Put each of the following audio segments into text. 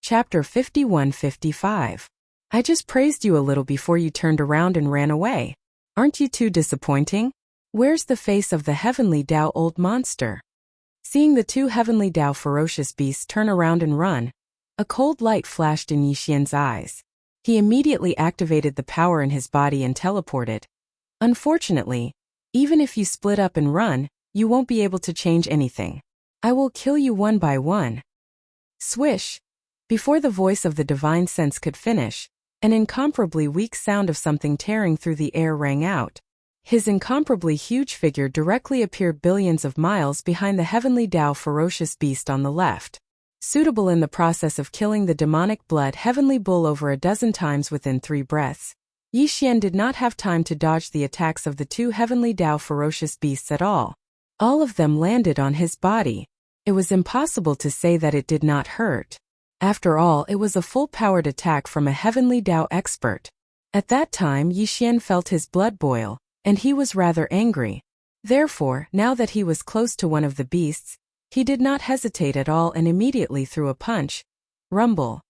Chapter 51-55. I just praised you a little before you turned around and ran away. Aren't you too disappointing? Where's the face of the heavenly Tao, old monster? Seeing the two heavenly Tao ferocious beasts turn around and run, a cold light flashed in Yixian's eyes. He immediately activated the power in his body and teleported. Unfortunately, even if you split up and run, you won't be able to change anything. I will kill you one by one. Swish! Before the voice of the divine sense could finish, an incomparably weak sound of something tearing through the air rang out. His incomparably huge figure directly appeared billions of miles behind the heavenly Tao ferocious beast on the left. Suitable in the process of killing the demonic blood heavenly bull over a dozen times within 3 breaths. Yixian did not have time to dodge the attacks of the two heavenly Tao ferocious beasts at all. All of them landed on his body. It was impossible to say that it did not hurt. After all, it was a full-powered attack from a heavenly Tao expert. At that time Yixian felt his blood boil, and he was rather angry. Therefore, now that he was close to one of the beasts, he did not hesitate at all and immediately threw a punch. Rumble.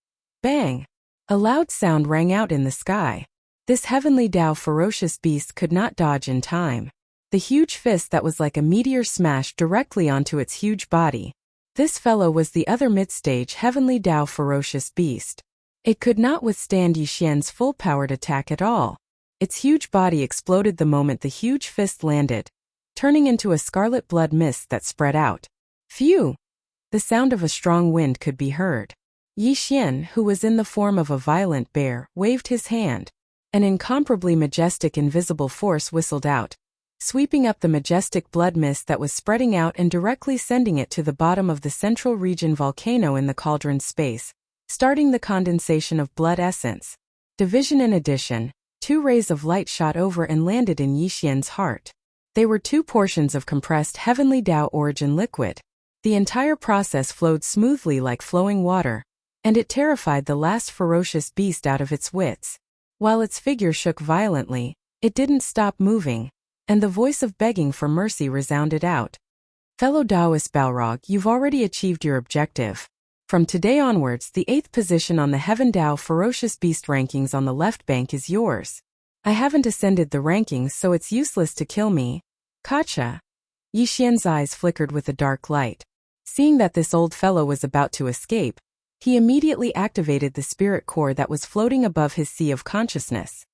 Bang. A loud sound rang out in the sky. This heavenly Tao ferocious beast could not dodge in time. The huge fist that was like a meteor smashed directly onto its huge body. This fellow was the other mid-stage heavenly Tao ferocious beast. It could not withstand Yixian's full-powered attack at all. Its huge body exploded the moment the huge fist landed, turning into a scarlet blood mist that spread out. Phew! The sound of a strong wind could be heard. Yixian, who was in the form of a violent bear, waved his hand. An incomparably majestic invisible force whistled out, sweeping up the majestic blood mist that was spreading out and directly sending it to the bottom of the central region volcano in the cauldron space, starting the condensation of blood essence. Division in addition, 2 rays of light shot over and landed in Yixian's heart. They were 2 portions of compressed heavenly Tao origin liquid. The entire process flowed smoothly like flowing water, and it terrified the last ferocious beast out of its wits. While its figure shook violently, it didn't stop moving, and the voice of begging for mercy resounded out. Fellow Taoist Balrog, you've already achieved your objective. From today onwards, the 8th position on the Heaven Tao Ferocious Beast rankings on the left bank is yours. I haven't ascended the rankings, so it's useless to kill me. Gotcha. Yixian's eyes flickered with a dark light. Seeing that this old fellow was about to escape, he immediately activated the spirit core that was floating above his sea of consciousness.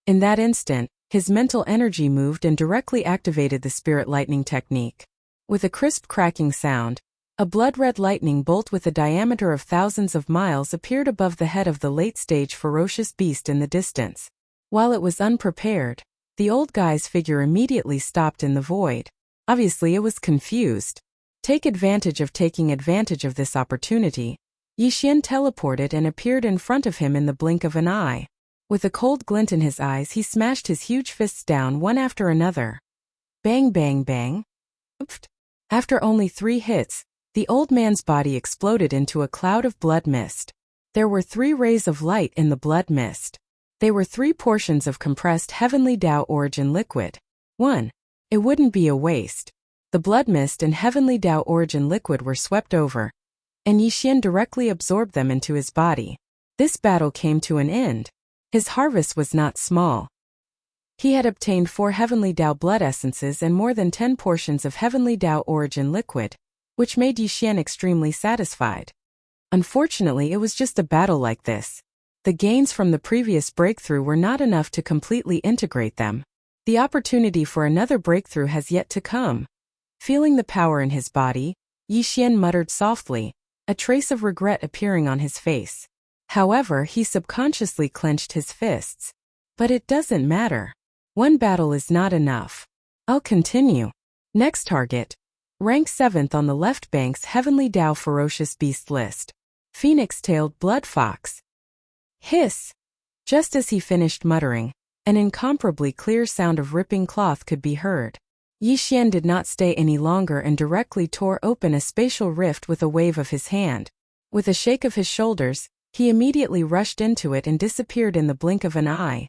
In that instant, his mental energy moved and directly activated the spirit lightning technique. With a crisp cracking sound, a blood-red lightning bolt with a diameter of thousands of miles appeared above the head of the late-stage ferocious beast in the distance. While it was unprepared, the old guy's figure immediately stopped in the void. Obviously it was confused. Taking advantage of this opportunity, Yixian teleported and appeared in front of him in the blink of an eye. With a cold glint in his eyes, he smashed his huge fists down one after another. Bang bang bang. After only 3 hits, the old man's body exploded into a cloud of blood mist. There were 3 rays of light in the blood mist. They were 3 portions of compressed heavenly Tao origin liquid. 1. It wouldn't be a waste. The blood mist and heavenly Tao origin liquid were swept over, and Yixian directly absorbed them into his body. This battle came to an end. His harvest was not small. He had obtained 4 heavenly Tao blood essences and more than 10 portions of heavenly Tao origin liquid, which made Yixian extremely satisfied. Unfortunately, it was just a battle like this. The gains from the previous breakthrough were not enough to completely integrate them. The opportunity for another breakthrough has yet to come. Feeling the power in his body, Yixian muttered softly, a trace of regret appearing on his face. However, he subconsciously clenched his fists. But it doesn't matter. One battle is not enough. I'll continue. Next target. Rank 7th on the left bank's Heavenly Tao Ferocious Beast list. Phoenix-tailed Blood Fox. Hiss! Just as he finished muttering, an incomparably clear sound of ripping cloth could be heard. Yixian did not stay any longer and directly tore open a spatial rift with a wave of his hand. With a shake of his shoulders, he immediately rushed into it and disappeared in the blink of an eye.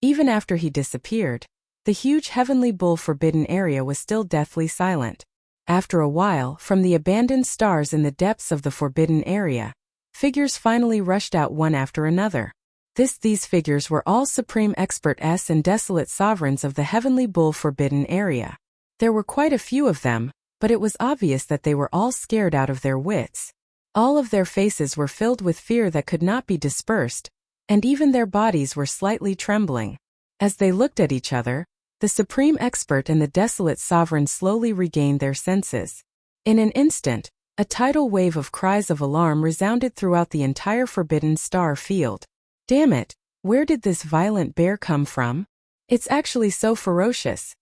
Even after he disappeared, the huge heavenly bull forbidden area was still deathly silent. After a while, from the abandoned stars in the depths of the forbidden area, Figures finally rushed out one after another. These figures were all supreme experts and desolate sovereigns of the heavenly bull forbidden area. There were quite a few of them, but it was obvious that they were all scared out of their wits. All of their faces were filled with fear that could not be dispersed, and even their bodies were slightly trembling. As they looked at each other, the supreme expert and the desolate sovereign slowly regained their senses. In an instant, a tidal wave of cries of alarm resounded throughout the entire Forbidden Star field. Damn it, where did this violent bear come from? It's actually so ferocious.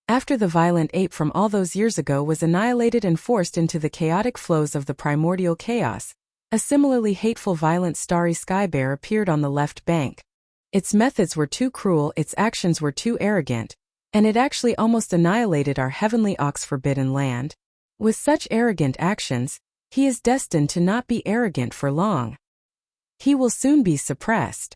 After the violent ape from all those years ago was annihilated and forced into the chaotic flows of the primordial chaos, a similarly hateful violent starry sky bear appeared on the left bank. Its methods were too cruel, its actions were too arrogant, and it actually almost annihilated our heavenly ox forbidden land. With such arrogant actions, he is destined to not be arrogant for long. He will soon be suppressed.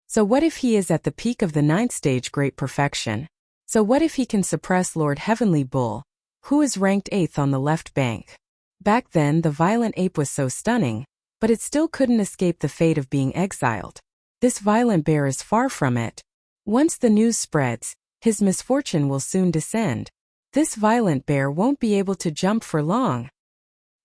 So what if he is at the peak of the 9th stage great perfection? So what if he can suppress Lord Heavenly Bull, who is ranked 8th on the left bank? Back then the violent ape was so stunning, but it still couldn't escape the fate of being exiled. This violent bear is far from it. Once the news spreads, his misfortune will soon descend. This violent bear won't be able to jump for long.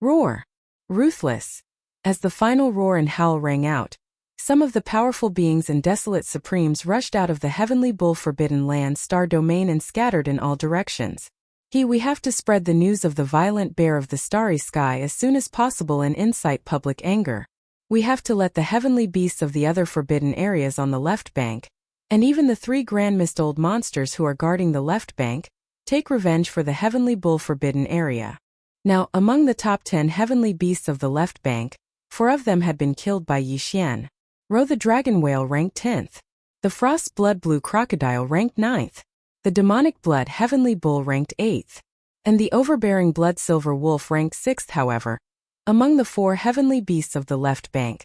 Roar! Ruthless! As the final roar and howl rang out, some of the powerful beings and desolate supremes rushed out of the heavenly bull forbidden land star domain and scattered in all directions. We have to spread the news of the violent bear of the starry sky as soon as possible and incite public anger. We have to let the heavenly beasts of the other forbidden areas on the left bank, and even the 3 grand mist old monsters who are guarding the left bank, take revenge for the heavenly bull forbidden area. Now, among the top 10 heavenly beasts of the left bank, 4 of them had been killed by Yixian. Ro the dragon whale ranked 10th. The frost blood blue crocodile ranked 9th. The demonic blood heavenly bull ranked 8th. And the overbearing blood silver wolf ranked 6th. However, among the 4 heavenly beasts of the left bank,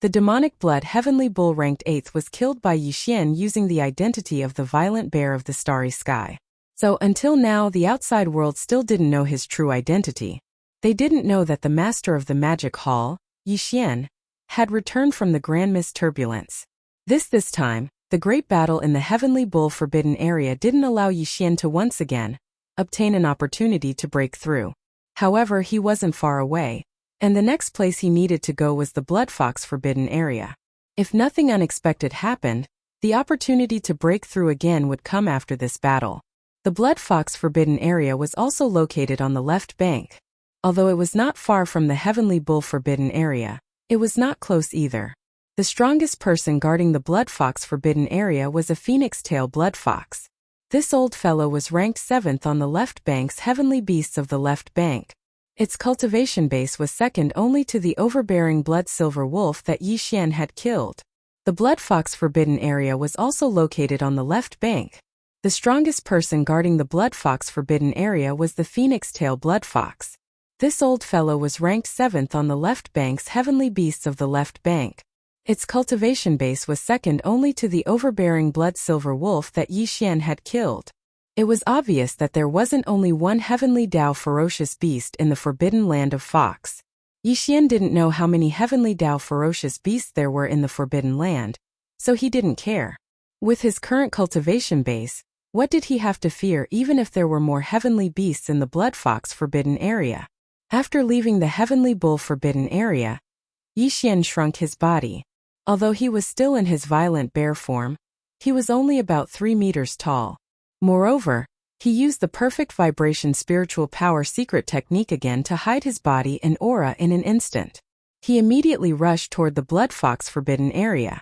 the demonic blood heavenly bull ranked 8th was killed by Yixian using the identity of the violent bear of the starry sky. So until now the outside world still didn't know his true identity. They didn't know that the master of the magic hall, Yixian, had returned from the Grand Mist turbulence. This time, the great battle in the heavenly bull forbidden area didn't allow Yixian to once again obtain an opportunity to break through. However, he wasn't far away, and the next place he needed to go was the Blood Fox forbidden area. If nothing unexpected happened, the opportunity to break through again would come after this battle. The Blood Fox forbidden area was also located on the left bank. Although it was not far from the heavenly bull forbidden area, it was not close either. The strongest person guarding the Blood Fox forbidden area was a phoenix tail blood fox. This old fellow was ranked 7th on the left bank's heavenly beasts of the left bank. Its cultivation base was second only to the overbearing blood silver wolf that Yixian had killed. The Blood Fox forbidden area was also located on the left bank. The strongest person guarding the Blood Fox forbidden area was the phoenix tail blood fox. This old fellow was ranked 7th on the left bank's heavenly beasts of the left bank. Its cultivation base was second only to the overbearing blood silver wolf that Yixian had killed. It was obvious that there wasn't only one heavenly Dao ferocious beast in the forbidden land of Fox. Yixian didn't know how many heavenly Dao ferocious beasts there were in the forbidden land, so he didn't care. With his current cultivation base, what did he have to fear even if there were more heavenly beasts in the Blood Fox forbidden area? After leaving the heavenly bull forbidden area, Yixian shrunk his body. Although he was still in his violent bear form, he was only about 3 meters tall. Moreover, he used the perfect vibration spiritual power secret technique again to hide his body and aura in an instant. He immediately rushed toward the Blood Fox forbidden area.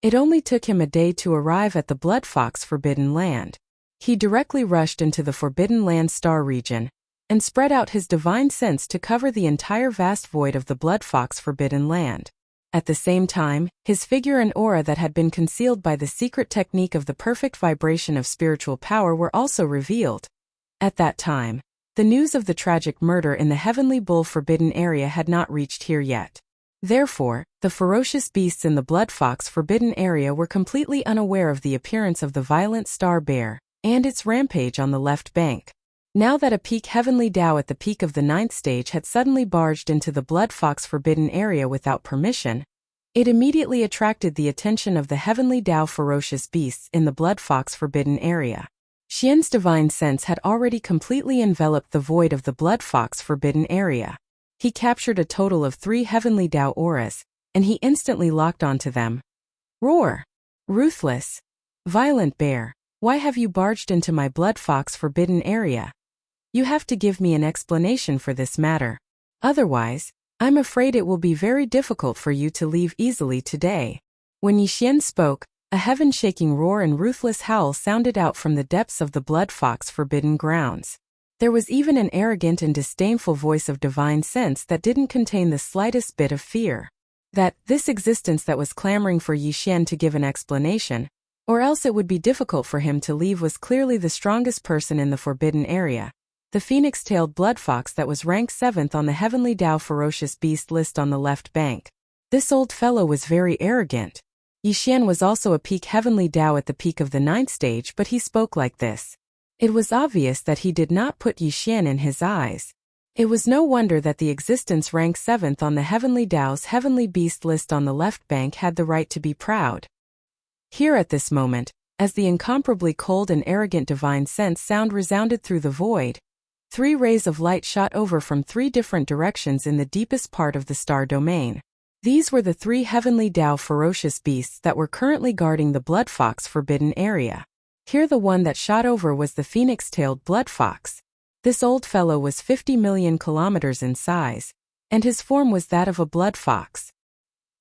It only took him a day to arrive at the Blood Fox forbidden land. He directly rushed into the forbidden land star region, and spread out his divine sense to cover the entire vast void of the Blood Fox forbidden land. At the same time, his figure and aura that had been concealed by the secret technique of the perfect vibration of spiritual power were also revealed. At that time, the news of the tragic murder in the heavenly bull forbidden area had not reached here yet. Therefore, the ferocious beasts in the Blood Fox forbidden area were completely unaware of the appearance of the violent star bear and its rampage on the left bank. Now that a peak heavenly Tao at the peak of the 9th stage had suddenly barged into the Blood Fox forbidden area without permission, it immediately attracted the attention of the heavenly Tao ferocious beasts in the Blood Fox forbidden area. Xian's divine sense had already completely enveloped the void of the Blood Fox forbidden area. He captured a total of 3 heavenly Tao auras, and he instantly locked onto them. Roar! Ruthless! Violent bear, why have you barged into my Blood Fox forbidden area? You have to give me an explanation for this matter. Otherwise, I'm afraid it will be very difficult for you to leave easily today. When Yi Xian spoke, a heaven-shaking roar and ruthless howl sounded out from the depths of the Blood Fox forbidden grounds. There was even an arrogant and disdainful voice of divine sense that didn't contain the slightest bit of fear. This existence that was clamoring for Yi Xian to give an explanation, or else it would be difficult for him to leave, was clearly the strongest person in the forbidden area. The phoenix-tailed blood fox that was ranked 7th on the heavenly Tao ferocious beast list on the left bank. This old fellow was very arrogant. Yi Xian was also a peak heavenly Tao at the peak of the 9th stage, but he spoke like this. It was obvious that he did not put Yi Xian in his eyes. It was no wonder that the existence ranked 7th on the heavenly Tao's heavenly beast list on the left bank had the right to be proud. Here at this moment, as the incomparably cold and arrogant divine sense sound resounded through the void, 3 rays of light shot over from 3 different directions in the deepest part of the star domain. These were the 3 heavenly Tao ferocious beasts that were currently guarding the Blood Fox forbidden area. Here the one that shot over was the phoenix-tailed blood fox. This old fellow was 50 million kilometers in size, and his form was that of a blood fox.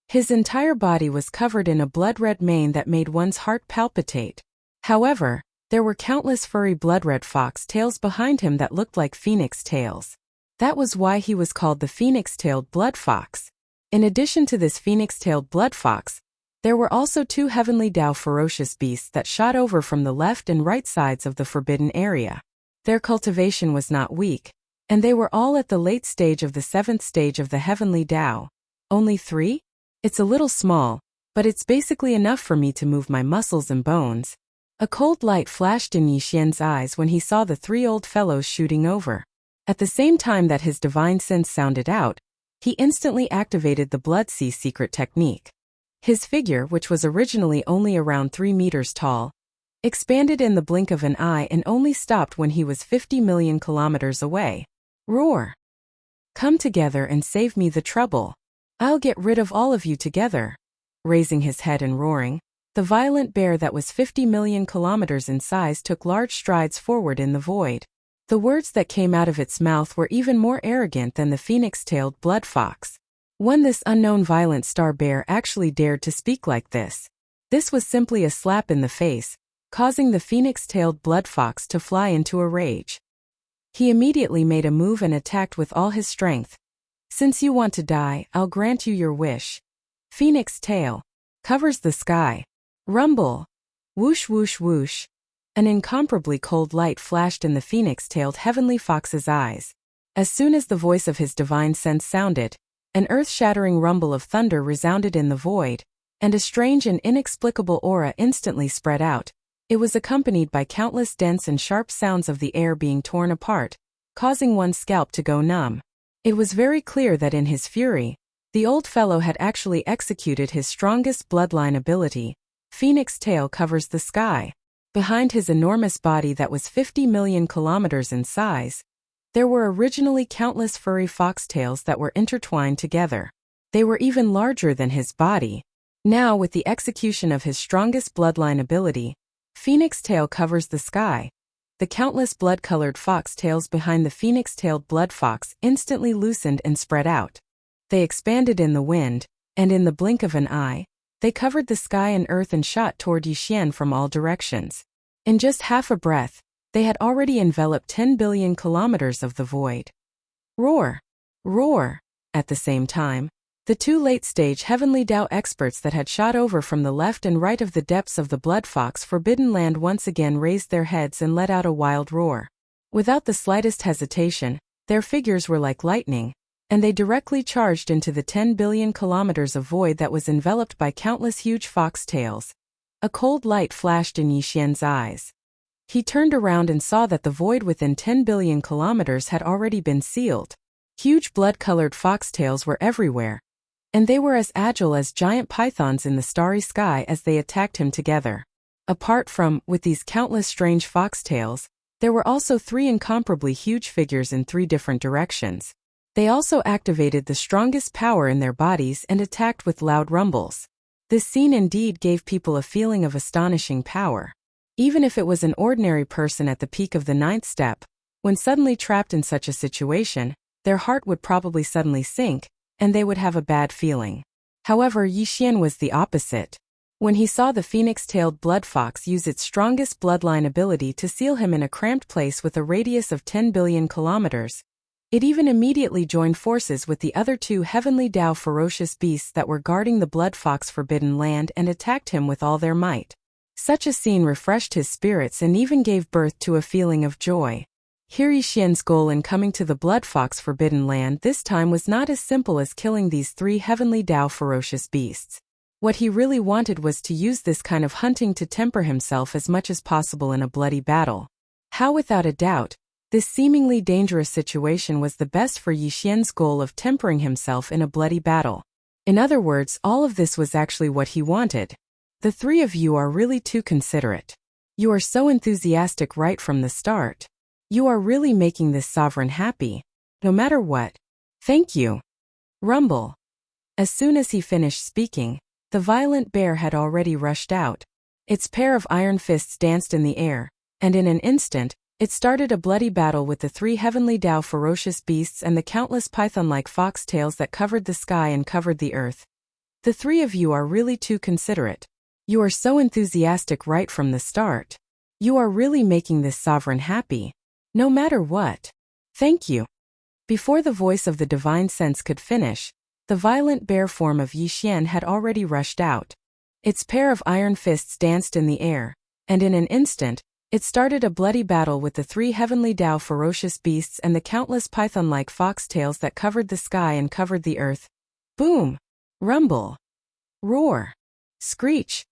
His entire body was covered in a blood-red mane that made one's heart palpitate. However, there were countless furry blood-red fox tails behind him that looked like phoenix tails. That was why he was called the phoenix-tailed blood fox. In addition to this phoenix-tailed blood fox, there were also 2 heavenly Tao ferocious beasts that shot over from the left and right sides of the forbidden area. Their cultivation was not weak, and they were all at the late stage of the 7th stage of the heavenly Tao. Only 3? It's a little small, but it's basically enough for me to move my muscles and bones. A cold light flashed in Yi Xian's eyes when he saw the 3 old fellows shooting over. At the same time that his divine sense sounded out, he instantly activated the Blood Sea secret technique. His figure, which was originally only around 3 meters tall, expanded in the blink of an eye and only stopped when he was 50 million kilometers away. Roar! Come together and save me the trouble. I'll get rid of all of you together. Raising his head and roaring, the violent bear that was 50 million kilometers in size took large strides forward in the void. The words that came out of its mouth were even more arrogant than the phoenix-tailed blood fox. When this unknown violent star bear actually dared to speak like this. This was simply a slap in the face, causing the phoenix-tailed blood fox to fly into a rage. He immediately made a move and attacked with all his strength. Since you want to die, I'll grant you your wish. Phoenix tail covers the sky. Rumble. Whoosh whoosh whoosh. An incomparably cold light flashed in the phoenix-tailed heavenly fox's eyes. As soon as the voice of his divine sense sounded, an earth-shattering rumble of thunder resounded in the void, and a strange and inexplicable aura instantly spread out. It was accompanied by countless dense and sharp sounds of the air being torn apart, causing one's scalp to go numb. It was very clear that in his fury, the old fellow had actually executed his strongest bloodline ability. Phoenix tail covers the sky. Behind his enormous body that was 50 million kilometers in size, there were originally countless furry foxtails that were intertwined together. They were even larger than his body. Now, with the execution of his strongest bloodline ability, Phoenix tail covers the sky. The countless blood-colored foxtails behind the phoenix-tailed blood fox instantly loosened and spread out. They expanded in the wind, and in the blink of an eye, they covered the sky and earth and shot toward Yi Xian from all directions. In just half a breath, they had already enveloped 10 billion kilometers of the void. Roar! Roar! At the same time, the 2 late-stage heavenly Tao experts that had shot over from the left and right of the depths of the Blood Fox forbidden land once again raised their heads and let out a wild roar. Without the slightest hesitation, their figures were like lightning, and they directly charged into the 10 billion kilometers of void that was enveloped by countless huge fox tails. A cold light flashed in Yi Xian's eyes. He turned around and saw that the void within 10 billion kilometers had already been sealed. Huge blood-colored foxtails were everywhere, and they were as agile as giant pythons in the starry sky as they attacked him together. Apart from, with these countless strange foxtails, there were also 3 incomparably huge figures in 3 different directions. They also activated the strongest power in their bodies and attacked with loud rumbles. This scene indeed gave people a feeling of astonishing power. Even if it was an ordinary person at the peak of the 9th step, when suddenly trapped in such a situation, their heart would probably suddenly sink, and they would have a bad feeling. However, Yi Xian was the opposite. When he saw the phoenix-tailed blood fox use its strongest bloodline ability to seal him in a cramped place with a radius of 10 billion kilometers, it even immediately joined forces with the other 2 heavenly Tao ferocious beasts that were guarding the blood fox forbidden land and attacked him with all their might. Such a scene refreshed his spirits and even gave birth to a feeling of joy. Here Yi Xian's goal in coming to the blood fox forbidden land this time was not as simple as killing these 3 heavenly Tao ferocious beasts. What he really wanted was to use this kind of hunting to temper himself as much as possible in a bloody battle. How without a doubt, this seemingly dangerous situation was the best for Yi Xian's goal of tempering himself in a bloody battle. In other words, all of this was actually what he wanted. The 3 of you are really too considerate. You are so enthusiastic right from the start. You are really making this sovereign happy, no matter what. Thank you. Rumble. As soon as he finished speaking, the violent bear had already rushed out. Its pair of iron fists danced in the air, and in an instant, it started a bloody battle with the 3 heavenly Tao ferocious beasts and the countless python-like foxtails that covered the sky and covered the earth. The 3 of you are really too considerate. You are so enthusiastic right from the start. You are really making this sovereign happy, no matter what. Thank you. Before the voice of the divine sense could finish, the violent bear form of Yi Xian had already rushed out. Its pair of iron fists danced in the air, and in an instant, it started a bloody battle with the 3 heavenly Tao ferocious beasts and the countless python-like foxtails that covered the sky and covered the earth. Boom! Rumble! Roar! Screech!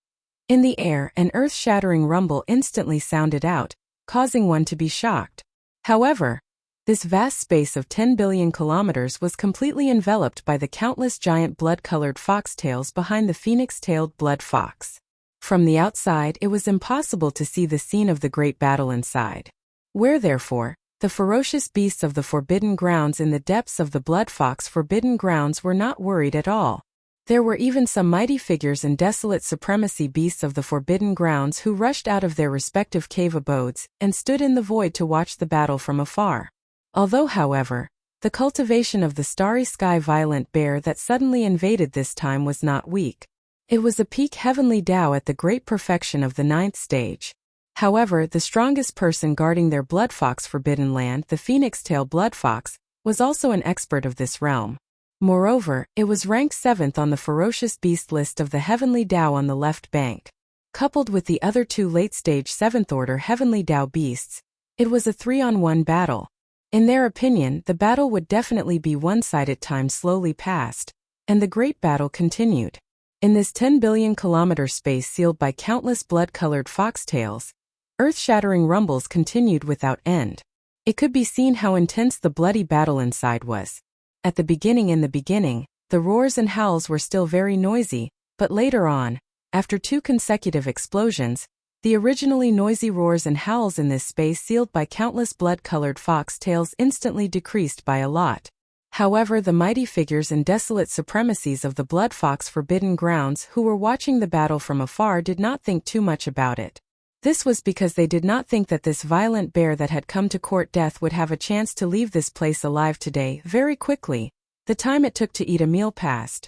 In the air, an earth-shattering rumble instantly sounded out, causing one to be shocked. However, this vast space of 10 billion kilometers was completely enveloped by the countless giant blood-colored foxtails behind the phoenix-tailed blood fox. From the outside, it was impossible to see the scene of the great battle inside. Where therefore, the ferocious beasts of the forbidden grounds in the depths of the blood fox forbidden grounds were not worried at all. There were even some mighty figures and desolate supremacy beasts of the forbidden grounds who rushed out of their respective cave abodes and stood in the void to watch the battle from afar. Although, however, the cultivation of the starry sky violent bear that suddenly invaded this time was not weak. It was a peak heavenly Tao at the great perfection of the 9th stage. However, the strongest person guarding their blood fox forbidden land, the phoenix-tail blood fox, was also an expert of this realm. Moreover, it was ranked 7th on the ferocious beast list of the heavenly Tao on the left bank. Coupled with the other 2 late-stage 7th-order heavenly Tao beasts, it was a 3-on-1 battle. In their opinion, the battle would definitely be one-sided. Time slowly passed, and the great battle continued. In this 10 billion kilometer space sealed by countless blood-colored foxtails, earth-shattering rumbles continued without end. It could be seen how intense the bloody battle inside was. In the beginning, the roars and howls were still very noisy, but later on, after 2 consecutive explosions, the originally noisy roars and howls in this space sealed by countless blood-colored foxtails instantly decreased by a lot. However, the mighty figures and desolate supremacies of the blood fox forbidden grounds who were watching the battle from afar did not think too much about it. This was because they did not think that this violent bear that had come to court death would have a chance to leave this place alive today. Very quickly, the time it took to eat a meal passed.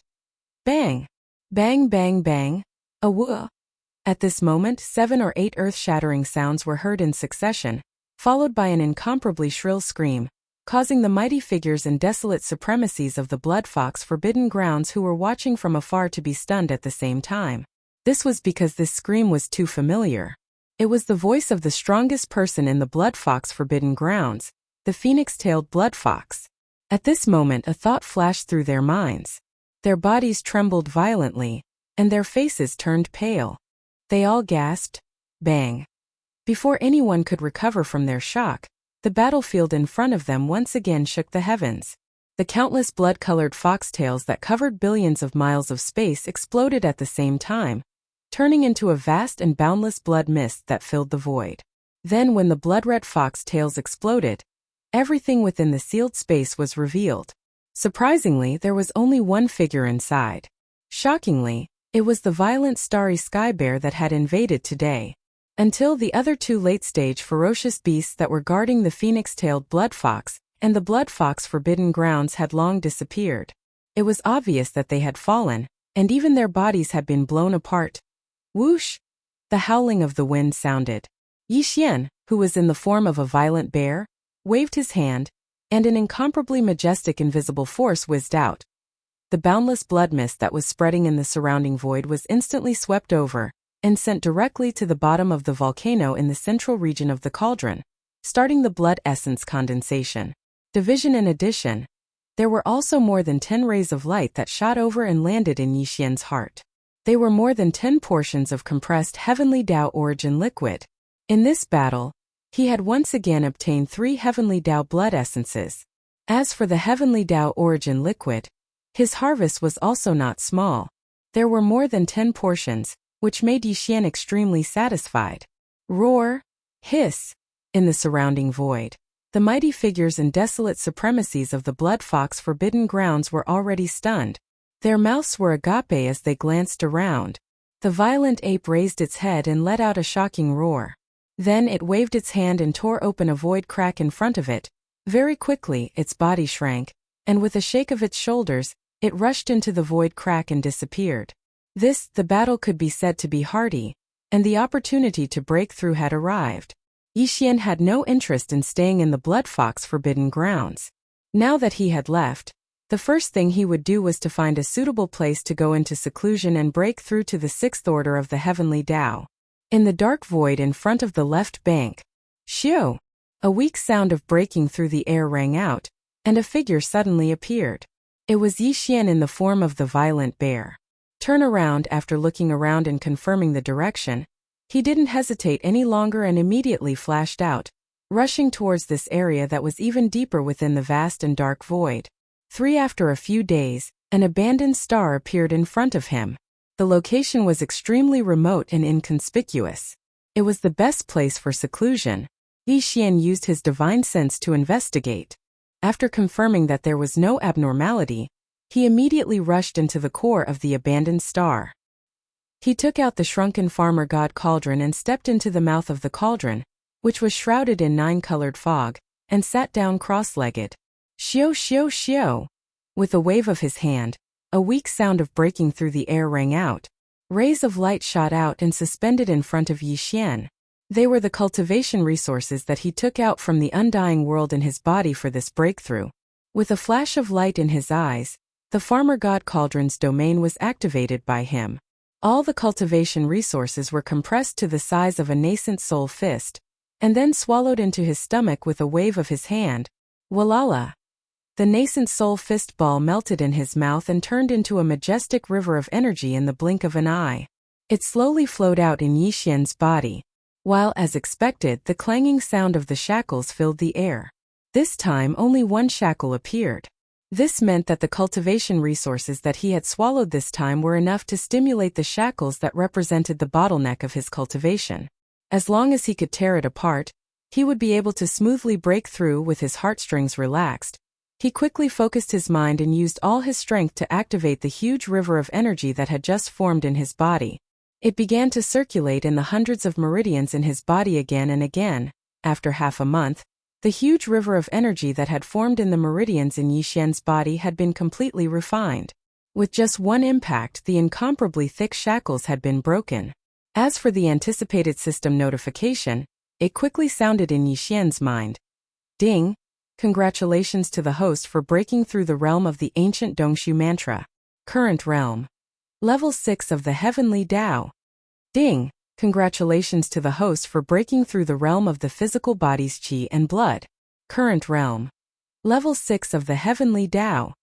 Bang! Bang bang bang! Awoo! At this moment 7 or 8 earth-shattering sounds were heard in succession, followed by an incomparably shrill scream, causing the mighty figures and desolate supremacies of the blood fox forbidden grounds who were watching from afar to be stunned at the same time. This was because this scream was too familiar. It was the voice of the strongest person in the blood fox forbidden grounds, the phoenix-tailed blood fox. At this moment a thought flashed through their minds. Their bodies trembled violently, and their faces turned pale. They all gasped, "Bang! Before anyone could recover from their shock, the battlefield in front of them once again shook the heavens. The countless blood-colored foxtails that covered billions of miles of space exploded at the same time, turning into a vast and boundless blood mist that filled the void. Then when the blood-red foxtails exploded, everything within the sealed space was revealed. Surprisingly, there was only one figure inside. Shockingly, it was the violent starry sky bear that had invaded today. Until the other two late-stage ferocious beasts that were guarding the phoenix-tailed blood fox and the blood fox forbidden grounds had long disappeared. It was obvious that they had fallen, and even their bodies had been blown apart. Whoosh! The howling of the wind sounded. Yi Xian, who was in the form of a violent bear, waved his hand, and an incomparably majestic invisible force whizzed out. The boundless blood mist that was spreading in the surrounding void was instantly swept over and sent directly to the bottom of the volcano in the central region of the cauldron, starting the blood essence condensation. Division in addition, there were also more than 10 rays of light that shot over and landed in Yi Xian's heart. They were more than 10 portions of compressed heavenly Tao origin liquid. In this battle, he had once again obtained 3 heavenly Tao blood essences. As for the heavenly Tao origin liquid, his harvest was also not small. There were more than 10 portions, which made Yi Xian extremely satisfied. Roar! Hiss! In the surrounding void, the mighty figures and desolate supremacies of the blood fox forbidden grounds were already stunned. Their mouths were agape as they glanced around. The violent ape raised its head and let out a shocking roar. Then it waved its hand and tore open a void crack in front of it. Very quickly, its body shrank, and with a shake of its shoulders, it rushed into the void crack and disappeared. The battle could be said to be hearty, and the opportunity to break through had arrived. Yi Xian had no interest in staying in the blood fox forbidden grounds. Now that he had left, the first thing he would do was to find a suitable place to go into seclusion and break through to the 6th order of the heavenly Tao. In the dark void in front of the left bank, Xiao! A weak sound of breaking through the air rang out, and a figure suddenly appeared. It was Yi Xian in the form of the violent bear. Turn around after looking around and confirming the direction. He didn't hesitate any longer and immediately flashed out, rushing towards this area that was even deeper within the vast and dark void. After a few days, an abandoned star appeared in front of him. The location was extremely remote and inconspicuous. It was the best place for seclusion. Yi Xian used his divine sense to investigate. After confirming that there was no abnormality, he immediately rushed into the core of the abandoned star. He took out the shrunken farmer god cauldron and stepped into the mouth of the cauldron, which was shrouded in 9-colored fog, and sat down cross-legged. Xiao, xiao, xiao! With a wave of his hand, a weak sound of breaking through the air rang out. Rays of light shot out and suspended in front of Yi Xian. They were the cultivation resources that he took out from the undying world in his body for this breakthrough. With a flash of light in his eyes, the farmer god cauldron's domain was activated by him. All the cultivation resources were compressed to the size of a nascent soul fist, and then swallowed into his stomach with a wave of his hand. Walala! The nascent soul fist ball melted in his mouth and turned into a majestic river of energy in the blink of an eye. It slowly flowed out in Yi Xian's body, while, as expected, the clanging sound of the shackles filled the air. This time only one shackle appeared. This meant that the cultivation resources that he had swallowed this time were enough to stimulate the shackles that represented the bottleneck of his cultivation. As long as he could tear it apart, he would be able to smoothly break through with his heartstrings relaxed. He quickly focused his mind and used all his strength to activate the huge river of energy that had just formed in his body. It began to circulate in the hundreds of meridians in his body again and again. After half a month, the huge river of energy that had formed in the meridians in Yi Xian's body had been completely refined. With just one impact, the incomparably thick shackles had been broken. As for the anticipated system notification, it quickly sounded in Yi Xian's mind. Ding! Congratulations to the host for breaking through the realm of the ancient Dongshu mantra. Current realm. Level 6 of the heavenly Tao. Ding! Congratulations to the host for breaking through the realm of the physical body's qi and blood. Current realm. Level 6 of the heavenly Tao.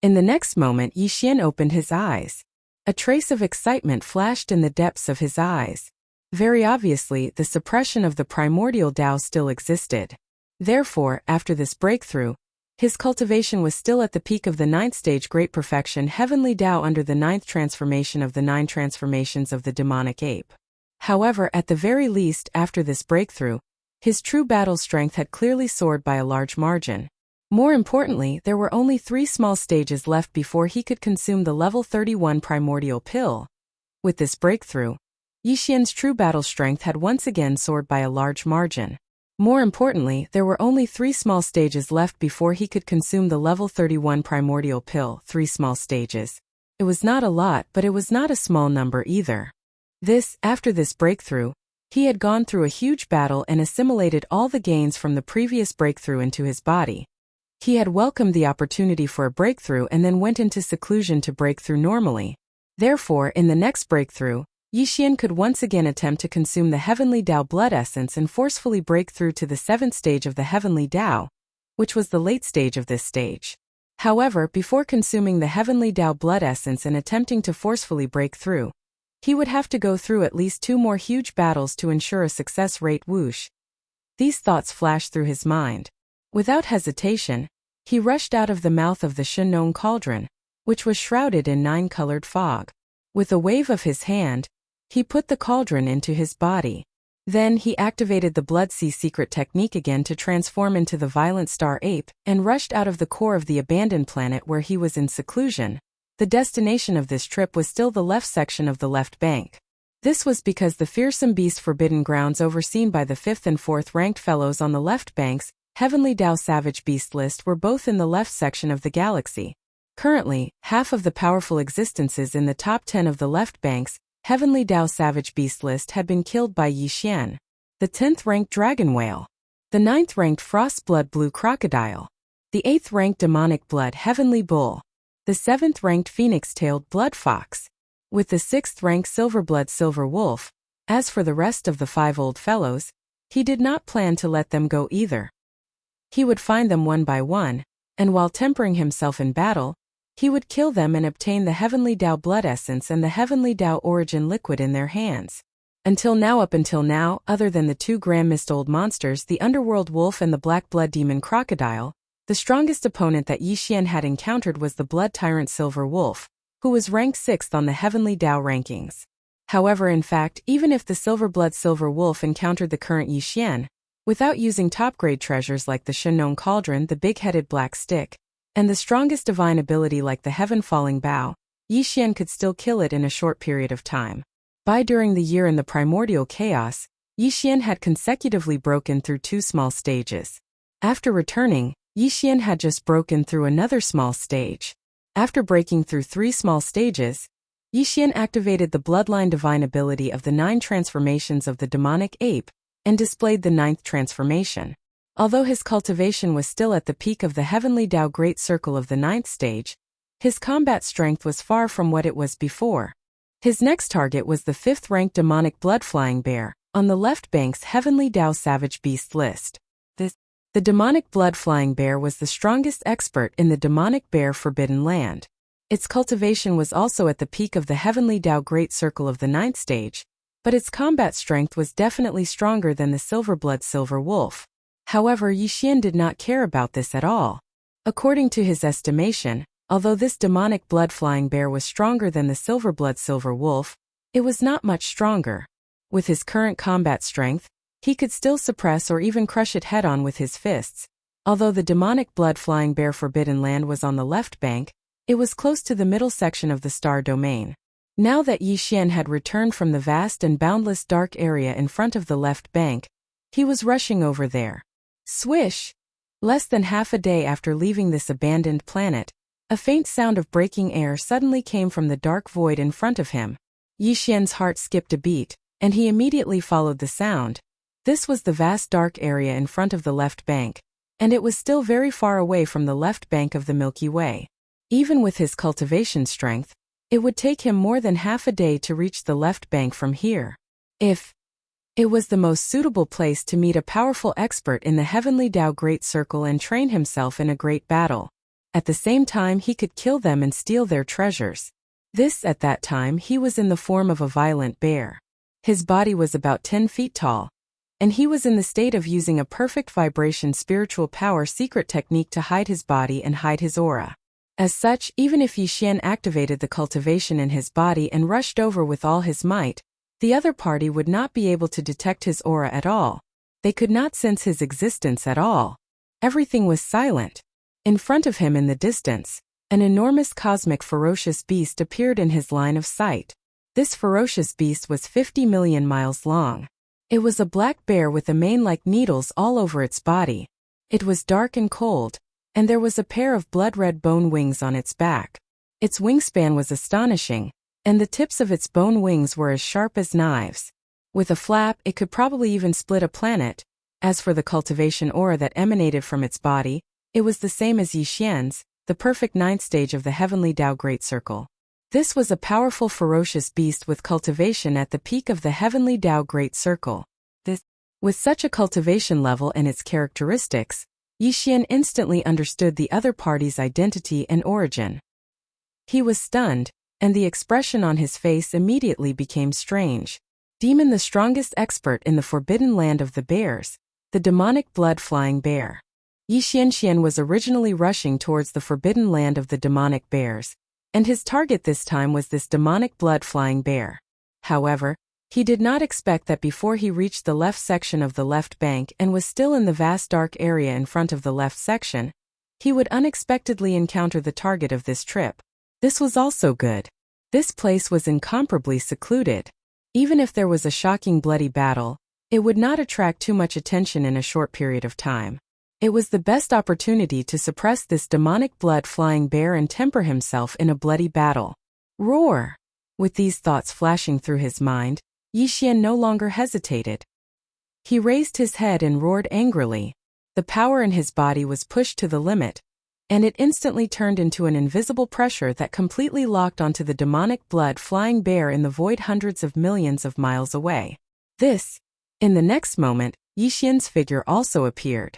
In the next moment, Yi Xian opened his eyes. A trace of excitement flashed in the depths of his eyes. Very obviously, the suppression of the primordial Tao still existed. Therefore, after this breakthrough, his cultivation was still at the peak of the 9th stage Great Perfection Heavenly Tao under the 9th transformation of the 9 transformations of the demonic ape. However, at the very least, after this breakthrough, his true battle strength had clearly soared by a large margin. More importantly, there were only 3 small stages left before he could consume the level 31 primordial pill. With this breakthrough, Yixian's true battle strength had once again soared by a large margin. More importantly, there were only 3 small stages left before he could consume the level 31 primordial pill. 3 small stages. It was not a lot, but it was not a small number either. After this breakthrough, he had gone through a huge battle and assimilated all the gains from the previous breakthrough into his body. He had welcomed the opportunity for a breakthrough and then went into seclusion to break through normally. Therefore, in the next breakthrough, Yixian could once again attempt to consume the Heavenly Tao blood essence and forcefully break through to the 7th stage of the Heavenly Tao, which was the late stage of this stage. However, before consuming the Heavenly Tao blood essence and attempting to forcefully break through, he would have to go through at least 2 more huge battles to ensure a success rate. Whoosh. These thoughts flashed through his mind. Without hesitation, he rushed out of the mouth of the Shenong cauldron, which was shrouded in 9-colored fog. With a wave of his hand, he put the cauldron into his body. Then he activated the Blood Sea secret technique again to transform into the violent star ape and rushed out of the core of the abandoned planet where he was in seclusion. The destination of this trip was still the left section of the left bank. This was because the fearsome beast forbidden grounds overseen by the 5th and 4th ranked fellows on the left bank's Heavenly Tao Savage Beast list were both in the left section of the galaxy. Currently, half of the powerful existences in the top 10 of the left bank's Heavenly Tao Savage Beast list had been killed by Yixian, the 10th ranked Dragon Whale, the 9th ranked Frost Blood Blue Crocodile, the 8th ranked Demonic Blood Heavenly Bull, the 7th ranked Phoenix-tailed Blood Fox, with the 6th ranked Silver Blood Silver Wolf. As for the rest of the 5 old fellows, he did not plan to let them go either. He would find them one by one, and while tempering himself in battle, he would kill them and obtain the Heavenly Tao blood essence and the Heavenly Tao origin liquid in their hands. Up until now, other than the 2 Grandmist old monsters, the Underworld Wolf and the Black Blood Demon Crocodile, the strongest opponent that Yixian had encountered was the Blood Tyrant Silver Wolf, who was ranked 6th on the Heavenly Tao rankings. However, in fact, even if the Silver Blood Silver Wolf encountered the current Yixian, without using top-grade treasures like the Shenong Cauldron, the Big-Headed Black Stick, and the strongest divine ability like the Heaven-Falling Bow, Yixian could still kill it in a short period of time. During the year in the primordial chaos, Yixian had consecutively broken through 2 small stages. After returning, Yixian had just broken through another small stage. After breaking through 3 small stages, Yixian activated the bloodline divine ability of the 9 transformations of the demonic ape, and displayed the 9th transformation. Although his cultivation was still at the peak of the Heavenly Tao Great Circle of the 9th stage, his combat strength was far from what it was before. His next target was the 5th ranked demonic blood-flying bear, on the left bank's Heavenly Tao Savage Beast list. The demonic blood-flying bear was the strongest expert in the demonic bear forbidden land. Its cultivation was also at the peak of the Heavenly Tao Great Circle of the 9th stage, but its combat strength was definitely stronger than the Silver Blood Silver Wolf. However, Yixian did not care about this at all. According to his estimation, although this demonic blood-flying bear was stronger than the Silver Blood Silver Wolf, it was not much stronger. With his current combat strength, he could still suppress or even crush it head-on with his fists. Although the demonic blood-flying bear forbidden land was on the left bank, it was close to the middle section of the star domain. Now that Yixian had returned from the vast and boundless dark area in front of the left bank, he was rushing over there. Swish! Less than half a day after leaving this abandoned planet, a faint sound of breaking air suddenly came from the dark void in front of him. Yixian's heart skipped a beat, and he immediately followed the sound. This was the vast dark area in front of the left bank, and it was still very far away from the left bank of the Milky Way. Even with his cultivation strength, it would take him more than half a day to reach the left bank from here. It was the most suitable place to meet a powerful expert in the Heavenly Tao Great Circle and train himself in a great battle. At the same time, he could kill them and steal their treasures. At that time, he was in the form of a violent bear. His body was about 10 feet tall, and he was in the state of using a perfect vibration spiritual power secret technique to hide his body and hide his aura. As such, even if Yi Xian activated the cultivation in his body and rushed over with all his might, the other party would not be able to detect his aura at all. They could not sense his existence at all. Everything was silent. In front of him in the distance, an enormous cosmic ferocious beast appeared in his line of sight. This ferocious beast was 50 million miles long. It was a black bear with a mane like needles all over its body. It was dark and cold, and there was a pair of blood-red bone wings on its back. Its wingspan was astonishing, and the tips of its bone wings were as sharp as knives. With a flap, it could probably even split a planet. As for the cultivation aura that emanated from its body, it was the same as Yi Xian's, the perfect ninth stage of the heavenly Tao Great Circle. This was a powerful ferocious beast with cultivation at the peak of the heavenly Tao Great Circle. With such a cultivation level and its characteristics, Yi Xian instantly understood the other party's identity and origin. He was stunned, and the expression on his face immediately became strange. Demon, the strongest expert in the forbidden land of the bears, the demonic blood-flying bear. Yi Xian was originally rushing towards the forbidden land of the demonic bears, and his target this time was this demonic blood-flying bear. However, he did not expect that before he reached the left section of the left bank and was still in the vast dark area in front of the left section, he would unexpectedly encounter the target of this trip. This was also good. This place was incomparably secluded. Even if there was a shocking bloody battle, it would not attract too much attention in a short period of time. It was the best opportunity to suppress this demonic blood-flying bear and temper himself in a bloody battle. Roar! With these thoughts flashing through his mind, Yi Xian no longer hesitated. He raised his head and roared angrily. The power in his body was pushed to the limit, and it instantly turned into an invisible pressure that completely locked onto the demonic blood-flying bear in the void hundreds of millions of miles away. In the next moment, Yi Xian's figure also appeared.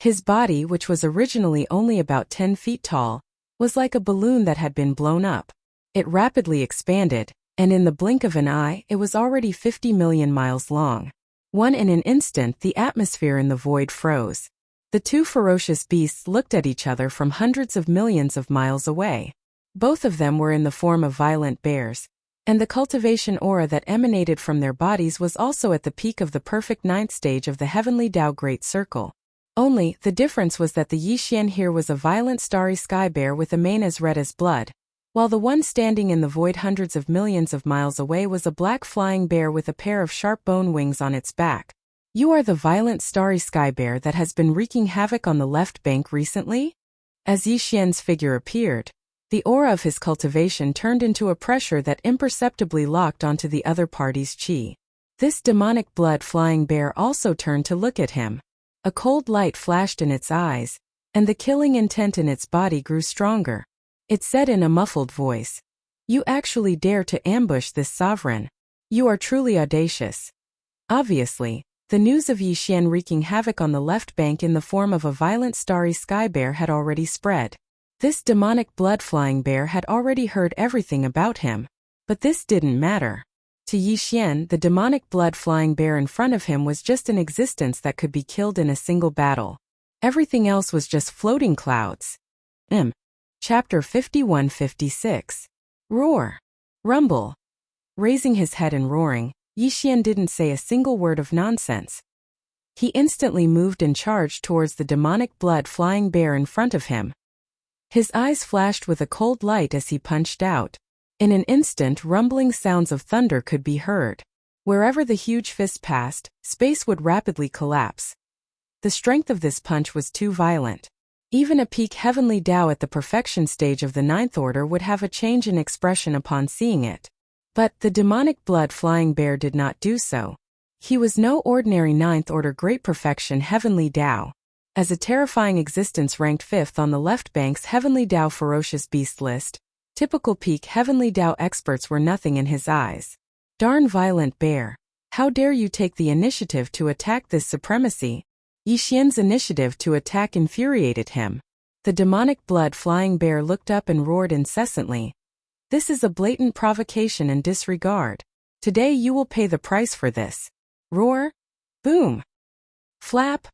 His body, which was originally only about 10 feet tall, was like a balloon that had been blown up. It rapidly expanded, and in the blink of an eye, it was already 50 million miles long. In an instant, the atmosphere in the void froze. The two ferocious beasts looked at each other from hundreds of millions of miles away. Both of them were in the form of violent bears, and the cultivation aura that emanated from their bodies was also at the peak of the perfect ninth stage of the heavenly Tao Great Circle. Only, the difference was that the Yi Xian here was a violent starry sky bear with a mane as red as blood, while the one standing in the void hundreds of millions of miles away was a black flying bear with a pair of sharp bone wings on its back. You are the violent starry sky bear that has been wreaking havoc on the left bank recently? As Yi Xian's figure appeared, the aura of his cultivation turned into a pressure that imperceptibly locked onto the other party's chi. This demonic blood-flying bear also turned to look at him. A cold light flashed in its eyes, and the killing intent in its body grew stronger. It said in a muffled voice, "You actually dare to ambush this sovereign. You are truly audacious." Obviously, the news of Yi Xian wreaking havoc on the left bank in the form of a violent starry sky bear had already spread. This demonic blood-flying bear had already heard everything about him. But this didn't matter. To Yi Xian, the demonic blood-flying bear in front of him was just an existence that could be killed in a single battle. Everything else was just floating clouds. Chapter 51-56. Roar. Rumble. Raising his head and roaring, Yi Xian didn't say a single word of nonsense. He instantly moved and charged towards the demonic blood-flying bear in front of him. His eyes flashed with a cold light as he punched out. In an instant, rumbling sounds of thunder could be heard. Wherever the huge fist passed, space would rapidly collapse. The strength of this punch was too violent. Even a peak heavenly Tao at the perfection stage of the ninth order would have a change in expression upon seeing it. But the demonic blood-flying bear did not do so. He was no ordinary ninth order great perfection heavenly Tao. As a terrifying existence ranked fifth on the left bank's heavenly Tao ferocious beast list, typical peak heavenly Tao experts were nothing in his eyes. Darn violent bear. How dare you take the initiative to attack this supremacy? Yi Xian's initiative to attack infuriated him. The demonic blood-flying bear looked up and roared incessantly. This is a blatant provocation and disregard. Today you will pay the price for this. Roar. Boom. Flap.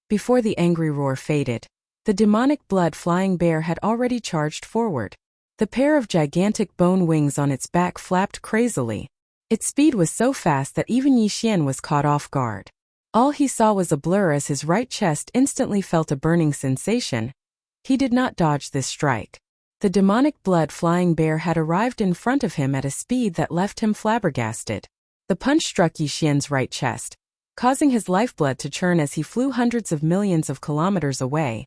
Before the angry roar faded, the demonic blood-flying bear had already charged forward. The pair of gigantic bone wings on its back flapped crazily. Its speed was so fast that even Yi Xian was caught off guard. All he saw was a blur as his right chest instantly felt a burning sensation. He did not dodge this strike. The demonic blood-flying bear had arrived in front of him at a speed that left him flabbergasted. The punch struck Yi Xian's right chest, causing his lifeblood to churn as he flew hundreds of millions of kilometers away.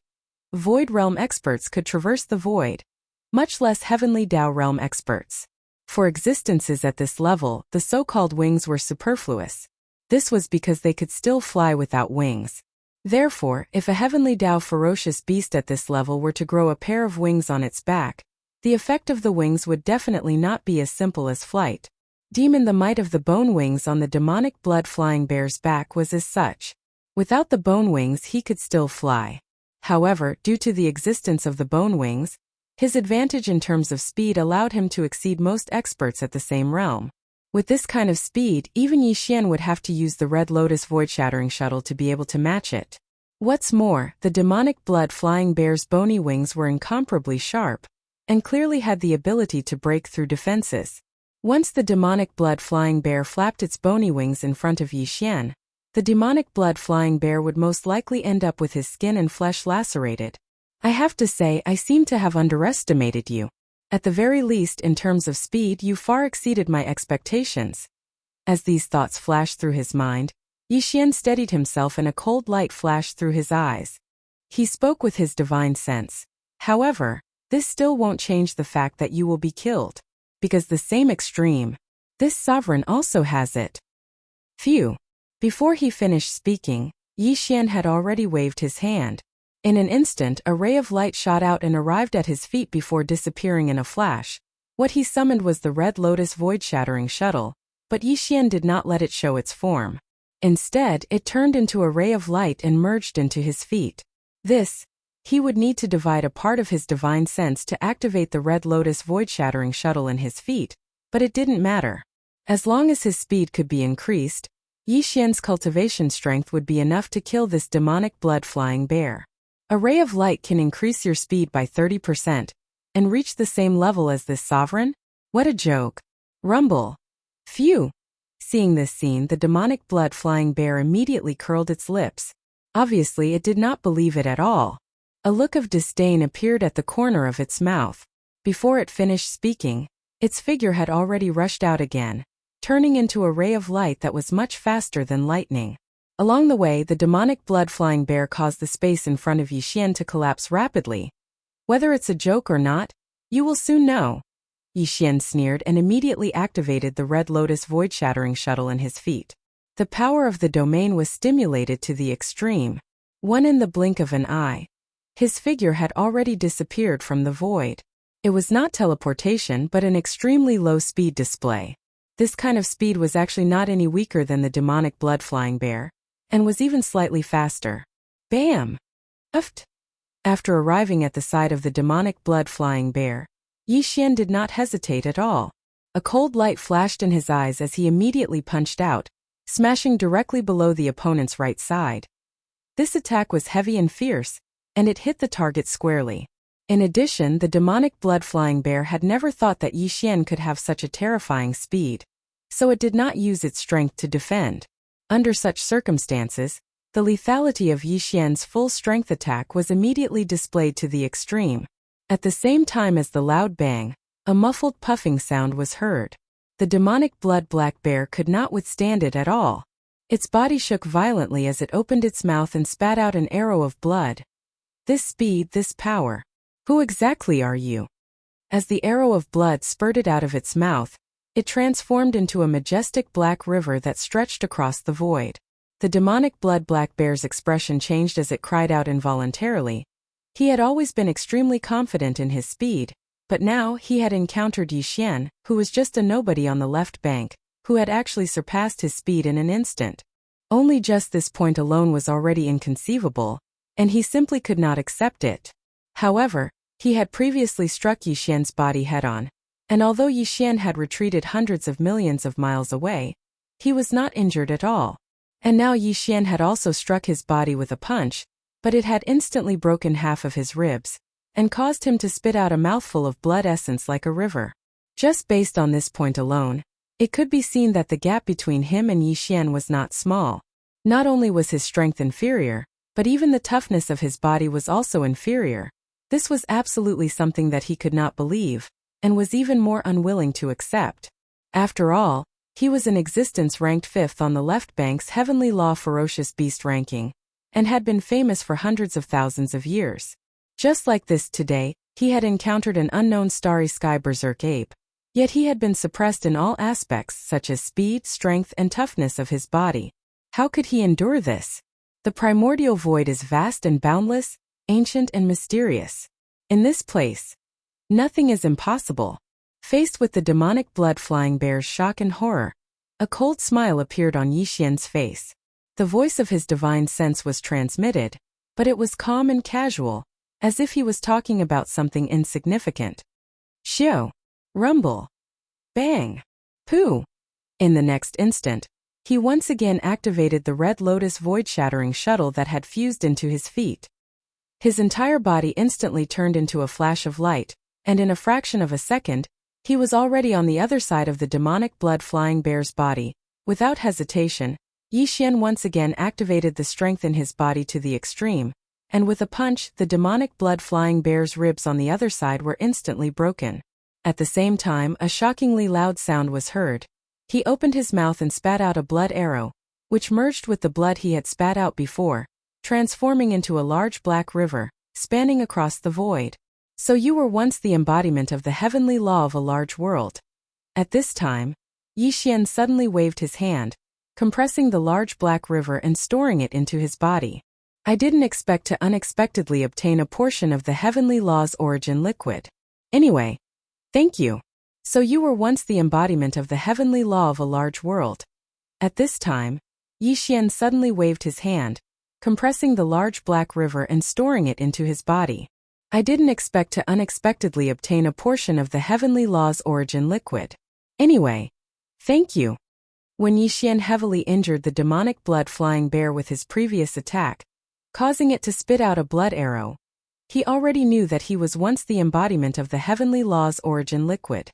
Void realm experts could traverse the void, much less heavenly Dao realm experts. For existences at this level, the so-called wings were superfluous. This was because they could still fly without wings. Therefore, if a heavenly Dao ferocious beast at this level were to grow a pair of wings on its back, the effect of the wings would definitely not be as simple as flight. The might of the bone wings on the demonic blood-flying bear's back was as such. Without the bone wings he could still fly. However, due to the existence of the bone wings, his advantage in terms of speed allowed him to exceed most experts at the same realm. With this kind of speed, even Yi Xian would have to use the Red Lotus Void-Shattering Shuttle to be able to match it. What's more, the demonic blood-flying bear's bony wings were incomparably sharp, and clearly had the ability to break through defenses. Once the demonic blood-flying bear flapped its bony wings in front of Yi Xian, the demonic blood-flying bear would most likely end up with his skin and flesh lacerated. I have to say, I seem to have underestimated you. At the very least, in terms of speed, you far exceeded my expectations. As these thoughts flashed through his mind, Yi Xian steadied himself and a cold light flashed through his eyes. He spoke with his divine sense. However, this still won't change the fact that you will be killed. Because the same extreme, this sovereign also has it. Phew. Before he finished speaking, Yi Xian had already waved his hand. In an instant, a ray of light shot out and arrived at his feet before disappearing in a flash. What he summoned was the Red Lotus Void-Shattering Shuttle, but Yi Xian did not let it show its form. Instead, it turned into a ray of light and merged into his feet. He would need to divide a part of his divine sense to activate the Red Lotus Void-Shattering Shuttle in his feet, but it didn't matter. As long as his speed could be increased, Yi Xian's cultivation strength would be enough to kill this demonic blood-flying bear. A ray of light can increase your speed by 30%, and reach the same level as this sovereign? What a joke. Rumble. Phew. Seeing this scene, the demonic blood-flying bear immediately curled its lips. Obviously, it did not believe it at all. A look of disdain appeared at the corner of its mouth. Before it finished speaking, its figure had already rushed out again, turning into a ray of light that was much faster than lightning. Along the way, the demonic blood-flying bear caused the space in front of Yi Xian to collapse rapidly. Whether it's a joke or not, you will soon know. Yi Xian sneered and immediately activated the Red Lotus Void-Shattering Shuttle in his feet. The power of the domain was stimulated to the extreme. In the blink of an eye, his figure had already disappeared from the void. It was not teleportation but an extremely low-speed display. This kind of speed was actually not any weaker than the demonic blood-flying bear, and was even slightly faster. Bam! Uft! After arriving at the side of the demonic blood-flying bear, Yi Xian did not hesitate at all. A cold light flashed in his eyes as he immediately punched out, smashing directly below the opponent's right side. This attack was heavy and fierce, and it hit the target squarely. In addition, the demonic blood-flying bear had never thought that Yi Xian could have such a terrifying speed, so it did not use its strength to defend. Under such circumstances, the lethality of Yi Xian's full-strength attack was immediately displayed to the extreme. At the same time as the loud bang, a muffled puffing sound was heard. The demonic blood-black bear could not withstand it at all. Its body shook violently as it opened its mouth and spat out an arrow of blood. This speed, this power. Who exactly are you? As the arrow of blood spurted out of its mouth, it transformed into a majestic black river that stretched across the void. The demonic blood-black bear's expression changed as it cried out involuntarily. He had always been extremely confident in his speed, but now he had encountered Yi Xian, who was just a nobody on the left bank, who had actually surpassed his speed in an instant. Only just this point alone was already inconceivable, and he simply could not accept it. However, he had previously struck Yi Xian's body head-on, And although Yi Xian had retreated hundreds of millions of miles away, he was not injured at all. And now Yi Xian had also struck his body with a punch, but it had instantly broken half of his ribs, and caused him to spit out a mouthful of blood essence like a river. Just based on this point alone, it could be seen that the gap between him and Yi Xian was not small. Not only was his strength inferior, but even the toughness of his body was also inferior. This was absolutely something that he could not believe, and was even more unwilling to accept. After all, he was in existence ranked 5th on the left bank's Heavenly Law Ferocious Beast ranking, and had been famous for hundreds of thousands of years. Just like this today, he had encountered an unknown starry sky berserk ape. Yet he had been suppressed in all aspects such as speed, strength, and toughness of his body. How could he endure this? The primordial void is vast and boundless, ancient and mysterious. In this place, nothing is impossible. Faced with the demonic blood-flying bear's shock and horror, a cold smile appeared on Yi Xian's face. The voice of his divine sense was transmitted, but it was calm and casual, as if he was talking about something insignificant. Xiao. Rumble. Bang. Pooh. In the next instant, he once again activated the Red Lotus void-shattering shuttle that had fused into his feet. His entire body instantly turned into a flash of light, and in a fraction of a second, he was already on the other side of the demonic blood-flying bear's body. Without hesitation, Yi Xian once again activated the strength in his body to the extreme, and with a punch, the demonic blood-flying bear's ribs on the other side were instantly broken. At the same time, a shockingly loud sound was heard. He opened his mouth and spat out a blood arrow, which merged with the blood he had spat out before, transforming into a large black river, spanning across the void. So you were once the embodiment of the heavenly law of a large world. At this time, Yi Xian suddenly waved his hand, compressing the large black river and storing it into his body. I didn't expect to unexpectedly obtain a portion of the heavenly law's origin liquid. Anyway, thank you. So you were once the embodiment of the heavenly law of a large world. At this time, Yi Xian suddenly waved his hand, compressing the large black river and storing it into his body. I didn't expect to unexpectedly obtain a portion of the heavenly law's origin liquid. Anyway, thank you. When Yi Xian heavily injured the demonic blood-flying bear with his previous attack, causing it to spit out a blood arrow, he already knew that he was once the embodiment of the heavenly law's origin liquid.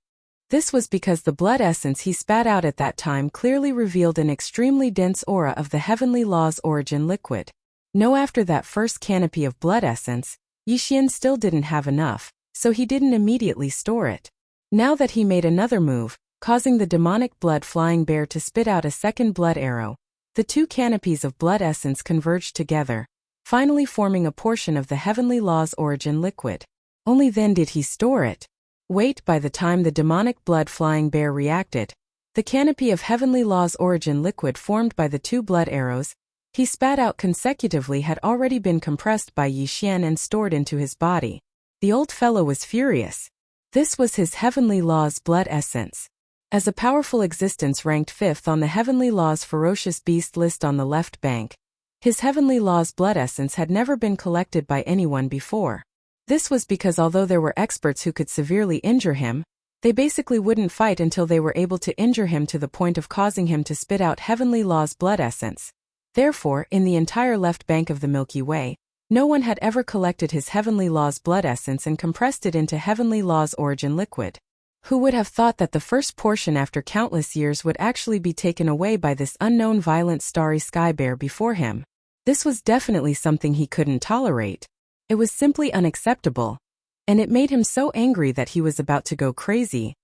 This was because the blood essence he spat out at that time clearly revealed an extremely dense aura of the heavenly law's origin liquid. No, after that first canopy of blood essence, Yi Xian still didn't have enough, so he didn't immediately store it. Now that he made another move, causing the demonic blood-flying bear to spit out a second blood arrow, the two canopies of blood essence converged together, finally forming a portion of the heavenly law's origin liquid. Only then did he store it. Wait, by the time the demonic blood-flying bear reacted, the canopy of heavenly law's origin liquid formed by the two blood arrows he spat out consecutively had already been compressed by Yi Xian and stored into his body. The old fellow was furious. This was his heavenly law's blood essence. As a powerful existence ranked 5th on the heavenly law's ferocious beast list on the left bank, his heavenly law's blood essence had never been collected by anyone before. This was because although there were experts who could severely injure him, they basically wouldn't fight until they were able to injure him to the point of causing him to spit out heavenly law's blood essence. Therefore, in the entire left bank of the Milky Way, no one had ever collected his heavenly law's blood essence and compressed it into heavenly law's origin liquid. Who would have thought that the first portion after countless years would actually be taken away by this unknown violent starry sky bear before him? This was definitely something he couldn't tolerate. It was simply unacceptable. And it made him so angry that he was about to go crazy.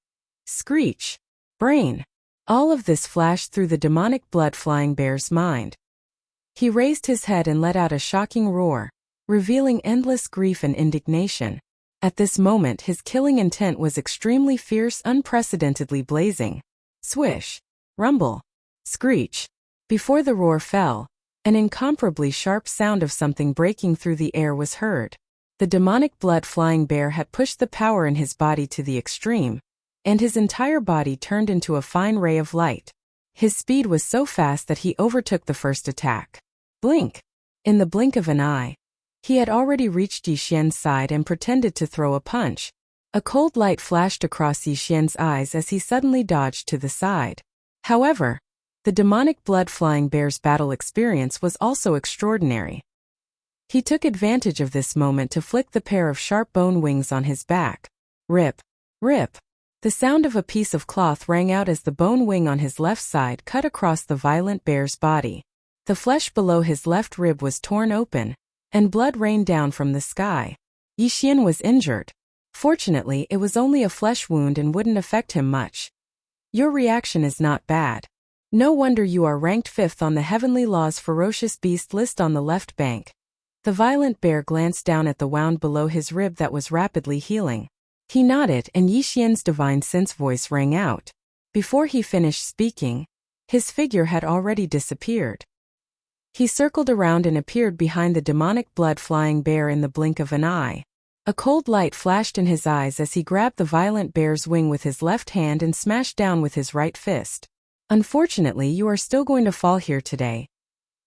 Screech. Brain. All of this flashed through the demonic blood-flying bear's mind. He raised his head and let out a shocking roar, revealing endless grief and indignation. At this moment his killing intent was extremely fierce, unprecedentedly blazing. Swish. Rumble. Screech. Before the roar fell, an incomparably sharp sound of something breaking through the air was heard. The demonic blood-flying bear had pushed the power in his body to the extreme, and his entire body turned into a fine ray of light. His speed was so fast that he overtook the first attack. Blink. In the blink of an eye, he had already reached Yi Xian's side and pretended to throw a punch. A cold light flashed across Yixian's eyes as he suddenly dodged to the side. However, the demonic blood-flying bear's battle experience was also extraordinary. He took advantage of this moment to flick the pair of sharp bone wings on his back. Rip, rip. The sound of a piece of cloth rang out as the bone wing on his left side cut across the violent bear's body. The flesh below his left rib was torn open, and blood rained down from the sky. Yixian was injured. Fortunately, it was only a flesh wound and wouldn't affect him much. Your reaction is not bad. No wonder you are ranked 5th on the Heavenly Law's ferocious beast list on the left bank. The violent bear glanced down at the wound below his rib that was rapidly healing. He nodded and Yixian's divine sense voice rang out. Before he finished speaking, his figure had already disappeared. He circled around and appeared behind the demonic blood-flying bear in the blink of an eye. A cold light flashed in his eyes as he grabbed the violent bear's wing with his left hand and smashed down with his right fist. Unfortunately, you are still going to fall here today.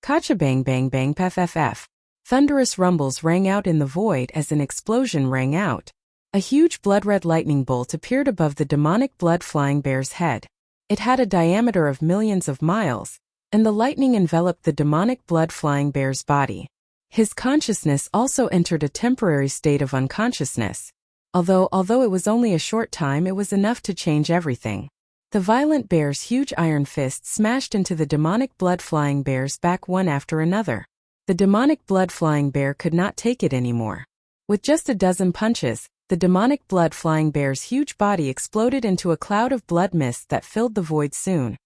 Kacha bang bang bang pff. Thunderous rumbles rang out in the void as an explosion rang out. A huge blood-red lightning bolt appeared above the demonic blood-flying bear's head. It had a diameter of millions of miles, and the lightning enveloped the demonic blood-flying bear's body. His consciousness also entered a temporary state of unconsciousness. Although it was only a short time, it was enough to change everything. The violent bear's huge iron fists smashed into the demonic blood-flying bear's back one after another. The demonic blood-flying bear could not take it anymore. With just a dozen punches, the demonic blood-flying bear's huge body exploded into a cloud of blood mist that filled the void soon.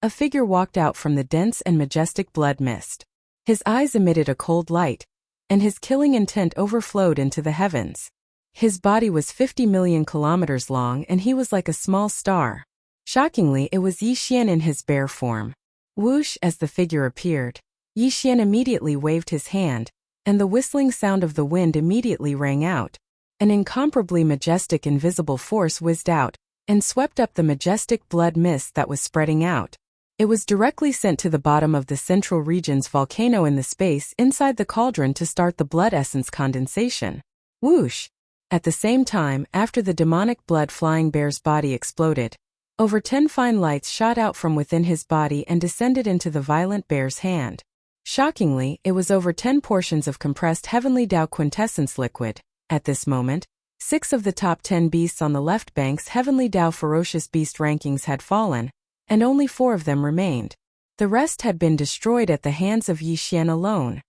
A figure walked out from the dense and majestic blood mist. His eyes emitted a cold light, and his killing intent overflowed into the heavens. His body was 50 million kilometers long and he was like a small star. Shockingly, it was Yixian in his bear form. Whoosh! As the figure appeared, Yixian immediately waved his hand, and the whistling sound of the wind immediately rang out. An incomparably majestic invisible force whizzed out, and swept up the majestic blood mist that was spreading out. It was directly sent to the bottom of the central region's volcano in the space inside the cauldron to start the blood essence condensation. Whoosh! At the same time, after the demonic blood-flying bear's body exploded, over 10 fine lights shot out from within his body and descended into the violent bear's hand. Shockingly, it was over 10 portions of compressed heavenly Tao quintessence liquid. At this moment, 6 of the top 10 beasts on the left bank's heavenly Tao ferocious beast rankings had fallen, and only 4 of them remained. The rest had been destroyed at the hands of Yixian alone.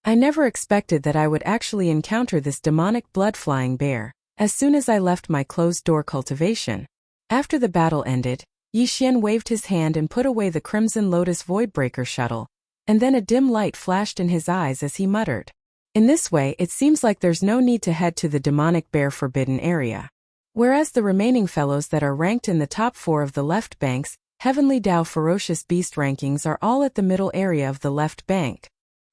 I never expected that I would actually encounter this demonic blood-flying bear. As soon as I left my closed-door cultivation. After the battle ended, Yixian waved his hand and put away the Crimson Lotus Voidbreaker shuttle, and then a dim light flashed in his eyes as he muttered. In this way, it seems like there's no need to head to the demonic bear forbidden area. Whereas the remaining fellows that are ranked in the top 4 of the left bank's Heavenly Tao ferocious beast rankings are all at the middle area of the left bank.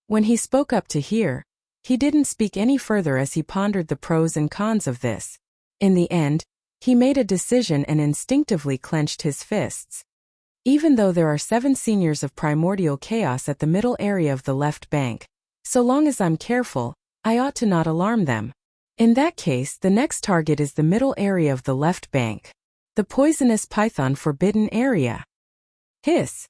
When he spoke up to hear, he didn't speak any further as he pondered the pros and cons of this. In the end, he made a decision and instinctively clenched his fists. Even though there are 7 seniors of primordial chaos at the middle area of the left bank, so long as I'm careful, I ought to not alarm them. In that case, the next target is the middle area of the left bank. The poisonous python forbidden area. Hiss!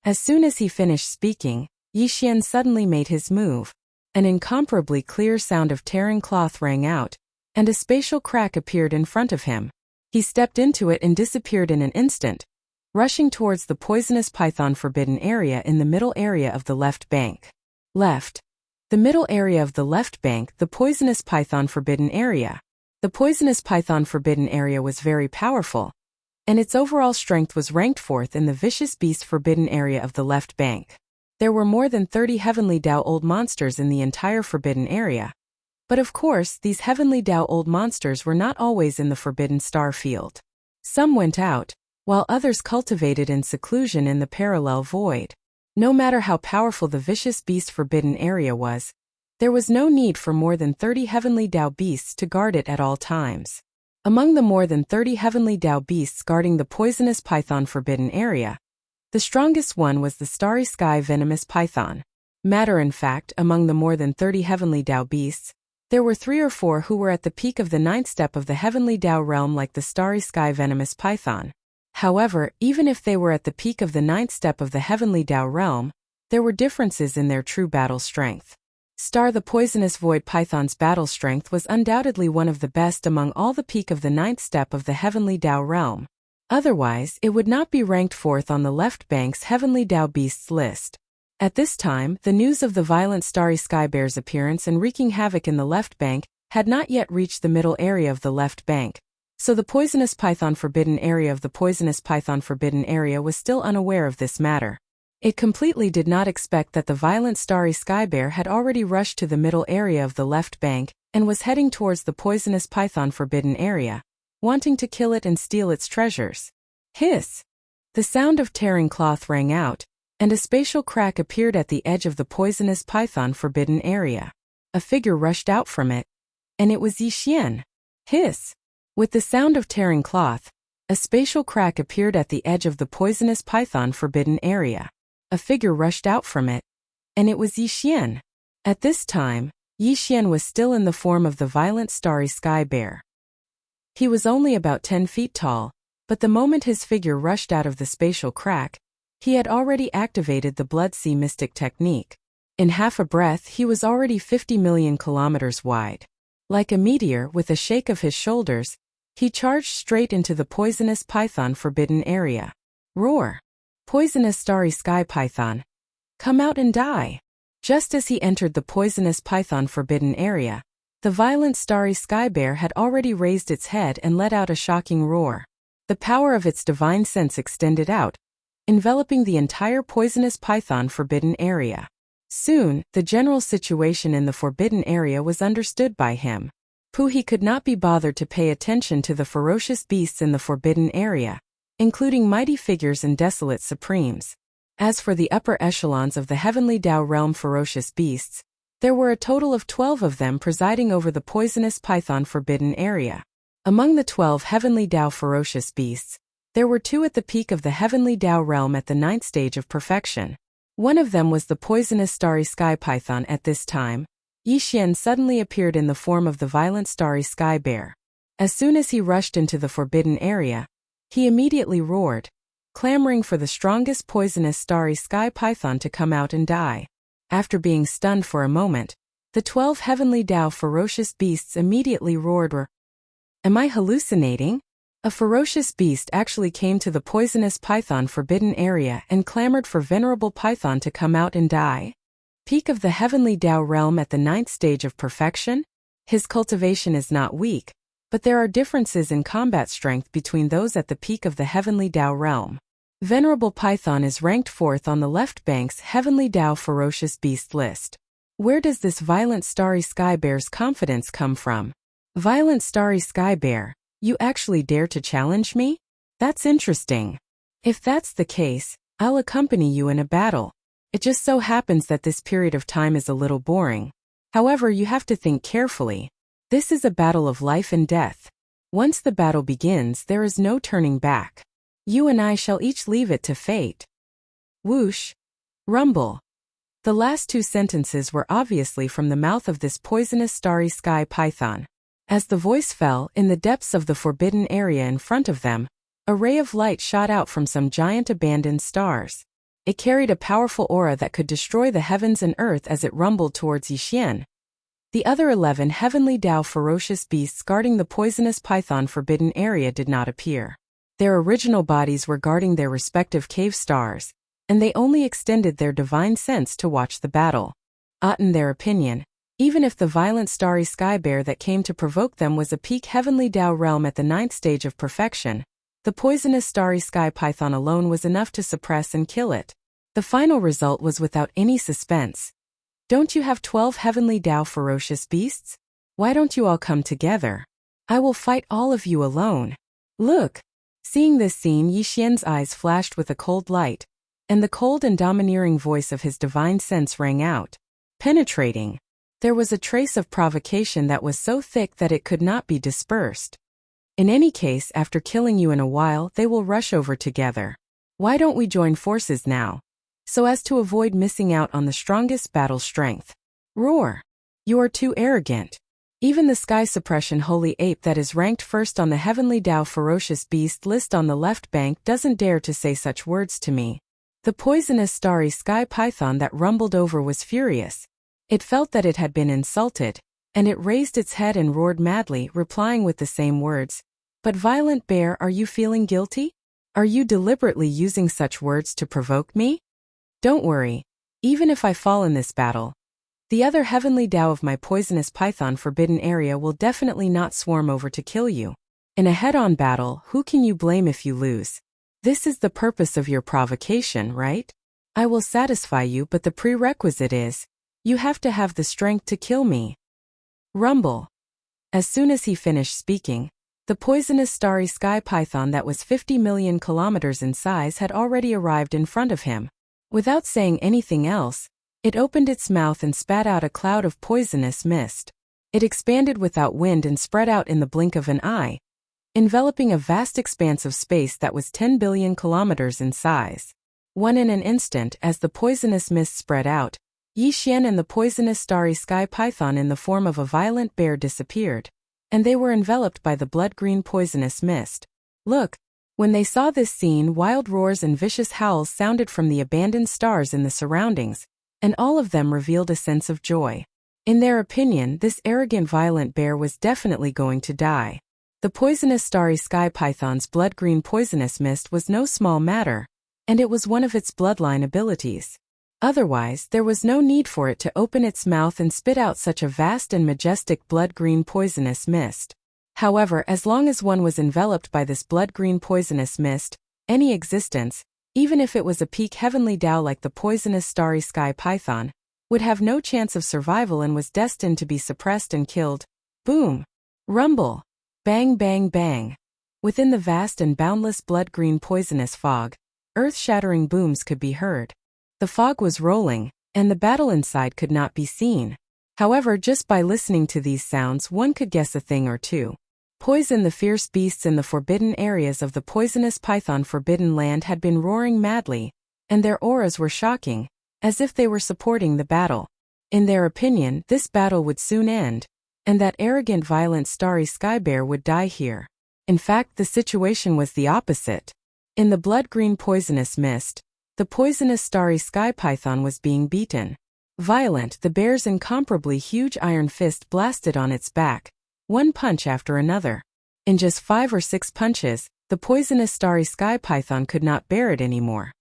As soon as he finished speaking, Yixian suddenly made his move. An incomparably clear sound of tearing cloth rang out, and a spatial crack appeared in front of him. He stepped into it and disappeared in an instant, rushing towards the poisonous python forbidden area in the middle area of the left bank. Left. The middle area of the left bank, the poisonous python forbidden area. The poisonous python forbidden area was very powerful, and its overall strength was ranked 4th in the vicious beast forbidden area of the left bank. There were more than 30 heavenly Tao old monsters in the entire forbidden area. But of course, these heavenly Tao old monsters were not always in the forbidden star field. Some went out, while others cultivated in seclusion in the parallel void. No matter how powerful the vicious beast forbidden area was, there was no need for more than 30 heavenly Tao beasts to guard it at all times. Among the more than 30 heavenly Tao beasts guarding the poisonous python forbidden area, the strongest one was the starry sky venomous python. In fact, among the more than 30 heavenly Tao beasts, There were 3 or 4 who were at the peak of the 9th step of the heavenly Tao realm like the starry sky venomous python. However, even if they were at the peak of the 9th step of the heavenly Tao realm, there were differences in their true battle strength. Star the poisonous void python's battle strength was undoubtedly one of the best among all the peak of the 9th step of the heavenly Tao realm. Otherwise, it would not be ranked 4th on the left bank's heavenly Tao beasts list. At this time, the news of the violent starry sky bear's appearance and wreaking havoc in the left bank had not yet reached the middle area of the left bank, so the poisonous python forbidden area of the poisonous python forbidden area was still unaware of this matter. It completely did not expect that the violent starry sky bear had already rushed to the middle area of the left bank and was heading towards the poisonous python forbidden area, wanting to kill it and steal its treasures. Hiss! The sound of tearing cloth rang out, and a spatial crack appeared at the edge of the poisonous python forbidden area. A figure rushed out from it, and it was Yi Xian. Hiss! With the sound of tearing cloth, a spatial crack appeared at the edge of the poisonous python forbidden area. A figure rushed out from it, and it was Yi Xian. At this time, Yi Xian was still in the form of the violent starry sky bear. He was only about 10 feet tall, but the moment his figure rushed out of the spatial crack, he had already activated the Blood Sea Mystic technique. In half a breath he was already 50 million kilometers wide. Like a meteor with a shake of his shoulders, he charged straight into the poisonous python forbidden area. Roar! Poisonous starry sky python, come out and die! Just as he entered the poisonous python forbidden area, the violent starry sky bear had already raised its head and let out a shocking roar. The power of its divine sense extended out, enveloping the entire poisonous python forbidden area. Soon, the general situation in the forbidden area was understood by him. He could not be bothered to pay attention to the ferocious beasts in the forbidden area, including mighty figures and desolate supremes. As for the upper echelons of the heavenly Tao realm ferocious beasts, there were a total of 12 of them presiding over the poisonous python forbidden area. Among the 12 heavenly Tao ferocious beasts, there were 2 at the peak of the heavenly Tao realm at the 9th stage of perfection. One of them was the poisonous starry sky python. At this time, Yi Xian suddenly appeared in the form of the violent starry sky bear. As soon as he rushed into the forbidden area, he immediately roared, clamoring for the strongest poisonous starry sky python to come out and die. After being stunned for a moment, the 12 heavenly Tao ferocious beasts immediately roared. Am I hallucinating? A ferocious beast actually came to the poisonous python forbidden area and clamored for venerable python to come out and die. Peak of the heavenly Tao realm at the 9th stage of perfection? His cultivation is not weak, but there are differences in combat strength between those at the peak of the heavenly Tao realm. Venerable python is ranked 4th on the left bank's heavenly Tao ferocious beast list. Where does this violent starry sky bear's confidence come from? Violent starry sky bear, you actually dare to challenge me? That's interesting. If that's the case, I'll accompany you in a battle. It just so happens that this period of time is a little boring. However, you have to think carefully. This is a battle of life and death. Once the battle begins, there is no turning back. You and I shall each leave it to fate. Whoosh! Rumble! The last 2 sentences were obviously from the mouth of this poisonous starry sky python. As the voice fell in the depths of the forbidden area in front of them, a ray of light shot out from some giant abandoned stars. It carried a powerful aura that could destroy the heavens and earth as it rumbled towards Yi Xian. The other 11 heavenly Tao ferocious beasts guarding the poisonous python forbidden area did not appear. Their original bodies were guarding their respective cave stars, and they only extended their divine sense to watch the battle. In their opinion, even if the violent starry sky bear that came to provoke them was a peak heavenly Tao realm at the 9th stage of perfection, the poisonous starry sky python alone was enough to suppress and kill it. The final result was without any suspense. Don't you have 12 heavenly Tao ferocious beasts? Why don't you all come together? I will fight all of you alone. Look! Seeing this scene, Yi Xian's eyes flashed with a cold light, and the cold and domineering voice of his divine sense rang out. Penetrating. There was a trace of provocation that was so thick that it could not be dispersed. In any case, after killing you in a while, they will rush over together. Why don't we join forces now, so as to avoid missing out on the strongest battle strength? Roar! You are too arrogant. Even the sky suppression holy ape that is ranked first on the heavenly Tao ferocious beast list on the left bank doesn't dare to say such words to me. The poisonous starry sky python that rumbled over was furious. It felt that it had been insulted, and it raised its head and roared madly, replying with the same words. But violent bear, are you feeling guilty? Are you deliberately using such words to provoke me? Don't worry. Even if I fall in this battle, the other heavenly Tao of my poisonous python forbidden area will definitely not swarm over to kill you. In a head-on battle, who can you blame if you lose? This is the purpose of your provocation, right? I will satisfy you, but the prerequisite is, you have to have the strength to kill me. Rumble. As soon as he finished speaking, the poisonous starry sky python that was 50 million kilometers in size had already arrived in front of him. Without saying anything else, it opened its mouth and spat out a cloud of poisonous mist. It expanded without wind and spread out in the blink of an eye, enveloping a vast expanse of space that was 10 billion kilometers in size. In an instant, as the poisonous mist spread out, Yi Xian and the poisonous starry sky python in the form of a violent bear disappeared, and they were enveloped by the blood-green poisonous mist. Look! When they saw this scene, wild roars and vicious howls sounded from the abandoned stars in the surroundings, and all of them revealed a sense of joy. In their opinion, this arrogant violent bear was definitely going to die. The poisonous starry sky python's blood-green poisonous mist was no small matter, and it was one of its bloodline abilities. Otherwise, there was no need for it to open its mouth and spit out such a vast and majestic blood-green poisonous mist. However, as long as one was enveloped by this blood-green poisonous mist, any existence, even if it was a peak heavenly Tao like the poisonous starry sky python, would have no chance of survival and was destined to be suppressed and killed. Boom! Rumble! Bang bang bang! Within the vast and boundless blood-green poisonous fog, earth-shattering booms could be heard. The fog was rolling, and the battle inside could not be seen. However, just by listening to these sounds one could guess a thing or two. Poison the fierce beasts in the forbidden areas of the poisonous python forbidden land had been roaring madly, and their auras were shocking, as if they were supporting the battle. In their opinion, this battle would soon end, and that arrogant violent starry sky bear would die here. In fact, the situation was the opposite. In the blood-green poisonous mist, the poisonous starry sky python was being beaten. Violent, the bear's incomparably huge iron fist blasted on its back, one punch after another. In just 5 or 6 punches, the poisonous starry sky python could not bear it anymore.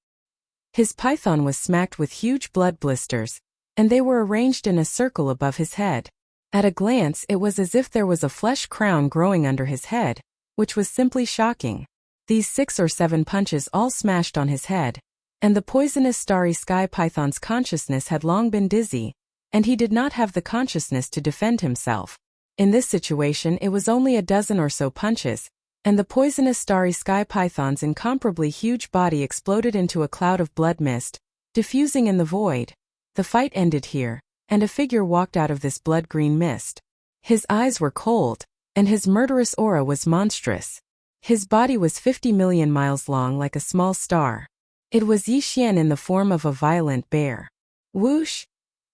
His python was smacked with huge blood blisters, and they were arranged in a circle above his head. At a glance, it was as if there was a flesh crown growing under his head, which was simply shocking. These 6 or 7 punches all smashed on his head, and the poisonous starry sky python's consciousness had long been dizzy, and he did not have the consciousness to defend himself. In this situation, it was only a dozen or so punches, and the poisonous starry sky python's incomparably huge body exploded into a cloud of blood mist, diffusing in the void. The fight ended here, and a figure walked out of this blood-green mist. His eyes were cold, and his murderous aura was monstrous. His body was 50 million miles long like a small star. It was Yi Xian in the form of a violent bear. Whoosh!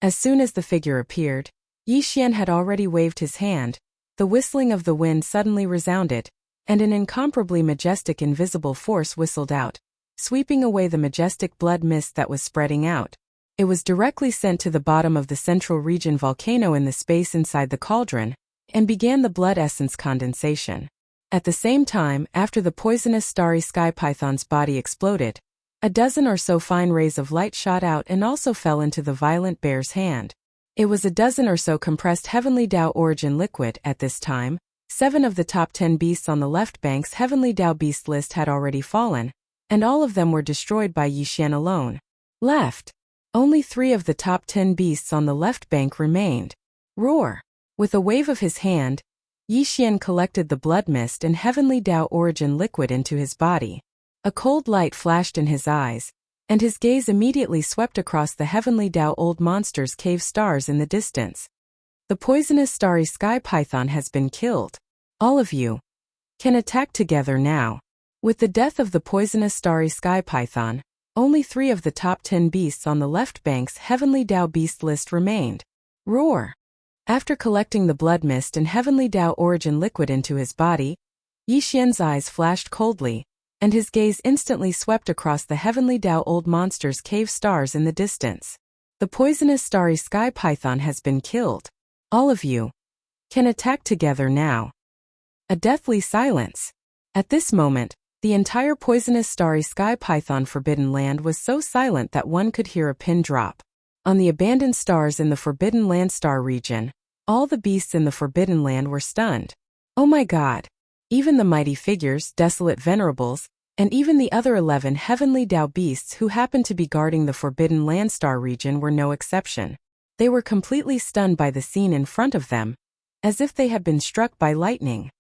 As soon as the figure appeared, Yi Xian had already waved his hand. The whistling of the wind suddenly resounded, and an incomparably majestic invisible force whistled out, sweeping away the majestic blood mist that was spreading out. It was directly sent to the bottom of the central region volcano in the space inside the cauldron, and began the blood essence condensation. At the same time, after the poisonous starry sky python's body exploded, a dozen or so fine rays of light shot out and also fell into the violent bear's hand. It was a dozen or so compressed heavenly Tao origin liquid at this time. 7 of the top 10 beasts on the left bank's heavenly Tao beast list had already fallen, and all of them were destroyed by Yi Xian alone. Left. Only 3 of the top 10 beasts on the left bank remained. Roar! With a wave of his hand, Yi Xian collected the blood mist and heavenly Tao origin liquid into his body. A cold light flashed in his eyes, and his gaze immediately swept across the heavenly Tao old monster's cave stars in the distance. The poisonous starry sky python has been killed. All of you can attack together now. With the death of the poisonous starry sky python, only 3 of the top 10 beasts on the left bank's heavenly Tao beast list remained. Roar! After collecting the blood mist and heavenly Tao origin liquid into his body, Yi Xian's eyes flashed coldly, and his gaze instantly swept across the heavenly Tao old monster's cave stars in the distance. The poisonous starry sky python has been killed. All of you can attack together now. A deathly silence. At this moment, the entire poisonous starry sky python forbidden land was so silent that one could hear a pin drop. On the abandoned stars in the Forbidden Land star region, all the beasts in the Forbidden Land were stunned. Oh my God! Even the mighty figures, desolate venerables, and even the other 11 heavenly Tao beasts who happened to be guarding the Forbidden Land star region were no exception. They were completely stunned by the scene in front of them, as if they had been struck by lightning.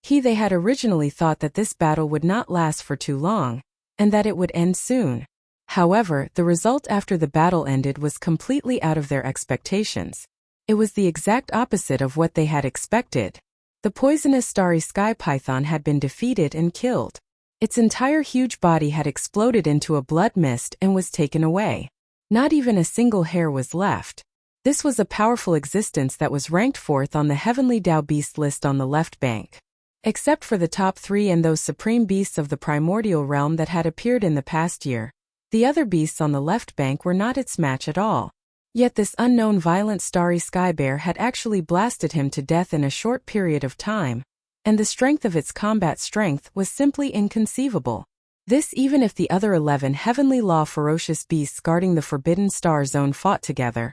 They had originally thought that this battle would not last for too long, and that it would end soon. However, the result after the battle ended was completely out of their expectations. It was the exact opposite of what they had expected. The poisonous starry sky python had been defeated and killed. Its entire huge body had exploded into a blood mist and was taken away. Not even a single hair was left. This was a powerful existence that was ranked 4th on the heavenly Tao beast list on the left bank. Except for the top 3 and those supreme beasts of the primordial realm that had appeared in the past year, the other beasts on the left bank were not its match at all. Yet this unknown violent starry sky bear had actually blasted him to death in a short period of time, and the strength of its combat strength was simply inconceivable. This even if the other 11 heavenly law ferocious beasts guarding the Forbidden Star Zone fought together.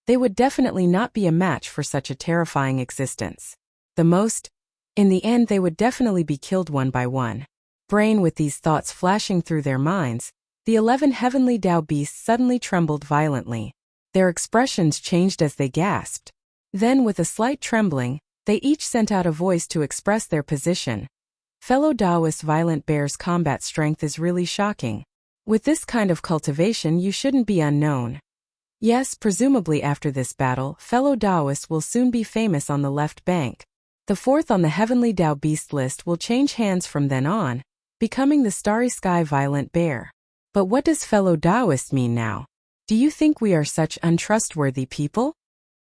They would definitely not be a match for such a terrifying existence. In the end they would definitely be killed one by one. With these thoughts flashing through their minds, the 11 heavenly Tao beasts suddenly trembled violently. Their expressions changed as they gasped. Then with a slight trembling, they each sent out a voice to express their position. Fellow Taoist violent bear's combat strength is really shocking. With this kind of cultivation you shouldn't be unknown. Yes, presumably after this battle, fellow Taoist will soon be famous on the left bank. The 4th on the heavenly Tao beast list will change hands from then on, becoming the starry sky violent bear. But what does fellow Taoist mean now? Do you think we are such untrustworthy people?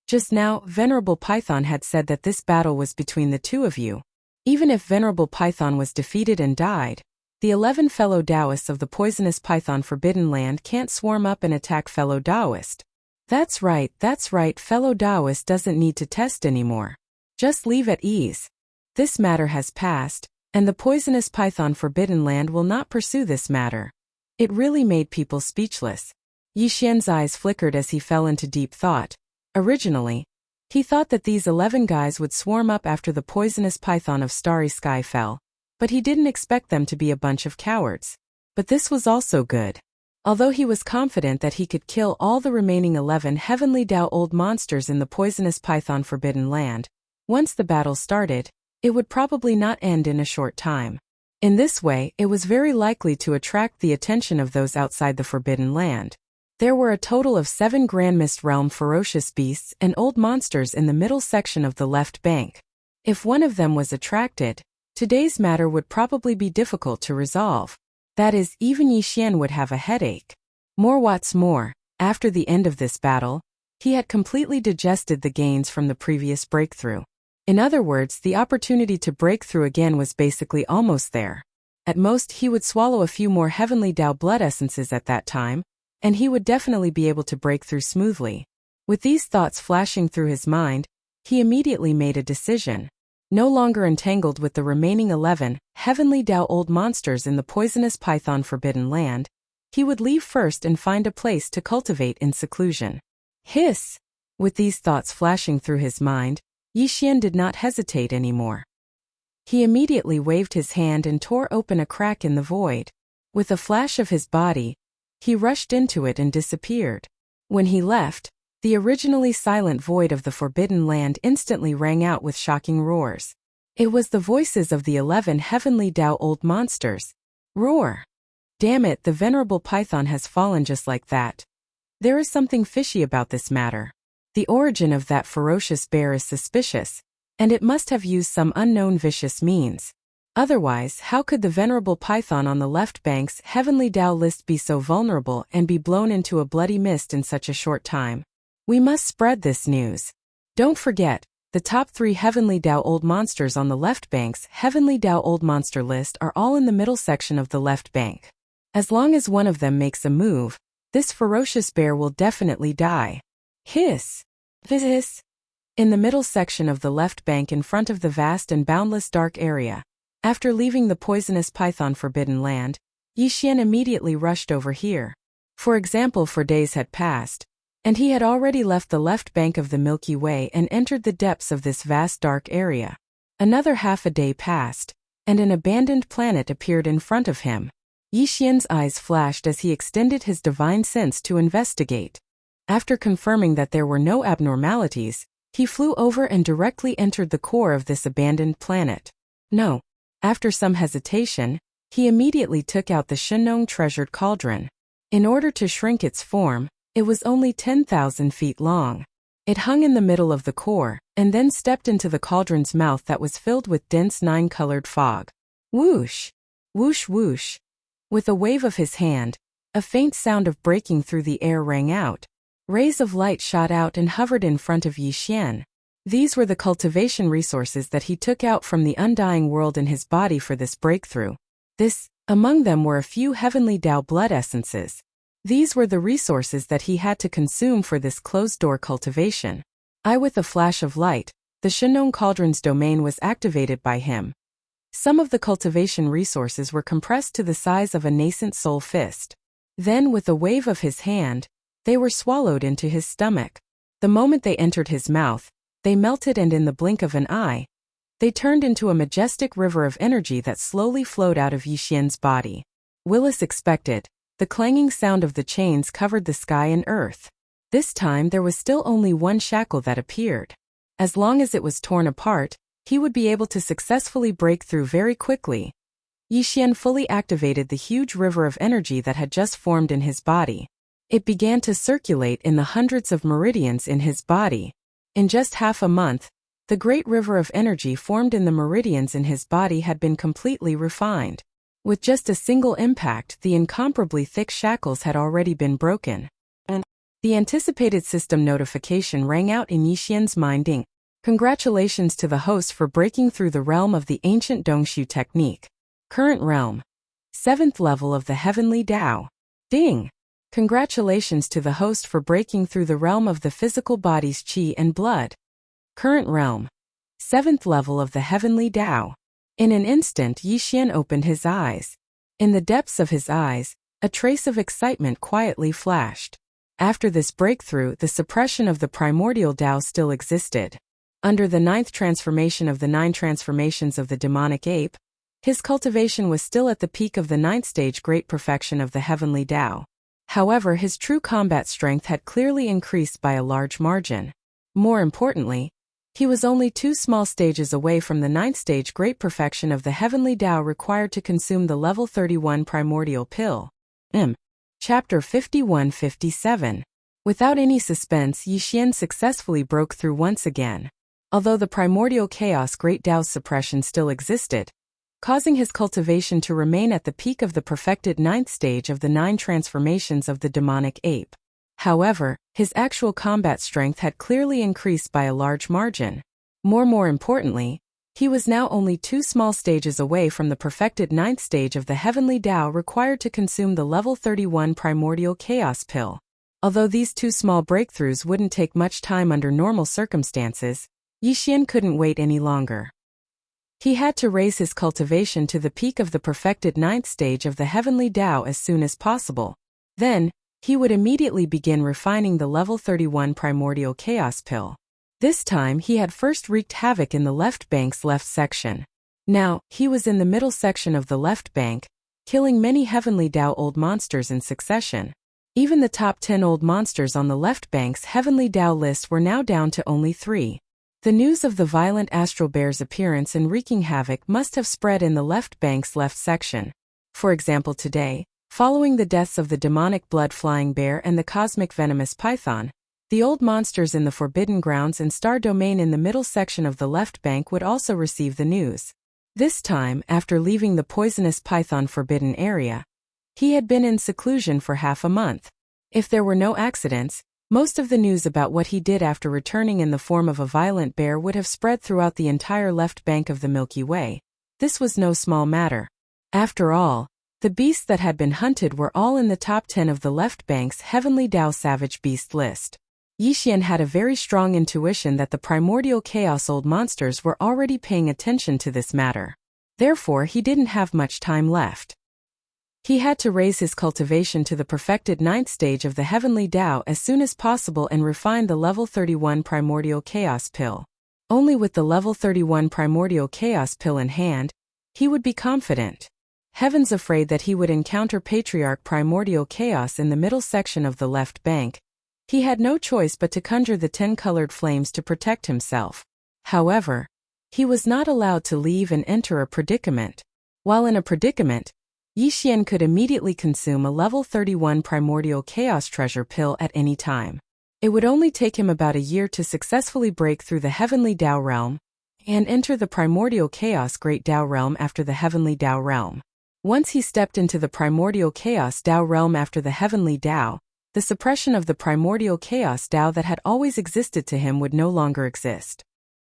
Just now, Venerable Python had said that this battle was between the two of you. Even if Venerable Python was defeated and died, the 11 fellow Taoists of the poisonous Python Forbidden Land can't swarm up and attack fellow Taoist. That's right, fellow Taoist doesn't need to test anymore. Just leave at ease. This matter has passed, and the poisonous Python Forbidden Land will not pursue this matter. It really made people speechless. Yi Xian's eyes flickered as he fell into deep thought. Originally, he thought that these 11 guys would swarm up after the poisonous python of Starry Sky fell, but he didn't expect them to be a bunch of cowards. But this was also good. Although he was confident that he could kill all the remaining 11 heavenly Tao old monsters in the poisonous Python Forbidden Land, once the battle started, it would probably not end in a short time. In this way, it was very likely to attract the attention of those outside the Forbidden Land. There were a total of 7 Grand Mist Realm ferocious beasts and old monsters in the middle section of the left bank. If one of them was attracted, today's matter would probably be difficult to resolve. That is, even Yi Xian would have a headache. What's more, after the end of this battle, he had completely digested the gains from the previous breakthrough. In other words, the opportunity to break through again was basically almost there. At most, he would swallow a few more heavenly Tao blood essences at that time, and he would definitely be able to break through smoothly. With these thoughts flashing through his mind, he immediately made a decision. No longer entangled with the remaining 11 heavenly Tao old monsters in the poisonous Python Forbidden Land, he would leave first and find a place to cultivate in seclusion. Hiss! With these thoughts flashing through his mind, Yi Xian did not hesitate anymore. He immediately waved his hand and tore open a crack in the void. With a flash of his body, he rushed into it and disappeared. When he left, the originally silent void of the Forbidden Land instantly rang out with shocking roars. It was the voices of the 11 heavenly Tao old monsters. Roar! Damn it, the venerable python has fallen just like that. There is something fishy about this matter. The origin of that ferocious bear is suspicious, and it must have used some unknown vicious means. Otherwise, how could the venerable python on the left bank's heavenly Tao list be so vulnerable and be blown into a bloody mist in such a short time? We must spread this news. Don't forget, the top 3 Heavenly Dao Old Monsters on the left bank's Heavenly Dao Old Monster list are all in the middle section of the left bank. As long as one of them makes a move, this ferocious bear will definitely die. Hiss! Hiss! In the middle section of the left bank in front of the vast and boundless dark area, after leaving the poisonous python forbidden land, Yi Xian immediately rushed over here. For example, 4 days had passed, and he had already left the left bank of the Milky Way and entered the depths of this vast dark area. Another half a day passed, and an abandoned planet appeared in front of him. Yi Xian's eyes flashed as he extended his divine sense to investigate. After confirming that there were no abnormalities, he flew over and directly entered the core of this abandoned planet. No. After some hesitation, he immediately took out the Shenong treasured cauldron. In order to shrink its form, it was only 10,000 feet long. It hung in the middle of the core, and then stepped into the cauldron's mouth that was filled with dense 9-colored fog. Whoosh! Whoosh whoosh! With a wave of his hand, a faint sound of breaking through the air rang out. Rays of light shot out and hovered in front of Yi Xian. These were the cultivation resources that he took out from the undying world in his body for this breakthrough. Among them were a few Heavenly Dao blood essences. These were the resources that he had to consume for this closed-door cultivation. With a flash of light, the Shenong Cauldron's domain was activated by him. Some of the cultivation resources were compressed to the size of a nascent soul fist. Then, with a wave of his hand, they were swallowed into his stomach. The moment they entered his mouth, they melted, and in the blink of an eye, they turned into a majestic river of energy that slowly flowed out of Yi Xian's body. Willis expected. The clanging sound of the chains covered the sky and earth. This time there was still only one shackle that appeared. As long as it was torn apart, he would be able to successfully break through very quickly. Yi Xian fully activated the huge river of energy that had just formed in his body. It began to circulate in the hundreds of meridians in his body. In just half a month, the great river of energy formed in the meridians in his body had been completely refined. With just a single impact, the incomparably thick shackles had already been broken. And the anticipated system notification rang out in Yi Xian's mind. Ding! Congratulations to the host for breaking through the realm of the ancient Dongshu technique. Current realm. 7th level of the Heavenly Dao. Ding! Congratulations to the host for breaking through the realm of the physical body's qi and blood. Current realm. 7th level of the Heavenly Dao. In an instant, Yi Xian opened his eyes. In the depths of his eyes, a trace of excitement quietly flashed. After this breakthrough, the suppression of the primordial Dao still existed. Under the 9th transformation of the 9 transformations of the demonic ape, his cultivation was still at the peak of the 9th stage great perfection of the Heavenly Dao. However, his true combat strength had clearly increased by a large margin. More importantly, he was only 2 small stages away from the 9th stage great perfection of the Heavenly Dao required to consume the level 31 primordial pill. Chapter 51-57. Without any suspense, Yi Xian successfully broke through once again. Although the primordial chaos great Dao's suppression still existed, causing his cultivation to remain at the peak of the perfected 9th stage of the 9 transformations of the demonic ape. However, his actual combat strength had clearly increased by a large margin. More importantly, he was now only 2 small stages away from the perfected 9th stage of the Heavenly Dao required to consume the level 31 primordial chaos pill. Although these 2 small breakthroughs wouldn't take much time under normal circumstances, Yi Xian couldn't wait any longer. He had to raise his cultivation to the peak of the perfected 9th stage of the Heavenly Dao as soon as possible. Then, he would immediately begin refining the level 31 primordial chaos pill. This time he had first wreaked havoc in the left bank's left section. Now, he was in the middle section of the left bank, killing many Heavenly Dao old monsters in succession. Even the top 10 old monsters on the left bank's Heavenly Dao list were now down to only 3. The news of the violent astral bear's appearance and wreaking havoc must have spread in the left bank's left section. For example, today, following the deaths of the demonic blood-flying bear and the cosmic venomous python, the old monsters in the Forbidden Grounds and Star Domain in the middle section of the left bank would also receive the news. This time, after leaving the poisonous python forbidden area, he had been in seclusion for half a month. If there were no accidents, Most of the news about what he did after returning in the form of a violent bear would have spread throughout the entire left bank of the Milky Way. This was no small matter. After all, the beasts that had been hunted were all in the top 10 of the left bank's Heavenly Tao Savage Beast list. Yixian had a very strong intuition that the primordial chaos old monsters were already paying attention to this matter. Therefore, he didn't have much time left. He had to raise his cultivation to the perfected 9th stage of the Heavenly Tao as soon as possible and refine the level 31 primordial chaos pill. Only with the level 31 primordial chaos pill in hand, he would be confident. Heaven's afraid that he would encounter Patriarch primordial chaos in the middle section of the left bank. He had no choice but to conjure the 10 colored flames to protect himself. However, he was not allowed to leave and enter a predicament. While in a predicament, Yixian could immediately consume a level 31 primordial chaos treasure pill at any time. It would only take him about a year to successfully break through the Heavenly Tao realm and enter the primordial chaos Great Tao realm after the Heavenly Tao realm. Once he stepped into the primordial chaos Tao realm after the Heavenly Tao, the suppression of the primordial chaos Tao that had always existed to him would no longer exist.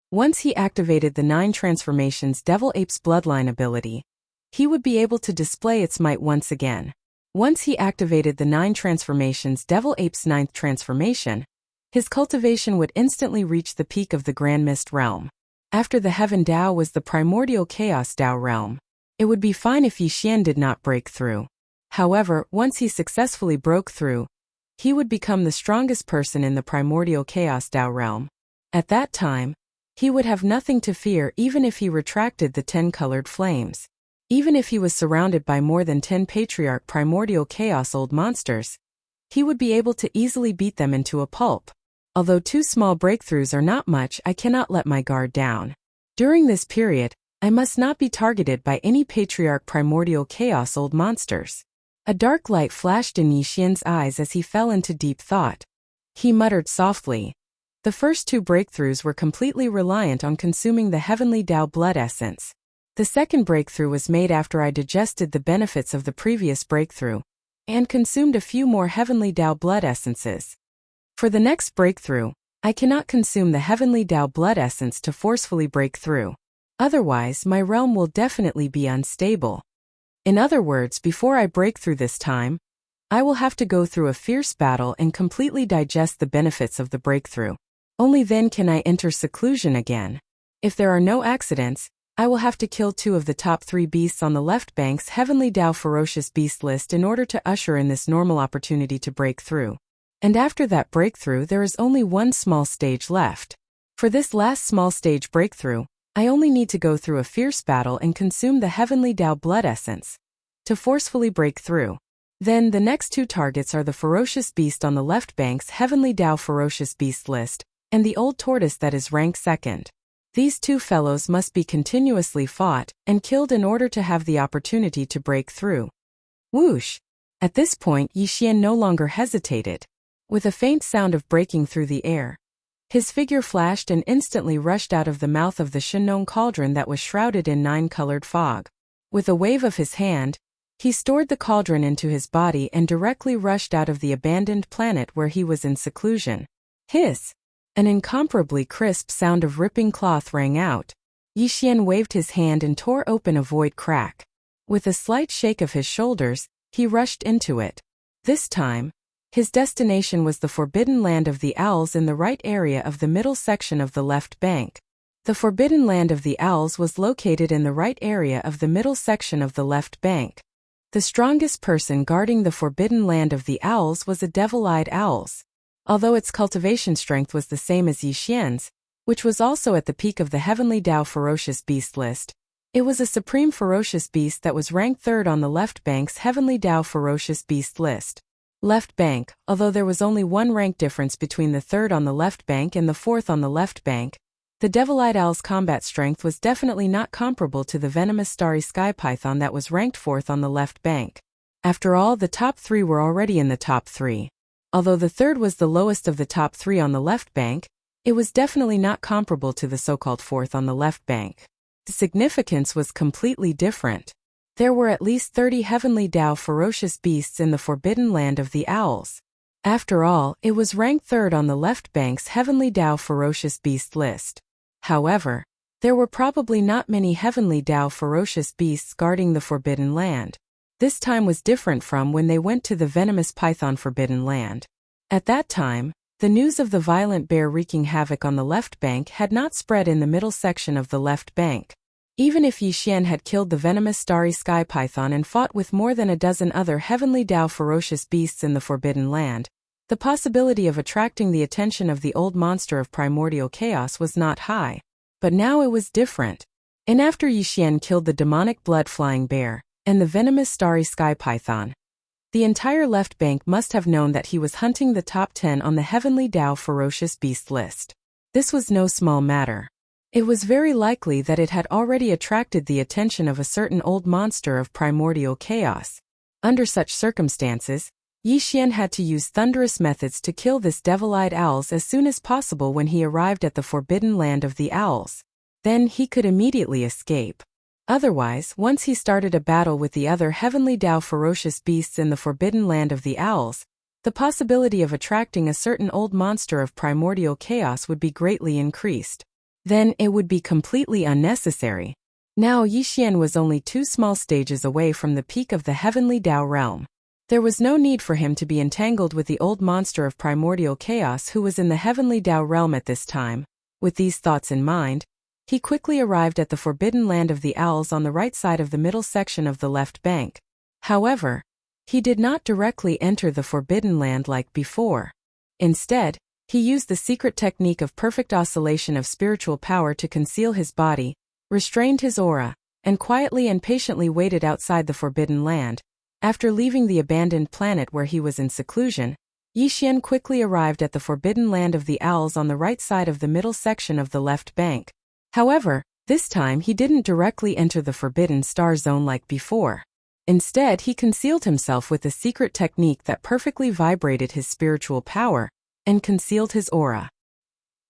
Once he activated the 9 transformations Devil Ape's bloodline ability, he would be able to display its might once again. Once he activated the 9 transformations Devil Ape's 9th transformation, his cultivation would instantly reach the peak of the Grand Mist realm. After the Heaven Tao was the primordial chaos Tao realm. It would be fine if Yixian did not break through. However, once he successfully broke through, he would become the strongest person in the primordial chaos Tao realm. At that time, he would have nothing to fear even if he retracted the 10 colored flames. Even if he was surrounded by more than 10 Patriarch primordial chaos old monsters, he would be able to easily beat them into a pulp. Although 2 small breakthroughs are not much, I cannot let my guard down. During this period, I must not be targeted by any Patriarch primordial chaos old monsters. A dark light flashed in Yixian's eyes as he fell into deep thought. He muttered softly. The first 2 breakthroughs were completely reliant on consuming the Heavenly Tao blood essence. The second breakthrough was made after I digested the benefits of the previous breakthrough and consumed a few more Heavenly Tao blood essences. For the next breakthrough, I cannot consume the Heavenly Tao blood essence to forcefully break through. Otherwise, my realm will definitely be unstable. In other words, before I break through this time, I will have to go through a fierce battle and completely digest the benefits of the breakthrough. Only then can I enter seclusion again. If there are no accidents, I will have to kill 2 of the top 3 beasts on the left bank's Heavenly Tao Ferocious Beast list in order to usher in this normal opportunity to break through. And after that breakthrough, there is only 1 small stage left. For this last small stage breakthrough, I only need to go through a fierce battle and consume the Heavenly Tao blood essence to forcefully break through. Then the next 2 targets are the Ferocious Beast on the left bank's Heavenly Tao Ferocious Beast list and the Old Tortoise that is ranked 2nd. These 2 fellows must be continuously fought and killed in order to have the opportunity to break through. Whoosh! At this point, Yixian no longer hesitated. With a faint sound of breaking through the air, his figure flashed and instantly rushed out of the mouth of the Shinong cauldron that was shrouded in 9-colored fog. With a wave of his hand, he stored the cauldron into his body and directly rushed out of the abandoned planet where he was in seclusion. Hiss! An incomparably crisp sound of ripping cloth rang out. Yixian waved his hand and tore open a void crack. With a slight shake of his shoulders, he rushed into it. This time, his destination was the Forbidden Land of the Owls in the right area of the middle section of the left bank. The Forbidden Land of the Owls was located in the right area of the middle section of the left bank. The strongest person guarding the Forbidden Land of the Owls was a devil-eyed owls. Although its cultivation strength was the same as Yixian's, which was also at the peak of the Heavenly Tao Ferocious Beast list, it was a supreme ferocious beast that was ranked 3rd on the left bank's Heavenly Tao Ferocious Beast list. Left bank, although there was only 1 rank difference between the 3rd on the left bank and the 4th on the left bank, the devil-eyed owl's combat strength was definitely not comparable to the venomous starry sky python that was ranked 4th on the left bank. After all, the top 3 were already in the top 3. Although the 3rd was the lowest of the top 3 on the left bank, it was definitely not comparable to the so-called 4th on the left bank. The significance was completely different. There were at least 30 Heavenly Tao ferocious beasts in the Forbidden Land of the Owls. After all, it was ranked third on the left bank's Heavenly Dao Ferocious Beast list. However, there were probably not many Heavenly Dao ferocious beasts guarding the Forbidden Land. This time was different from when they went to the venomous python Forbidden Land. At that time, the news of the violent bear wreaking havoc on the left bank had not spread in the middle section of the left bank. Even if Yi Xian had killed the venomous starry sky python and fought with more than a dozen other Heavenly Dao ferocious beasts in the Forbidden Land, the possibility of attracting the attention of the old monster of primordial chaos was not high. But now it was different. And after Yi Xian killed the demonic blood-flying bear and the venomous starry sky python, the entire left bank must have known that he was hunting the top 10 on the Heavenly Dao ferocious beast list. This was no small matter. It was very likely that it had already attracted the attention of a certain old monster of primordial chaos. Under such circumstances, Yi Xian had to use thunderous methods to kill this devil-eyed owls as soon as possible when he arrived at the Forbidden Land of the Owls. Then he could immediately escape. Otherwise, once he started a battle with the other Heavenly Dao ferocious beasts in the Forbidden Land of the Owls, the possibility of attracting a certain old monster of primordial chaos would be greatly increased. Then it would be completely unnecessary. Now Yi Xian was only 2 small stages away from the peak of the Heavenly Dao realm. There was no need for him to be entangled with the old monster of primordial chaos who was in the Heavenly Dao realm at this time. With these thoughts in mind, he quickly arrived at the Forbidden Land of the Owls on the right side of the middle section of the left bank. However, he did not directly enter the Forbidden Land like before. Instead, he used the secret technique of perfect oscillation of spiritual power to conceal his body, restrained his aura, and quietly and patiently waited outside the Forbidden Land. After leaving the abandoned planet where he was in seclusion, Yi Xian quickly arrived at the Forbidden Land of the Owls on the right side of the middle section of the left bank. However, this time he didn't directly enter the Forbidden Star Zone like before. Instead, he concealed himself with a secret technique that perfectly vibrated his spiritual power and concealed his aura.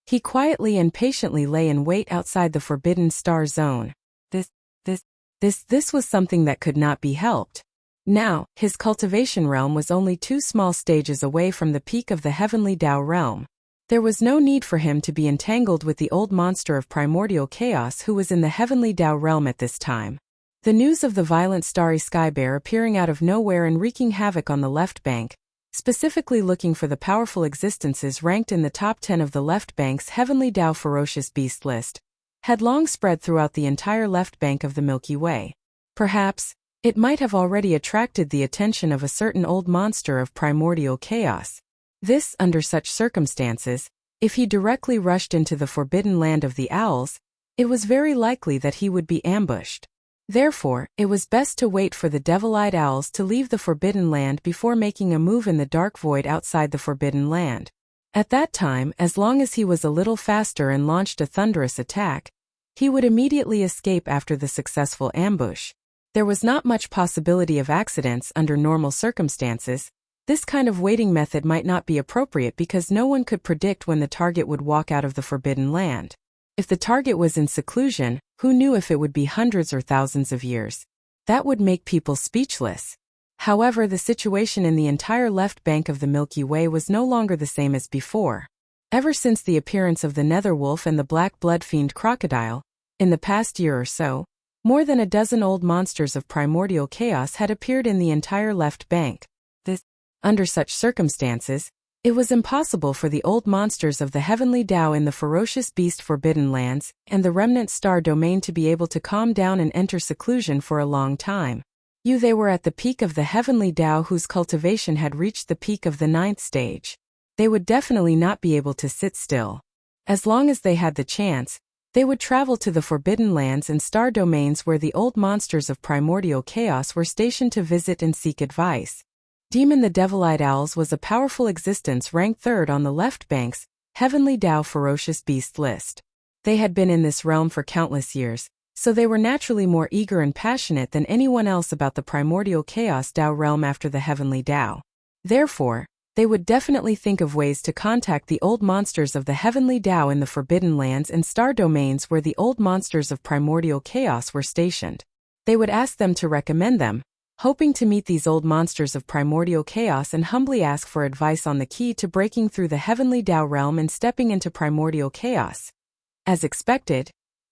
He quietly and patiently lay in wait outside the Forbidden Star Zone. This was something that could not be helped. Now, his cultivation realm was only 2 small stages away from the peak of the Heavenly Dao realm. There was no need for him to be entangled with the old monster of primordial chaos who was in the Heavenly Dao realm at this time. The news of the violent starry sky bear appearing out of nowhere and wreaking havoc on the left bank, specifically looking for the powerful existences ranked in the top 10 of the left bank's Heavenly Dao ferocious beast list, had long spread throughout the entire left bank of the Milky Way. Perhaps, it might have already attracted the attention of a certain old monster of primordial chaos. This, under such circumstances, if he directly rushed into the Forbidden Land of the Owls, it was very likely that he would be ambushed. Therefore, it was best to wait for the devil-eyed owls to leave the Forbidden Land before making a move in the dark void outside the Forbidden Land. At that time, as long as he was a little faster and launched a thunderous attack, he would immediately escape after the successful ambush. There was not much possibility of accidents under normal circumstances. This kind of waiting method might not be appropriate because no one could predict when the target would walk out of the Forbidden Land. If the target was in seclusion, who knew if it would be hundreds or thousands of years? That would make people speechless. However, the situation in the entire left bank of the Milky Way was no longer the same as before. Ever since the appearance of the netherwolf and the black blood fiend crocodile, in the past year or so, more than a dozen old monsters of primordial chaos had appeared in the entire left bank. Under such circumstances, it was impossible for the old monsters of the Heavenly Dao in the ferocious beast Forbidden Lands and the remnant star domain to be able to calm down and enter seclusion for a long time. They were at the peak of the Heavenly Dao whose cultivation had reached the peak of the 9th stage. They would definitely not be able to sit still. As long as they had the chance, they would travel to the Forbidden Lands and star domains where the old monsters of primordial chaos were stationed to visit and seek advice. Demon the Devil-Eyed Owls was a powerful existence ranked 3rd on the left bank's Heavenly Dao ferocious beast list. They had been in this realm for countless years, so they were naturally more eager and passionate than anyone else about the primordial chaos Dao realm after the Heavenly Dao. Therefore, they would definitely think of ways to contact the old monsters of the Heavenly Dao in the Forbidden Lands and star domains where the old monsters of primordial chaos were stationed. They would ask them to recommend them, hoping to meet these old monsters of primordial chaos and humbly ask for advice on the key to breaking through the heavenly Tao realm and stepping into primordial chaos. As expected,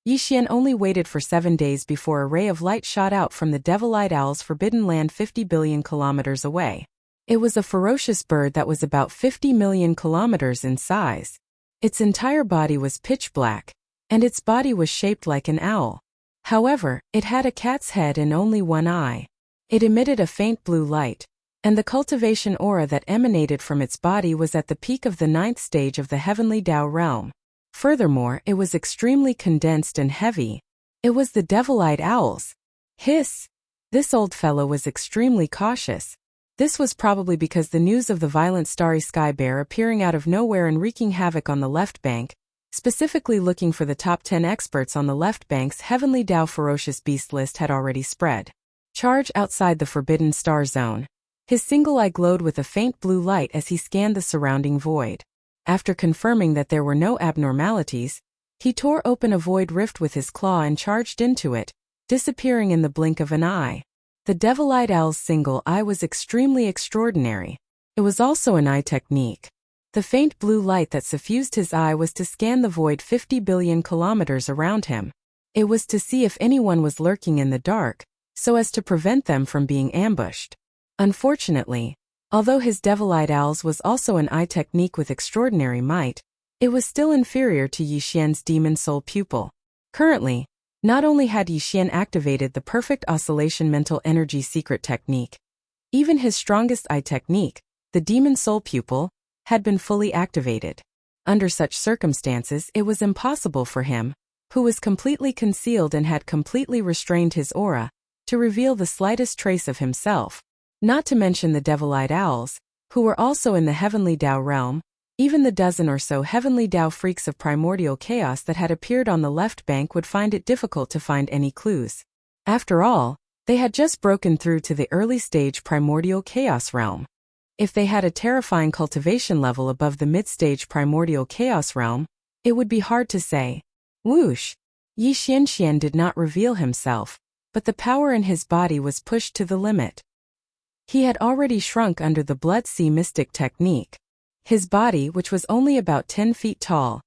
Yixian only waited for 7 days before a ray of light shot out from the devil-eyed owl's forbidden land 50 billion kilometers away. It was a ferocious bird that was about 50 million kilometers in size. Its entire body was pitch black, and its body was shaped like an owl. However, it had a cat's head and only one eye. It emitted a faint blue light, and the cultivation aura that emanated from its body was at the peak of the 9th stage of the heavenly Tao realm. Furthermore, it was extremely condensed and heavy. It was the devil-eyed owls. Hiss! This old fellow was extremely cautious. This was probably because the news of the violent starry sky bear appearing out of nowhere and wreaking havoc on the left bank, specifically looking for the top 10 experts on the left bank's heavenly Tao ferocious beast list, had already spread. Charge outside the forbidden star zone. His single eye glowed with a faint blue light as he scanned the surrounding void. After confirming that there were no abnormalities, he tore open a void rift with his claw and charged into it, disappearing in the blink of an eye. The devil-eyed owl's single eye was extremely extraordinary. It was also an eye technique. The faint blue light that suffused his eye was to scan the void 50 billion kilometers around him. It was to see if anyone was lurking in the dark, so as to prevent them from being ambushed. Unfortunately, although his devil-eyed owls was also an eye technique with extraordinary might, it was still inferior to Yixian's demon soul pupil. Currently, not only had Yixian activated the perfect oscillation mental energy secret technique, even his strongest eye technique, the demon soul pupil, had been fully activated. Under such circumstances, it was impossible for him, who was completely concealed and had completely restrained his aura, to reveal the slightest trace of himself. Not to mention the devil-eyed owls, who were also in the heavenly Tao realm. Even the dozen or so heavenly Tao freaks of primordial chaos that had appeared on the left bank would find it difficult to find any clues. After all, they had just broken through to the early stage primordial chaos realm. If they had a terrifying cultivation level above the mid-stage primordial chaos realm, it would be hard to say. Whoosh! Yi Xianxian did not reveal himself, but the power in his body was pushed to the limit. He had already shrunk under the Blood Sea mystic technique. His body, which was only about 10 feet tall,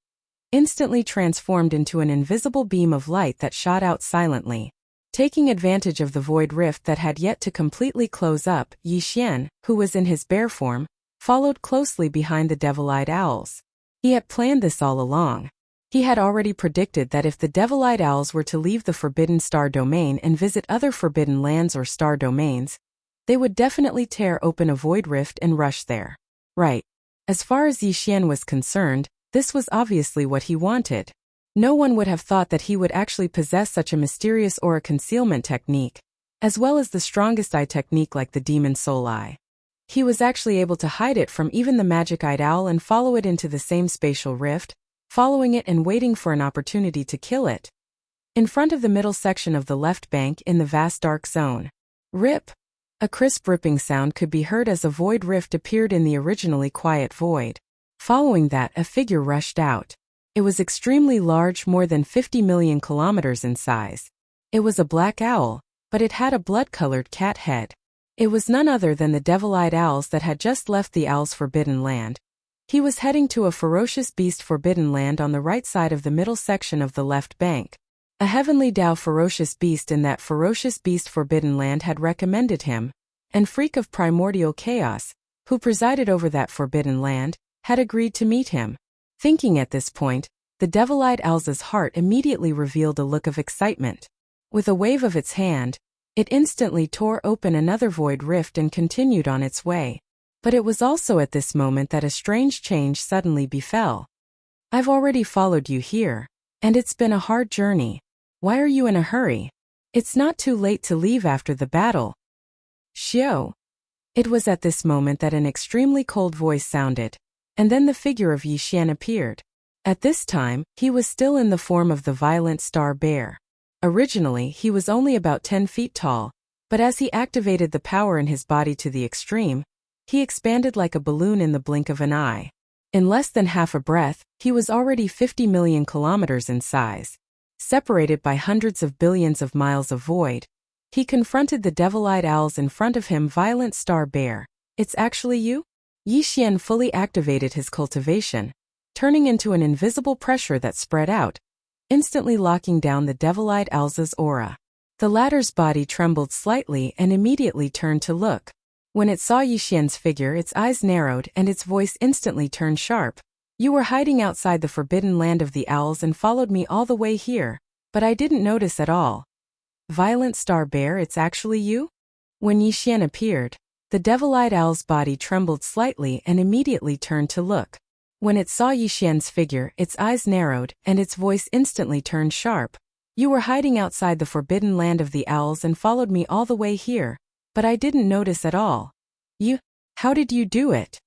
instantly transformed into an invisible beam of light that shot out silently. Taking advantage of the void rift that had yet to completely close up, Yi Xian, who was in his bear form, followed closely behind the devil-eyed owls. He had planned this all along. He had already predicted that if the devil-eyed owls were to leave the Forbidden Star Domain and visit other forbidden lands or star domains, they would definitely tear open a void rift and rush there. Right. As far as Yi Xian was concerned, this was obviously what he wanted. No one would have thought that he would actually possess such a mysterious aura concealment technique, as well as the strongest eye technique like the Demon Soul Eye. He was actually able to hide it from even the magic-eyed owl and follow it into the same spatial rift, following it and waiting for an opportunity to kill it. In front of the middle section of the left bank in the vast dark zone. Rip! A crisp ripping sound could be heard as a void rift appeared in the originally quiet void. Following that, a figure rushed out. It was extremely large, more than 50 million kilometers in size. It was a black owl, but it had a blood-colored cat head. It was none other than the devil-eyed owls that had just left the owl's forbidden land. He was heading to a ferocious beast forbidden land on the right side of the middle section of the left bank. A heavenly Tao ferocious beast in that ferocious beast forbidden land had recommended him, and freak of primordial chaos, who presided over that forbidden land, had agreed to meet him. Thinking at this point, the devil-eyed owl's heart immediately revealed a look of excitement. With a wave of its hand, it instantly tore open another void rift and continued on its way. But it was also at this moment that a strange change suddenly befell. I've already followed you here, and it's been a hard journey. Why are you in a hurry? It's not too late to leave after the battle. Xiao. It was at this moment that an extremely cold voice sounded, and then the figure of Yi Xian appeared. At this time, he was still in the form of the violent star bear. Originally, he was only about 10 feet tall, but as he activated the power in his body to the extreme, he expanded like a balloon in the blink of an eye. In less than half a breath, he was already 50 million kilometers in size. Separated by hundreds of billions of miles of void, He confronted the devil-eyed owls in front of him. Violent Star Bear, it's actually you? Yi Xian fully activated his cultivation, turning into an invisible pressure that spread out, instantly locking down the devil-eyed owl's aura. The latter's body trembled slightly and immediately turned to look. When it saw Yi Xian's figure, its eyes narrowed and its voice instantly turned sharp. You were hiding outside the forbidden land of the owls and followed me all the way here, but I didn't notice at all. Violent Star Bear, it's actually you? When Yi Xian appeared, the devil-eyed owl's body trembled slightly and immediately turned to look. When it saw Yi Xian's figure, its eyes narrowed and its voice instantly turned sharp. You were hiding outside the forbidden land of the owls and followed me all the way here, but I didn't notice at all. How did you do it?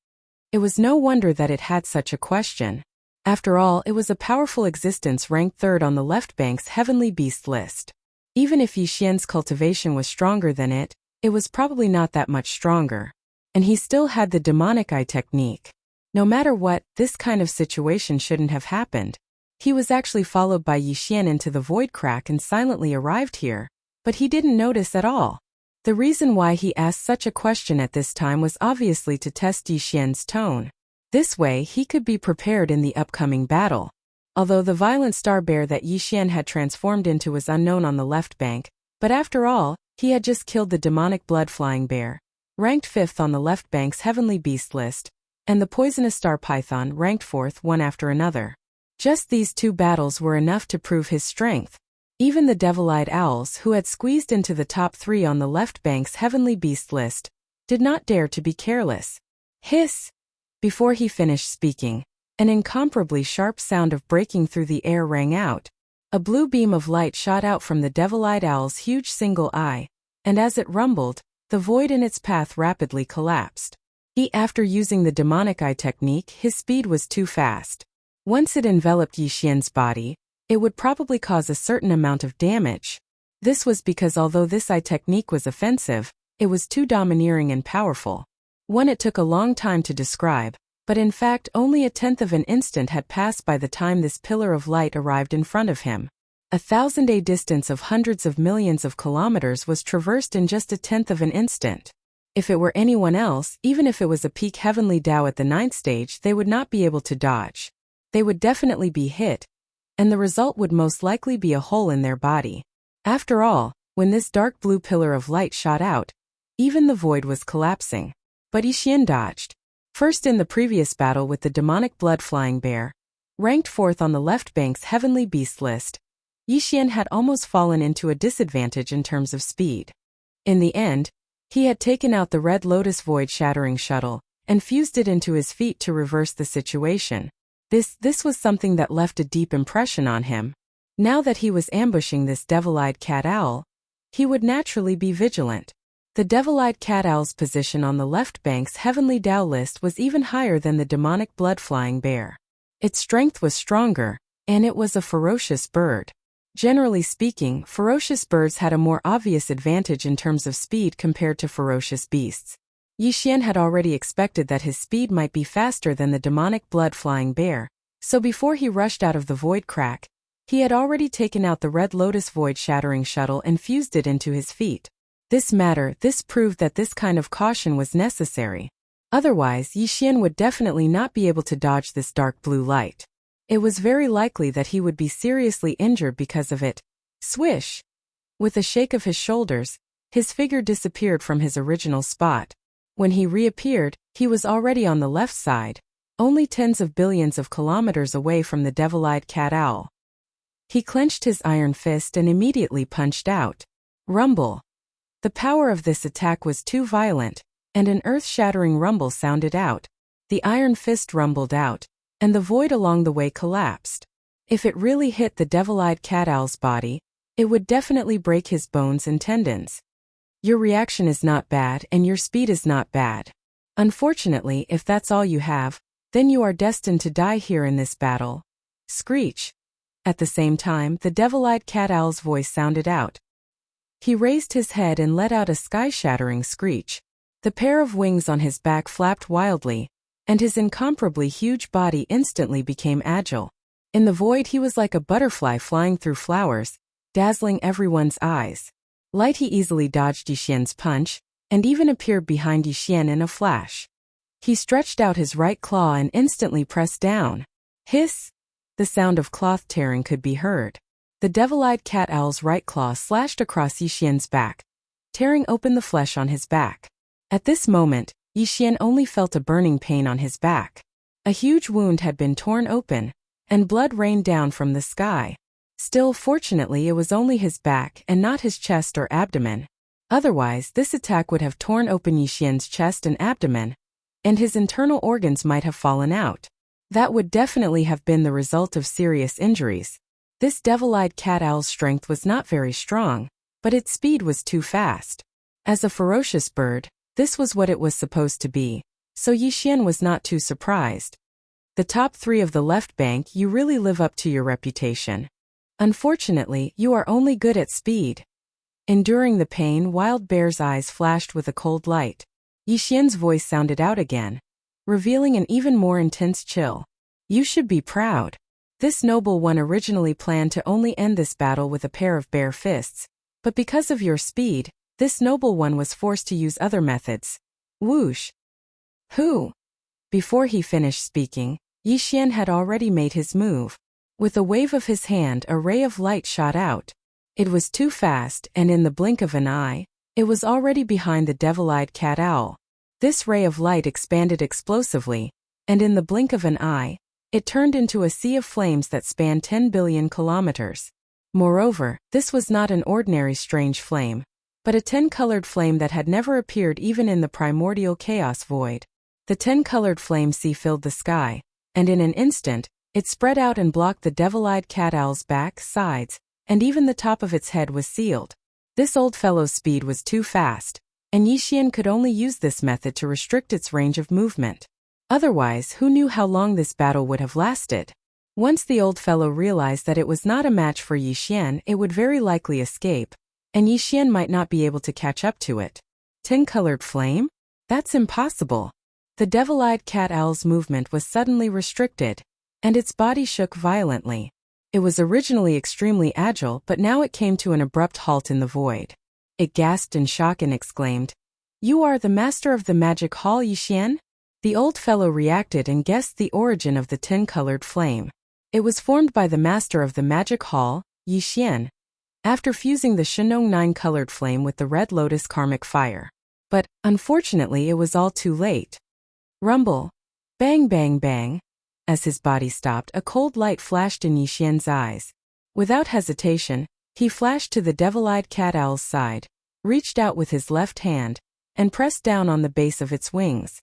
It was no wonder that it had such a question. After all, it was a powerful existence ranked third on the left bank's heavenly beast list. Even if Yi Xian's cultivation was stronger than it was probably not that much stronger. And he still had the demonic eye technique. No matter what, this kind of situation shouldn't have happened. He was actually followed by Yi Xian into the void crack and silently arrived here, but he didn't notice at all. The reason why he asked such a question at this time was obviously to test Yi Xian's tone. This way he could be prepared in the upcoming battle. Although the violent star bear that Yi Xian had transformed into was unknown on the left bank, but after all, he had just killed the demonic blood-flying bear, ranked 5th on the left bank's heavenly beast list, and the poisonous star python ranked 4th, one after another. Just these two battles were enough to prove his strength. Even the devil-eyed owls, who had squeezed into the top 3 on the left bank's heavenly beast list, did not dare to be careless. Hiss! Before he finished speaking, an incomparably sharp sound of breaking through the air rang out. A blue beam of light shot out from the devil-eyed owl's huge single eye, and as it rumbled, the void in its path rapidly collapsed. After using the demonic eye technique, his speed was too fast. Once it enveloped Yi Xian's body, it would probably cause a certain amount of damage. This was because although this eye technique was offensive, it was too domineering and powerful. One it took a long time to describe, but in fact only 1/10 of an instant had passed by the time this pillar of light arrived in front of him. 1,000-day distance of hundreds of millions of kilometers was traversed in just 1/10 of an instant. If it were anyone else, even if it was a peak heavenly Tao at the 9th stage, they would not be able to dodge. They would definitely be hit, and the result would most likely be a hole in their body. After all, when this dark blue pillar of light shot out, even the void was collapsing. But Yi Xian dodged. First in the previous battle with the demonic blood-flying bear, ranked 4th on the left bank's heavenly beast list, Yi Xian had almost fallen into a disadvantage in terms of speed. In the end, he had taken out the Red Lotus void-shattering shuttle and fused it into his feet to reverse the situation. This was something that left a deep impression on him. Now that he was ambushing this devil-eyed cat owl, he would naturally be vigilant. The devil-eyed cat owl's position on the left bank's heavenly Tao list was even higher than the demonic blood-flying bear. Its strength was stronger, and it was a ferocious bird. Generally speaking, ferocious birds had a more obvious advantage in terms of speed compared to ferocious beasts. Yi Xian had already expected that his speed might be faster than the demonic blood-flying bear, so before he rushed out of the void crack, he had already taken out the Red Lotus void-shattering shuttle and fused it into his feet. This proved that this kind of caution was necessary. Otherwise, Yi Xian would definitely not be able to dodge this dark blue light. It was very likely that he would be seriously injured because of it. Swish! With a shake of his shoulders, his figure disappeared from his original spot. When he reappeared, he was already on the left side, only tens of billions of kilometers away from the devil-eyed cat owl. He clenched his iron fist and immediately punched out. Rumble! The power of this attack was too violent, and an earth-shattering rumble sounded out. The iron fist rumbled out, and the void along the way collapsed. If it really hit the devil-eyed cat owl's body, it would definitely break his bones and tendons. Your reaction is not bad and your speed is not bad. Unfortunately, if that's all you have, then you are destined to die here in this battle. Screech! At the same time, the devil-eyed cat owl's voice sounded out. He raised his head and let out a sky-shattering screech. The pair of wings on his back flapped wildly, and his incomparably huge body instantly became agile. In the void he was like a butterfly flying through flowers, dazzling everyone's eyes. Light he easily dodged Yixian's punch, and even appeared behind Yixian in a flash. He stretched out his right claw and instantly pressed down. Hiss! The sound of cloth tearing could be heard. The devil-eyed cat owl's right claw slashed across Yixian's back, tearing open the flesh on his back. At this moment, Yixian only felt a burning pain on his back. A huge wound had been torn open, and blood rained down from the sky. Still, fortunately, it was only his back and not his chest or abdomen. Otherwise, this attack would have torn open Yixian's chest and abdomen, and his internal organs might have fallen out. That would definitely have been the result of serious injuries. This devil-eyed cat owl's strength was not very strong, but its speed was too fast. As a ferocious bird, this was what it was supposed to be, so Yixian was not too surprised. The top 3 of the left bank, you really live up to your reputation. Unfortunately, you are only good at speed. Enduring the pain, Wild Bear's eyes flashed with a cold light. Yixian's voice sounded out again, revealing an even more intense chill. You should be proud. This noble one originally planned to only end this battle with a pair of bare fists, but because of your speed, this noble one was forced to use other methods. Whoosh! Who? Before he finished speaking, Yixian had already made his move. With a wave of his hand, a ray of light shot out. It was too fast, and in the blink of an eye, it was already behind the devil-eyed cat owl. This ray of light expanded explosively, and in the blink of an eye, it turned into a sea of flames that spanned 10 billion kilometers. Moreover, this was not an ordinary strange flame, but a 10-colored flame that had never appeared even in the primordial chaos void. The 10-colored flame sea filled the sky, and in an instant, it spread out and blocked the devil-eyed cat owl's back, sides, and even the top of its head was sealed. This old fellow's speed was too fast, and Yixian could only use this method to restrict its range of movement. Otherwise, who knew how long this battle would have lasted? Once the old fellow realized that it was not a match for Yixian, it would very likely escape, and Yixian might not be able to catch up to it. 10-colored flame? That's impossible. The devil-eyed cat owl's movement was suddenly restricted, and its body shook violently. It was originally extremely agile, but now it came to an abrupt halt in the void. It gasped in shock and exclaimed, "You are the master of the magic hall, Yixian?" The old fellow reacted and guessed the origin of the 10-colored flame. It was formed by the master of the magic hall, Yixian, after fusing the Shenong 9-colored flame with the red lotus karmic fire. But, unfortunately, it was all too late. Rumble. Bang bang bang. As his body stopped, a cold light flashed in Yixian's eyes. Without hesitation, he flashed to the devil-eyed cat owl's side, reached out with his left hand, and pressed down on the base of its wings.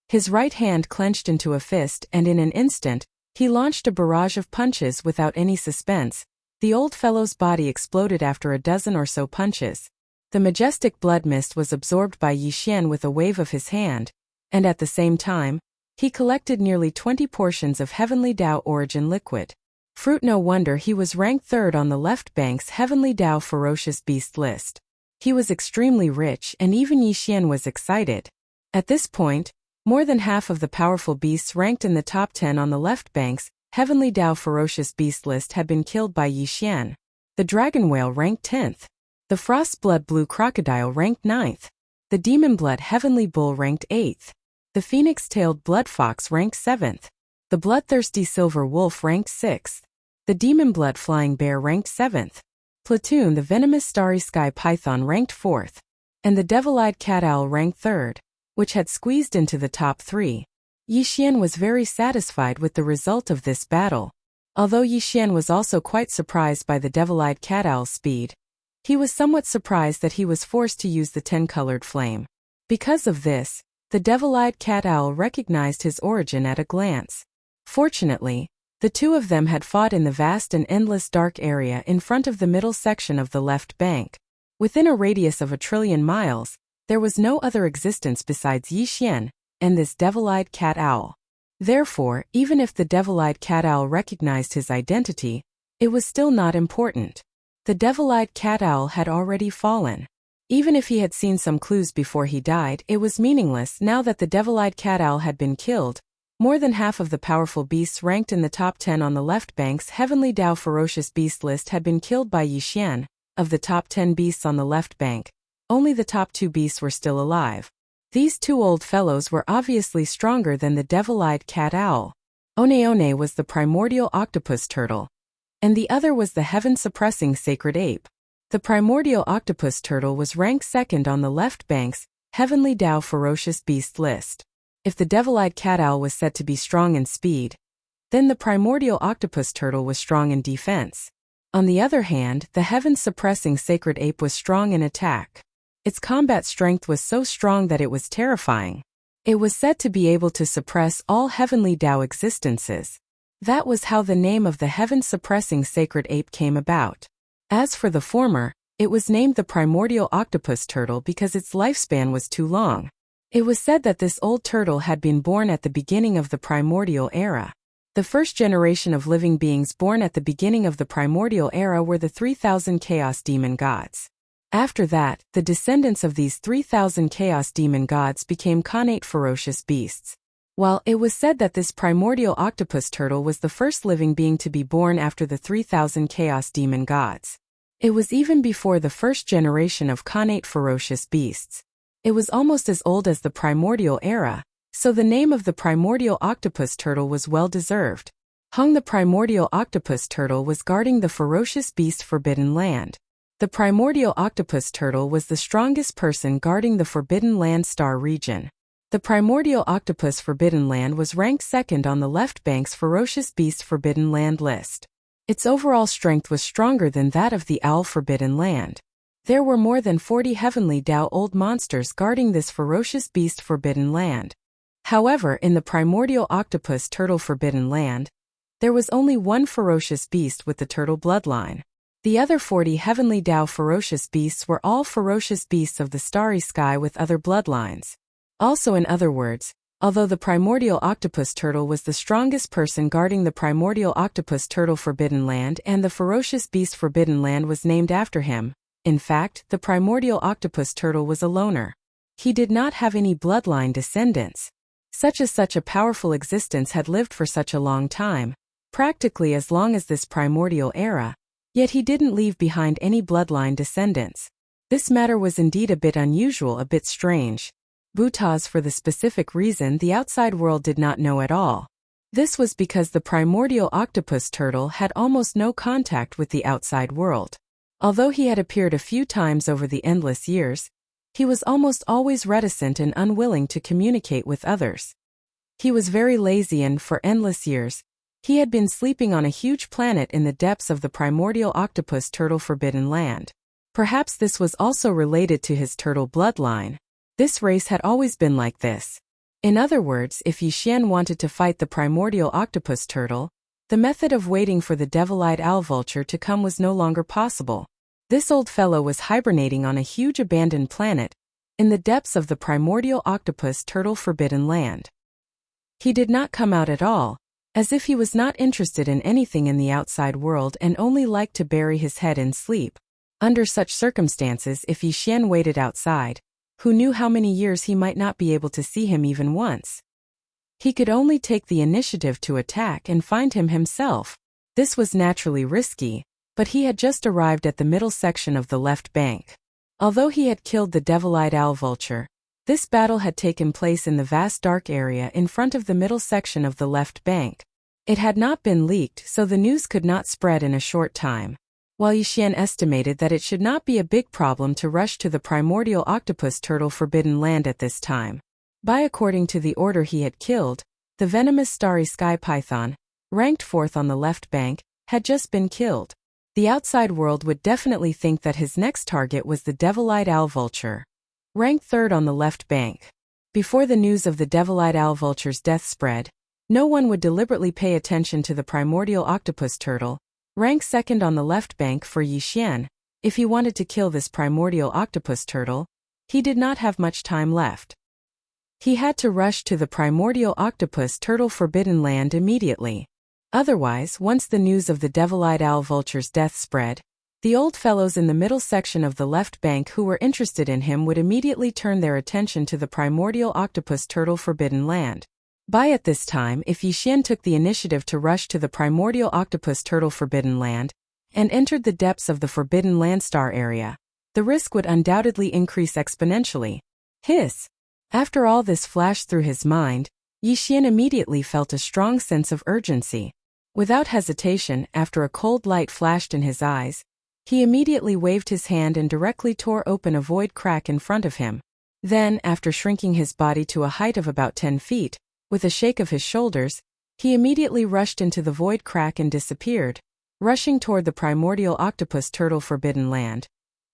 His right hand clenched into a fist, and in an instant, he launched a barrage of punches without any suspense. The old fellow's body exploded after a dozen or so punches. The majestic blood mist was absorbed by Yixian with a wave of his hand, and at the same time, he collected nearly 20 portions of Heavenly Tao origin liquid. Fruit, no wonder he was ranked 3rd on the left bank's Heavenly Tao ferocious beast list. He was extremely rich, and even Yixian was excited. At this point, more than half of the powerful beasts ranked in the top 10 on the left bank's Heavenly Tao ferocious beast list had been killed by Yixian. The dragon whale ranked 10th. The frost-blood blue crocodile ranked 9th. The demon-blood heavenly bull ranked 8th. The phoenix-tailed blood fox ranked 7th. The bloodthirsty silver wolf ranked 6th. The demon-blood flying bear ranked 7th. Platoon, the venomous starry sky python ranked 4th. And the devil-eyed cat owl ranked 3rd, which had squeezed into the top 3. Yixian was very satisfied with the result of this battle. Although Yixian was also quite surprised by the devil-eyed cat owl's speed, he was somewhat surprised that he was forced to use the 10-colored flame. Because of this, the devil-eyed cat owl recognized his origin at a glance. Fortunately, the two of them had fought in the vast and endless dark area in front of the middle section of the left bank. Within a radius of 1 trillion miles, there was no other existence besides Yixian and this devil-eyed cat owl. Therefore, even if the devil-eyed cat owl recognized his identity, it was still not important. The devil-eyed cat owl had already fallen. Even if he had seen some clues before he died, it was meaningless now that the devil-eyed cat owl had been killed. More than half of the powerful beasts ranked in the top 10 on the left bank's Heavenly Tao ferocious beast list had been killed by Yixian, Of the top 10 beasts on the left bank, only the top 2 beasts were still alive. These 2 old fellows were obviously stronger than the devil-eyed cat-owl. One was the primordial octopus turtle, and the other was the heaven-suppressing sacred ape. The primordial octopus turtle was ranked second on the left bank's Heavenly Tao ferocious beast list. If the devil-eyed cat-owl was said to be strong in speed, then the primordial octopus turtle was strong in defense. On the other hand, the heaven-suppressing sacred ape was strong in attack. Its combat strength was so strong that it was terrifying. It was said to be able to suppress all heavenly Tao existences. That was how the name of the heaven-suppressing sacred ape came about. As for the former, it was named the primordial octopus turtle because its lifespan was too long. It was said that this old turtle had been born at the beginning of the primordial era. The first generation of living beings born at the beginning of the primordial era were the 3,000 chaos demon gods. After that, the descendants of these 3,000 chaos demon gods became connate ferocious beasts. While it was said that this primordial octopus turtle was the first living being to be born after the 3,000 chaos demon gods, it was even before the first generation of connate ferocious beasts. It was almost as old as the primordial era, so the name of the primordial octopus turtle was well deserved. The primordial octopus turtle was guarding the ferocious beast Forbidden Land. The primordial octopus turtle was the strongest person guarding the Forbidden Land star region. The primordial octopus Forbidden Land was ranked second on the left bank's ferocious beast Forbidden Land list. Its overall strength was stronger than that of the owl Forbidden Land. There were more than 40 heavenly Tao old monsters guarding this ferocious beast Forbidden Land. However, in the primordial octopus turtle Forbidden Land, there was only one ferocious beast with the turtle bloodline. The other 40 heavenly Tao ferocious beasts were all ferocious beasts of the starry sky with other bloodlines. Also, in other words, although the primordial octopus turtle was the strongest person guarding the primordial octopus turtle Forbidden Land and the ferocious beast Forbidden Land was named after him, in fact, the primordial octopus turtle was a loner. He did not have any bloodline descendants. Such a powerful existence had lived for such a long time, practically as long as this primordial era, yet he didn't leave behind any bloodline descendants. This matter was indeed a bit unusual, a bit strange. Butaz for the specific reason the outside world did not know at all. This was because the primordial octopus turtle had almost no contact with the outside world. Although he had appeared a few times over the endless years, he was almost always reticent and unwilling to communicate with others. He was very lazy and, for endless years, he had been sleeping on a huge planet in the depths of the primordial octopus turtle Forbidden Land. Perhaps this was also related to his turtle bloodline. This race had always been like this. In other words, if Yi Xian wanted to fight the primordial octopus turtle, the method of waiting for the devil-eyed owl vulture to come was no longer possible. This old fellow was hibernating on a huge abandoned planet, in the depths of the primordial octopus turtle Forbidden Land. He did not come out at all, as if he was not interested in anything in the outside world and only liked to bury his head in sleep. Under such circumstances, if Yi Xian waited outside, who knew how many years he might not be able to see him even once? He could only take the initiative to attack and find him himself. This was naturally risky, but he had just arrived at the middle section of the left bank. Although he had killed the devil-eyed owl vulture, this battle had taken place in the vast dark area in front of the middle section of the left bank. It had not been leaked, so the news could not spread in a short time. While Yi Xian estimated that it should not be a big problem to rush to the primordial octopus turtle Forbidden Land at this time, according to the order he had killed, the venomous starry sky python, ranked 4th on the left bank, had just been killed. The outside world would definitely think that his next target was the devil-eyed owl vulture, ranked 3rd on the left bank. Before the news of the devil-eyed owl vulture's death spread, no one would deliberately pay attention to the primordial octopus turtle, ranked 2nd on the left bank. For Yi Xian, if he wanted to kill this primordial octopus turtle, he did not have much time left. He had to rush to the primordial octopus turtle Forbidden Land immediately. Otherwise, once the news of the devil-eyed owl vulture's death spread, the old fellows in the middle section of the left bank who were interested in him would immediately turn their attention to the primordial octopus turtle Forbidden Land. At this time, if Yi Xian took the initiative to rush to the primordial octopus turtle Forbidden Land, and entered the depths of the Forbidden Land star area, the risk would undoubtedly increase exponentially. Hiss! After all this flashed through his mind, Yi Xian immediately felt a strong sense of urgency. Without hesitation, after a cold light flashed in his eyes, he immediately waved his hand and directly tore open a void crack in front of him. Then, after shrinking his body to a height of about 10 feet, with a shake of his shoulders, he immediately rushed into the void crack and disappeared, rushing toward the primordial octopus turtle Forbidden Land.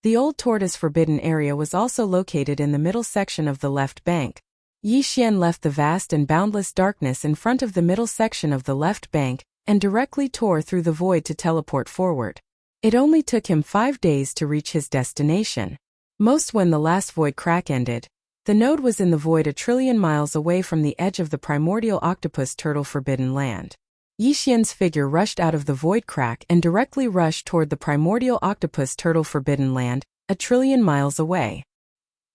The old tortoise forbidden area was also located in the middle section of the left bank. Yi Xian left the vast and boundless darkness in front of the middle section of the left bank and directly tore through the void to teleport forward. It only took him 5 days to reach his destination. When the last void crack ended, the node was in the void 1 trillion miles away from the edge of the primordial octopus turtle Forbidden Land. Yi Xian's figure rushed out of the void crack and directly rushed toward the primordial octopus turtle Forbidden Land, 1 trillion miles away.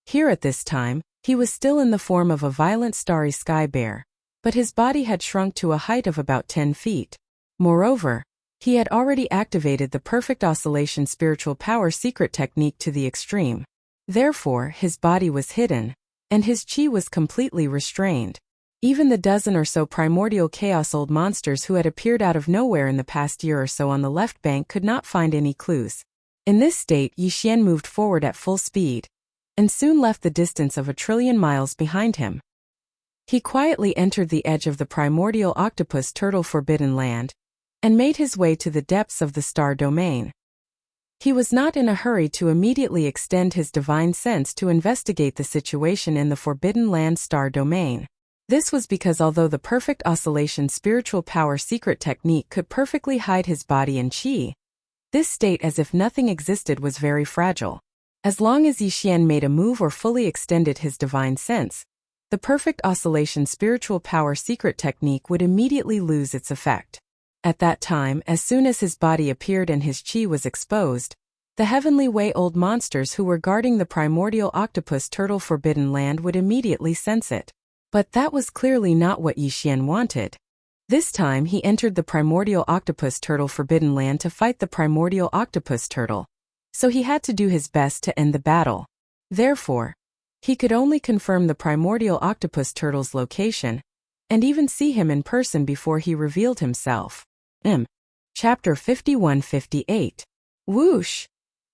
Here at this time, he was still in the form of a violent starry sky bear, but his body had shrunk to a height of about 10 feet. Moreover, he had already activated the perfect oscillation spiritual power secret technique to the extreme. Therefore, his body was hidden, and his chi was completely restrained. Even the dozen or so primordial chaos old monsters who had appeared out of nowhere in the past year or so on the left bank could not find any clues. In this state, Yi Xian moved forward at full speed, and soon left the distance of 1 trillion miles behind him. He quietly entered the edge of the primordial octopus turtle Forbidden Land, and made his way to the depths of the star domain. He was not in a hurry to immediately extend his divine sense to investigate the situation in the Forbidden Land star domain. This was because although the perfect oscillation spiritual power secret technique could perfectly hide his body and chi, this state as if nothing existed was very fragile. As long as Yi Xian made a move or fully extended his divine sense, the perfect oscillation spiritual power secret technique would immediately lose its effect. At that time, as soon as his body appeared and his chi was exposed, the heavenly way old monsters who were guarding the primordial octopus turtle Forbidden Land would immediately sense it. But that was clearly not what Yi Xian wanted. This time he entered the primordial octopus turtle Forbidden Land to fight the primordial octopus turtle, so he had to do his best to end the battle. Therefore, he could only confirm the primordial octopus turtle's location, and even see him in person before he revealed himself. Chapter 51-58. Whoosh!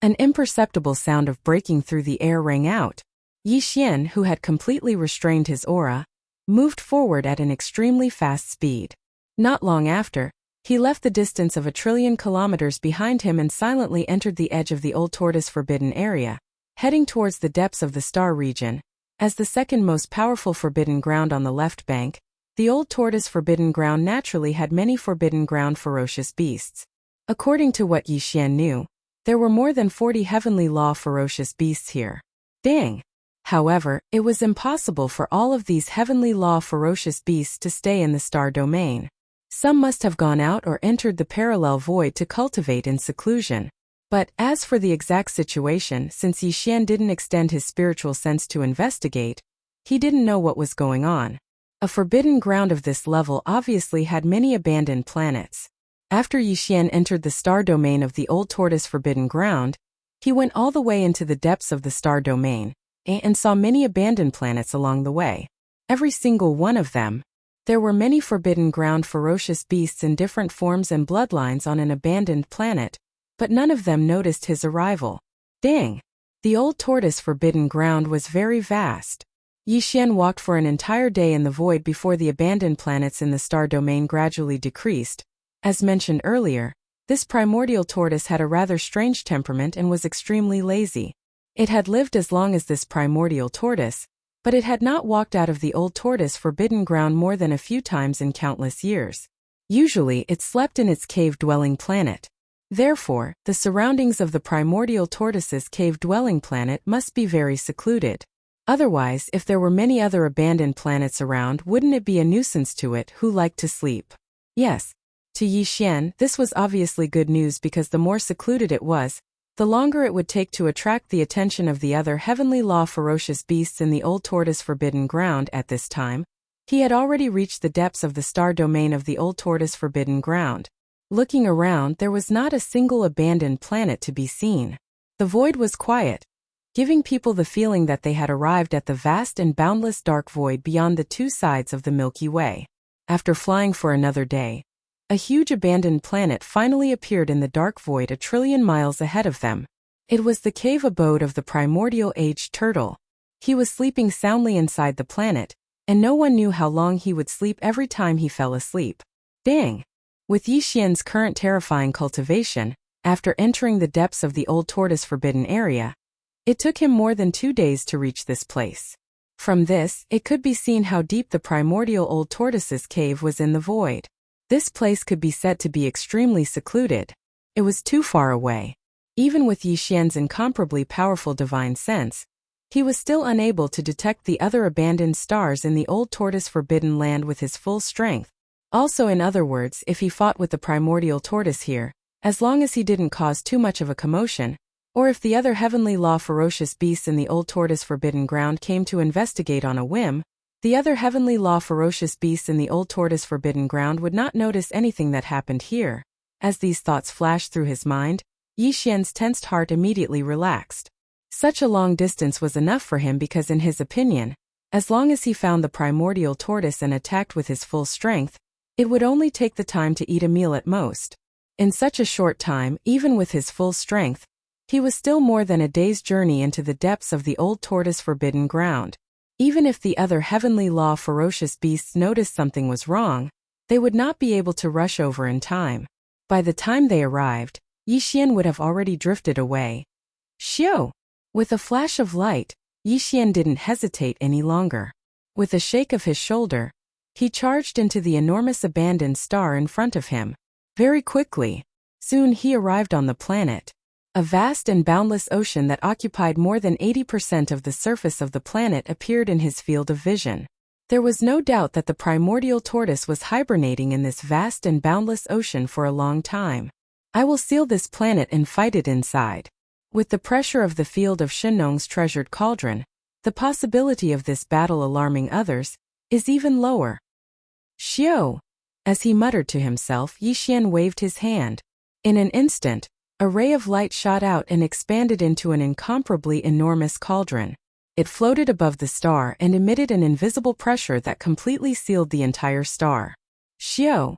An imperceptible sound of breaking through the air rang out. Yi Xian, who had completely restrained his aura, moved forward at an extremely fast speed. Not long after, he left the distance of 1 trillion kilometers behind him and silently entered the edge of the old tortoise forbidden area, heading towards the depths of the star region. As the second most powerful forbidden ground on the left bank, the old tortoise forbidden ground naturally had many forbidden ground ferocious beasts. According to what Yi Xian knew, there were more than 40 heavenly law ferocious beasts here. Dang! However, it was impossible for all of these heavenly law ferocious beasts to stay in the star domain. Some must have gone out or entered the parallel void to cultivate in seclusion. But, as for the exact situation, since Yi Xian didn't extend his spiritual sense to investigate, he didn't know what was going on. A forbidden ground of this level obviously had many abandoned planets. After Yi Xian entered the star domain of the old tortoise forbidden ground, he went all the way into the depths of the star domain, and saw many abandoned planets along the way. Every single one of them. There were many forbidden ground ferocious beasts in different forms and bloodlines on an abandoned planet, but none of them noticed his arrival. Dang! The old tortoise forbidden ground was very vast. Yi Xian walked for an entire day in the void before the abandoned planets in the star domain gradually decreased. As mentioned earlier, this primordial tortoise had a rather strange temperament and was extremely lazy. It had lived as long as this primordial tortoise, but it had not walked out of the old tortoise forbidden ground more than a few times in countless years. Usually it slept in its cave-dwelling planet. Therefore, the surroundings of the primordial tortoise's cave-dwelling planet must be very secluded. Otherwise, if there were many other abandoned planets around, wouldn't it be a nuisance to it who liked to sleep? Yes. To Yi Xian, this was obviously good news because the more secluded it was, the longer it would take to attract the attention of the other heavenly law ferocious beasts in the old tortoise forbidden ground. At this time, he had already reached the depths of the star domain of the old tortoise forbidden ground. Looking around, there was not a single abandoned planet to be seen. The void was quiet, giving people the feeling that they had arrived at the vast and boundless dark void beyond the two sides of the Milky Way. After flying for another day, a huge abandoned planet finally appeared in the dark void 1 trillion miles ahead of them. It was the cave abode of the primordial aged turtle. He was sleeping soundly inside the planet, and no one knew how long he would sleep every time he fell asleep. Dang! With Yi Xian's current terrifying cultivation, after entering the depths of the old tortoise forbidden area, it took him more than 2 days to reach this place. From this, it could be seen how deep the primordial old tortoise's cave was in the void. This place could be said to be extremely secluded. It was too far away. Even with Yi Xian's incomparably powerful divine sense, he was still unable to detect the other abandoned stars in the old tortoise forbidden land with his full strength. Also, in other words, if he fought with the primordial tortoise here, as long as he didn't cause too much of a commotion, or if the other heavenly law ferocious beasts in the old tortoise forbidden ground came to investigate on a whim, the other heavenly law ferocious beasts in the old tortoise forbidden ground would not notice anything that happened here. As these thoughts flashed through his mind, Yi Xian's tensed heart immediately relaxed. Such a long distance was enough for him because in his opinion, as long as he found the primordial tortoise and attacked with his full strength, it would only take the time to eat a meal at most. In such a short time, even with his full strength, he was still more than a day's journey into the depths of the old tortoise forbidden ground. Even if the other heavenly law ferocious beasts noticed something was wrong, they would not be able to rush over in time. By the time they arrived, Yi Xian would have already drifted away. Xiao! With a flash of light, Yi Xian didn't hesitate any longer. With a shake of his shoulder, he charged into the enormous abandoned star in front of him. Very quickly, soon he arrived on the planet. A vast and boundless ocean that occupied more than 80% of the surface of the planet appeared in his field of vision. There was no doubt that the primordial tortoise was hibernating in this vast and boundless ocean for a long time. I will seal this planet and fight it inside. With the pressure of the field of Shenong's treasured cauldron, the possibility of this battle alarming others is even lower. Xiao! As he muttered to himself, Yi Xian waved his hand. In an instant, a ray of light shot out and expanded into an incomparably enormous cauldron. It floated above the star and emitted an invisible pressure that completely sealed the entire star. Xiao!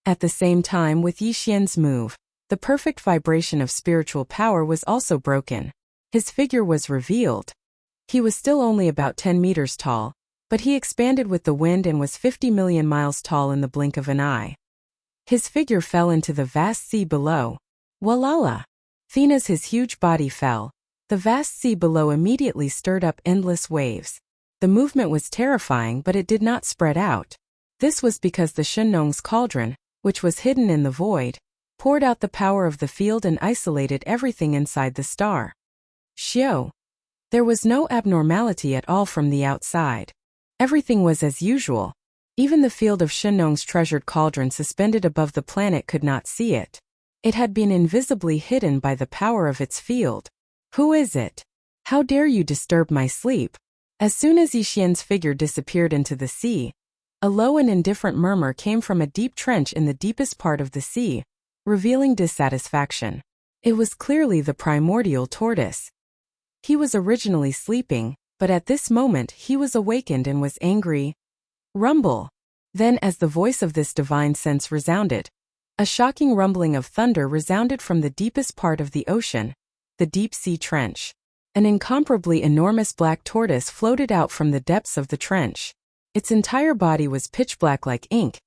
At the same time with Yi Xian's move, the perfect vibration of spiritual power was also broken. His figure was revealed. He was still only about 10 meters tall, but he expanded with the wind and was 50 million miles tall in the blink of an eye. His figure fell into the vast sea below. Walala! Then as his huge body fell, the vast sea below immediately stirred up endless waves. The movement was terrifying, but it did not spread out. This was because the Shenong's cauldron, which was hidden in the void, poured out the power of the field and isolated everything inside the star. Xiao! There was no abnormality at all from the outside. Everything was as usual. Even the field of Shenong's treasured cauldron suspended above the planet could not see it. It had been invisibly hidden by the power of its field. Who is it? How dare you disturb my sleep? As soon as Yi Xian's figure disappeared into the sea, a low and indifferent murmur came from a deep trench in the deepest part of the sea, revealing dissatisfaction. It was clearly the primordial tortoise. He was originally sleeping, but at this moment he was awakened and was angry. Rumble! Then as the voice of this divine sense resounded, a shocking rumbling of thunder resounded from the deepest part of the ocean, the deep sea trench. An incomparably enormous black tortoise floated out from the depths of the trench. Its entire body was pitch black like ink,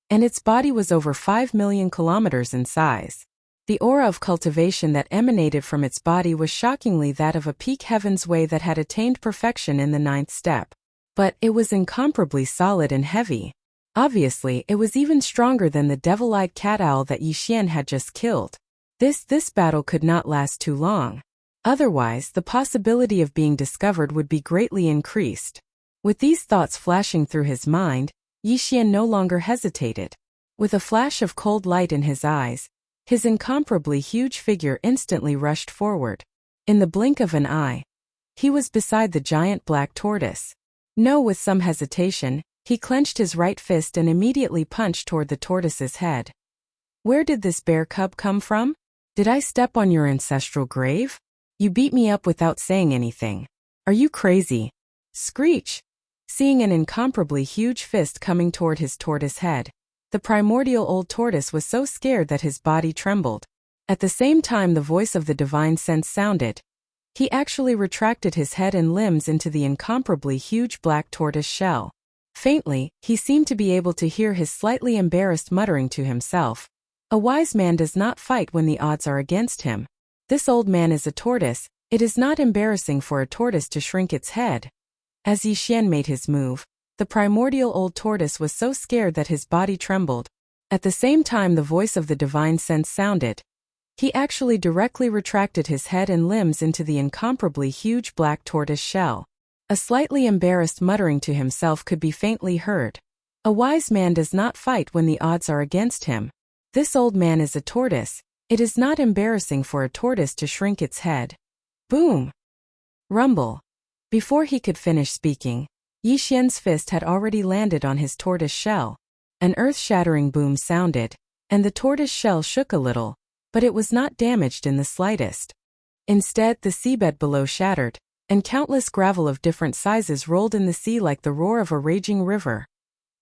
and its body was over 5 million kilometers in size. The aura of cultivation that emanated from its body was shockingly that of a peak heaven's way that had attained perfection in the 9th step. But it was incomparably solid and heavy. Obviously, it was even stronger than the devil-eyed cat owl that Yi Xian had just killed. This battle could not last too long. Otherwise, the possibility of being discovered would be greatly increased. With these thoughts flashing through his mind, Yi Xian no longer hesitated. With a flash of cold light in his eyes, his incomparably huge figure instantly rushed forward. In the blink of an eye, he was beside the giant black tortoise. No, with some hesitation, he clenched his right fist and immediately punched toward the tortoise's head. Where did this bear cub come from? Did I step on your ancestral grave? You beat me up without saying anything. Are you crazy? Screech! Seeing an incomparably huge fist coming toward his tortoise head, the primordial old tortoise was so scared that his body trembled. At the same time the voice of the divine sense sounded, he actually retracted his head and limbs into the incomparably huge black tortoise shell. Faintly, he seemed to be able to hear his slightly embarrassed muttering to himself. A wise man does not fight when the odds are against him. This old man is a tortoise. It is not embarrassing for a tortoise to shrink its head. As Yi Xian made his move, the primordial old tortoise was so scared that his body trembled. At the same time the voice of the divine sense sounded. He actually directly retracted his head and limbs into the incomparably huge black tortoise shell. A slightly embarrassed muttering to himself could be faintly heard. A wise man does not fight when the odds are against him. This old man is a tortoise. It is not embarrassing for a tortoise to shrink its head. Boom! Rumble. Before he could finish speaking, Yi Xian's fist had already landed on his tortoise shell. An earth-shattering boom sounded, and the tortoise shell shook a little, but it was not damaged in the slightest. Instead, the seabed below shattered, and countless gravel of different sizes rolled in the sea like the roar of a raging river.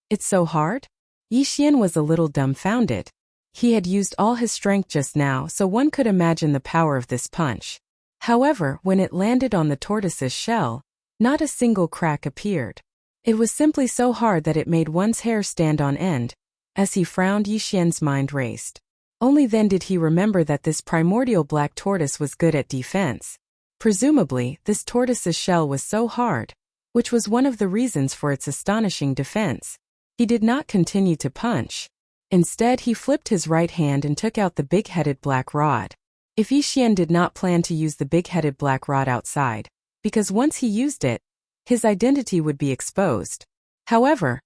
It's so hard? Yi Xian was a little dumbfounded. He had used all his strength just now, so one could imagine the power of this punch. However, when it landed on the tortoise's shell, not a single crack appeared. It was simply so hard that it made one's hair stand on end. As he frowned, Yi Xian's mind raced. Only then did he remember that this primordial black tortoise was good at defense. Presumably, this tortoise's shell was so hard, which was one of the reasons for its astonishing defense. He did not continue to punch. Instead, he flipped his right hand and took out the big-headed black rod. If Yi Xian did not plan to use the big-headed black rod outside, because once he used it, his identity would be exposed. However,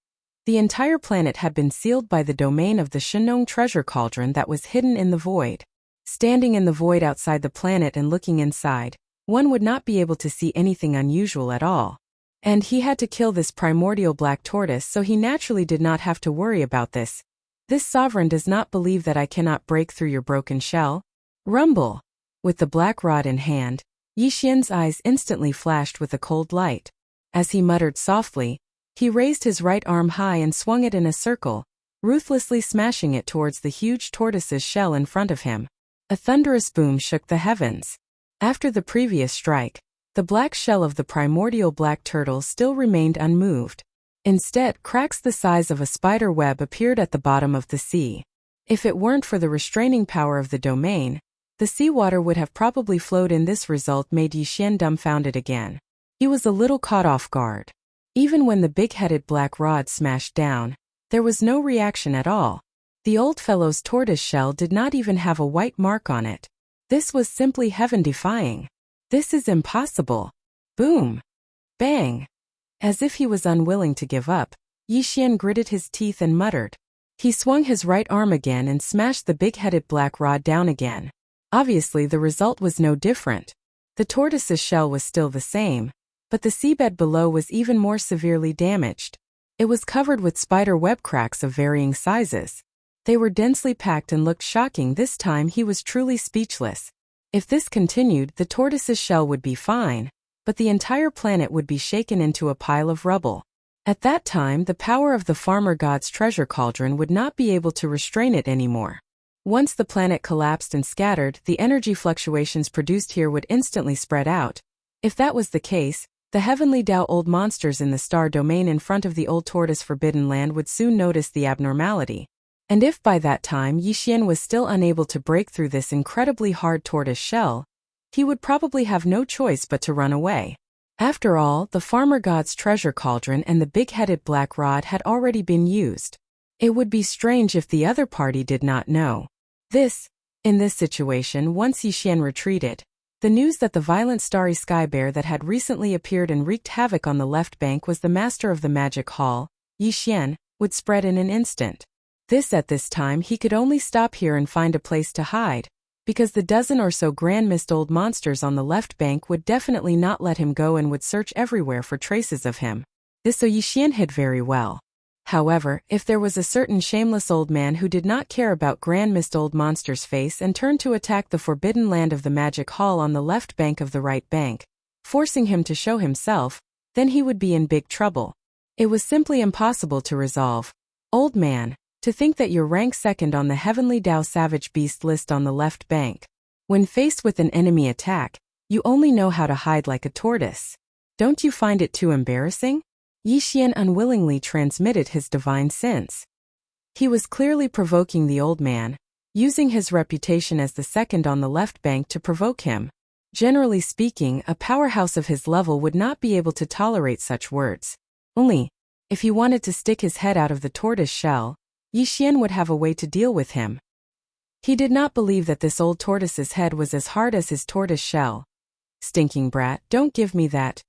the entire planet had been sealed by the domain of the Shenong treasure cauldron that was hidden in the void. Standing in the void outside the planet and looking inside, one would not be able to see anything unusual at all. And he had to kill this primordial black tortoise, so he naturally did not have to worry about this. This sovereign does not believe that I cannot break through your broken shell. Rumble! With the black rod in hand, Yi Xian's eyes instantly flashed with a cold light. As he muttered softly, he raised his right arm high and swung it in a circle, ruthlessly smashing it towards the huge tortoise's shell in front of him. A thunderous boom shook the heavens. After the previous strike, the black shell of the primordial black turtle still remained unmoved. Instead, cracks the size of a spider web appeared at the bottom of the sea. If it weren't for the restraining power of the domain, the seawater would have probably flowed in. This result made Yi Xian dumbfounded again. He was a little caught off guard. Even when the big-headed black rod smashed down, there was no reaction at all. The old fellow's tortoise shell did not even have a white mark on it. This was simply heaven-defying. This is impossible. Boom! Bang! As if he was unwilling to give up, Yi Xian gritted his teeth and muttered. He swung his right arm again and smashed the big-headed black rod down again. Obviously, the result was no different. The tortoise's shell was still the same, but the seabed below was even more severely damaged. It was covered with spider web cracks of varying sizes. They were densely packed and looked shocking. This time he was truly speechless. If this continued, the tortoise's shell would be fine, but the entire planet would be shaken into a pile of rubble. At that time, the power of the farmer god's treasure cauldron would not be able to restrain it anymore. Once the planet collapsed and scattered, the energy fluctuations produced here would instantly spread out. If that was the case, the heavenly Tao old monsters in the star domain in front of the old tortoise forbidden land would soon notice the abnormality. And if by that time Yi Xian was still unable to break through this incredibly hard tortoise shell, he would probably have no choice but to run away. After all, the farmer god's treasure cauldron and the big-headed black rod had already been used. It would be strange if the other party did not know. In this situation, once Yi Xian retreated, the news that the violent starry sky bear that had recently appeared and wreaked havoc on the left bank was the master of the magic hall, Yi Xian, would spread in an instant. At this time he could only stop here and find a place to hide, because the dozen or so grand mist old monsters on the left bank would definitely not let him go and would search everywhere for traces of him. So Yi Xian hid very well. However, if there was a certain shameless old man who did not care about Grand Mist Old Monster's face and turned to attack the forbidden land of the magic hall on the left bank of the right bank, forcing him to show himself, then he would be in big trouble. It was simply impossible to resolve. Old man, to think that you're ranked second on the Heavenly Dao Savage Beast list on the left bank. When faced with an enemy attack, you only know how to hide like a tortoise. Don't you find it too embarrassing? Yi Xian unwillingly transmitted his divine sense. He was clearly provoking the old man, using his reputation as the second on the left bank to provoke him. Generally speaking, a powerhouse of his level would not be able to tolerate such words. Only, if he wanted to stick his head out of the tortoise shell, Yi Xian would have a way to deal with him. He did not believe that this old tortoise's head was as hard as his tortoise shell. Stinking brat, don't give me that.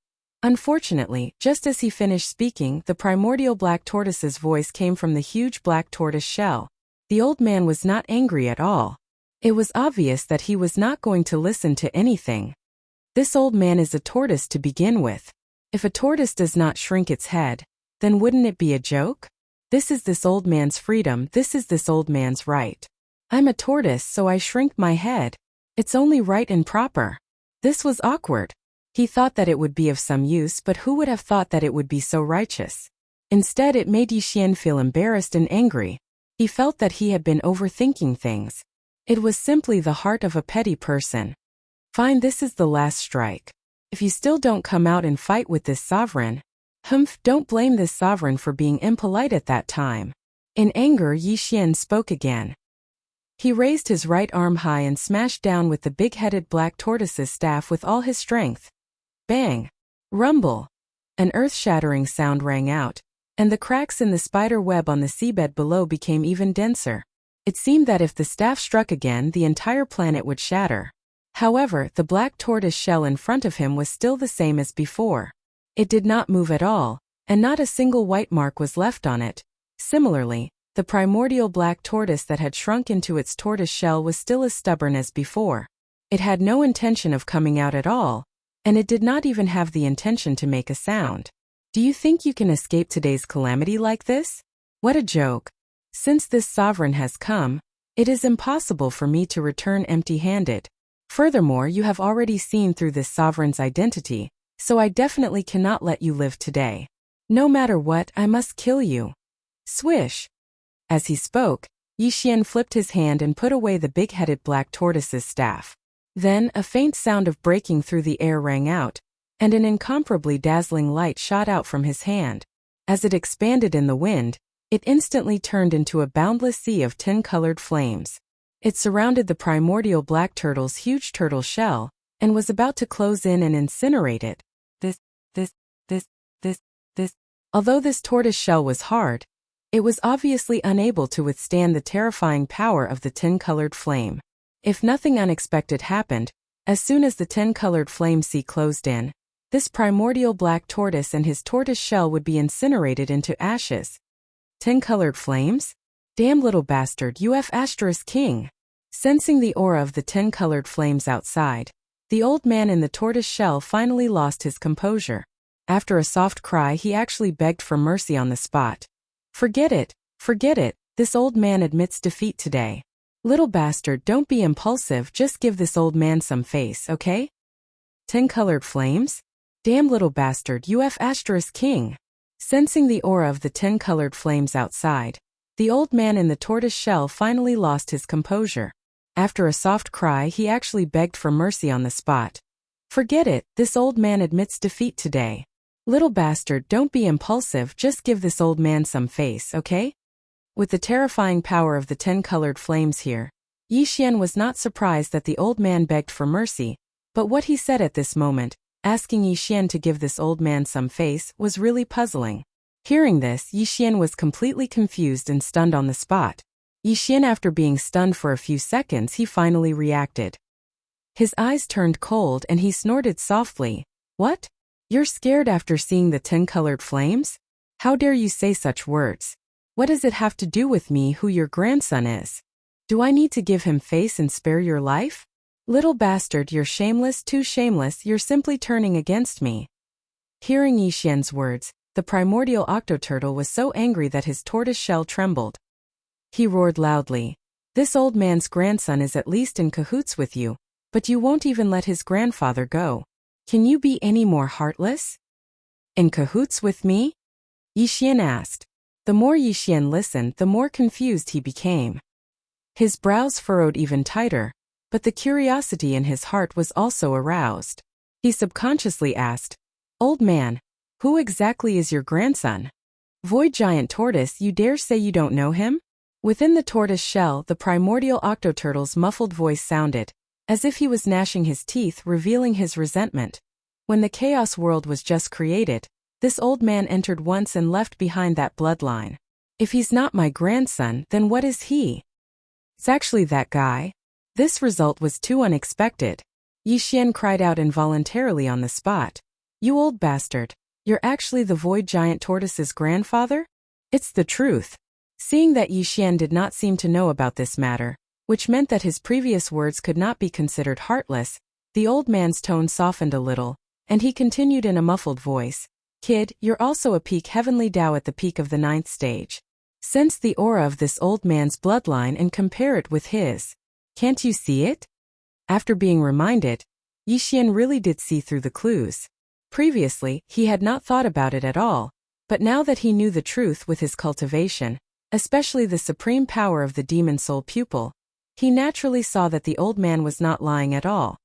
Unfortunately, just as he finished speaking, the primordial black tortoise's voice came from the huge black tortoise shell. The old man was not angry at all. It was obvious that he was not going to listen to anything. This old man is a tortoise to begin with. If a tortoise does not shrink its head, then wouldn't it be a joke? This is this old man's freedom, this is this old man's right. I'm a tortoise, so I shrink my head. It's only right and proper. This was awkward. He thought that it would be of some use, but who would have thought that it would be so righteous? Instead, it made Yi Xian feel embarrassed and angry. He felt that he had been overthinking things. It was simply the heart of a petty person. Fine, this is the last strike. If you still don't come out and fight with this sovereign, don't blame this sovereign for being impolite at that time. In anger, Yi Xian spoke again. He raised his right arm high and smashed down with the big-headed black tortoise's staff with all his strength. Bang! Rumble! An earth-shattering sound rang out, and the cracks in the spider web on the seabed below became even denser. It seemed that if the staff struck again, the entire planet would shatter. However, the black tortoise shell in front of him was still the same as before. It did not move at all, and not a single white mark was left on it. Similarly, the primordial black tortoise that had shrunk into its tortoise shell was still as stubborn as before. It had no intention of coming out at all, and it did not even have the intention to make a sound. Do you think you can escape today's calamity like this? What a joke. Since this sovereign has come, it is impossible for me to return empty-handed. Furthermore, you have already seen through this sovereign's identity, so I definitely cannot let you live today. No matter what, I must kill you. Swish! As he spoke, Yi Xian flipped his hand and put away the big-headed black tortoise's staff. Then, a faint sound of breaking through the air rang out, and an incomparably dazzling light shot out from his hand. As it expanded in the wind, it instantly turned into a boundless sea of tin-colored flames. It surrounded the primordial black turtle's huge turtle shell, and was about to close in and incinerate it. Although this tortoise shell was hard, it was obviously unable to withstand the terrifying power of the tin-colored flame. If nothing unexpected happened, as soon as the tin-colored flame sea closed in, this primordial black tortoise and his tortoise shell would be incinerated into ashes. Tin-colored flames? Damn little bastard, king! Sensing the aura of the tin-colored flames outside, the old man in the tortoise shell finally lost his composure. After a soft cry, he actually begged for mercy on the spot. Forget it, this old man admits defeat today. Little bastard, don't be impulsive, just give this old man some face, okay? Tin-colored flames? Damn little bastard, king! Sensing the aura of the tin-colored flames outside, the old man in the tortoise shell finally lost his composure. After a soft cry, he actually begged for mercy on the spot. Forget it, this old man admits defeat today. Little bastard, don't be impulsive, just give this old man some face, okay? With the terrifying power of the tin-colored flames here, Yi Xian was not surprised that the old man begged for mercy, but what he said at this moment, asking Yi Xian to give this old man some face, was really puzzling. Hearing this, Yi Xian was completely confused and stunned on the spot. Yi Xian, after being stunned for a few seconds, he finally reacted. His eyes turned cold and he snorted softly. What? You're scared after seeing the tin-colored flames? How dare you say such words? What does it have to do with me, who your grandson is? Do I need to give him face and spare your life? Little bastard, you're shameless, too shameless, you're simply turning against me. Hearing Yi Xian's words, the primordial octoturtle was so angry that his tortoise shell trembled. He roared loudly. This old man's grandson is at least in cahoots with you, but you won't even let his grandfather go. Can you be any more heartless? In cahoots with me? Yixian asked. The more Yixian listened, the more confused he became. His brows furrowed even tighter, but the curiosity in his heart was also aroused. He subconsciously asked, Old man, who exactly is your grandson? Void giant tortoise, you dare say you don't know him? Within the tortoise shell, the primordial octoturtle's muffled voice sounded, as if he was gnashing his teeth, revealing his resentment. When the chaos world was just created, this old man entered once and left behind that bloodline. If he's not my grandson, then what is he? It's actually that guy. This result was too unexpected. Yixian cried out involuntarily on the spot. You old bastard. You're actually the void giant tortoise's grandfather? It's the truth. Seeing that Yixian did not seem to know about this matter, which meant that his previous words could not be considered heartless, the old man's tone softened a little, and he continued in a muffled voice. Kid, you're also a peak heavenly Tao at the peak of the 9th stage. Sense the aura of this old man's bloodline and compare it with his. Can't you see it? After being reminded, Yixian really did see through the clues. Previously, he had not thought about it at all, but now that he knew the truth with his cultivation, especially the supreme power of the demon soul pupil, he naturally saw that the old man was not lying at all.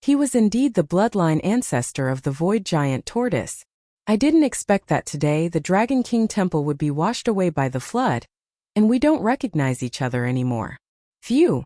He was indeed the bloodline ancestor of the void giant tortoise. I didn't expect that today the Dragon King Temple would be washed away by the flood, and we don't recognize each other anymore. Phew!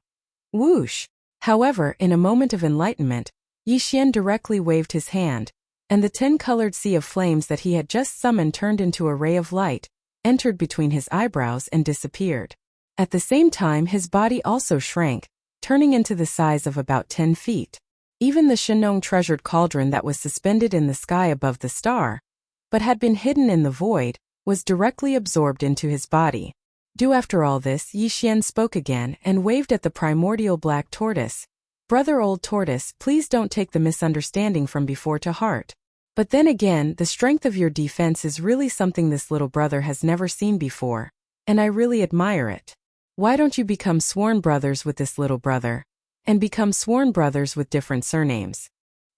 Whoosh! However, in a moment of enlightenment, Yixian directly waved his hand, and the 10-colored sea of flames that he had just summoned turned into a ray of light, entered between his eyebrows and disappeared. At the same time, his body also shrank, turning into the size of about 10 feet. Even the Shenong treasured cauldron that was suspended in the sky above the star, but had been hidden in the void, was directly absorbed into his body. After all this, Yixian spoke again and waved at the primordial black tortoise. Brother old tortoise, please don't take the misunderstanding from before to heart. But then again, the strength of your defense is really something this little brother has never seen before, and I really admire it. Why don't you become sworn brothers with this little brother, and become sworn brothers with different surnames?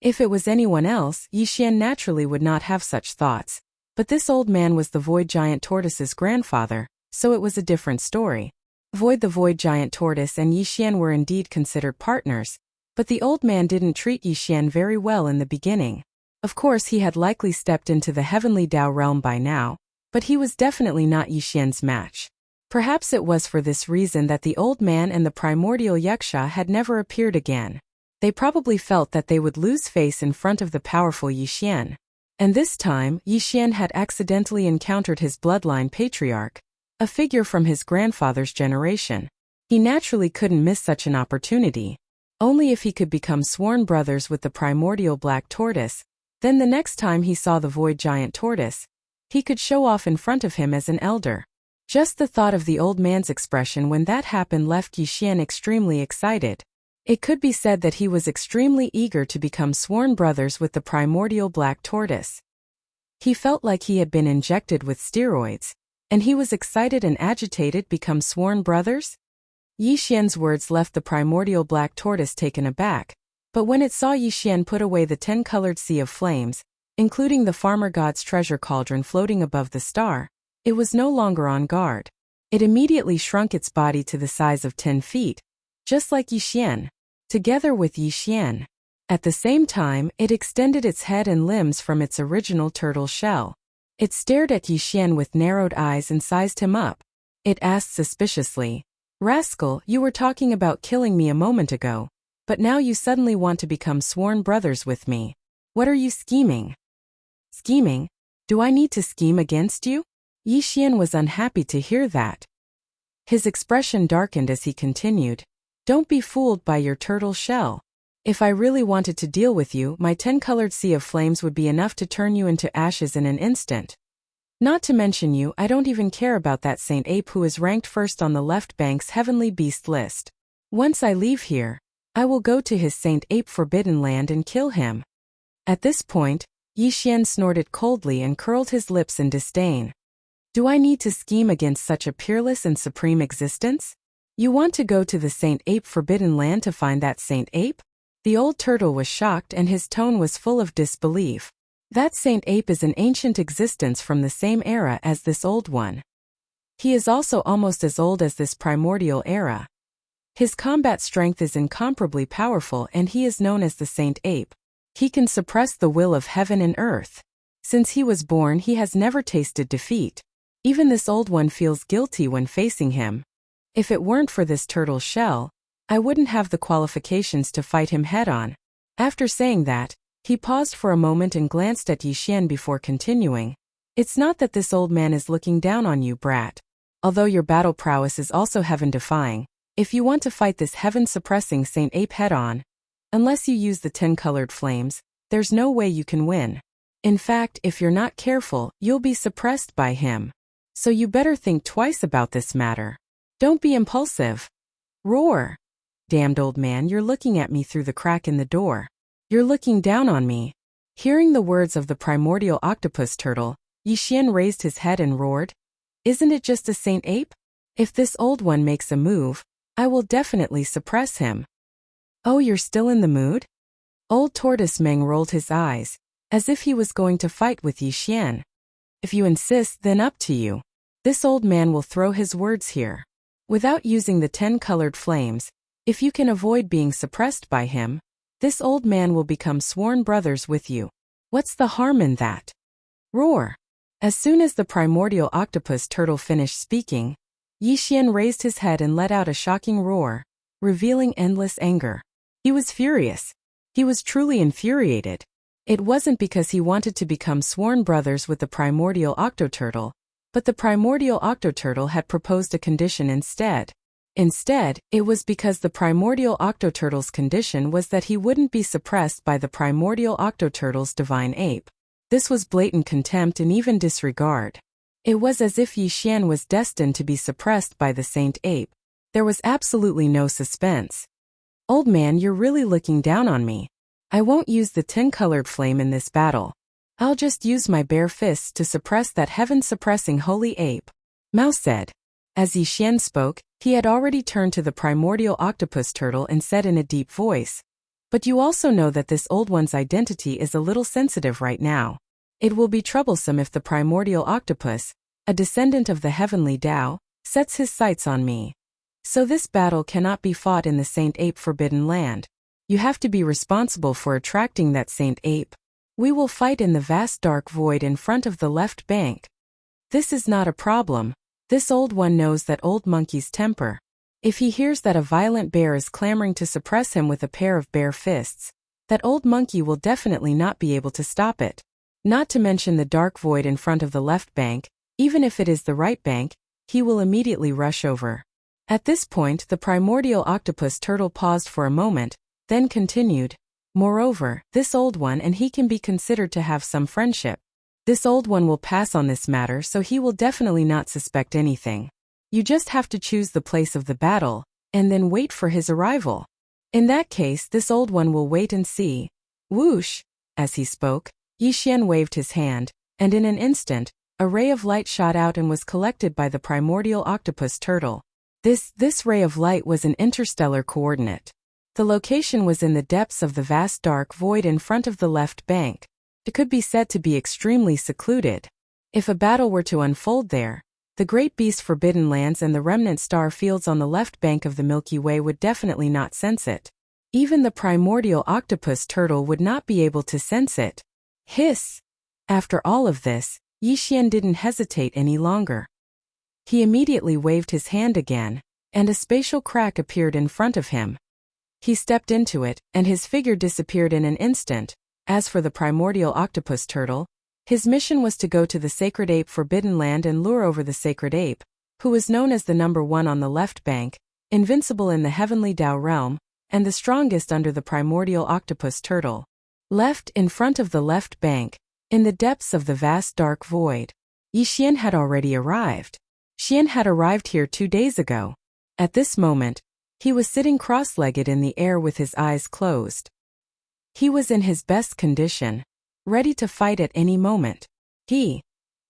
If it was anyone else, Yixian naturally would not have such thoughts, but this old man was the void giant tortoise's grandfather, so it was a different story. The void giant tortoise and Yixian were indeed considered partners, but the old man didn't treat Yixian very well in the beginning. Of course, he had likely stepped into the heavenly Tao realm by now, but he was definitely not Yixian's match. Perhaps it was for this reason that the old man and the primordial yaksha had never appeared again. They probably felt that they would lose face in front of the powerful Yixian. And this time, Yixian had accidentally encountered his bloodline patriarch, a figure from his grandfather's generation. He naturally couldn't miss such an opportunity. Only if he could become sworn brothers with the primordial black tortoise, then the next time he saw the void giant tortoise, he could show off in front of him as an elder. Just the thought of the old man's expression when that happened left Yixian extremely excited. It could be said that he was extremely eager to become sworn brothers with the primordial black tortoise. He felt like he had been injected with steroids, and he was excited and agitated. Become sworn brothers? Yixian's words left the primordial black tortoise taken aback, but when it saw Yixian put away the 10-colored sea of flames, including the farmer god's treasure cauldron floating above the star, it was no longer on guard. It immediately shrunk its body to the size of 10 feet, just like Yixian. Together with Yixian. At the same time, it extended its head and limbs from its original turtle shell. It stared at Yixian with narrowed eyes and sized him up. It asked suspiciously, Rascal, you were talking about killing me a moment ago, but now you suddenly want to become sworn brothers with me. What are you scheming? Scheming? Do I need to scheme against you? Yixian was unhappy to hear that. His expression darkened as he continued. Don't be fooled by your turtle shell. If I really wanted to deal with you, my 10-colored sea of flames would be enough to turn you into ashes in an instant. Not to mention you, I don't even care about that Saint Ape who is ranked first on the left bank's heavenly beast list. Once I leave here, I will go to his Saint Ape forbidden land and kill him. At this point, Yi Xian snorted coldly and curled his lips in disdain. Do I need to scheme against such a peerless and supreme existence? You want to go to the Saint Ape Forbidden Land to find that Saint Ape? The old turtle was shocked and his tone was full of disbelief. That Saint Ape is an ancient existence from the same era as this old one. He is also almost as old as this primordial era. His combat strength is incomparably powerful and he is known as the Saint Ape. He can suppress the will of heaven and earth. Since he was born he has never tasted defeat. Even this old one feels guilty when facing him. If it weren't for this turtle shell, I wouldn't have the qualifications to fight him head-on. After saying that, he paused for a moment and glanced at Yi Xian before continuing. It's not that this old man is looking down on you, brat. Although your battle prowess is also heaven-defying, if you want to fight this heaven-suppressing Saint Ape head-on, unless you use the 10 colored flames, there's no way you can win. In fact, if you're not careful, you'll be suppressed by him. So you better think twice about this matter. Don't be impulsive. Roar. Damned old man, you're looking at me through the crack in the door. You're looking down on me. Hearing the words of the primordial octopus turtle, Yi Xian raised his head and roared. Isn't it just a Saint Ape? If this old one makes a move, I will definitely suppress him. Oh, you're still in the mood? Old Tortoise Meng rolled his eyes, as if he was going to fight with Yi Xian. If you insist, then up to you. This old man will throw his words here. Without using the 10 colored flames, if you can avoid being suppressed by him, this old man will become sworn brothers with you. What's the harm in that? Roar. As soon as the primordial octopus turtle finished speaking, Yi Xian raised his head and let out a shocking roar, revealing endless anger. He was furious. He was truly infuriated. It wasn't because he wanted to become sworn brothers with the primordial octoturtle, but the primordial octoturtle had proposed a condition instead. Instead, it was because the primordial octoturtle's condition was that he wouldn't be suppressed by the primordial octoturtle's divine ape. This was blatant contempt and even disregard. It was as if Yi Xian was destined to be suppressed by the Saint Ape. There was absolutely no suspense. Old man, you're really looking down on me. I won't use the 10-colored flame in this battle. I'll just use my bare fists to suppress that heaven-suppressing holy ape. Mao said. As Yi Xian spoke, he had already turned to the primordial octopus turtle and said in a deep voice, but you also know that this old one's identity is a little sensitive right now. It will be troublesome if the primordial octopus, a descendant of the heavenly Tao, sets his sights on me. So this battle cannot be fought in the Saint Ape Forbidden Land. You have to be responsible for attracting that Saint Ape. We will fight in the vast dark void in front of the left bank. This is not a problem. This old one knows that old monkey's temper. If he hears that a violent bear is clamoring to suppress him with a pair of bare fists, that old monkey will definitely not be able to stop it. Not to mention the dark void in front of the left bank, even if it is the right bank, he will immediately rush over. At this point, the primordial octopus turtle paused for a moment, then continued. Moreover, this old one and he can be considered to have some friendship. This old one will pass on this matter, so he will definitely not suspect anything. You just have to choose the place of the battle, and then wait for his arrival. In that case, this old one will wait and see. Whoosh! As he spoke, Yi Xian waved his hand, and in an instant, a ray of light shot out and was collected by the primordial octopus turtle. This ray of light was an interstellar coordinate. The location was in the depths of the vast dark void in front of the left bank. It could be said to be extremely secluded. If a battle were to unfold there, the Great Beast Forbidden Lands and the remnant star fields on the left bank of the Milky Way would definitely not sense it. Even the primordial octopus turtle would not be able to sense it. Hiss! After all of this, Yi Xian didn't hesitate any longer. He immediately waved his hand again, and a spatial crack appeared in front of him. He stepped into it, and his figure disappeared in an instant. As for the primordial octopus turtle, his mission was to go to the Sacred Ape Forbidden Land and lure over the Sacred Ape, who was known as the number one on the left bank, invincible in the heavenly Tao realm, and the strongest under the primordial octopus turtle. Left in front of the left bank, in the depths of the vast dark void, Yi Xian had already arrived. Xian had arrived here 2 days ago. At this moment, he was sitting cross-legged in the air with his eyes closed. He was in his best condition. ready to fight at any moment.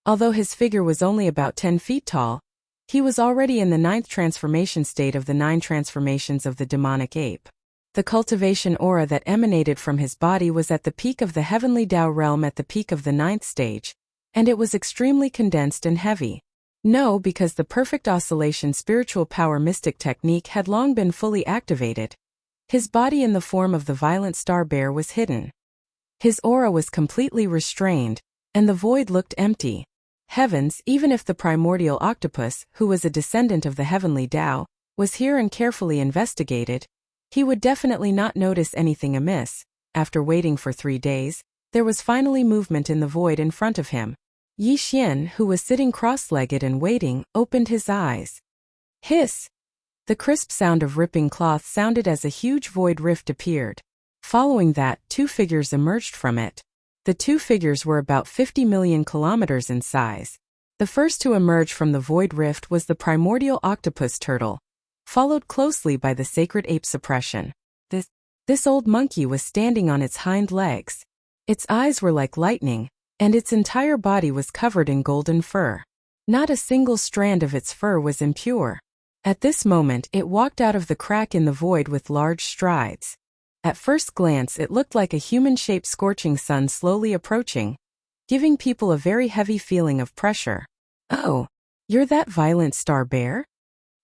Although his figure was only about 10 feet tall, he was already in the 9th transformation state of the 9 transformations of the demonic ape. The cultivation aura that emanated from his body was at the peak of the heavenly Tao realm at the peak of the 9th stage, and it was extremely condensed and heavy. No, because the perfect oscillation spiritual power mystic technique had long been fully activated. His body in the form of the violent star bear was hidden. His aura was completely restrained, and the void looked empty. Heavens, even if the primordial octopus, who was a descendant of the heavenly Tao, was here and carefully investigated, he would definitely not notice anything amiss. After waiting for 3 days, there was finally movement in the void in front of him. Yi Xian, who was sitting cross-legged and waiting, opened his eyes. Hiss! The crisp sound of ripping cloth sounded as a huge void rift appeared. Following that, 2 figures emerged from it. The 2 figures were about 50 million kilometers in size. The first to emerge from the void rift was the primordial octopus turtle, followed closely by the sacred ape suppression. This old monkey was standing on its hind legs. Its eyes were like lightning, and its entire body was covered in golden fur. Not a single strand of its fur was impure. At this moment it walked out of the crack in the void with large strides. At first glance it looked like a human-shaped scorching sun slowly approaching, giving people a very heavy feeling of pressure. Oh, you're that violent star bear?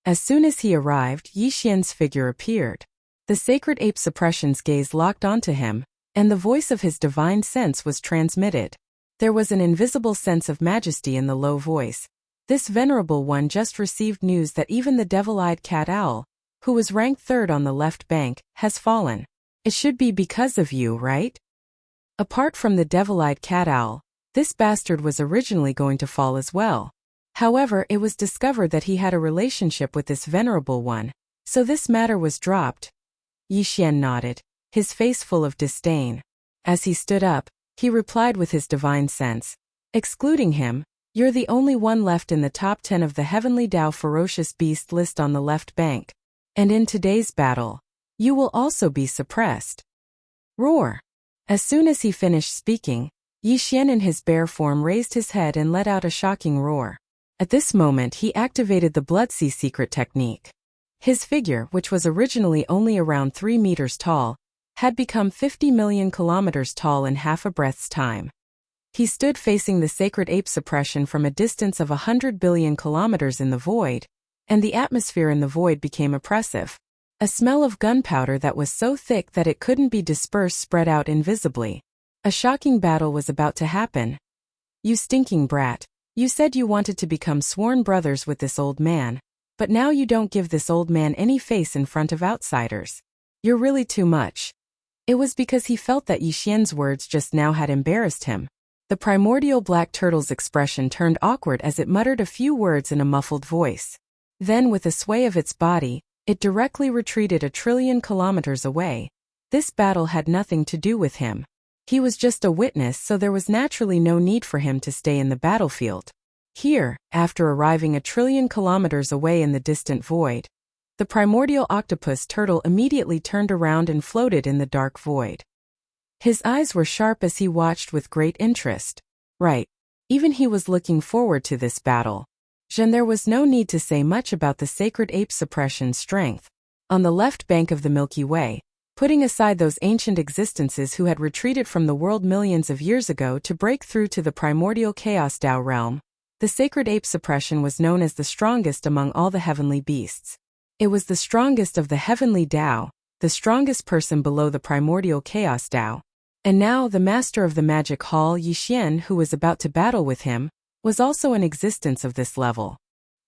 As soon as he arrived, Yi Xian's figure appeared. The sacred ape suppression's gaze locked onto him, and the voice of his divine sense was transmitted. There was an invisible sense of majesty in the low voice. This venerable one just received news that even the devil-eyed cat owl, who was ranked 3rd on the left bank, has fallen. It should be because of you, right? Apart from the devil-eyed cat owl, this bastard was originally going to fall as well. However, it was discovered that he had a relationship with this venerable one, so this matter was dropped. Yi Xian nodded, his face full of disdain. As he stood up, he replied with his divine sense. Excluding him, you're the only one left in the top 10 of the heavenly Tao ferocious beast list on the left bank. And in today's battle, you will also be suppressed. Roar! As soon as he finished speaking, Yi Xian in his bear form raised his head and let out a shocking roar. At this moment he activated the Bloodsea secret technique. His figure, which was originally only around 3 meters tall, had become 50 million kilometers tall in half a breath's time. He stood facing the sacred ape suppression from a distance of 100 billion kilometers in the void, and the atmosphere in the void became oppressive. A smell of gunpowder that was so thick that it couldn't be dispersed spread out invisibly. A shocking battle was about to happen. You stinking brat. You said you wanted to become sworn brothers with this old man, but now you don't give this old man any face in front of outsiders. You're really too much. It was because he felt that Yi Xian's words just now had embarrassed him. The primordial black turtle's expression turned awkward as it muttered a few words in a muffled voice. Then with a sway of its body, it directly retreated 1 trillion kilometers away. This battle had nothing to do with him. He was just a witness, so there was naturally no need for him to stay in the battlefield. Here, after arriving 1 trillion kilometers away in the distant void, the primordial octopus turtle immediately turned around and floated in the dark void. His eyes were sharp as he watched with great interest. Right. Even he was looking forward to this battle. There was no need to say much about the sacred ape suppression strength. On the left bank of the Milky Way, putting aside those ancient existences who had retreated from the world millions of years ago to break through to the primordial chaos Tao realm, the sacred ape suppression was known as the strongest among all the heavenly beasts. It was the strongest of the heavenly Tao, the strongest person below the primordial chaos Tao. And now the master of the magic hall, Yi Xian, who was about to battle with him, was also an existence of this level.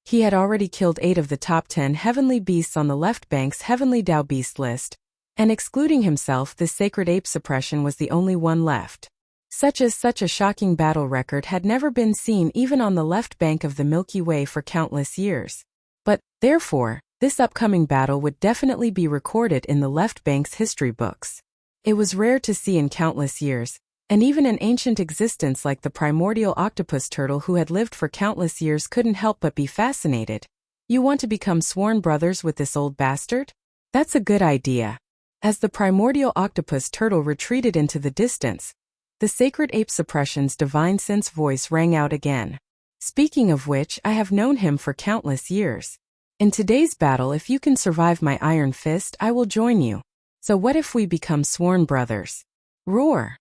He had already killed 8 of the top 10 heavenly beasts on the left bank's heavenly Tao beast list, and excluding himself, this sacred ape suppression was the only one left. Such a shocking battle record had never been seen even on the left bank of the Milky Way for countless years. But, therefore, this upcoming battle would definitely be recorded in the left bank's history books. It was rare to see in countless years, and even an ancient existence like the primordial octopus turtle who had lived for countless years couldn't help but be fascinated. You want to become sworn brothers with this old bastard? That's a good idea. As the primordial octopus turtle retreated into the distance, The sacred ape suppression's divine sense voice rang out again. Speaking of which, I have known him for countless years. In today's battle, if you can survive my iron fist, I will join you. So what if we become sworn brothers? Roar.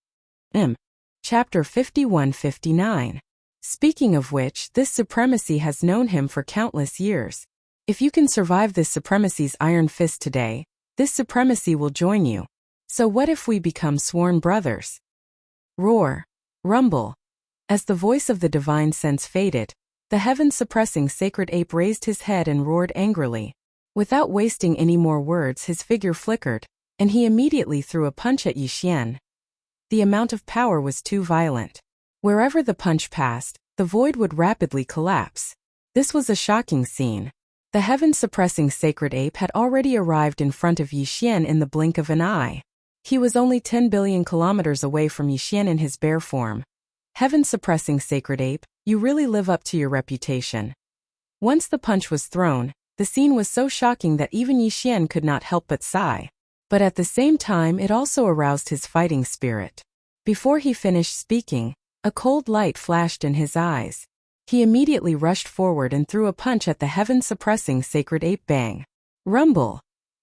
Chapter 51-59. Speaking of which, this supremacy has known him for countless years. If you can survive this supremacy's iron fist today, this supremacy will join you. So what if we become sworn brothers? Roar. Rumble. As the voice of the divine sense faded, the heaven-suppressing sacred ape raised his head and roared angrily. Without wasting any more words, his figure flickered, and he immediately threw a punch at Yi Xian. The amount of power was too violent. Wherever the punch passed, the void would rapidly collapse. This was a shocking scene. The heaven-suppressing sacred ape had already arrived in front of Yi Xian in the blink of an eye. He was only 10 billion kilometers away from Yi Xian in his bare form. Heaven-suppressing sacred ape, you really live up to your reputation. Once the punch was thrown, the scene was so shocking that even Yi Xian could not help but sigh. But at the same time, it also aroused his fighting spirit. Before he finished speaking, a cold light flashed in his eyes. He immediately rushed forward and threw a punch at the heaven-suppressing sacred ape. Bang! Rumble!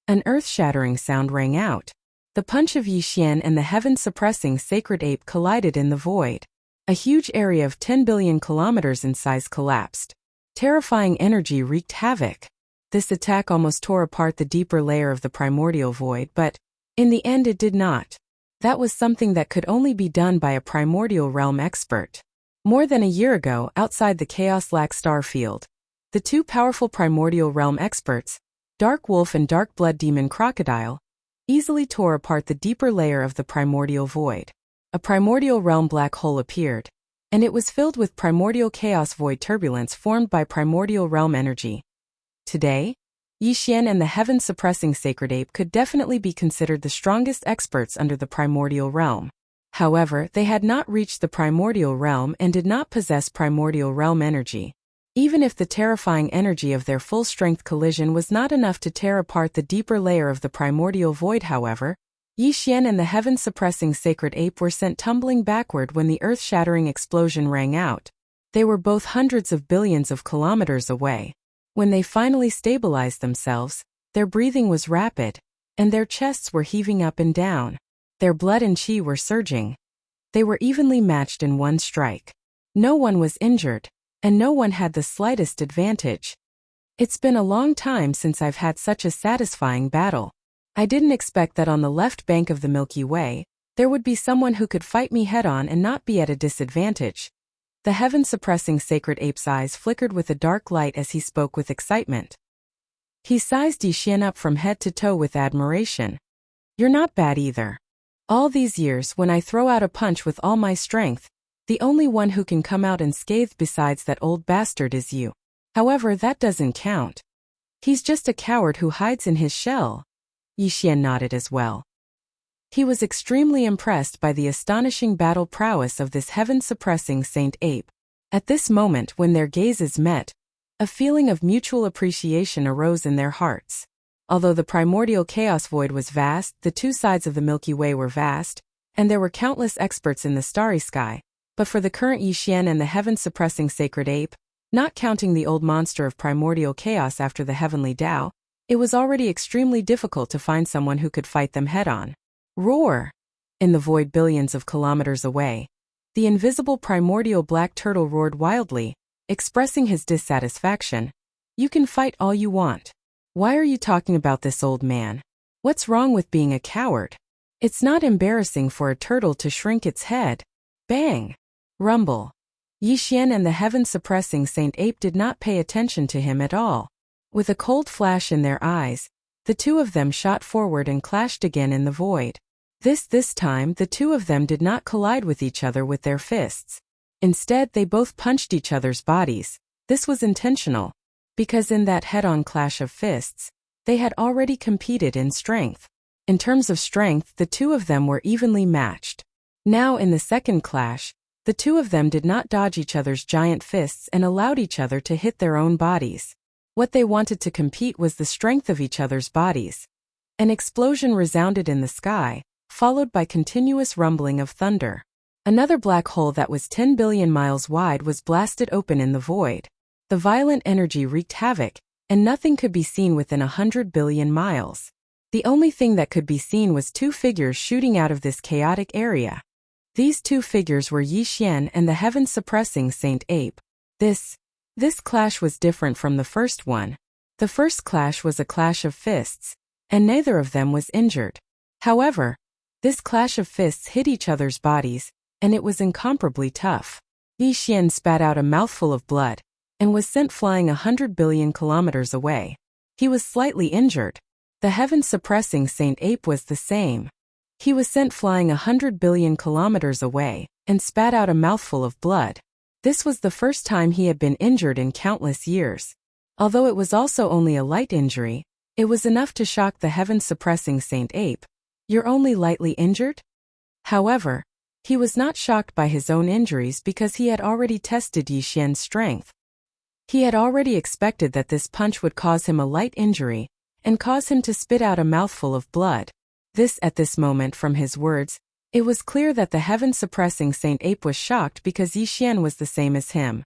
An earth-shattering sound rang out. The punch of Yi Xian and the heaven-suppressing sacred ape collided in the void. A huge area of 10 billion kilometers in size collapsed. Terrifying energy wreaked havoc. This attack almost tore apart the deeper layer of the primordial void, but in the end it did not. That was something that could only be done by a primordial realm expert. More than a year ago, outside the Chaos Lac star field, the two powerful primordial realm experts, Dark Wolf and Dark Blood Demon Crocodile, easily tore apart the deeper layer of the primordial void. A primordial realm black hole appeared, and it was filled with primordial chaos void turbulence formed by primordial realm energy. Today, Yi Xian and the heaven-suppressing sacred ape could definitely be considered the strongest experts under the primordial realm. However, they had not reached the primordial realm and did not possess primordial realm energy. Even if the terrifying energy of their full-strength collision was not enough to tear apart the deeper layer of the primordial void, however, Yi Xian and the heaven-suppressing sacred ape were sent tumbling backward when the earth-shattering explosion rang out. They were both hundreds of billions of kilometers away. When they finally stabilized themselves, their breathing was rapid, and their chests were heaving up and down. Their blood and qi were surging. They were evenly matched in one strike. No one was injured, and no one had the slightest advantage. It's been a long time since I've had such a satisfying battle. I didn't expect that on the left bank of the Milky Way, there would be someone who could fight me head-on and not be at a disadvantage. The heaven-suppressing sacred ape's eyes flickered with a dark light as he spoke with excitement. He sized Yi Xian up from head to toe with admiration. You're not bad either. All these years, when I throw out a punch with all my strength, the only one who can come out unscathed besides that old bastard is you. However, that doesn't count. He's just a coward who hides in his shell. Yi Xian nodded as well. He was extremely impressed by the astonishing battle prowess of this heaven-suppressing saint ape. At this moment, when their gazes met, a feeling of mutual appreciation arose in their hearts. Although the primordial chaos void was vast, the two sides of the Milky Way were vast, and there were countless experts in the starry sky. But for the current Yi Xian and the heaven-suppressing sacred ape, not counting the old monster of primordial chaos after the heavenly Tao, it was already extremely difficult to find someone who could fight them head-on. Roar! In the void billions of kilometers away, the invisible primordial black turtle roared wildly, expressing his dissatisfaction. You can fight all you want. Why are you talking about this, old man? What's wrong with being a coward? It's not embarrassing for a turtle to shrink its head. Bang! Rumble. Yi Xian and the heaven-suppressing saint ape did not pay attention to him at all. With a cold flash in their eyes, the two of them shot forward and clashed again in the void. This time, the two of them did not collide with each other with their fists. Instead, they both punched each other's bodies. This was intentional, because in that head-on clash of fists, they had already competed in strength. In terms of strength, the two of them were evenly matched. Now, in the second clash, the two of them did not dodge each other's giant fists and allowed each other to hit their own bodies. What they wanted to compete was the strength of each other's bodies. An explosion resounded in the sky, followed by continuous rumbling of thunder. Another black hole that was 10 billion miles wide was blasted open in the void. The violent energy wreaked havoc, and nothing could be seen within 100 billion miles. The only thing that could be seen was two figures shooting out of this chaotic area. These two figures were Yi Xian and the heaven-suppressing Saint Ape. This clash was different from the first one. The first clash was a clash of fists, and neither of them was injured. However, this clash of fists hit each other's bodies, and it was incomparably tough. Yi Xian spat out a mouthful of blood, and was sent flying 100 billion kilometers away. He was slightly injured. The heaven-suppressing Saint Ape was the same. He was sent flying 100 billion kilometers away, and spat out a mouthful of blood. This was the first time he had been injured in countless years. Although it was also only a light injury, it was enough to shock the heaven-suppressing Saint Ape. "You're only lightly injured?" However, he was not shocked by his own injuries because he had already tested Yi Xian's strength. He had already expected that this punch would cause him a light injury, and cause him to spit out a mouthful of blood. At this moment from his words, it was clear that the heaven-suppressing Saint Ape was shocked because Yi Xian was the same as him.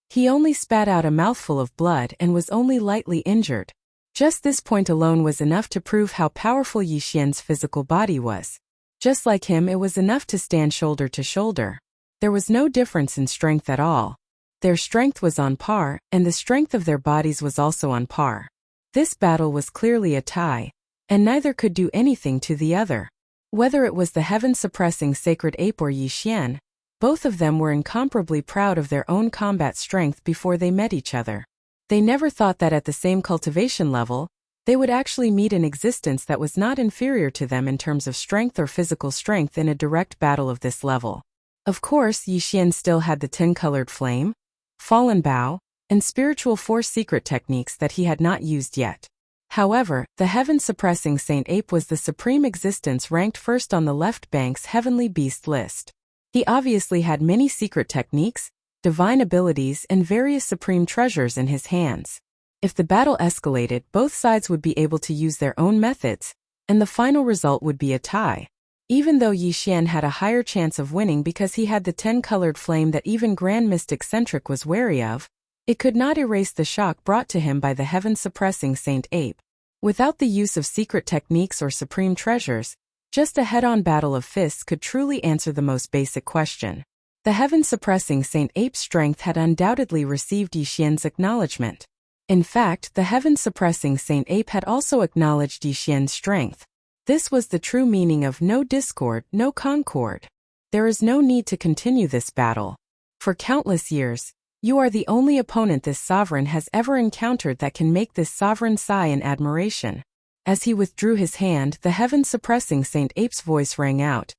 He only spat out a mouthful of blood and was only lightly injured. Just this point alone was enough to prove how powerful Yi Xian's physical body was. Just like him, it was enough to stand shoulder to shoulder. There was no difference in strength at all. Their strength was on par, and the strength of their bodies was also on par. This battle was clearly a tie, and neither could do anything to the other. Whether it was the heaven-suppressing sacred ape or Yi Xian, both of them were incomparably proud of their own combat strength before they met each other. They never thought that at the same cultivation level, they would actually meet an existence that was not inferior to them in terms of strength or physical strength in a direct battle of this level. Of course, Yi Xian still had the 10-colored flame, fallen bow, and spiritual force secret techniques that he had not used yet. However, the heaven-suppressing Saint Ape was the supreme existence ranked first on the left bank's heavenly beast list. He obviously had many secret techniques, divine abilities, and various supreme treasures in his hands. If the battle escalated, both sides would be able to use their own methods, and the final result would be a tie. Even though Yi Xian had a higher chance of winning because he had the 10-colored flame that even Grand Mystic Centric was wary of, it could not erase the shock brought to him by the heaven-suppressing Saint Ape. Without the use of secret techniques or supreme treasures, just a head-on battle of fists could truly answer the most basic question. The heaven-suppressing Saint Ape's strength had undoubtedly received Yi Xian's acknowledgement. In fact, the heaven-suppressing Saint Ape had also acknowledged Yi Xian's strength. This was the true meaning of no discord, no concord. There is no need to continue this battle. For countless years, you are the only opponent this sovereign has ever encountered that can make this sovereign sigh in admiration. As he withdrew his hand, the heaven-suppressing Saint Ape's voice rang out.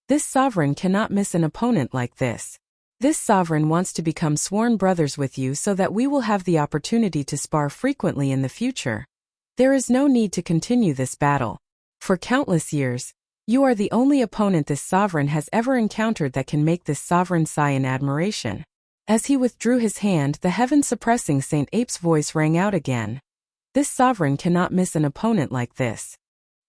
This sovereign cannot miss an opponent like this. This sovereign wants to become sworn brothers with you so that we will have the opportunity to spar frequently in the future. There is no need to continue this battle. For countless years, you are the only opponent this sovereign has ever encountered that can make this sovereign sigh in admiration. As he withdrew his hand, the heaven-suppressing Saint Ape's voice rang out again. This sovereign cannot miss an opponent like this.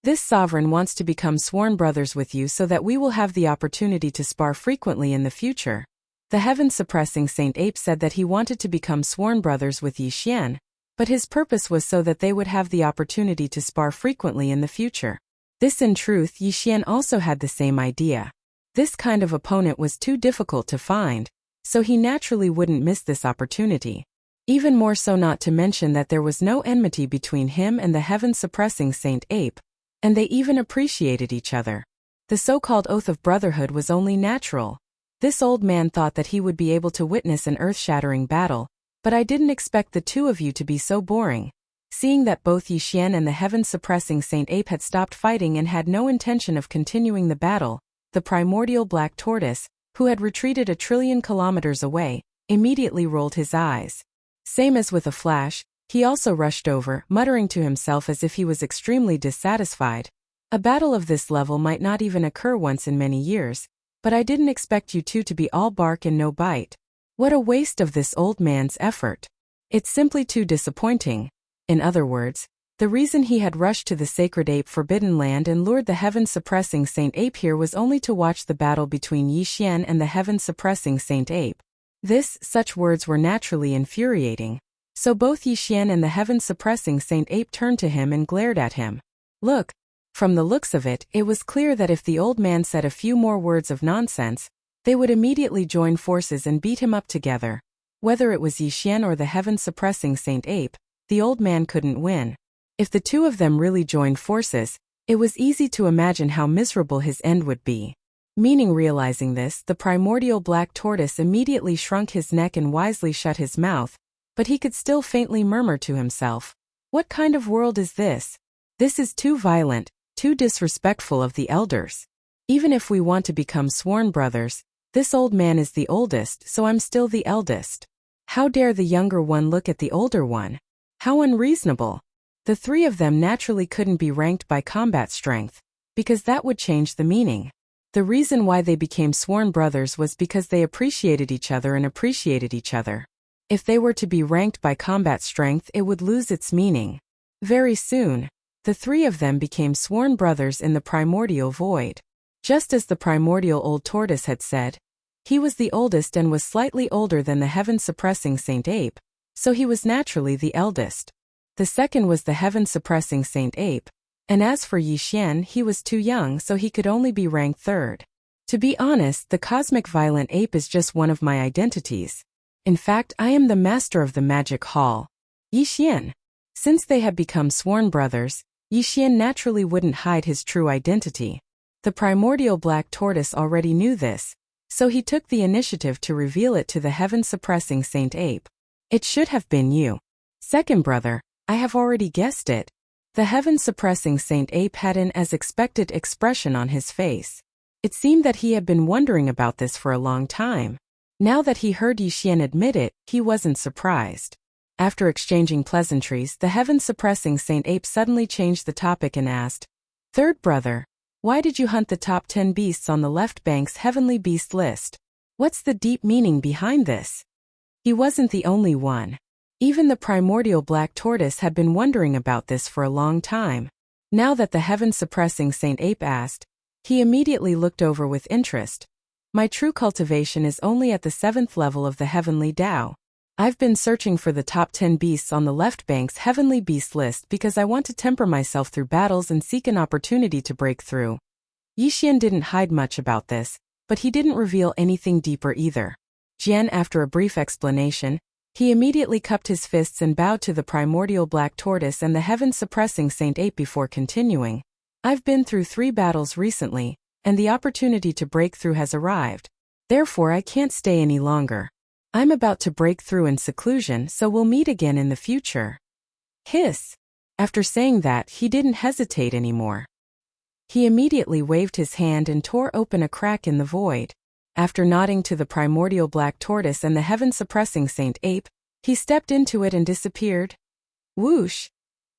This sovereign wants to become sworn brothers with you so that we will have the opportunity to spar frequently in the future. The heaven-suppressing Saint Ape said that he wanted to become sworn brothers with Yi Xian, but his purpose was so that they would have the opportunity to spar frequently in the future. This in truth, Yi Xian also had the same idea. This kind of opponent was too difficult to find, so he naturally wouldn't miss this opportunity. Even more so, not to mention that there was no enmity between him and the heaven-suppressing Saint Ape, and they even appreciated each other. The so-called oath of brotherhood was only natural. This old man thought that he would be able to witness an earth-shattering battle, but I didn't expect the two of you to be so boring. Seeing that both Yi Xian and the heaven-suppressing Saint Ape had stopped fighting and had no intention of continuing the battle, the primordial black tortoise, who had retreated 1 trillion kilometers away, immediately rolled his eyes. Same as with a flash, he also rushed over, muttering to himself as if he was extremely dissatisfied. A battle of this level might not even occur once in many years, but I didn't expect you two to be all bark and no bite. What a waste of this old man's effort. It's simply too disappointing. In other words, The reason he had rushed to the sacred ape forbidden land and lured the heaven-suppressing Saint Ape here was only to watch the battle between Yi Xian and the heaven-suppressing Saint Ape. Such words were naturally infuriating. So both Yi Xian and the heaven-suppressing Saint Ape turned to him and glared at him. Look. From the looks of it, it was clear that if the old man said a few more words of nonsense, they would immediately join forces and beat him up together. Whether it was Yi Xian or the heaven-suppressing Saint Ape, the old man couldn't win. If the two of them really joined forces, it was easy to imagine how miserable his end would be. Realizing this, the primordial black tortoise immediately shrunk his neck and wisely shut his mouth, but he could still faintly murmur to himself, "What kind of world is this? This is too violent, too disrespectful of the elders. Even if we want to become sworn brothers, this old man is the oldest, so I'm still the eldest. How dare the younger one look at the older one? How unreasonable." The three of them naturally couldn't be ranked by combat strength, because that would change the meaning. The reason why they became sworn brothers was because they appreciated each other and appreciated each other. If they were to be ranked by combat strength, it would lose its meaning. Very soon, the three of them became sworn brothers in the primordial void. Just as the primordial old tortoise had said, he was the oldest and was slightly older than the heaven-suppressing Saint Ape, so he was naturally the eldest. The second was the heaven-suppressing Saint Ape, and as for Yi Xian, he was too young, so he could only be ranked third. To be honest, the cosmic violent ape is just one of my identities. In fact, I am the master of the magic hall. Yi Xian. Since they had become sworn brothers, Yi Xian naturally wouldn't hide his true identity. The primordial black tortoise already knew this, so he took the initiative to reveal it to the heaven-suppressing Saint Ape. "It should have been you. Second brother, I have already guessed it." The heaven-suppressing Saint Ape had an as expected expression on his face. It seemed that he had been wondering about this for a long time. Now that he heard Yi Xian admit it, he wasn't surprised. After exchanging pleasantries, the heaven-suppressing Saint Ape suddenly changed the topic and asked, "Third brother, why did you hunt the top 10 beasts on the left bank's heavenly beast list? What's the deep meaning behind this?" He wasn't the only one. Even the primordial black tortoise had been wondering about this for a long time. Now that the heaven-suppressing Saint Ape asked, he immediately looked over with interest. "My true cultivation is only at the 7th level of the heavenly Tao. I've been searching for the top 10 beasts on the left bank's heavenly beast list because I want to temper myself through battles and seek an opportunity to break through." Yi Xian didn't hide much about this, but he didn't reveal anything deeper either. Jian, after a brief explanation, he immediately cupped his fists and bowed to the primordial black tortoise and the heaven-suppressing Saint Ape before continuing. "I've been through 3 battles recently, and the opportunity to break through has arrived. Therefore I can't stay any longer. I'm about to break through in seclusion, so we'll meet again in the future." Hiss. After saying that, he didn't hesitate anymore. He immediately waved his hand and tore open a crack in the void. After nodding to the primordial black tortoise and the heaven-suppressing Saint Ape, he stepped into it and disappeared. Whoosh!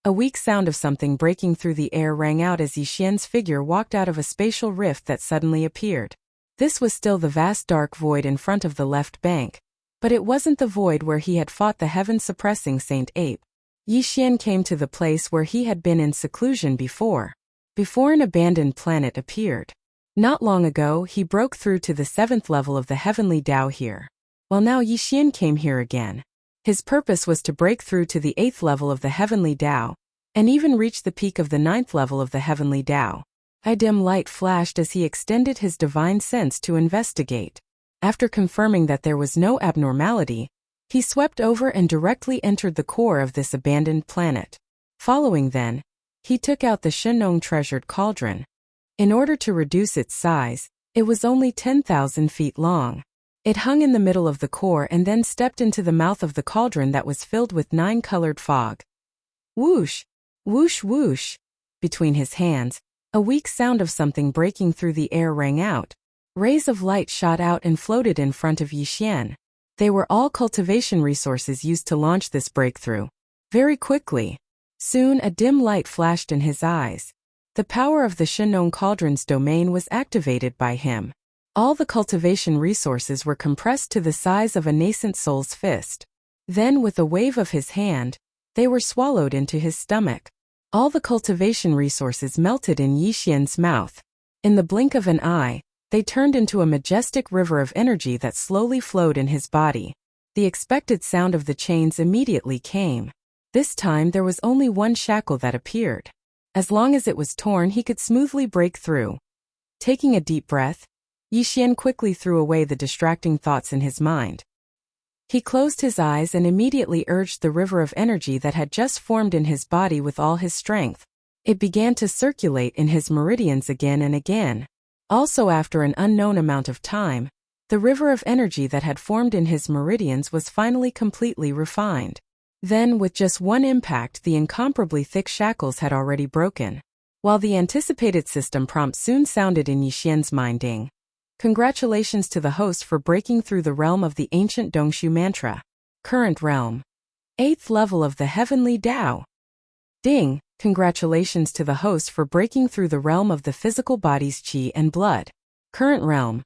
A weak sound of something breaking through the air rang out as Yi Xian's figure walked out of a spatial rift that suddenly appeared. This was still the vast dark void in front of the left bank, but it wasn't the void where he had fought the heaven-suppressing Saint Ape. Yi Xian came to the place where he had been in seclusion before an abandoned planet appeared. Not long ago, he broke through to the 7th level of the heavenly Tao here. Well, now Yi Xian came here again. His purpose was to break through to the 8th level of the heavenly Tao, and even reach the peak of the 9th level of the heavenly Tao. A dim light flashed as he extended his divine sense to investigate. After confirming that there was no abnormality, he swept over and directly entered the core of this abandoned planet. Following then, he took out the Shenong treasured cauldron. In order to reduce its size, it was only 10,000 feet long. It hung in the middle of the core and then stepped into the mouth of the cauldron that was filled with 9-colored fog. Whoosh! Whoosh whoosh! Between his hands, a weak sound of something breaking through the air rang out. Rays of light shot out and floated in front of Yi Xian. They were all cultivation resources used to launch this breakthrough. Very quickly. Soon a dim light flashed in his eyes. The power of the Shenong cauldron's domain was activated by him. All the cultivation resources were compressed to the size of a nascent soul's fist. Then, with a wave of his hand, they were swallowed into his stomach. All the cultivation resources melted in Yi Xian's mouth. In the blink of an eye, they turned into a majestic river of energy that slowly flowed in his body. The expected sound of the chains immediately came. This time there was only one shackle that appeared. As long as it was torn, he could smoothly break through. Taking a deep breath, Yi Xian quickly threw away the distracting thoughts in his mind. He closed his eyes and immediately urged the river of energy that had just formed in his body with all his strength. It began to circulate in his meridians again and again. Also, after an unknown amount of time, the river of energy that had formed in his meridians was finally completely refined. Then, with just one impact, the incomparably thick shackles had already broken. While the anticipated system prompt soon sounded in Yi Xian's mind, ding. Congratulations to the host for breaking through the realm of the ancient Dongshu mantra. Current realm. 8th level of the heavenly Tao. Ding. Congratulations to the host for breaking through the realm of the physical body's qi and blood. Current realm.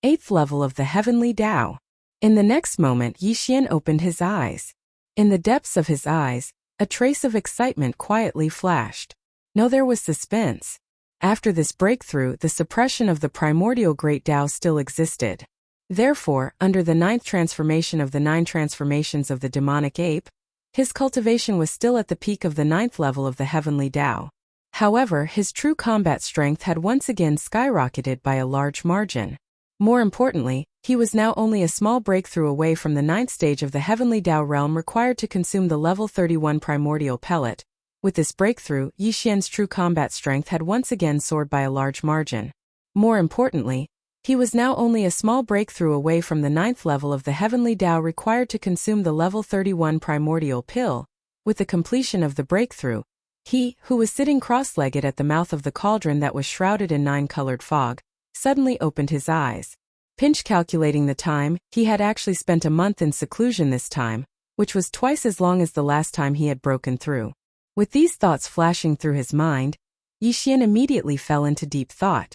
8th level of the heavenly Tao. In the next moment, Yi Xian opened his eyes. In the depths of his eyes, a trace of excitement quietly flashed. No, there was suspense. After this breakthrough, the suppression of the primordial great Tao still existed. Therefore, under the 9th transformation of the 9 transformations of the demonic ape, his cultivation was still at the peak of the 9th level of the heavenly Tao. However, his true combat strength had once again skyrocketed by a large margin. More importantly, he was now only a small breakthrough away from the 9th stage of the heavenly Tao realm required to consume the level 31 primordial pellet. With this breakthrough, Yi Xian's true combat strength had once again soared by a large margin. More importantly, he was now only a small breakthrough away from the 9th level of the heavenly Tao required to consume the level 31 primordial pill. With the completion of the breakthrough, he, who was sitting cross-legged at the mouth of the cauldron that was shrouded in 9-colored fog, suddenly opened his eyes. Pinch calculating the time, he had actually spent a month in seclusion this time, which was twice as long as the last time he had broken through. With these thoughts flashing through his mind, Yi Xian immediately fell into deep thought.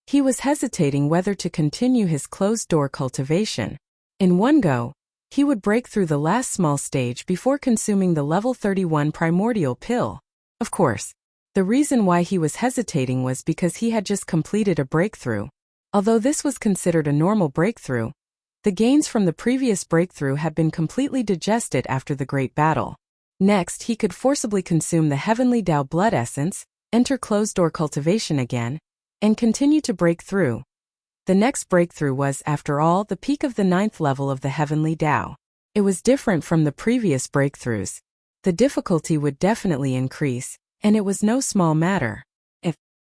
He was hesitating whether to continue his closed-door cultivation. In one go, he would break through the last small stage before consuming the level 31 primordial pill. Of course, the reason why he was hesitating was because he had just completed a breakthrough. Although this was considered a normal breakthrough, the gains from the previous breakthrough had been completely digested after the great battle. Next, he could forcibly consume the heavenly Tao blood essence, enter closed-door cultivation again, and continue to break through. The next breakthrough was, after all, the peak of the 9th level of the heavenly Tao. It was different from the previous breakthroughs. The difficulty would definitely increase, and it was no small matter.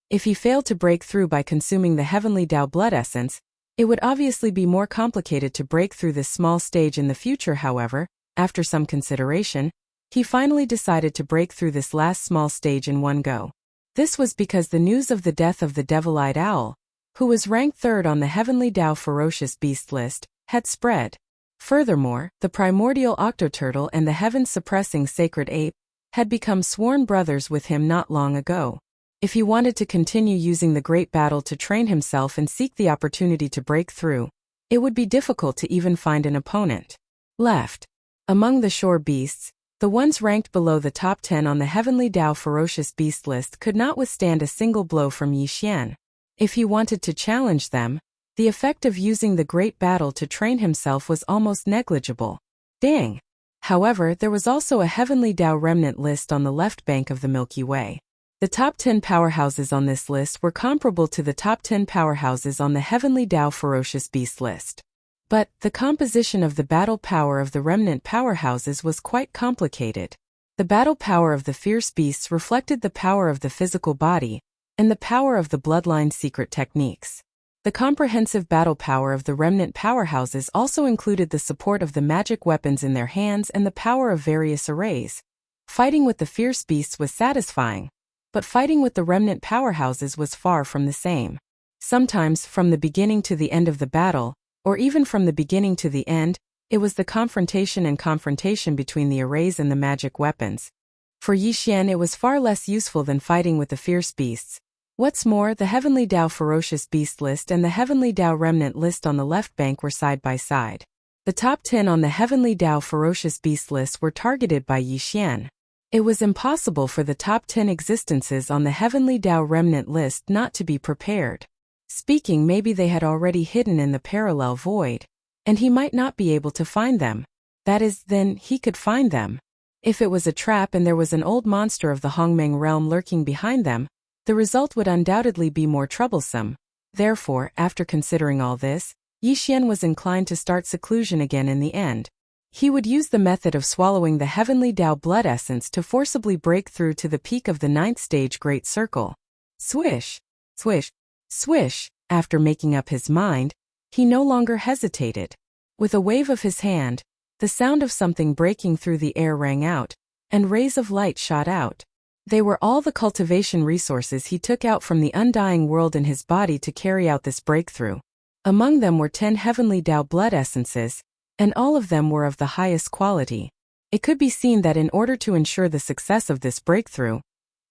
If he failed to break through by consuming the heavenly Tao blood essence, it would obviously be more complicated to break through this small stage in the future. However, after some consideration, he finally decided to break through this last small stage in one go. This was because the news of the death of the devil-eyed owl, who was ranked 3rd on the heavenly Tao ferocious beast list, had spread. Furthermore, the primordial octoturtle and the heaven-suppressing sacred ape had become sworn brothers with him not long ago. If he wanted to continue using the great battle to train himself and seek the opportunity to break through, it would be difficult to even find an opponent. Left. Among the shore beasts, the ones ranked below the top 10 on the heavenly Tao ferocious beast list could not withstand a single blow from Yi Xian. If he wanted to challenge them, the effect of using the great battle to train himself was almost negligible. Dang! However, there was also a heavenly Tao remnant list on the left bank of the Milky Way. The top 10 powerhouses on this list were comparable to the top 10 powerhouses on the heavenly Tao ferocious beast list. But the composition of the battle power of the remnant powerhouses was quite complicated. The battle power of the fierce beasts reflected the power of the physical body and the power of the bloodline secret techniques. The comprehensive battle power of the remnant powerhouses also included the support of the magic weapons in their hands and the power of various arrays. Fighting with the fierce beasts was satisfying, but fighting with the remnant powerhouses was far from the same. Sometimes, from the beginning to the end of the battle, or even from the beginning to the end, it was the confrontation between the arrays and the magic weapons. For Yi Xian, it was far less useful than fighting with the fierce beasts. What's more, the heavenly Tao ferocious beast list and the heavenly Tao remnant list on the left bank were side by side. The top 10 on the heavenly Tao ferocious beast list were targeted by Yi Xian. It was impossible for the top 10 existences on the Heavenly Tao remnant list not to be prepared. Speaking, maybe they had already hidden in the parallel void, and he might not be able to find them. That is, then he could find them. If it was a trap and there was an old monster of the Hongmeng realm lurking behind them, the result would undoubtedly be more troublesome. Therefore, after considering all this, Yi Xian was inclined to start seclusion again in the end. He would use the method of swallowing the Heavenly Tao blood essence to forcibly break through to the peak of the 9th stage Great Circle. Swish, swish, swish. After making up his mind, he no longer hesitated. With a wave of his hand, the sound of something breaking through the air rang out, and rays of light shot out. They were all the cultivation resources he took out from the undying world in his body to carry out this breakthrough. Among them were 10 Heavenly Tao blood essences, and all of them were of the highest quality. It could be seen that in order to ensure the success of this breakthrough,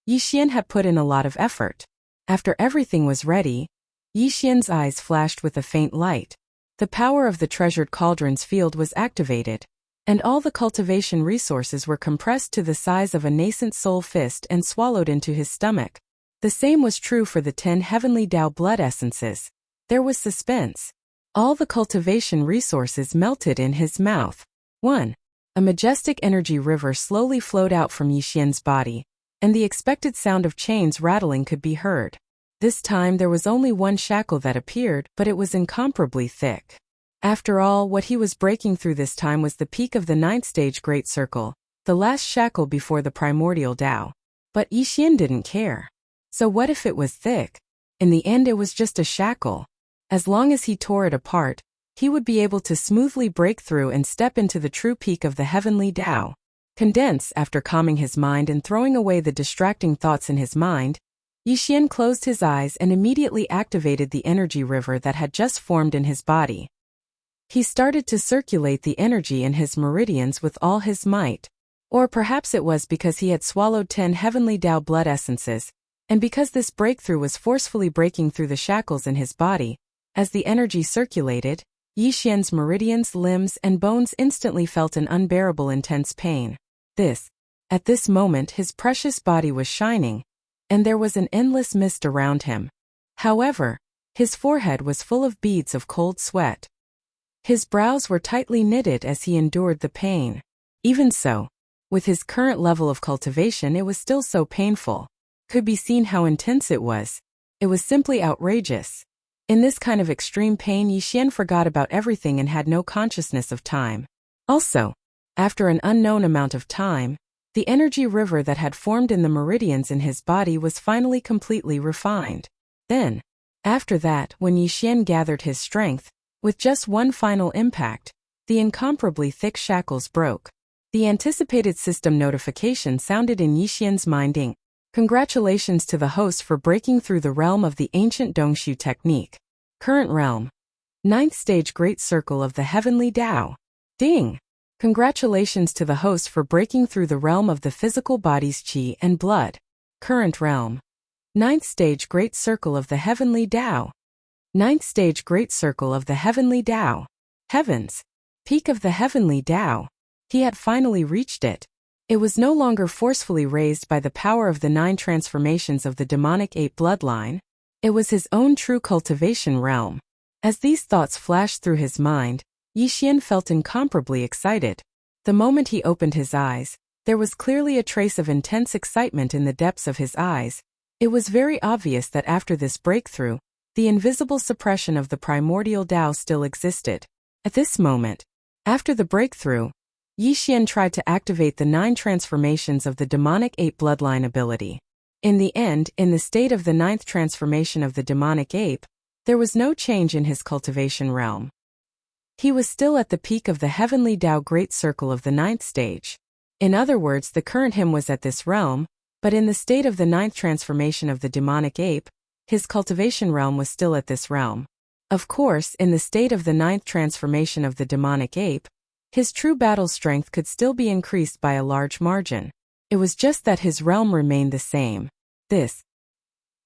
Yi Xian had put in a lot of effort. After everything was ready, Yi Xian's eyes flashed with a faint light. The power of the treasured cauldron's field was activated, and all the cultivation resources were compressed to the size of a nascent soul fist and swallowed into his stomach. The same was true for the 10 Heavenly Tao blood essences. There was suspense. All the cultivation resources melted in his mouth. 1. A majestic energy river slowly flowed out from Yi Xian's body, and the expected sound of chains rattling could be heard. This time there was only one shackle that appeared, but it was incomparably thick. After all, what he was breaking through this time was the peak of the 9th stage Great Circle, the last shackle before the primordial Tao. But Yi Xian didn't care. So what if it was thick? In the end it was just a shackle. As long as he tore it apart, he would be able to smoothly break through and step into the true peak of the Heavenly Tao. Condense. After calming his mind and throwing away the distracting thoughts in his mind, Yi Xian closed his eyes and immediately activated the energy river that had just formed in his body. He started to circulate the energy in his meridians with all his might. Or perhaps it was because he had swallowed 10 Heavenly Tao blood essences, and because this breakthrough was forcefully breaking through the shackles in his body. As the energy circulated, Yi Xian's meridians, limbs, and bones instantly felt an unbearable intense pain. At this moment his precious body was shining, and there was an endless mist around him. However, his forehead was full of beads of cold sweat. His brows were tightly knitted as he endured the pain. Even so, with his current level of cultivation it was still so painful. Could be seen how intense it was. It was simply outrageous. In this kind of extreme pain Yi Xian forgot about everything and had no consciousness of time. Also, after an unknown amount of time, the energy river that had formed in the meridians in his body was finally completely refined. Then, after that, when Yi Xian gathered his strength, with just one final impact, the incomparably thick shackles broke. The anticipated system notification sounded in Yi Xian's mind. Congratulations to the host for breaking through the realm of the ancient Dongshu technique. Current realm: 9th stage Great Circle of the Heavenly Tao. Ding! Congratulations to the host for breaking through the realm of the physical body's qi and blood. Current realm: 9th stage Great Circle of the Heavenly Tao. 9th stage Great Circle of the Heavenly Tao. Heavens! Peak of the Heavenly Tao. He had finally reached it. It was no longer forcefully raised by the power of the 9 transformations of the demonic ape bloodline. It was his own true cultivation realm. As these thoughts flashed through his mind, Yi Xian felt incomparably excited. The moment he opened his eyes, there was clearly a trace of intense excitement in the depths of his eyes. It was very obvious that after this breakthrough, the invisible suppression of the primordial Tao still existed. At this moment, after the breakthrough, Yi Xian tried to activate the 9 transformations of the demonic ape bloodline ability. In the end, in the state of the 9th transformation of the demonic ape, there was no change in his cultivation realm. He was still at the peak of the Heavenly Tao Great Circle of the 9th stage. In other words, the current him was at this realm, but in the state of the 9th transformation of the demonic ape, his cultivation realm was still at this realm. Of course, in the state of the 9th transformation of the demonic ape, his true battle strength could still be increased by a large margin. It was just that his realm remained the same.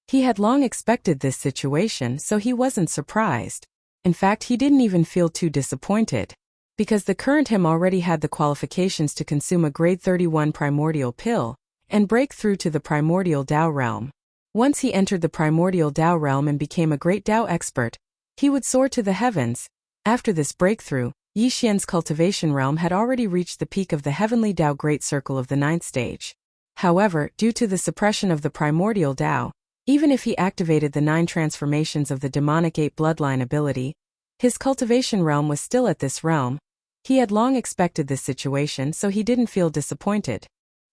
He had long expected this situation, so he wasn't surprised. In fact, he didn't even feel too disappointed. because the current him already had the qualifications to consume a grade 31 primordial pill and break through to the primordial Tao realm. Once he entered the primordial Tao realm and became a great Tao expert, he would soar to the heavens. After this breakthrough, Yi Xian's cultivation realm had already reached the peak of the heavenly Tao great circle of the 9th stage. However, due to the suppression of the primordial Tao, even if he activated the 9 transformations of the demonic 8 bloodline ability, his cultivation realm was still at this realm. He had long expected this situation, so he didn't feel disappointed.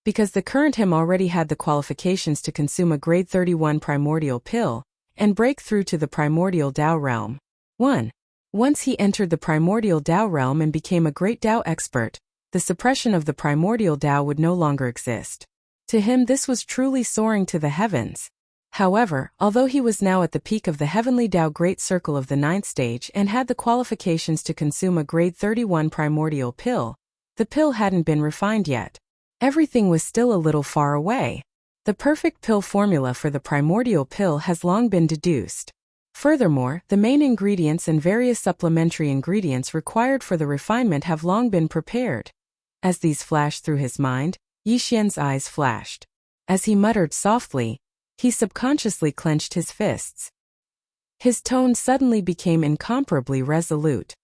Because the current him already had the qualifications to consume a grade 31 primordial pill and break through to the primordial Tao realm. 1. Once he entered the primordial Tao realm and became a great Tao expert, the suppression of the primordial Tao would no longer exist. To him this was truly soaring to the heavens. However, although he was now at the peak of the heavenly Tao great circle of the 9th stage and had the qualifications to consume a grade 31 primordial pill, the pill hadn't been refined yet. Everything was still a little far away. The perfect pill formula for the primordial pill has long been deduced. Furthermore, the main ingredients and various supplementary ingredients required for the refinement have long been prepared. As these flashed through his mind, Yi Xian's eyes flashed. As he muttered softly, he subconsciously clenched his fists. His tone suddenly became incomparably resolute.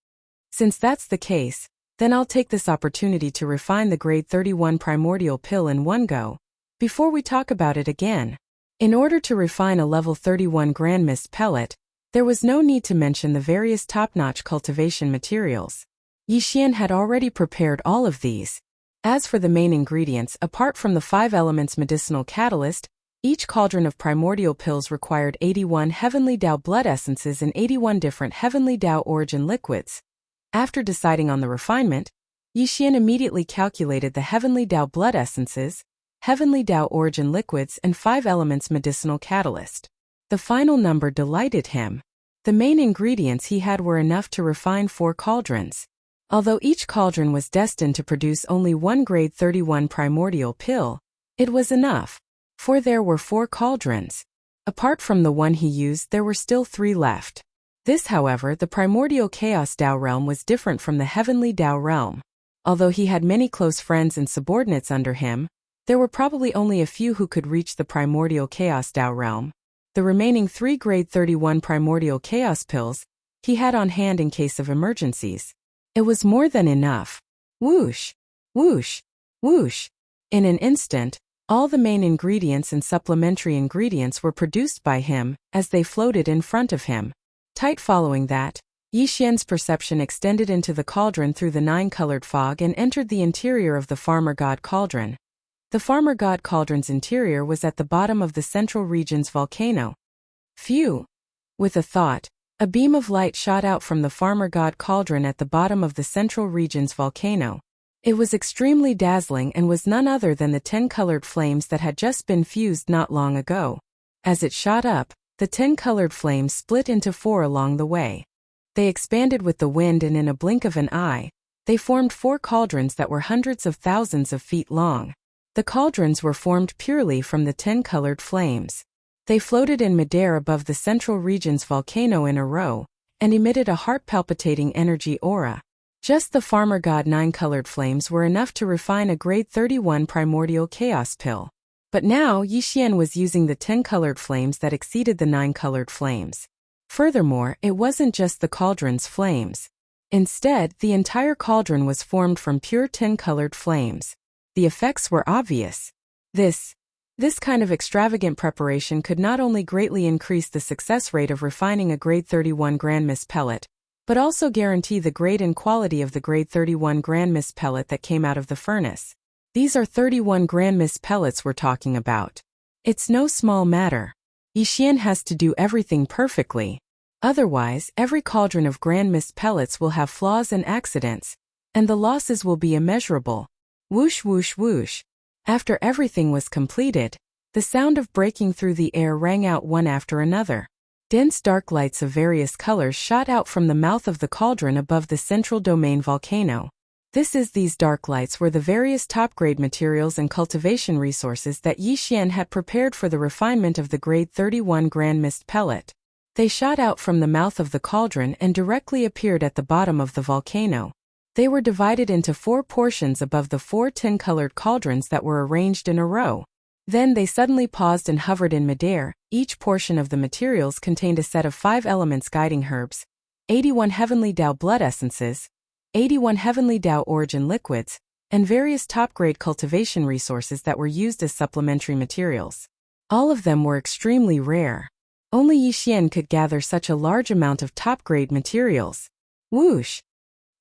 Since that's the case, then I'll take this opportunity to refine the grade 31 primordial pill in one go, before we talk about it again. In order to refine a level 31 grand mist pellet, there was no need to mention the various top-notch cultivation materials. Yi Xian had already prepared all of these. As for the main ingredients, apart from the 5 elements medicinal catalyst, each cauldron of primordial pills required 81 heavenly Tao blood essences and 81 different heavenly Tao origin liquids. After deciding on the refinement, Yi Xian immediately calculated the heavenly Tao blood essences, heavenly Tao origin liquids and 5 elements medicinal catalyst. The final number delighted him. The main ingredients he had were enough to refine 4 cauldrons. Although each cauldron was destined to produce only 1 grade 31 primordial pill, it was enough. For there were 4 cauldrons. Apart from the one he used, there were still 3 left. This, however, the primordial chaos Tao realm was different from the heavenly Tao realm. Although he had many close friends and subordinates under him, there were probably only a few who could reach the primordial chaos Tao realm. The remaining 3 grade 31 primordial chaos pills he had on hand in case of emergencies. It was more than enough. Whoosh! Whoosh! Whoosh! In an instant, all the main ingredients and supplementary ingredients were produced by him as they floated in front of him. Tight following that, Yi Xian's perception extended into the cauldron through the 9-colored fog and entered the interior of the farmer god cauldron. The farmer god cauldron's interior was at the bottom of the central region's volcano. Phew! With a thought, a beam of light shot out from the farmer god cauldron at the bottom of the central region's volcano. It was extremely dazzling and was none other than the 10-colored flames that had just been fused not long ago. As it shot up, the 10-colored flames split into 4 along the way. They expanded with the wind and in a blink of an eye, they formed 4 cauldrons that were hundreds of thousands of feet long. The cauldrons were formed purely from the 10-colored flames. They floated in midair above the central region's volcano in a row, and emitted a heart-palpitating energy aura. Just the farmer god 9-colored flames were enough to refine a grade 31 primordial chaos pill. But now Yi Xian was using the 10-colored flames that exceeded the 9-colored flames. Furthermore, it wasn't just the cauldron's flames. Instead, the entire cauldron was formed from pure 10-colored flames. The effects were obvious. This kind of extravagant preparation could not only greatly increase the success rate of refining a grade 31 grand mist pellet, but also guarantee the grade and quality of the grade 31 grand mist pellet that came out of the furnace. These are 31 grand mist pellets we're talking about. It's no small matter. Yi Xian has to do everything perfectly. Otherwise, every cauldron of grand mist pellets will have flaws and accidents, and the losses will be immeasurable. Whoosh whoosh whoosh. After everything was completed, the sound of breaking through the air rang out one after another. Dense dark lights of various colors shot out from the mouth of the cauldron above the central domain volcano. These dark lights were the various top-grade materials and cultivation resources that Yi Xian had prepared for the refinement of the grade 31 grand mist pellet. They shot out from the mouth of the cauldron and directly appeared at the bottom of the volcano. They were divided into 4 portions above the 4 tin-colored cauldrons that were arranged in a row. Then they suddenly paused and hovered in midair. Each portion of the materials contained a set of 5 elements guiding herbs, 81 heavenly Tao blood essences, 81 heavenly Tao origin liquids, and various top-grade cultivation resources that were used as supplementary materials. All of them were extremely rare. Only Yixian could gather such a large amount of top-grade materials. Whoosh!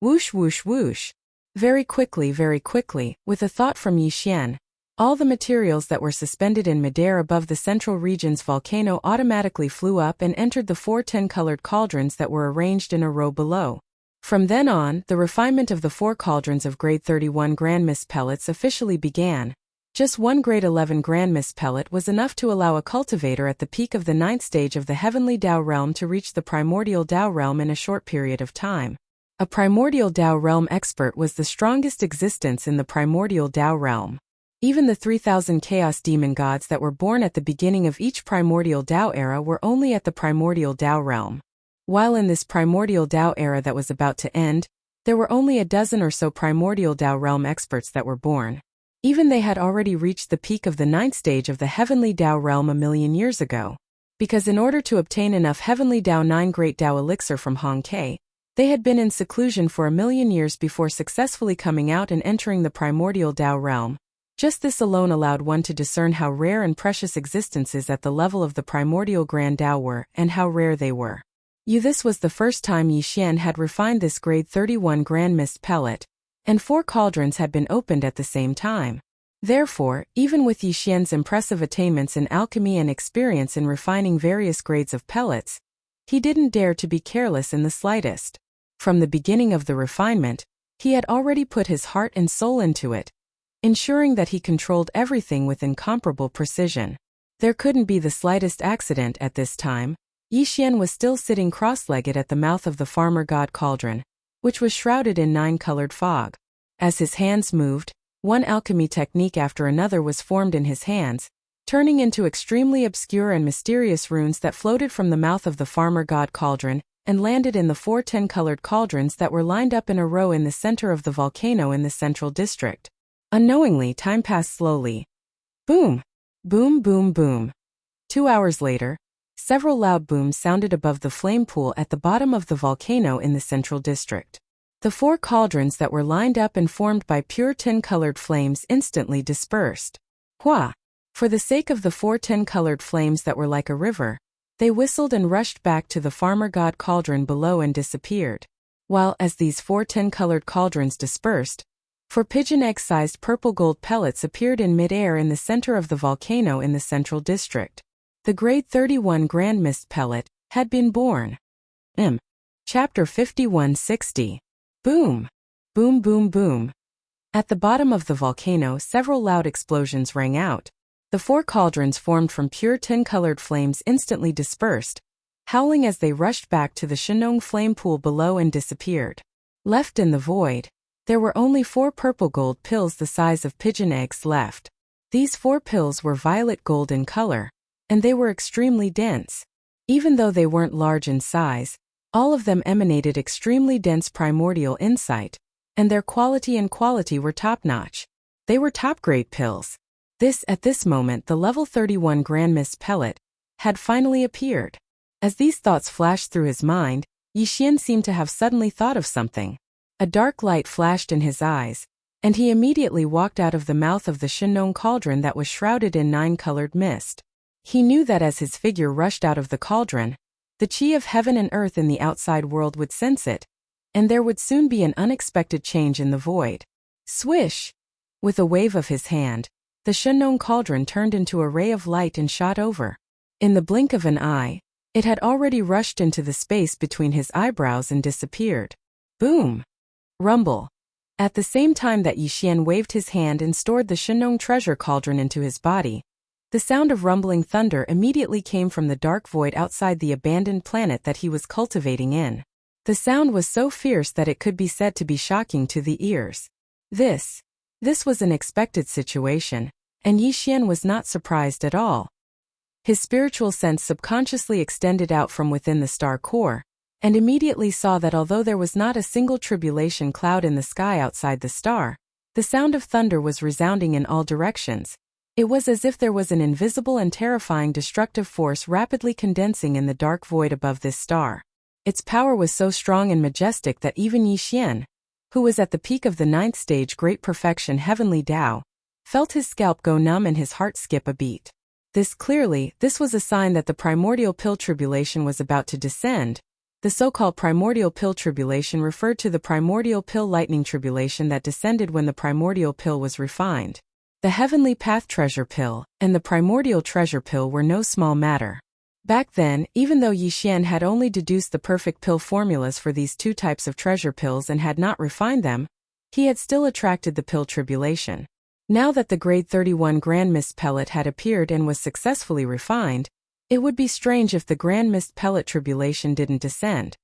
Whoosh whoosh whoosh. Very quickly, with a thought from Yixian, all the materials that were suspended in midair above the central region's volcano automatically flew up and entered the 4 tin-colored cauldrons that were arranged in a row below. From then on, the refinement of the 4 cauldrons of grade 31 grand mist pellets officially began. Just one grade 11 grand mist pellet was enough to allow a cultivator at the peak of the 9th stage of the heavenly Tao realm to reach the primordial Tao realm in a short period of time. A primordial Tao realm expert was the strongest existence in the primordial Tao realm. Even the 3,000 chaos demon gods that were born at the beginning of each primordial Tao era were only at the primordial Tao realm. While in this primordial Tao era that was about to end, there were only a dozen or so primordial Tao realm experts that were born. Even they had already reached the peak of the 9th stage of the heavenly Tao realm a million years ago. Because in order to obtain enough heavenly Tao 9 great Tao elixir from Hong Kei, they had been in seclusion for a million years before successfully coming out and entering the primordial Tao realm. Just this alone allowed one to discern how rare and precious existences at the level of the primordial Grand Tao were, and how rare they were. This was the first time Yixian had refined this grade 31 grand mist pellet, and 4 cauldrons had been opened at the same time. Therefore, even with Yixian's impressive attainments in alchemy and experience in refining various grades of pellets, he didn't dare to be careless in the slightest. From the beginning of the refinement, he had already put his heart and soul into it, ensuring that he controlled everything with incomparable precision. There couldn't be the slightest accident at this time. Yixian was still sitting cross-legged at the mouth of the farmer god cauldron, which was shrouded in 9-colored fog. As his hands moved, one alchemy technique after another was formed in his hands, turning into extremely obscure and mysterious runes that floated from the mouth of the farmer god cauldron and landed in the 4 10-colored cauldrons that were lined up in a row in the center of the volcano in the central district. Unknowingly, time passed slowly. Boom! Boom boom boom. 2 hours later, several loud booms sounded above the flame pool at the bottom of the volcano in the central district. The 4 cauldrons that were lined up and formed by pure tin-colored flames instantly dispersed. Hua! For the sake of the 4 tin-colored flames that were like a river, they whistled and rushed back to the farmer god cauldron below and disappeared. While, as these 4 tin-colored cauldrons dispersed, 4 pigeon egg-sized purple-gold pellets appeared in mid-air in the center of the volcano in the central district. The grade 31 grand mist pellet had been born. Chapter 5160. Boom! Boom boom boom. At the bottom of the volcano, several loud explosions rang out. The 4 cauldrons formed from pure tin-colored flames instantly dispersed, howling as they rushed back to the Shenong flame pool below and disappeared. Left in the void, there were only 4 purple gold pills the size of pigeon eggs left. These 4 pills were violet gold in color, and they were extremely dense. Even though they weren't large in size, all of them emanated extremely dense primordial insight, and their quality were top-notch. They were top-grade pills. At this moment the level 31 grand mist pellet had finally appeared. As these thoughts flashed through his mind, Yixian seemed to have suddenly thought of something. A dark light flashed in his eyes, and he immediately walked out of the mouth of the Shenong cauldron that was shrouded in 9-colored mist. He knew that as his figure rushed out of the cauldron, the chi of heaven and earth in the outside world would sense it, and there would soon be an unexpected change in the void. Swish! With a wave of his hand, the Shenong cauldron turned into a ray of light and shot over. In the blink of an eye, it had already rushed into the space between his eyebrows and disappeared. Boom! Rumble. At the same time that Yixian waved his hand and stored the Shenong treasure cauldron into his body, the sound of rumbling thunder immediately came from the dark void outside the abandoned planet that he was cultivating in. The sound was so fierce that it could be said to be shocking to the ears. This was an expected situation, and Yixian was not surprised at all. His spiritual sense subconsciously extended out from within the star core, and immediately saw that although there was not a single tribulation cloud in the sky outside the star, the sound of thunder was resounding in all directions. It was as if there was an invisible and terrifying destructive force rapidly condensing in the dark void above this star. Its power was so strong and majestic that even Yi Xian, who was at the peak of the 9th stage Great Perfection Heavenly Tao, felt his scalp go numb and his heart skip a beat. This was a sign that the primordial pill tribulation was about to descend. The so-called primordial pill tribulation referred to the primordial pill lightning tribulation that descended when the primordial pill was refined. The heavenly path treasure pill and the primordial treasure pill were no small matter. Back then, even though Yi Xian had only deduced the perfect pill formulas for these two types of treasure pills and had not refined them, he had still attracted the pill tribulation. Now that the grade 31 Grand Mist pellet had appeared and was successfully refined, it would be strange if the Grand Mist pellet tribulation didn't descend.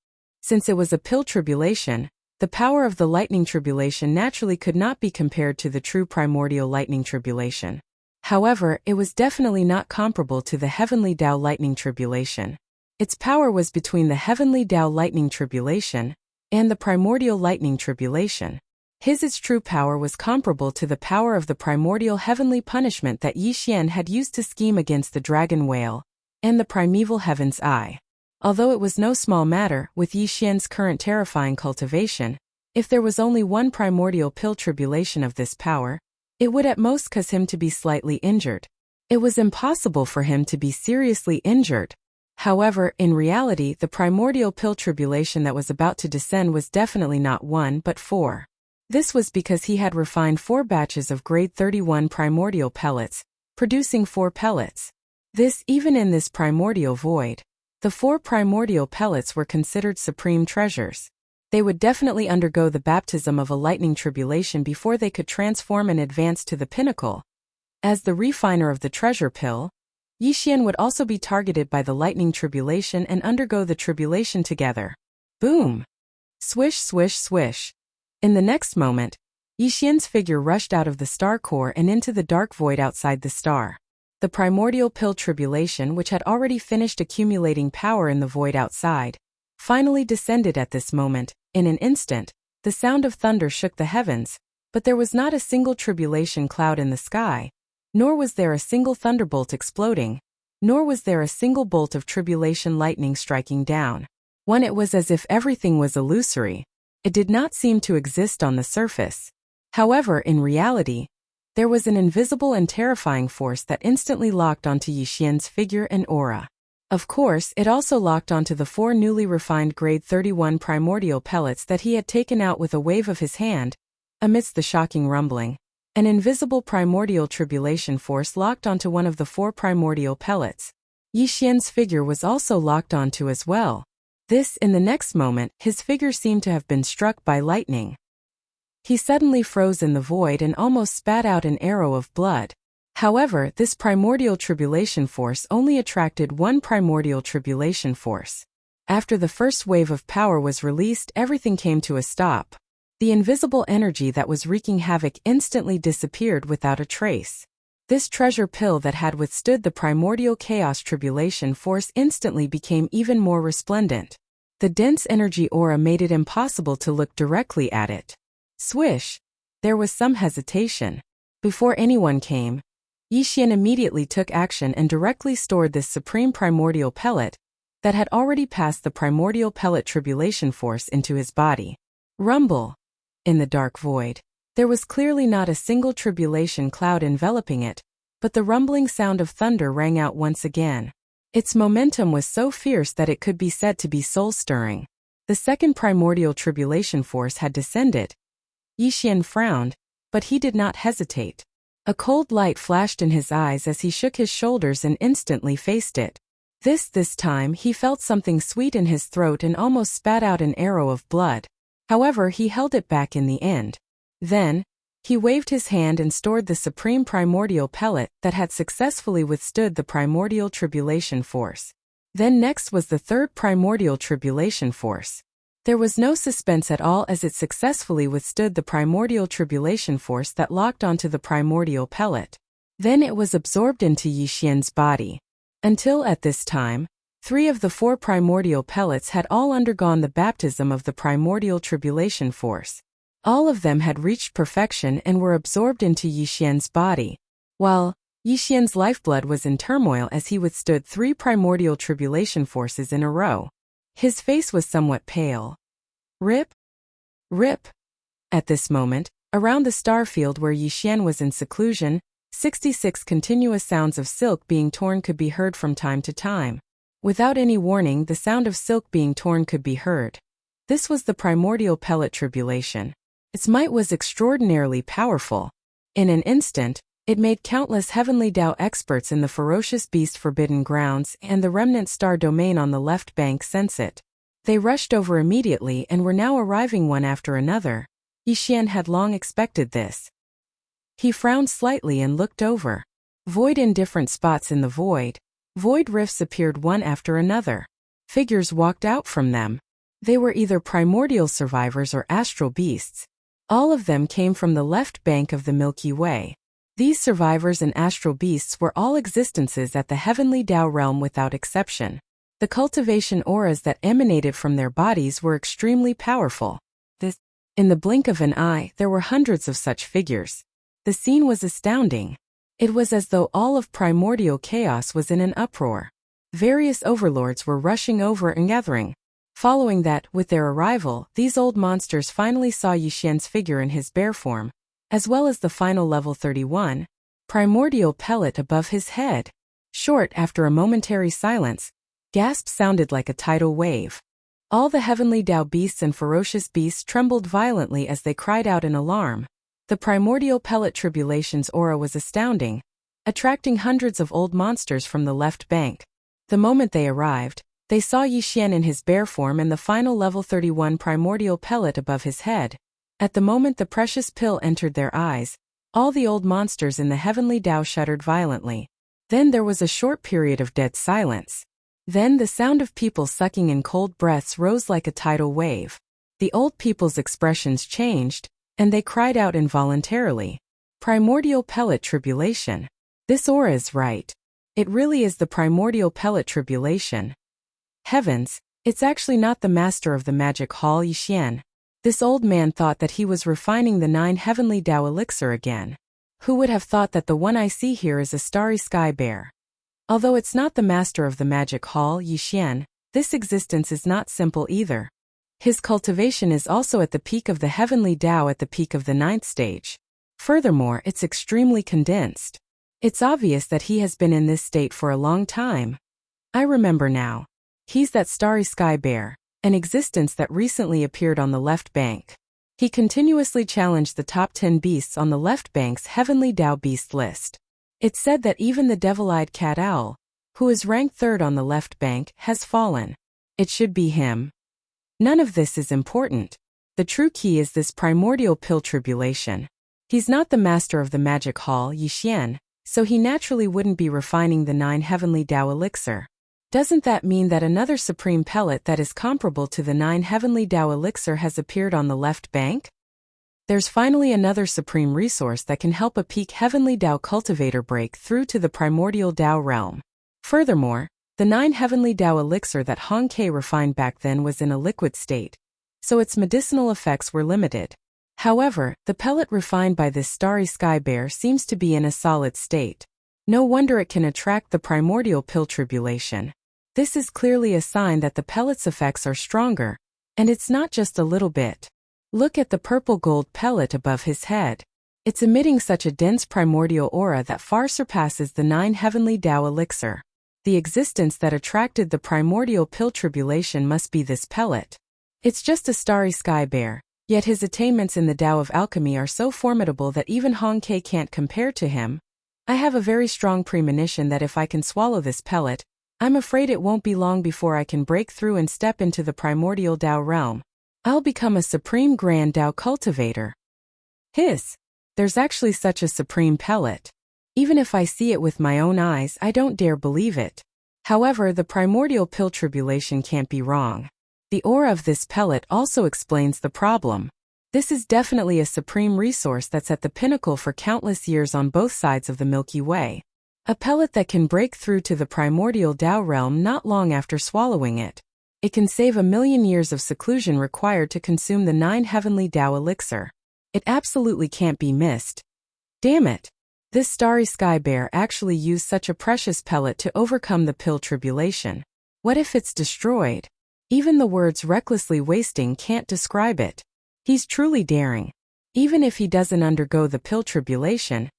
Since it was a pill tribulation, the power of the lightning tribulation naturally could not be compared to the true primordial lightning tribulation. However, it was definitely not comparable to the heavenly Tao lightning tribulation. Its power was between the heavenly Tao lightning tribulation and the primordial lightning tribulation. Its true power was comparable to the power of the primordial heavenly punishment that Yi Xian had used to scheme against the dragon whale and the primeval heaven's eye. Although it was no small matter, with Yi Xian's current terrifying cultivation, if there was only one primordial pill tribulation of this power, it would at most cause him to be slightly injured. It was impossible for him to be seriously injured. However, in reality, the primordial pill tribulation that was about to descend was definitely not 1 but 4. This was because he had refined 4 batches of grade 31 primordial pellets, producing 4 pellets. Even in this primordial void, the 4 primordial pellets were considered supreme treasures. They would definitely undergo the baptism of a lightning tribulation before they could transform and advance to the pinnacle. As the refiner of the treasure pill, Yi Xian would also be targeted by the lightning tribulation and undergo the tribulation together. Boom! Swish, swish, swish. In the next moment, Yi Xian's figure rushed out of the star core and into the dark void outside the star. The primordial pill tribulation, which had already finished accumulating power in the void outside, finally descended at this moment. In an instant, the sound of thunder shook the heavens, but there was not a single tribulation cloud in the sky, nor was there a single thunderbolt exploding, nor was there a single bolt of tribulation lightning striking down. It was as if everything was illusory. It did not seem to exist on the surface. However, in reality, there was an invisible and terrifying force that instantly locked onto Yi Xian's figure and aura. Of course, it also locked onto the 4 newly refined grade 31 primordial pellets that he had taken out with a wave of his hand. Amidst the shocking rumbling, an invisible primordial tribulation force locked onto one of the 4 primordial pellets. Yi Xian's figure was also locked onto as well. In the next moment, his figure seemed to have been struck by lightning. He suddenly froze in the void and almost spat out an arrow of blood. However, this primordial tribulation force only attracted 1 primordial tribulation force. After the first wave of power was released, everything came to a stop. The invisible energy that was wreaking havoc instantly disappeared without a trace. This treasure pill that had withstood the primordial chaos tribulation force instantly became even more resplendent. The dense energy aura made it impossible to look directly at it. Swish! There was some hesitation. Before anyone came, Yi Xian immediately took action and directly stored this supreme primordial pellet that had already passed the primordial pellet tribulation force into his body. Rumble! In the dark void, there was clearly not a single tribulation cloud enveloping it, but the rumbling sound of thunder rang out once again. Its momentum was so fierce that it could be said to be soul-stirring. The second primordial tribulation force had descended. Yi Xian frowned, but he did not hesitate. A cold light flashed in his eyes as he shook his shoulders and instantly faced it. This time he felt something sweet in his throat and almost spat out an arrow of blood. However, he held it back in the end. Then, he waved his hand and stored the supreme primordial pellet that had successfully withstood the primordial tribulation force. Then next was the third primordial tribulation force. There was no suspense at all as it successfully withstood the primordial tribulation force that locked onto the primordial pellet. Then it was absorbed into Yi Xian's body. Until at this time, 3 of the 4 primordial pellets had all undergone the baptism of the primordial tribulation force. All of them had reached perfection and were absorbed into Yixian's body, while Yixian's lifeblood was in turmoil as he withstood 3 primordial tribulation forces in a row. His face was somewhat pale. Rip? Rip. At this moment, around the star field where Yixian was in seclusion, 66 continuous sounds of silk being torn could be heard from time to time. Without any warning, the sound of silk being torn could be heard. This was the primordial pellet tribulation. Its might was extraordinarily powerful. In an instant, it made countless heavenly Tao experts in the ferocious beast forbidden grounds and the remnant star domain on the left bank sense it. They rushed over immediately and were now arriving one after another. Yixian had long expected this. He frowned slightly and looked over. Void in different spots in the void. Void rifts appeared one after another. Figures walked out from them. They were either primordial survivors or astral beasts. All of them came from the left bank of the Milky Way. These survivors and astral beasts were all existences at the heavenly Tao realm without exception. The cultivation auras that emanated from their bodies were extremely powerful. In the blink of an eye, there were hundreds of such figures. The scene was astounding. It was as though all of primordial chaos was in an uproar. Various overlords were rushing over and gathering. Following that, with their arrival, these old monsters finally saw Yixian's figure in his bear form, as well as the final level 31, primordial pellet above his head. Short after a momentary silence, gasps sounded like a tidal wave. All the heavenly Tao beasts and ferocious beasts trembled violently as they cried out in alarm. The primordial pellet tribulation's aura was astounding, attracting hundreds of old monsters from the left bank. The moment they arrived, they saw Yixian in his bear form and the final level 31 primordial pellet above his head. At the moment the precious pill entered their eyes, all the old monsters in the heavenly Tao shuddered violently. Then there was a short period of dead silence. Then the sound of people sucking in cold breaths rose like a tidal wave. The old people's expressions changed, and they cried out involuntarily. Primordial pellet tribulation. This aura is right. It really is the primordial pellet tribulation. Heavens, it's actually not the master of the magic hall Yixian. This old man thought that he was refining the 9 heavenly Tao elixir again. Who would have thought that the one I see here is a starry sky bear? Although it's not the master of the magic hall Yixian, this existence is not simple either. His cultivation is also at the peak of the heavenly Tao at the peak of the 9th stage. Furthermore, it's extremely condensed. It's obvious that he has been in this state for a long time. I remember now. He's that starry sky bear, an existence that recently appeared on the left bank. He continuously challenged the top 10 beasts on the left bank's heavenly Tao beast list. It's said that even the devil-eyed cat owl, who is ranked 3rd on the left bank, has fallen. It should be him. None of this is important. The true key is this primordial pill tribulation. He's not the master of the magic hall Yixian, so he naturally wouldn't be refining the 9 heavenly Tao elixir. Doesn't that mean that another supreme pellet that is comparable to the 9 heavenly Tao elixir has appeared on the left bank? There's finally another supreme resource that can help a peak heavenly Tao cultivator break through to the primordial Tao realm. Furthermore, the 9 heavenly Tao elixir that Hong Ke refined back then was in a liquid state, so its medicinal effects were limited. However, the pellet refined by this starry sky bear seems to be in a solid state. No wonder it can attract the primordial pill tribulation. This is clearly a sign that the pellet's effects are stronger, and it's not just a little bit. Look at the purple gold pellet above his head. It's emitting such a dense primordial aura that far surpasses the 9 heavenly Tao elixir. The existence that attracted the primordial pill tribulation must be this pellet. It's just a starry sky bear, yet his attainments in the Tao of alchemy are so formidable that even Hong Ke can't compare to him. I have a very strong premonition that if I can swallow this pellet, I'm afraid it won't be long before I can break through and step into the primordial Tao realm. I'll become a supreme grand Tao cultivator. Hiss! There's actually such a supreme pellet. Even if I see it with my own eyes, I don't dare believe it. However, the primordial pill tribulation can't be wrong. The aura of this pellet also explains the problem. This is definitely a supreme resource that's at the pinnacle for countless years on both sides of the Milky Way. A pellet that can break through to the primordial Tao realm not long after swallowing it. It can save 1,000,000 years of seclusion required to consume the 9 heavenly Tao elixir. It absolutely can't be missed. Damn it! This starry sky bear actually used such a precious pellet to overcome the pill tribulation. What if it's destroyed? Even the words recklessly wasting can't describe it. He's truly daring. Even if he doesn't undergo the pill tribulation,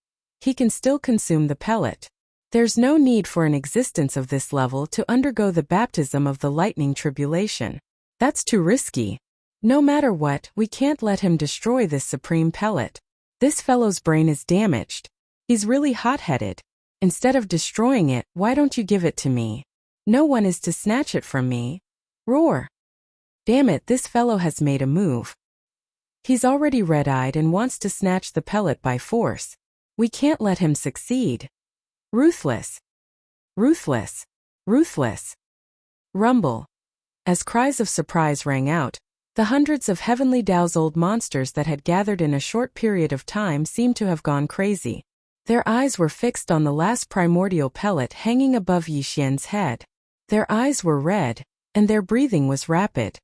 he can still consume the pellet. There's no need for an existence of this level to undergo the baptism of the lightning tribulation. That's too risky. No matter what, we can't let him destroy this supreme pellet. This fellow's brain is damaged. He's really hot-headed. Instead of destroying it, why don't you give it to me? No one is to snatch it from me. Roar. Damn it, this fellow has made a move. He's already red-eyed and wants to snatch the pellet by force. We can't let him succeed. Ruthless. Ruthless. Ruthless. Rumble. As cries of surprise rang out, the hundreds of heavenly Tao's old monsters that had gathered in a short period of time seemed to have gone crazy. Their eyes were fixed on the last primordial pellet hanging above Yixian's head. Their eyes were red, and their breathing was rapid.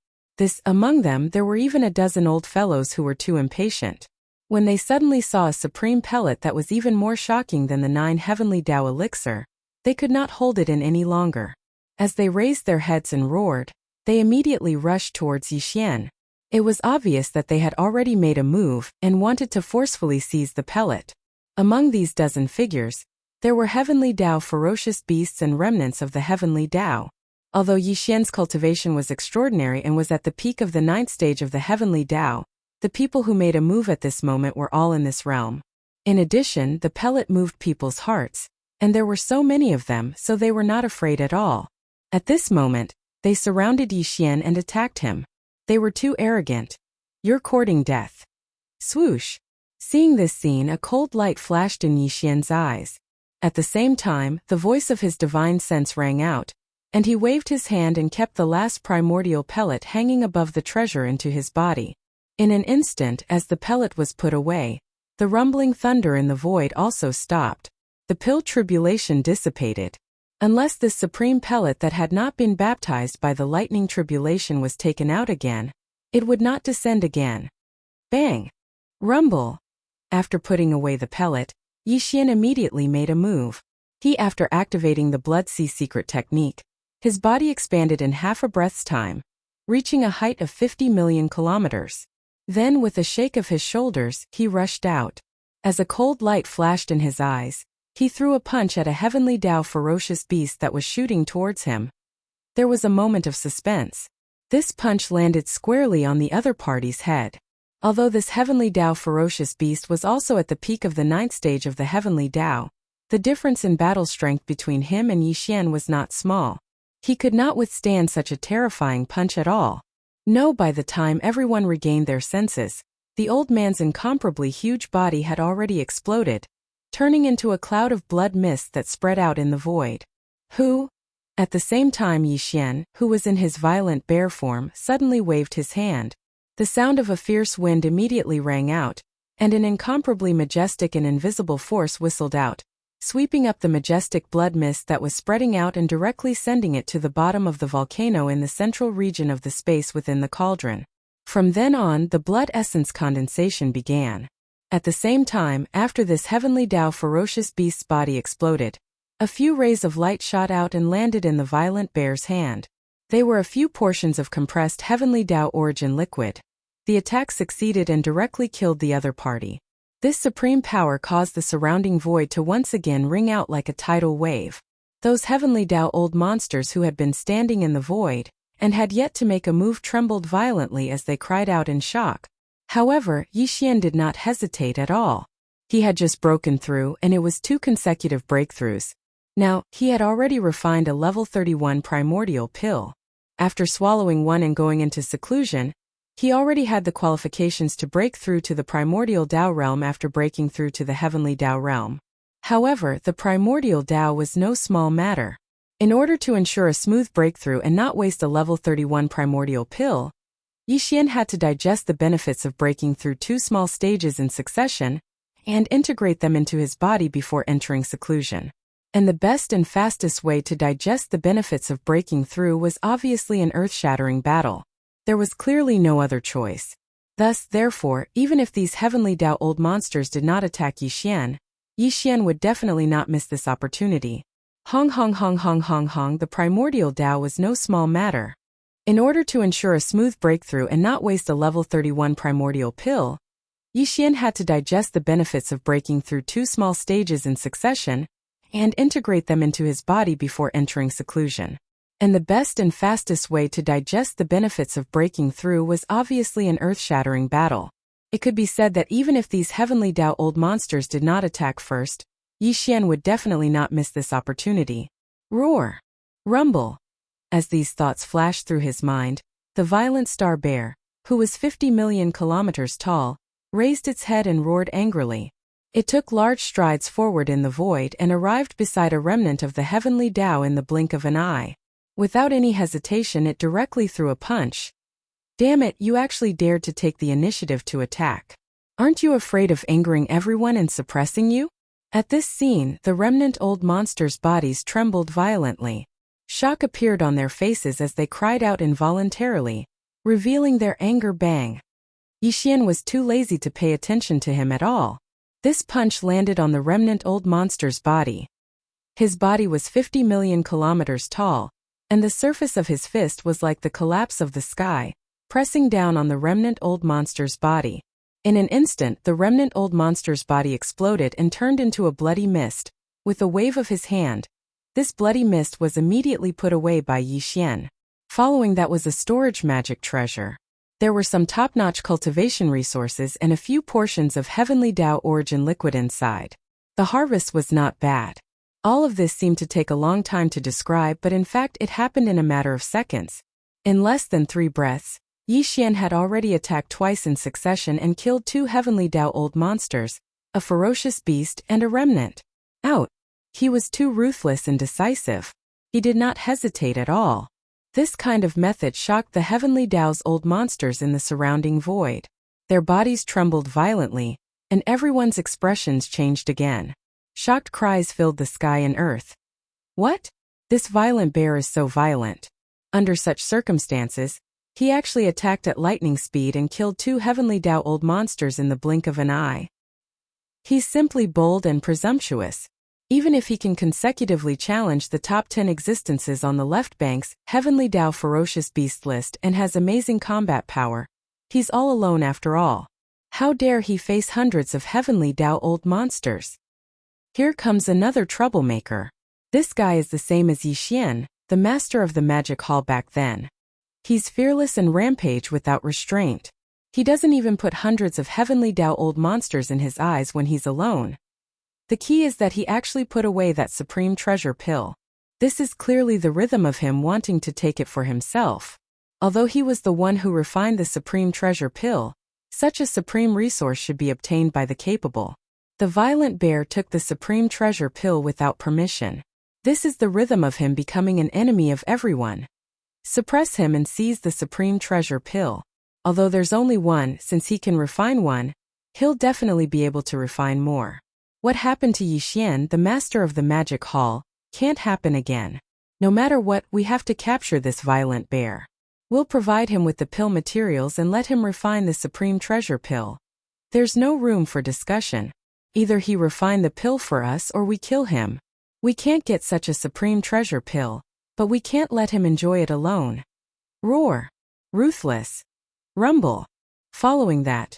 Among them there were even a dozen old fellows who were too impatient. When they suddenly saw a supreme pellet that was even more shocking than the 9 heavenly Tao elixir, they could not hold it in any longer. As they raised their heads and roared, they immediately rushed towards Yixian. It was obvious that they had already made a move and wanted to forcefully seize the pellet. Among these dozen figures, there were heavenly Tao ferocious beasts and remnants of the heavenly Tao. Although Yixian's cultivation was extraordinary and was at the peak of the 9th stage of the heavenly Tao, the people who made a move at this moment were all in this realm. In addition, the pellet moved people's hearts, and there were so many of them, so they were not afraid at all. At this moment, they surrounded Yixian and attacked him. They were too arrogant. You're courting death. Swoosh. Seeing this scene, a cold light flashed in Yixian's eyes. At the same time, the voice of his divine sense rang out, and he waved his hand and kept the last primordial pellet hanging above the treasure into his body. In an instant, as the pellet was put away, the rumbling thunder in the void also stopped. The pill tribulation dissipated. Unless this supreme pellet that had not been baptized by the lightning tribulation was taken out again, it would not descend again. Bang! Rumble! After putting away the pellet, Yixian immediately made a move. After activating the Blood Sea secret technique, his body expanded in half a breath's time, reaching a height of 50 million kilometers. Then, with a shake of his shoulders, he rushed out. As a cold light flashed in his eyes, he threw a punch at a heavenly Tao ferocious beast that was shooting towards him. There was a moment of suspense. This punch landed squarely on the other party's head. Although this heavenly Tao ferocious beast was also at the peak of the 9th stage of the heavenly Tao, the difference in battle strength between him and Yixian was not small. He could not withstand such a terrifying punch at all. No, by the time everyone regained their senses, the old man's incomparably huge body had already exploded, turning into a cloud of blood mist that spread out in the void. Who? At the same time, Yixian, who was in his violent bear form, suddenly waved his hand. The sound of a fierce wind immediately rang out, and an incomparably majestic and invisible force whistled out, sweeping up the majestic blood mist that was spreading out and directly sending it to the bottom of the volcano in the central region of the space within the cauldron. From then on, the blood essence condensation began. At the same time, after this heavenly Tao ferocious beast's body exploded, a few rays of light shot out and landed in the violent bear's hand. They were a few portions of compressed heavenly Tao origin liquid. The attack succeeded and directly killed the other party. This supreme power caused the surrounding void to once again ring out like a tidal wave. Those heavenly Tao old monsters who had been standing in the void, and had yet to make a move trembled violently as they cried out in shock. However, Yixian did not hesitate at all. He had just broken through, and it was 2 consecutive breakthroughs. Now, he had already refined a level 31 primordial pill. After swallowing one and going into seclusion, he already had the qualifications to break through to the primordial Tao realm after breaking through to the heavenly Tao realm. However, the primordial Tao was no small matter. In order to ensure a smooth breakthrough and not waste a level 31 primordial pill, Yixian had to digest the benefits of breaking through 2 small stages in succession and integrate them into his body before entering seclusion. And the best and fastest way to digest the benefits of breaking through was obviously an earth-shattering battle. There was clearly no other choice. Thus, therefore, even if these heavenly Dao old monsters did not attack Yi Xian would definitely not miss this opportunity. Hong hong hong hong hong hong, the primordial Dao was no small matter. In order to ensure a smooth breakthrough and not waste a level 31 primordial pill, Yi Xian had to digest the benefits of breaking through 2 small stages in succession and integrate them into his body before entering seclusion. And the best and fastest way to digest the benefits of breaking through was obviously an earth-shattering battle. It could be said that even if these heavenly Dao old monsters did not attack first, Yi Xian would definitely not miss this opportunity. Roar! Rumble! As these thoughts flashed through his mind, the violent star bear, who was 50 million kilometers tall, raised its head and roared angrily. It took large strides forward in the void and arrived beside a remnant of the heavenly Dao in the blink of an eye. Without any hesitation, it directly threw a punch. Damn it, you actually dared to take the initiative to attack. Aren't you afraid of angering everyone and suppressing you? At this scene, the remnant old monsters' bodies trembled violently. Shock appeared on their faces as they cried out involuntarily, revealing their anger. Bang! Yi Xian was too lazy to pay attention to him at all. This punch landed on the remnant old monster's body. His body was 50 million kilometers tall, and the surface of his fist was like the collapse of the sky, pressing down on the remnant old monster's body. In an instant, the remnant old monster's body exploded and turned into a bloody mist. With a wave of his hand, this bloody mist was immediately put away by Yi Xian. Following that was a storage magic treasure. There were some top-notch cultivation resources and a few portions of heavenly Dao origin liquid inside. The harvest was not bad. All of this seemed to take a long time to describe, but in fact it happened in a matter of seconds. In less than 3 breaths, Yi Xian had already attacked twice in succession and killed 2 heavenly Dao old monsters, a ferocious beast and a remnant. Out! He was too ruthless and decisive. He did not hesitate at all. This kind of method shocked the heavenly Dao's old monsters in the surrounding void. Their bodies trembled violently, and everyone's expressions changed again. Shocked cries filled the sky and earth. What? This violent bear is so violent. Under such circumstances, he actually attacked at lightning speed and killed 2 heavenly Dao old monsters in the blink of an eye. He's simply bold and presumptuous. Even if he can consecutively challenge the top 10 existences on the left bank's heavenly Dao ferocious beast list and has amazing combat power, he's all alone after all. How dare he face hundreds of heavenly Dao old monsters? Here comes another troublemaker. This guy is the same as Yi Xian, the master of the magic hall back then. He's fearless and rampage without restraint. He doesn't even put hundreds of heavenly Dao old monsters in his eyes when he's alone. The key is that he actually put away that supreme treasure pill. This is clearly the rhythm of him wanting to take it for himself. Although he was the one who refined the supreme treasure pill, such a supreme resource should be obtained by the capable. The violent bear took the supreme treasure pill without permission. This is the rhythm of him becoming an enemy of everyone. Suppress him and seize the supreme treasure pill. Although there's only one, since he can refine one, he'll definitely be able to refine more. What happened to Yi Xian, the master of the magic hall, can't happen again. No matter what, we have to capture this violent bear. We'll provide him with the pill materials and let him refine the supreme treasure pill. There's no room for discussion. Either he refine the pill for us or we kill him. We can't get such a supreme treasure pill, but we can't let him enjoy it alone. Roar! Ruthless! Rumble! Following that,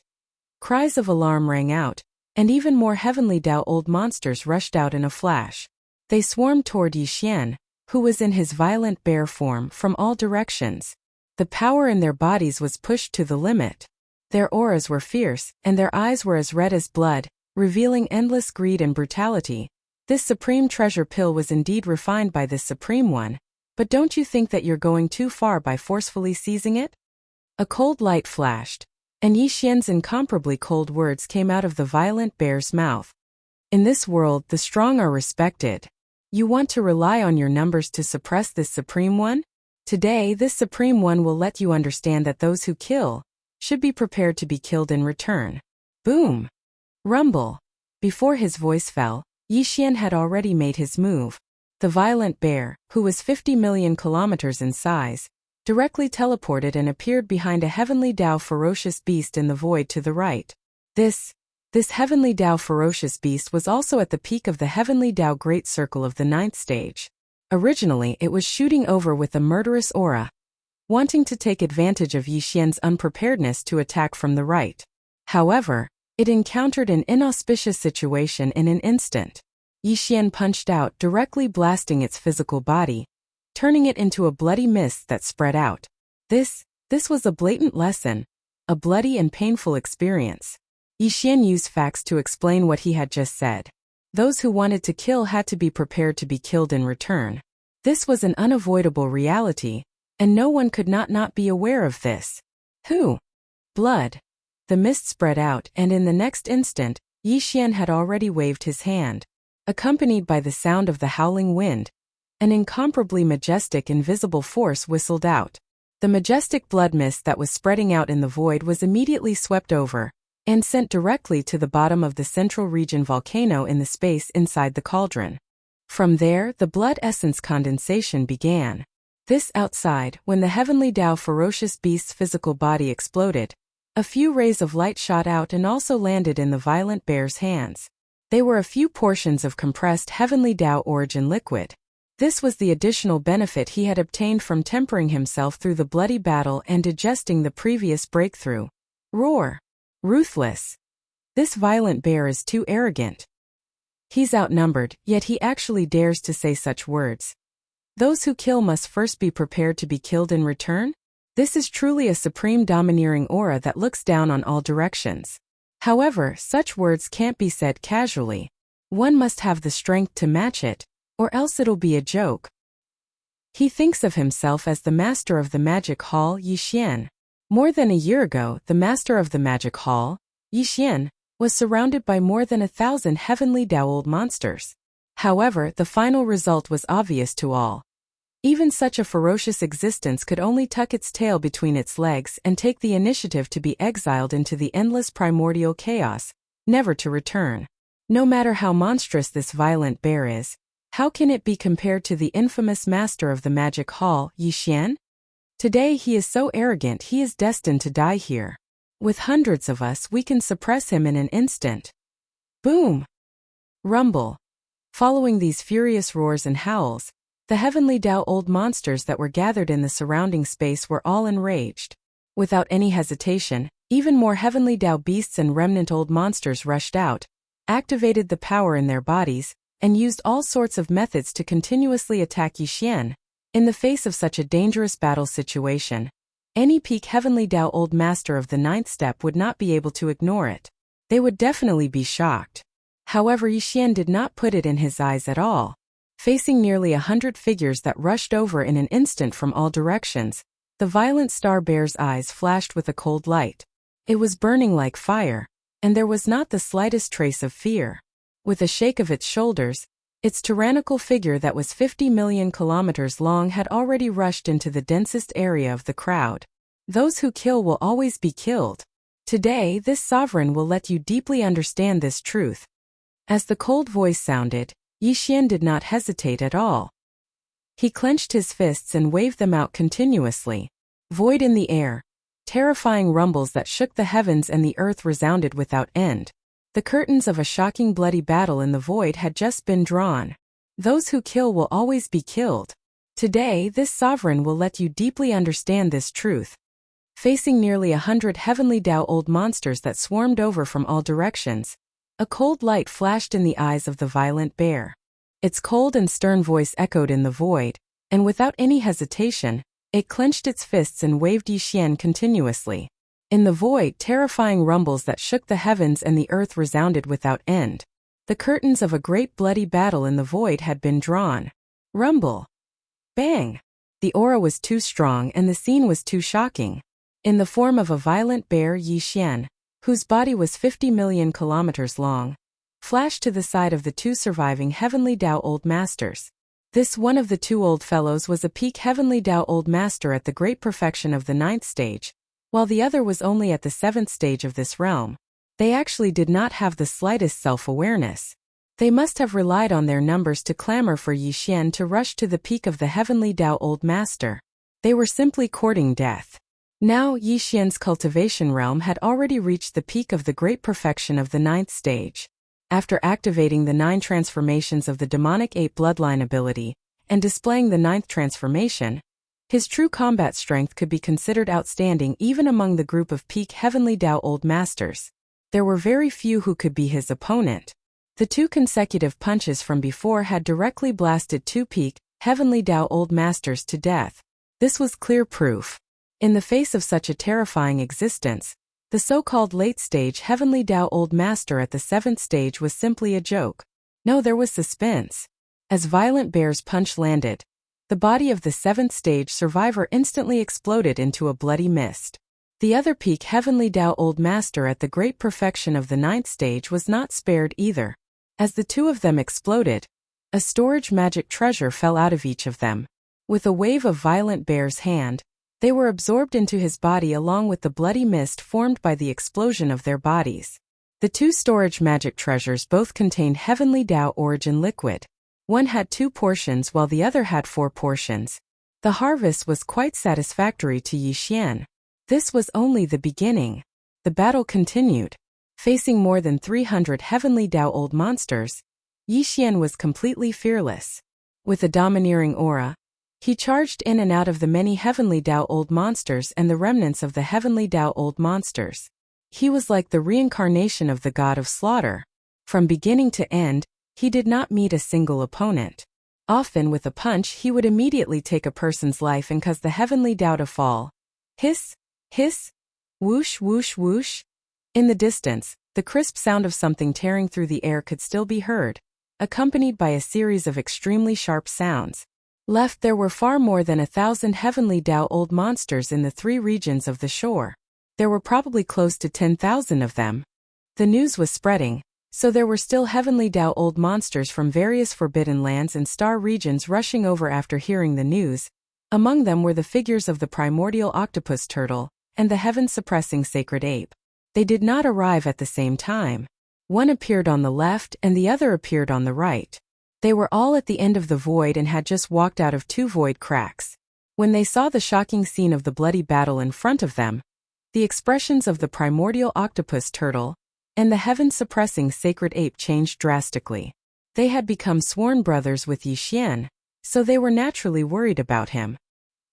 cries of alarm rang out, and even more heavenly Dao old monsters rushed out in a flash. They swarmed toward Yi Xian, who was in his violent bear form, from all directions. The power in their bodies was pushed to the limit. Their auras were fierce, and their eyes were as red as blood, revealing endless greed and brutality. This supreme treasure pill was indeed refined by this supreme one, but don't you think that you're going too far by forcefully seizing it? A cold light flashed, and Yi Xian's incomparably cold words came out of the violent bear's mouth. In this world, the strong are respected. You want to rely on your numbers to suppress this supreme one? Today, this supreme one will let you understand that those who kill should be prepared to be killed in return. Boom! Rumble! Before his voice fell, Yixian had already made his move. The violent bear, who was 50 million kilometers in size, directly teleported and appeared behind a heavenly Dao ferocious beast in the void to the right. This heavenly Dao ferocious beast was also at the peak of the heavenly Dao great circle of the 9th stage. Originally it was shooting over with a murderous aura, wanting to take advantage of Yixian's unpreparedness to attack from the right. However, it encountered an inauspicious situation in an instant. Yixian punched out, directly blasting its physical body, turning it into a bloody mist that spread out. This was a blatant lesson, a bloody and painful experience. Yixian used facts to explain what he had just said. Those who wanted to kill had to be prepared to be killed in return. This was an unavoidable reality, and no one could not be aware of this. Who? Blood. The mist spread out, and in the next instant, Yixian had already waved his hand. Accompanied by the sound of the howling wind, an incomparably majestic invisible force whistled out. The majestic blood mist that was spreading out in the void was immediately swept over, and sent directly to the bottom of the central region volcano in the space inside the cauldron. From there, the blood essence condensation began. This outside, when the heavenly Dao ferocious beast's physical body exploded, a few rays of light shot out and also landed in the violent bear's hands. They were a few portions of compressed heavenly Dao origin liquid. This was the additional benefit he had obtained from tempering himself through the bloody battle and digesting the previous breakthrough. Roar! Ruthless! This violent bear is too arrogant. He's outnumbered, yet he actually dares to say such words. Those who kill must first be prepared to be killed in return? This is truly a supreme domineering aura that looks down on all directions. However, such words can't be said casually. One must have the strength to match it, or else it'll be a joke. He thinks of himself as the master of the magic hall, Yixian. More than a year ago, the master of the magic hall, Yixian, was surrounded by more than 1,000 heavenly Dao old monsters. However, the final result was obvious to all. Even such a ferocious existence could only tuck its tail between its legs and take the initiative to be exiled into the endless primordial chaos, never to return. No matter how monstrous this violent bear is, how can it be compared to the infamous master of the magic hall, Yixian? Today he is so arrogant he is destined to die here. With hundreds of us we can suppress him in an instant. Boom! Rumble. Following these furious roars and howls, the heavenly Dao old monsters that were gathered in the surrounding space were all enraged. Without any hesitation, even more heavenly Dao beasts and remnant old monsters rushed out, activated the power in their bodies, and used all sorts of methods to continuously attack Yixian. In the face of such a dangerous battle situation, any peak heavenly Dao old master of the 9th step would not be able to ignore it. They would definitely be shocked. However, Yixian did not put it in his eyes at all. Facing nearly 100 figures that rushed over in an instant from all directions, the violent star bear's eyes flashed with a cold light. It was burning like fire, and there was not the slightest trace of fear. With a shake of its shoulders, its tyrannical figure that was 50 million kilometers long had already rushed into the densest area of the crowd. Those who kill will always be killed. Today, this sovereign will let you deeply understand this truth. As the cold voice sounded, Yixian did not hesitate at all. He clenched his fists and waved them out continuously. Void in the air. Terrifying rumbles that shook the heavens and the earth resounded without end. The curtains of a shocking bloody battle in the void had just been drawn. Those who kill will always be killed. Today, this sovereign will let you deeply understand this truth. Facing nearly 100 heavenly Dao old monsters that swarmed over from all directions, a cold light flashed in the eyes of the violent bear. Its cold and stern voice echoed in the void, and without any hesitation, it clenched its fists and waved Yixian continuously. In the void, terrifying rumbles that shook the heavens and the earth resounded without end. The curtains of a great bloody battle in the void had been drawn. Rumble. Bang! The aura was too strong and the scene was too shocking. In the form of a violent bear, Yixian, whose body was 50 million kilometers long, flashed to the side of the two surviving heavenly Dao old masters. This one of the two old fellows was a peak heavenly Dao old master at the great perfection of the 9th stage, while the other was only at the 7th stage of this realm. They actually did not have the slightest self-awareness. They must have relied on their numbers to clamor for Yi Xian to rush to the peak of the heavenly Tao Old Master. They were simply courting death. Now Yi Xian's cultivation realm had already reached the peak of the great perfection of the 9th stage. After activating the 9 transformations of the demonic ape bloodline ability, and displaying the 9th transformation, his true combat strength could be considered outstanding even among the group of peak heavenly Tao Old Masters. There were very few who could be his opponent. The 2 consecutive punches from before had directly blasted 2 peak heavenly Tao Old Masters to death. This was clear proof. In the face of such a terrifying existence, the so-called late-stage heavenly Tao Old Master at the 7th stage was simply a joke. No, there was suspense. As Violent Bear's punch landed, the body of the 7th stage survivor instantly exploded into a bloody mist. The other peak heavenly Tao Old Master at the great perfection of the 9th stage was not spared either. As the 2 of them exploded, a storage magic treasure fell out of each of them. With a wave of Violent Bear's hand, they were absorbed into his body along with the bloody mist formed by the explosion of their bodies. The 2 storage magic treasures both contained heavenly Tao origin liquid. One had 2 portions while the other had 4 portions. The harvest was quite satisfactory to Yi Xian. This was only the beginning. The battle continued. Facing more than 300 heavenly Tao Old Monsters, Yi Xian was completely fearless. With a domineering aura, he charged in and out of the many heavenly Tao Old Monsters and the remnants of the heavenly Tao Old Monsters. He was like the reincarnation of the god of slaughter. From beginning to end, he did not meet a single opponent. Often with a punch he would immediately take a person's life and cause the heavenly Tao to fall. Hiss, hiss, whoosh whoosh whoosh. In the distance, the crisp sound of something tearing through the air could still be heard, accompanied by a series of extremely sharp sounds. Left there were far more than 1,000 heavenly Tao Old Monsters in the 3 regions of the shore. There were probably close to 10,000 of them. The news was spreading, so there were still heavenly Tao Old Monsters from various forbidden lands and star regions rushing over after hearing the news. Among them were the figures of the primordial octopus turtle and the heaven-suppressing sacred ape. They did not arrive at the same time. One appeared on the left and the other appeared on the right. They were all at the end of the void and had just walked out of 2 void cracks. When they saw the shocking scene of the bloody battle in front of them, the expressions of the primordial octopus turtle and the heaven-suppressing sacred ape changed drastically. They had become sworn brothers with Yi Xian, so they were naturally worried about him.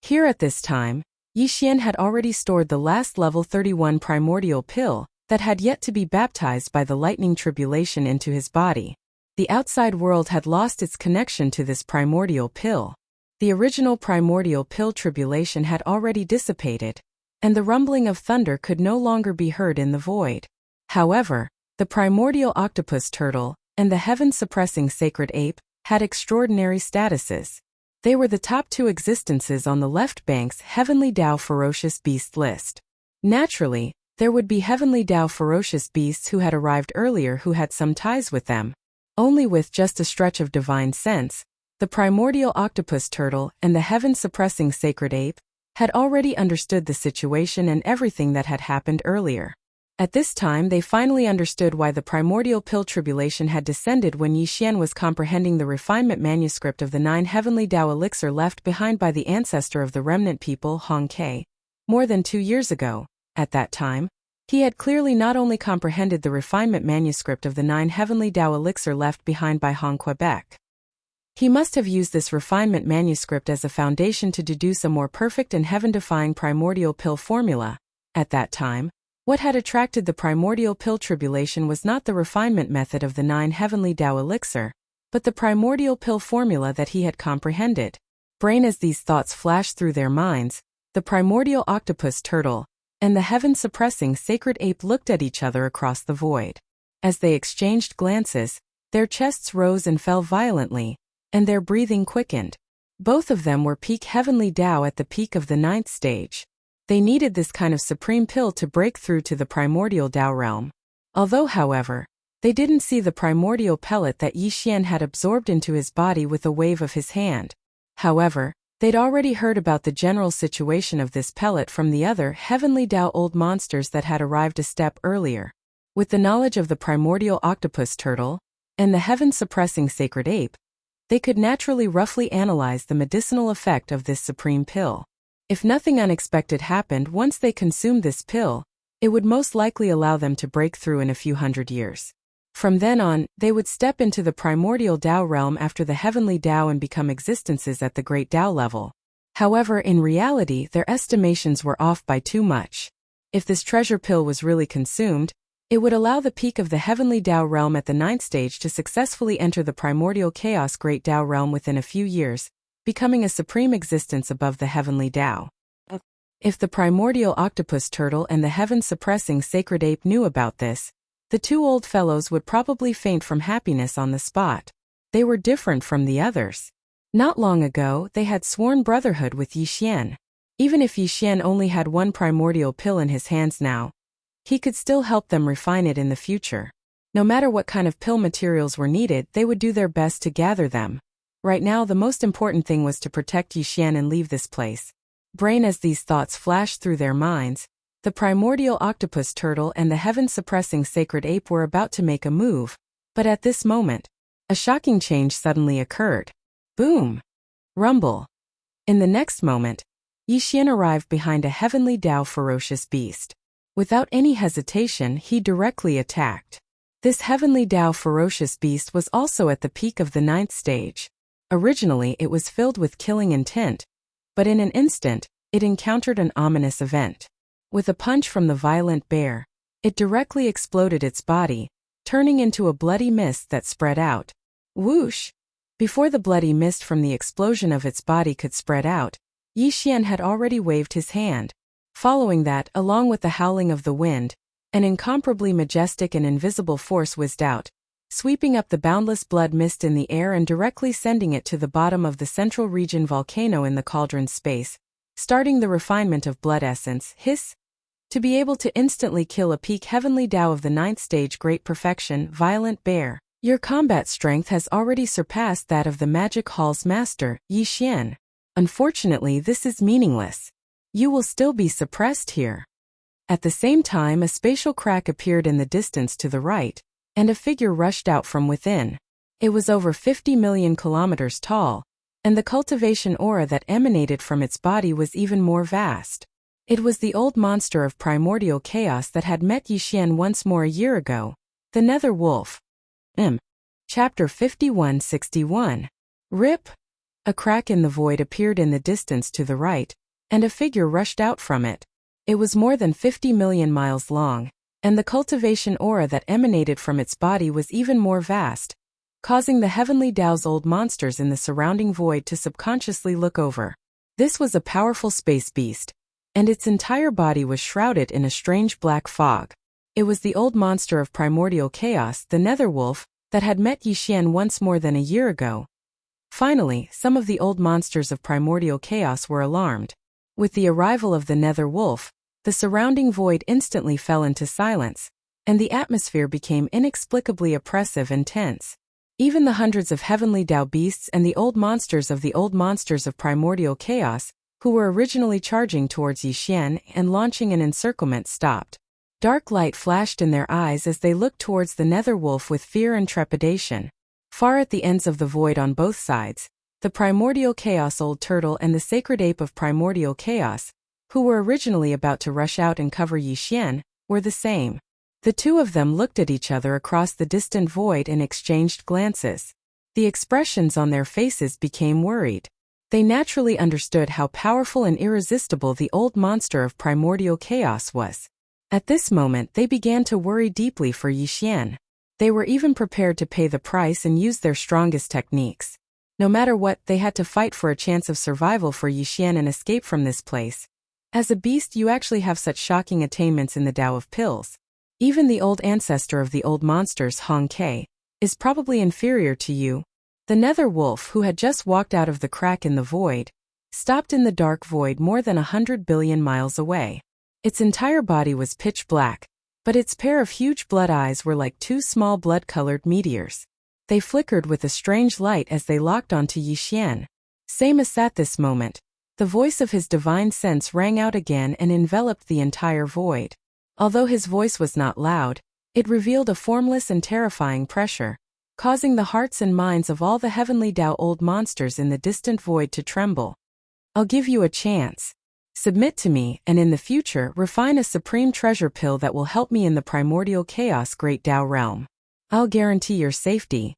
Here at this time, Yi Xian had already stored the last level 31 primordial pill that had yet to be baptized by the lightning tribulation into his body. The outside world had lost its connection to this primordial pill. The original primordial pill tribulation had already dissipated, and the rumbling of thunder could no longer be heard in the void. However, the primordial octopus turtle and the heaven-suppressing sacred ape had extraordinary statuses. They were the top 2 existences on the left bank's heavenly Tao ferocious beast list. Naturally, there would be heavenly Tao ferocious beasts who had arrived earlier who had some ties with them. Only with just a stretch of divine sense, the primordial octopus turtle and the heaven-suppressing sacred ape had already understood the situation and everything that had happened earlier. At this time they finally understood why the primordial pill tribulation had descended when Yi Xian was comprehending the refinement manuscript of the 9 heavenly Tao elixir left behind by the ancestor of the remnant people Hong Ke. More than 2 years ago, at that time, he had clearly not only comprehended the refinement manuscript of the 9 heavenly Tao elixir left behind by Hong Quebec. He must have used this refinement manuscript as a foundation to deduce a more perfect and heaven-defying primordial pill formula. At that time, what had attracted the primordial pill tribulation was not the refinement method of the 9 heavenly Tao elixir, but the primordial pill formula that he had comprehended. Brain as these thoughts flashed through their minds, the primordial octopus turtle and the heaven-suppressing sacred ape looked at each other across the void. As they exchanged glances, their chests rose and fell violently, and their breathing quickened. Both of them were peak heavenly Tao at the peak of the 9th stage. They needed this kind of supreme pill to break through to the primordial Tao realm. Although, however, they didn't see the primordial pellet that Yi Xian had absorbed into his body with a wave of his hand. However, they'd already heard about the general situation of this pellet from the other heavenly Tao Old Monsters that had arrived a step earlier. With the knowledge of the primordial octopus turtle and the heaven-suppressing sacred ape, they could naturally roughly analyze the medicinal effect of this supreme pill. If nothing unexpected happened once they consumed this pill, it would most likely allow them to break through in a few hundred years. From then on, they would step into the primordial Tao realm after the heavenly Tao and become existences at the great Tao level. However, in reality, their estimations were off by too much. If this treasure pill was really consumed, it would allow the peak of the heavenly Tao realm at the 9th stage to successfully enter the primordial chaos great Tao realm within a few years, becoming a supreme existence above the heavenly Tao. If the primordial octopus turtle and the heaven-suppressing sacred ape knew about this, the two old fellows would probably faint from happiness on the spot. They were different from the others. Not long ago, they had sworn brotherhood with Yixian. Even if Yixian only had one primordial pill in his hands now, he could still help them refine it in the future. No matter what kind of pill materials were needed, they would do their best to gather them. Right now, the most important thing was to protect Yixian and leave this place. Brain as these thoughts flashed through their minds, the primordial octopus turtle and the heaven-suppressing sacred ape were about to make a move, but at this moment, a shocking change suddenly occurred. Boom! Rumble! In the next moment, Yixian arrived behind a heavenly Tao ferocious beast. Without any hesitation, he directly attacked. This heavenly Tao ferocious beast was also at the peak of the 9th stage. Originally, it was filled with killing intent, but in an instant, it encountered an ominous event. With a punch from the violent bear, it directly exploded its body, turning into a bloody mist that spread out. Whoosh! Before the bloody mist from the explosion of its body could spread out, Yixian had already waved his hand. Following that, along with the howling of the wind, an incomparably majestic and invisible force whizzed out, sweeping up the boundless blood mist in the air and directly sending it to the bottom of the central region volcano in the cauldron space, starting the refinement of blood essence. Hiss! To be able to instantly kill a peak heavenly Tao of the 9th stage great perfection, violent bear, your combat strength has already surpassed that of the magic hall's master, Yixian. Unfortunately, this is meaningless. You will still be suppressed here. At the same time, a spatial crack appeared in the distance to the right, and a figure rushed out from within. It was over 50 million kilometers tall, and the cultivation aura that emanated from its body was even more vast. It was the old monster of primordial chaos that had met Yixian once more a year ago, the Nether Wolf. Chapter 5161. Rip! A crack in the void appeared in the distance to the right, and a figure rushed out from it. It was more than 50 million miles long, and the cultivation aura that emanated from its body was even more vast, causing the heavenly Tao's old monsters in the surrounding void to subconsciously look over. This was a powerful space beast, and its entire body was shrouded in a strange black fog. It was the old monster of primordial chaos, the Nether Wolf, that had met Yixian once more than a year ago. Finally, some of the old monsters of primordial chaos were alarmed. With the arrival of the Nether Wolf, the surrounding void instantly fell into silence, and the atmosphere became inexplicably oppressive and tense. Even the hundreds of heavenly Tao beasts and the old monsters of primordial chaos, who were originally charging towards Yixian and launching an encirclement, stopped. Dark light flashed in their eyes as they looked towards the Nether Wolf with fear and trepidation. Far at the ends of the void on both sides, the primordial chaos old turtle and the sacred ape of primordial chaos, who were originally about to rush out and cover Yixian, were the same. The two of them looked at each other across the distant void and exchanged glances. The expressions on their faces became worried. They naturally understood how powerful and irresistible the old monster of primordial chaos was. At this moment, they began to worry deeply for Yixian. They were even prepared to pay the price and use their strongest techniques. No matter what, they had to fight for a chance of survival for Yixian and escape from this place. As a beast, you actually have such shocking attainments in the Tao of Pills. Even the old ancestor of the old monsters, Hong Kei, is probably inferior to you. The Nether Wolf, who had just walked out of the crack in the void, stopped in the dark void more than 100 billion miles away. Its entire body was pitch black, but its pair of huge blood eyes were like two small blood-colored meteors. They flickered with a strange light as they locked onto Yixian. Same as at this moment, the voice of his divine sense rang out again and enveloped the entire void. Although his voice was not loud, it revealed a formless and terrifying pressure. causing the hearts and minds of all the heavenly Tao old monsters in the distant void to tremble. I'll give you a chance. Submit to me, and in the future refine a supreme treasure pill that will help me in the primordial chaos great Tao realm. I'll guarantee your safety.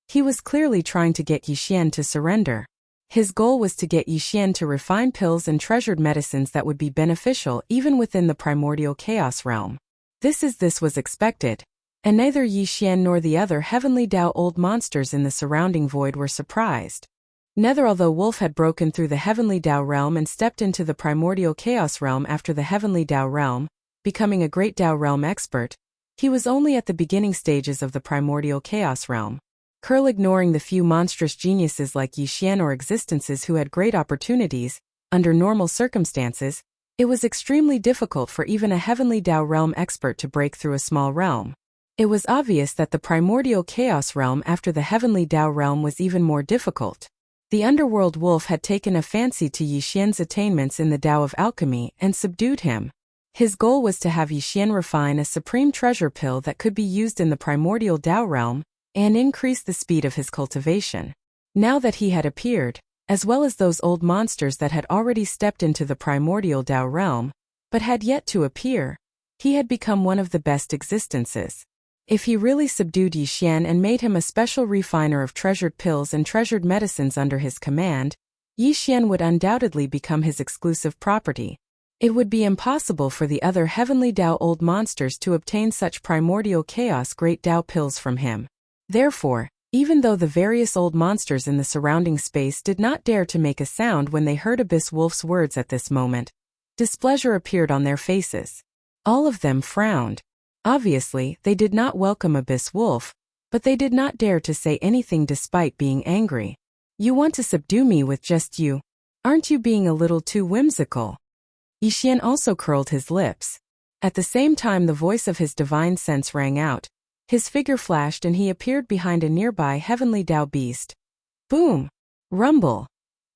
He was clearly trying to get Yixian to surrender. His goal was to get Yixian to refine pills and treasured medicines that would be beneficial even within the primordial chaos realm. This was expected, and neither Yixian nor the other heavenly Tao old monsters in the surrounding void were surprised. Neither, although Wolf had broken through the heavenly Tao realm and stepped into the primordial chaos realm after the heavenly Tao realm, becoming a great Tao realm expert, he was only at the beginning stages of the primordial chaos realm. Ignoring the few monstrous geniuses like Yixian or existences who had great opportunities, under normal circumstances, it was extremely difficult for even a heavenly Tao realm expert to break through a small realm. It was obvious that the primordial chaos realm after the heavenly Tao realm was even more difficult. The underworld wolf had taken a fancy to Yixian's attainments in the Tao of alchemy and subdued him. His goal was to have Yixian refine a supreme treasure pill that could be used in the primordial Tao realm and increase the speed of his cultivation. Now that he had appeared, as well as those old monsters that had already stepped into the primordial Tao realm, but had yet to appear, he had become one of the best existences. If he really subdued Yixian and made him a special refiner of treasured pills and treasured medicines under his command, Yixian would undoubtedly become his exclusive property. It would be impossible for the other heavenly Tao old monsters to obtain such primordial chaos great Tao pills from him. Therefore, even though the various old monsters in the surrounding space did not dare to make a sound when they heard Abyss Wolf's words at this moment, displeasure appeared on their faces. All of them frowned. Obviously, they did not welcome Abyss Wolf, but they did not dare to say anything despite being angry. You want to subdue me with just you? Aren't you being a little too whimsical? Yixian also curled his lips. At the same time the voice of his divine sense rang out. His figure flashed and he appeared behind a nearby heavenly Tao beast. Boom! Rumble!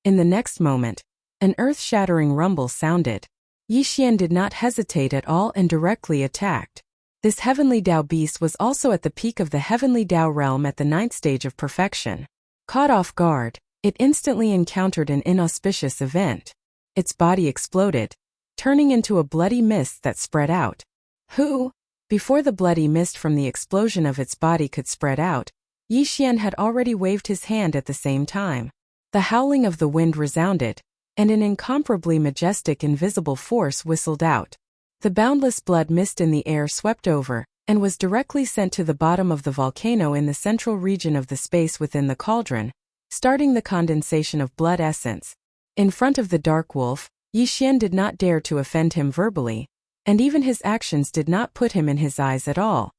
In the next moment, an earth-shattering rumble sounded. Yixian did not hesitate at all and directly attacked. This heavenly Tao beast was also at the peak of the heavenly Tao realm at the 9th stage of perfection. Caught off guard, it instantly encountered an inauspicious event. Its body exploded, turning into a bloody mist that spread out. Who? Before the bloody mist from the explosion of its body could spread out, Yixian had already waved his hand at the same time. The howling of the wind resounded, and an incomparably majestic invisible force whistled out. The boundless blood mist in the air swept over, and was directly sent to the bottom of the volcano in the central region of the space within the cauldron, starting the condensation of blood essence. In front of the dark wolf, Yixian did not dare to offend him verbally, and even his actions did not put him in his eyes at all.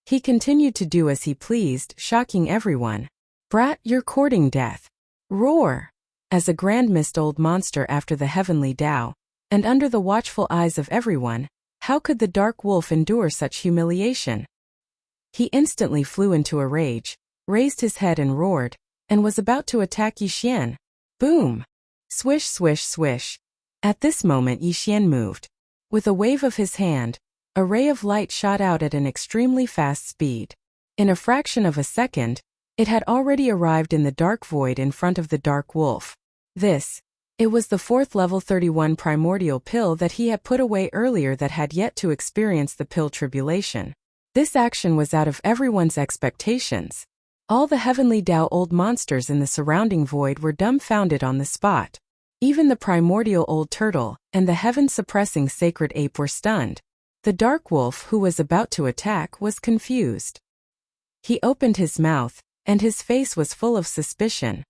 He continued to do as he pleased, shocking everyone. Brat, you're courting death. Roar! As a grand mist old monster after the heavenly Tao, and under the watchful eyes of everyone, how could the dark wolf endure such humiliation? He instantly flew into a rage, raised his head and roared, and was about to attack Yixian. Boom! Swish, swish, swish. At this moment Yixian moved. With a wave of his hand, a ray of light shot out at an extremely fast speed. In a fraction of a second, it had already arrived in the dark void in front of the dark wolf. It was the 4th level 31 primordial pill that he had put away earlier that had yet to experience the pill tribulation. This action was out of everyone's expectations. All the heavenly Tao old monsters in the surrounding void were dumbfounded on the spot. Even the primordial old turtle and the heaven-suppressing sacred ape were stunned. The dark wolf who was about to attack was confused. He opened his mouth, and his face was full of suspicion.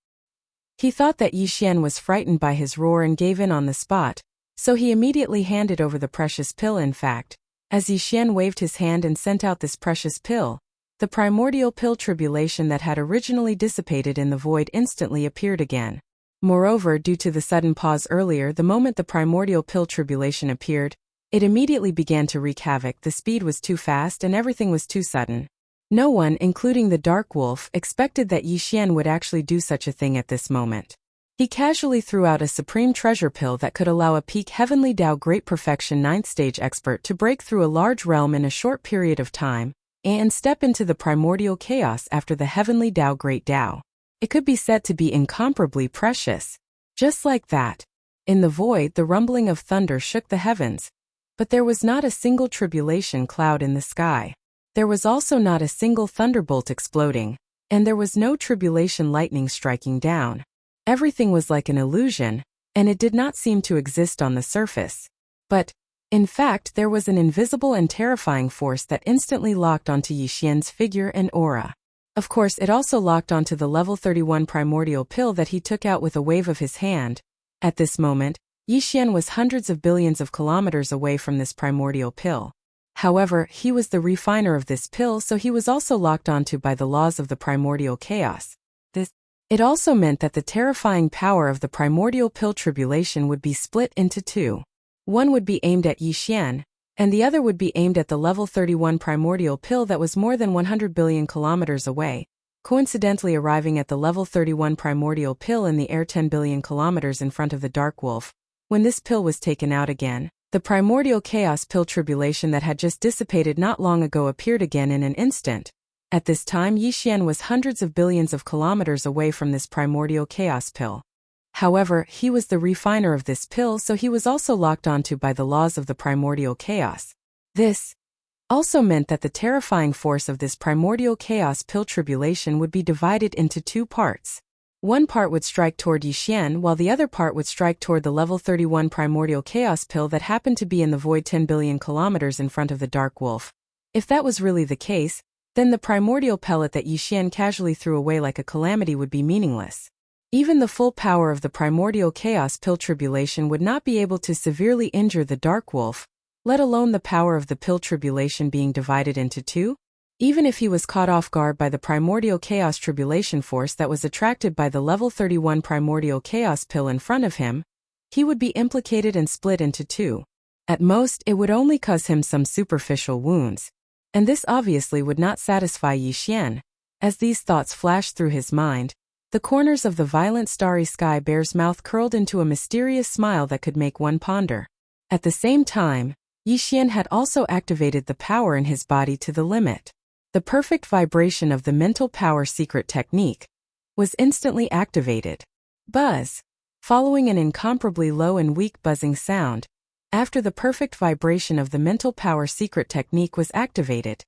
He thought that Yixian was frightened by his roar and gave in on the spot, so he immediately handed over the precious pill. In fact, as Yixian waved his hand and sent out this precious pill, the primordial pill tribulation that had originally dissipated in the void instantly appeared again. Moreover, due to the sudden pause earlier, the moment the primordial pill tribulation appeared, it immediately began to wreak havoc. The speed was too fast and everything was too sudden. No one, including the dark wolf, expected that Yixian would actually do such a thing at this moment. He casually threw out a supreme treasure pill that could allow a peak heavenly Tao great perfection 9th stage expert to break through a large realm in a short period of time, and step into the primordial chaos after the heavenly Tao Great Tao. It could be said to be incomparably precious. Just like that. In the void, the rumbling of thunder shook the heavens. But there was not a single tribulation cloud in the sky. There was also not a single thunderbolt exploding, and there was no tribulation lightning striking down. Everything was like an illusion, and it did not seem to exist on the surface. But, in fact, there was an invisible and terrifying force that instantly locked onto Yixian's figure and aura. Of course, it also locked onto the level 31 primordial pill that he took out with a wave of his hand. At this moment, Yixian was hundreds of billions of kilometers away from this primordial pill. However, he was the refiner of this pill, so he was also locked onto by the laws of the primordial chaos. It also meant that the terrifying power of the primordial pill tribulation would be split into two. One would be aimed at Yixian, and the other would be aimed at the level 31 primordial pill that was more than 100 billion kilometers away, coincidentally arriving at the level 31 primordial pill in the air 10 billion kilometers in front of the Dark Wolf. When this pill was taken out again, the primordial chaos pill tribulation that had just dissipated not long ago appeared again in an instant. At this time, Yixian was hundreds of billions of kilometers away from this primordial chaos pill. However, he was the refiner of this pill, so he was also locked onto by the laws of the primordial chaos. This also meant that the terrifying force of this primordial chaos pill tribulation would be divided into two parts. One part would strike toward Yixian, while the other part would strike toward the level 31 primordial chaos pill that happened to be in the void 10 billion kilometers in front of the Dark Wolf. If that was really the case, then the primordial pellet that Yixian casually threw away like a calamity would be meaningless. Even the full power of the primordial chaos pill tribulation would not be able to severely injure the Dark Wolf, let alone the power of the pill tribulation being divided into two. Even if he was caught off guard by the primordial chaos tribulation force that was attracted by the level 31 primordial chaos pill in front of him, he would be implicated and split into two. At most, it would only cause him some superficial wounds. And this obviously would not satisfy Yixian. As these thoughts flashed through his mind, the corners of the violent starry sky bear's mouth curled into a mysterious smile that could make one ponder. At the same time, Yixian had also activated the power in his body to the limit. The perfect vibration of the mental power secret technique was instantly activated. Buzz. Following an incomparably low and weak buzzing sound, after the perfect vibration of the mental power secret technique was activated,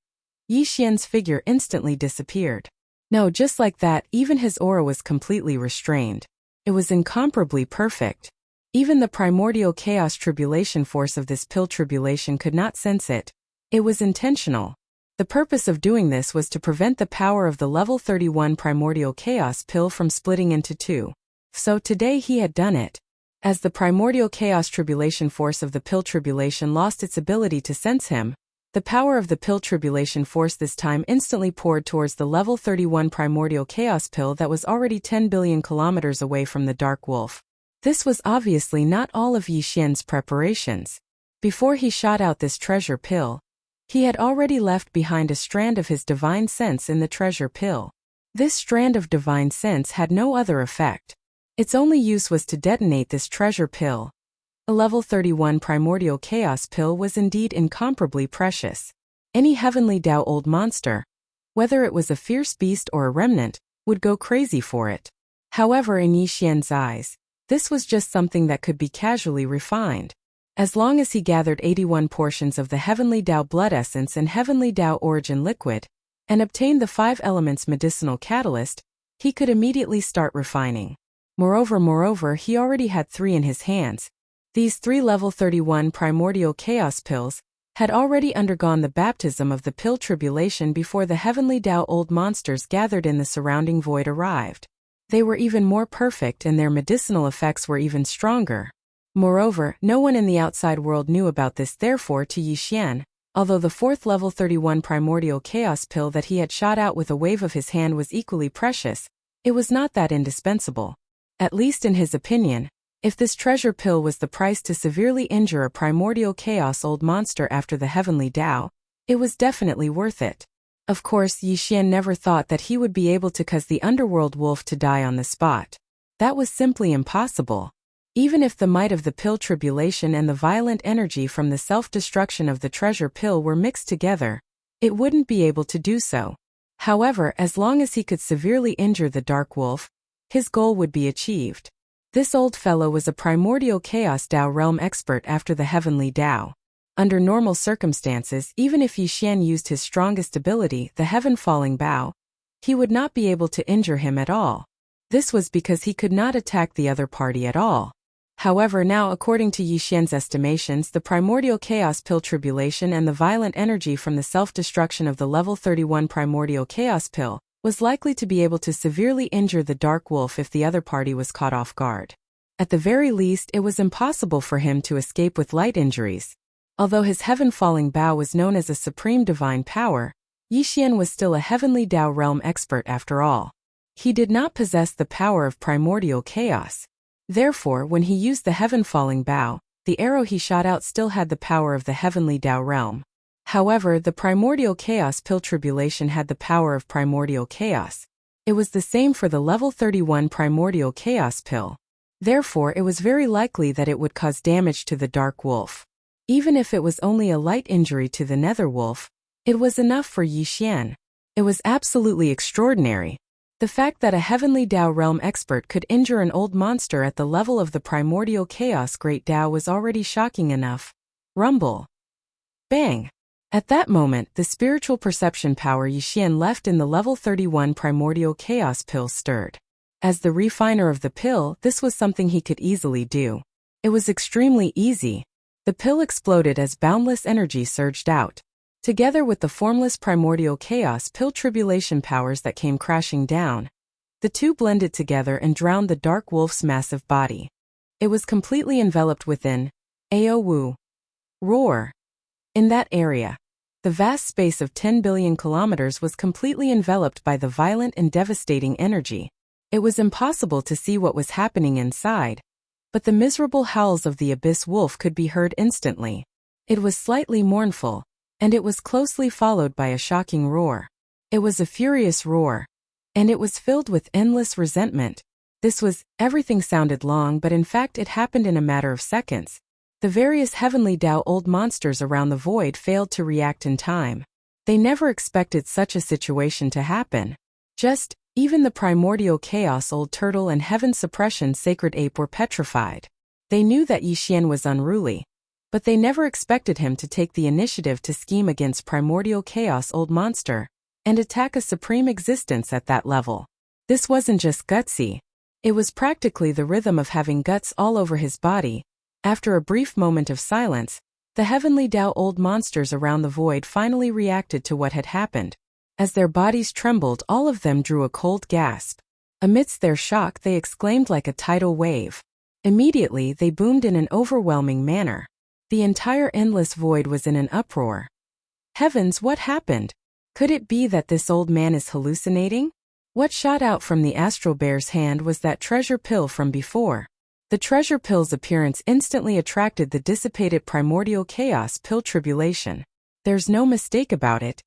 Yixian's figure instantly disappeared. No, just like that, even his aura was completely restrained. It was incomparably perfect. Even the primordial chaos tribulation force of this pill tribulation could not sense it. It was intentional. The purpose of doing this was to prevent the power of the level 31 primordial chaos pill from splitting into two. So today he had done it. As the primordial chaos tribulation force of the pill tribulation lost its ability to sense him, the power of the pill tribulation force this time instantly poured towards the level 31 primordial chaos pill that was already 10 billion kilometers away from the Dark Wolf. This was obviously not all of Yixian's preparations. Before he shot out this treasure pill, he had already left behind a strand of his divine sense in the treasure pill. This strand of divine sense had no other effect. Its only use was to detonate this treasure pill. A level 31 primordial chaos pill was indeed incomparably precious. Any heavenly Tao old monster, whether it was a fierce beast or a remnant, would go crazy for it. However, in Yixian's eyes, this was just something that could be casually refined. As long as he gathered 81 portions of the heavenly Tao blood essence and heavenly Tao origin liquid, and obtained the 5 elements medicinal catalyst, he could immediately start refining. Moreover, he already had 3 in his hands. These 3 level 31 primordial chaos pills had already undergone the baptism of the pill tribulation before the heavenly Tao old monsters gathered in the surrounding void arrived. They were even more perfect and their medicinal effects were even stronger. Moreover, no one in the outside world knew about this. Therefore, to Yixian, although the 4th level 31 primordial chaos pill that he had shot out with a wave of his hand was equally precious, it was not that indispensable. At least in his opinion, if this treasure pill was the price to severely injure a primordial chaos old monster after the heavenly Tao, it was definitely worth it. Of course, Yixian never thought that he would be able to cause the underworld wolf to die on the spot. That was simply impossible. Even if the might of the pill tribulation and the violent energy from the self-destruction of the treasure pill were mixed together, It wouldn't be able to do so. However, as long as he could severely injure the Dark Wolf, his goal would be achieved. This old fellow was a primordial chaos Dao realm expert after the heavenly Dao. Under normal circumstances, even if Yi Xian used his strongest ability, the heaven-falling Bao, he would not be able to injure him at all. This was because he could not attack the other party at all. However, now according to Yi Xian's estimations, the primordial chaos pill tribulation and the violent energy from the self-destruction of the level 31 primordial chaos pill was likely to be able to severely injure the Dark Wolf if the other party was caught off guard. At the very least, it was impossible for him to escape with light injuries. Although his heaven-falling Bao was known as a supreme divine power, Yi Xian was still a heavenly Dao realm expert after all. He did not possess the power of primordial chaos. Therefore, when he used the heaven-falling Bao, the arrow he shot out still had the power of the heavenly Dao realm. However, the primordial chaos pill tribulation had the power of primordial chaos. It was the same for the level 31 primordial chaos pill. Therefore, it was very likely that it would cause damage to the Dark Wolf. Even if it was only a light injury to the Nether Wolf, it was enough for Yi Xian. It was absolutely extraordinary. The fact that a heavenly Dao realm expert could injure an old monster at the level of the primordial chaos great Dao was already shocking enough. Rumble. Bang. At that moment, the spiritual perception power Yi Xian left in the level 31 primordial chaos pill stirred. As the refiner of the pill, this was something he could easily do. It was extremely easy. The pill exploded as boundless energy surged out. Together with the formless primordial chaos pill tribulation powers that came crashing down, the two blended together and drowned the Dark Wolf's massive body. It was completely enveloped within Ao Wu. Roar. In that area, the vast space of 10 billion kilometers was completely enveloped by the violent and devastating energy. It was impossible to see what was happening inside, but the miserable howls of the abyss wolf could be heard instantly. It was slightly mournful, and it was closely followed by a shocking roar. It was a furious roar, and it was filled with endless resentment. Everything sounded long, but in fact it happened in a matter of seconds. The various heavenly Dao old monsters around the void failed to react in time. They never expected such a situation to happen. Even the primordial chaos old turtle and heaven suppression sacred ape were petrified. They knew that Yi Xian was unruly, but they never expected him to take the initiative to scheme against primordial chaos old monster and attack a supreme existence at that level. This wasn't just gutsy. It was practically the rhythm of having guts all over his body. After a brief moment of silence, the heavenly Dao old monsters around the void finally reacted to what had happened. As their bodies trembled, all of them drew a cold gasp. Amidst their shock, they exclaimed like a tidal wave. Immediately, they boomed in an overwhelming manner. The entire endless void was in an uproar. Heavens, what happened? Could it be that this old man is hallucinating? What shot out from the astral bear's hand was that treasure pill from before. The treasure pill's appearance instantly attracted the dissipated primordial chaos pill tribulation. There's no mistake about it.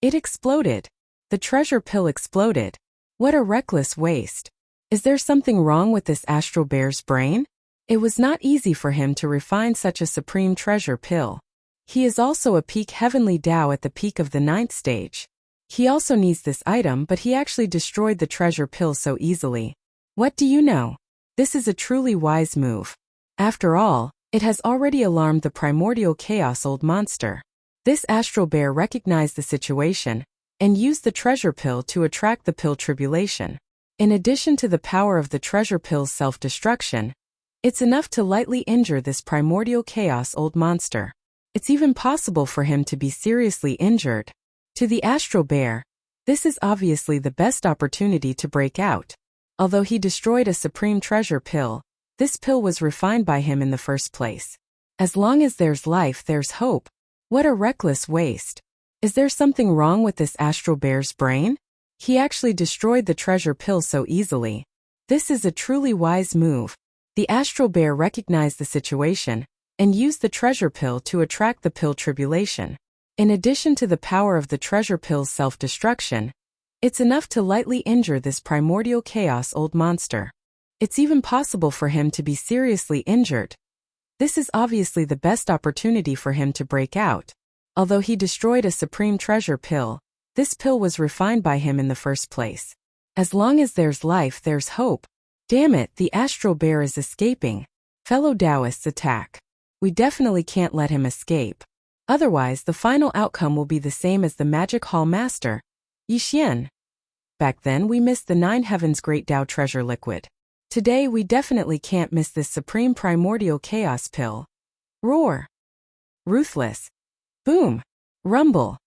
It exploded. The treasure pill exploded. What a reckless waste. Is there something wrong with this astral bear's brain? It was not easy for him to refine such a supreme treasure pill. He is also a peak heavenly Dao at the peak of the 9th stage. He also needs this item, but he actually destroyed the treasure pill so easily. What do you know? This is a truly wise move. After all, it has already alarmed the primordial chaos old monster. This astral bear recognized the situation and used the treasure pill to attract the pill tribulation. In addition to the power of the treasure pill's self-destruction, it's enough to lightly injure this primordial chaos old monster. It's even possible for him to be seriously injured. To the astral bear, this is obviously the best opportunity to break out. Although he destroyed a supreme treasure pill, this pill was refined by him in the first place. As long as there's life, there's hope. What a reckless waste. Is there something wrong with this astral bear's brain? He actually destroyed the treasure pill so easily. This is a truly wise move. The astral bear recognized the situation and used the treasure pill to attract the pill tribulation. In addition to the power of the treasure pill's self-destruction, it's enough to lightly injure this primordial chaos old monster. It's even possible for him to be seriously injured. This is obviously the best opportunity for him to break out. Although he destroyed a supreme treasure pill, this pill was refined by him in the first place. As long as there's life, there's hope. Damn it, the astral bear is escaping. Fellow Taoists attack. We definitely can't let him escape. Otherwise, the final outcome will be the same as the Magic Hall Master, Yixian. Back then, we missed the 9 heavens great Tao treasure liquid. Today, we definitely can't miss this supreme primordial chaos pill. Roar. Ruthless. Boom. Rumble.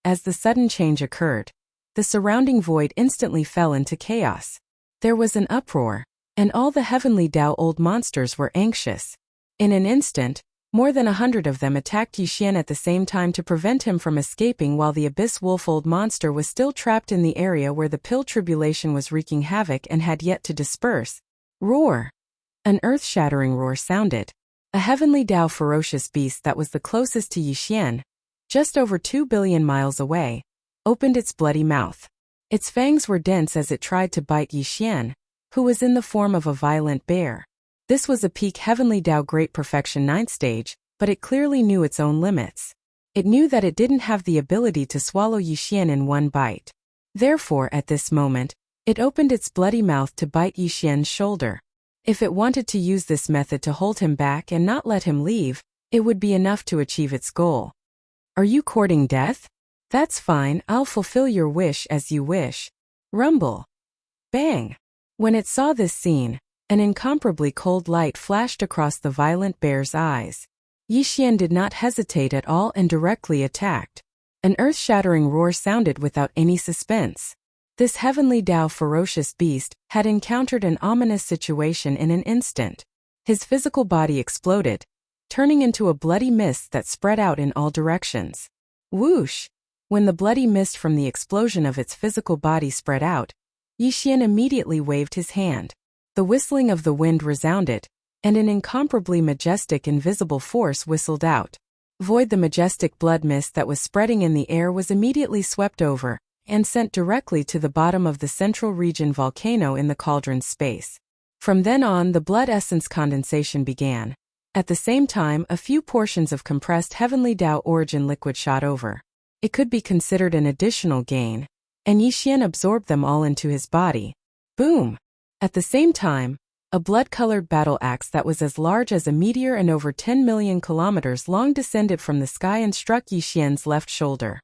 As the sudden change occurred, the surrounding void instantly fell into chaos. There was an uproar, and all the heavenly Tao old monsters were anxious. In an instant, more than 100 of them attacked Yixian at the same time to prevent him from escaping, while the abyss wolf old monster was still trapped in the area where the pill tribulation was wreaking havoc and had yet to disperse. Roar. An earth-shattering roar sounded. A heavenly Tao ferocious beast that was the closest to Yixian, just over 2 billion miles away, opened its bloody mouth. Its fangs were dense as it tried to bite Yixian, who was in the form of a violent bear. This was a peak heavenly Tao great perfection 9th stage, but it clearly knew its own limits. It knew that it didn't have the ability to swallow Yixian in one bite. Therefore, at this moment, it opened its bloody mouth to bite Yixian's shoulder. If it wanted to use this method to hold him back and not let him leave, it would be enough to achieve its goal. Are you courting death? That's fine, I'll fulfill your wish as you wish. Rumble. Bang. When it saw this scene, an incomparably cold light flashed across the violent bear's eyes. Yixian did not hesitate at all and directly attacked. An earth-shattering roar sounded without any suspense. This heavenly Tao ferocious beast had encountered an ominous situation in an instant. His physical body exploded, turning into a bloody mist that spread out in all directions. Whoosh! When the bloody mist from the explosion of its physical body spread out, Yixian immediately waved his hand. The whistling of the wind resounded, and an incomparably majestic invisible force whistled out. Void. The majestic blood mist that was spreading in the air was immediately swept over, and sent directly to the bottom of the central region volcano in the cauldron's space. From then on, the blood essence condensation began. At the same time, a few portions of compressed heavenly Tao origin liquid shot over. It could be considered an additional gain, and Yixian absorbed them all into his body. Boom! At the same time, a blood-colored battle axe that was as large as a meteor and over 10 million kilometers long descended from the sky and struck Yixian's left shoulder.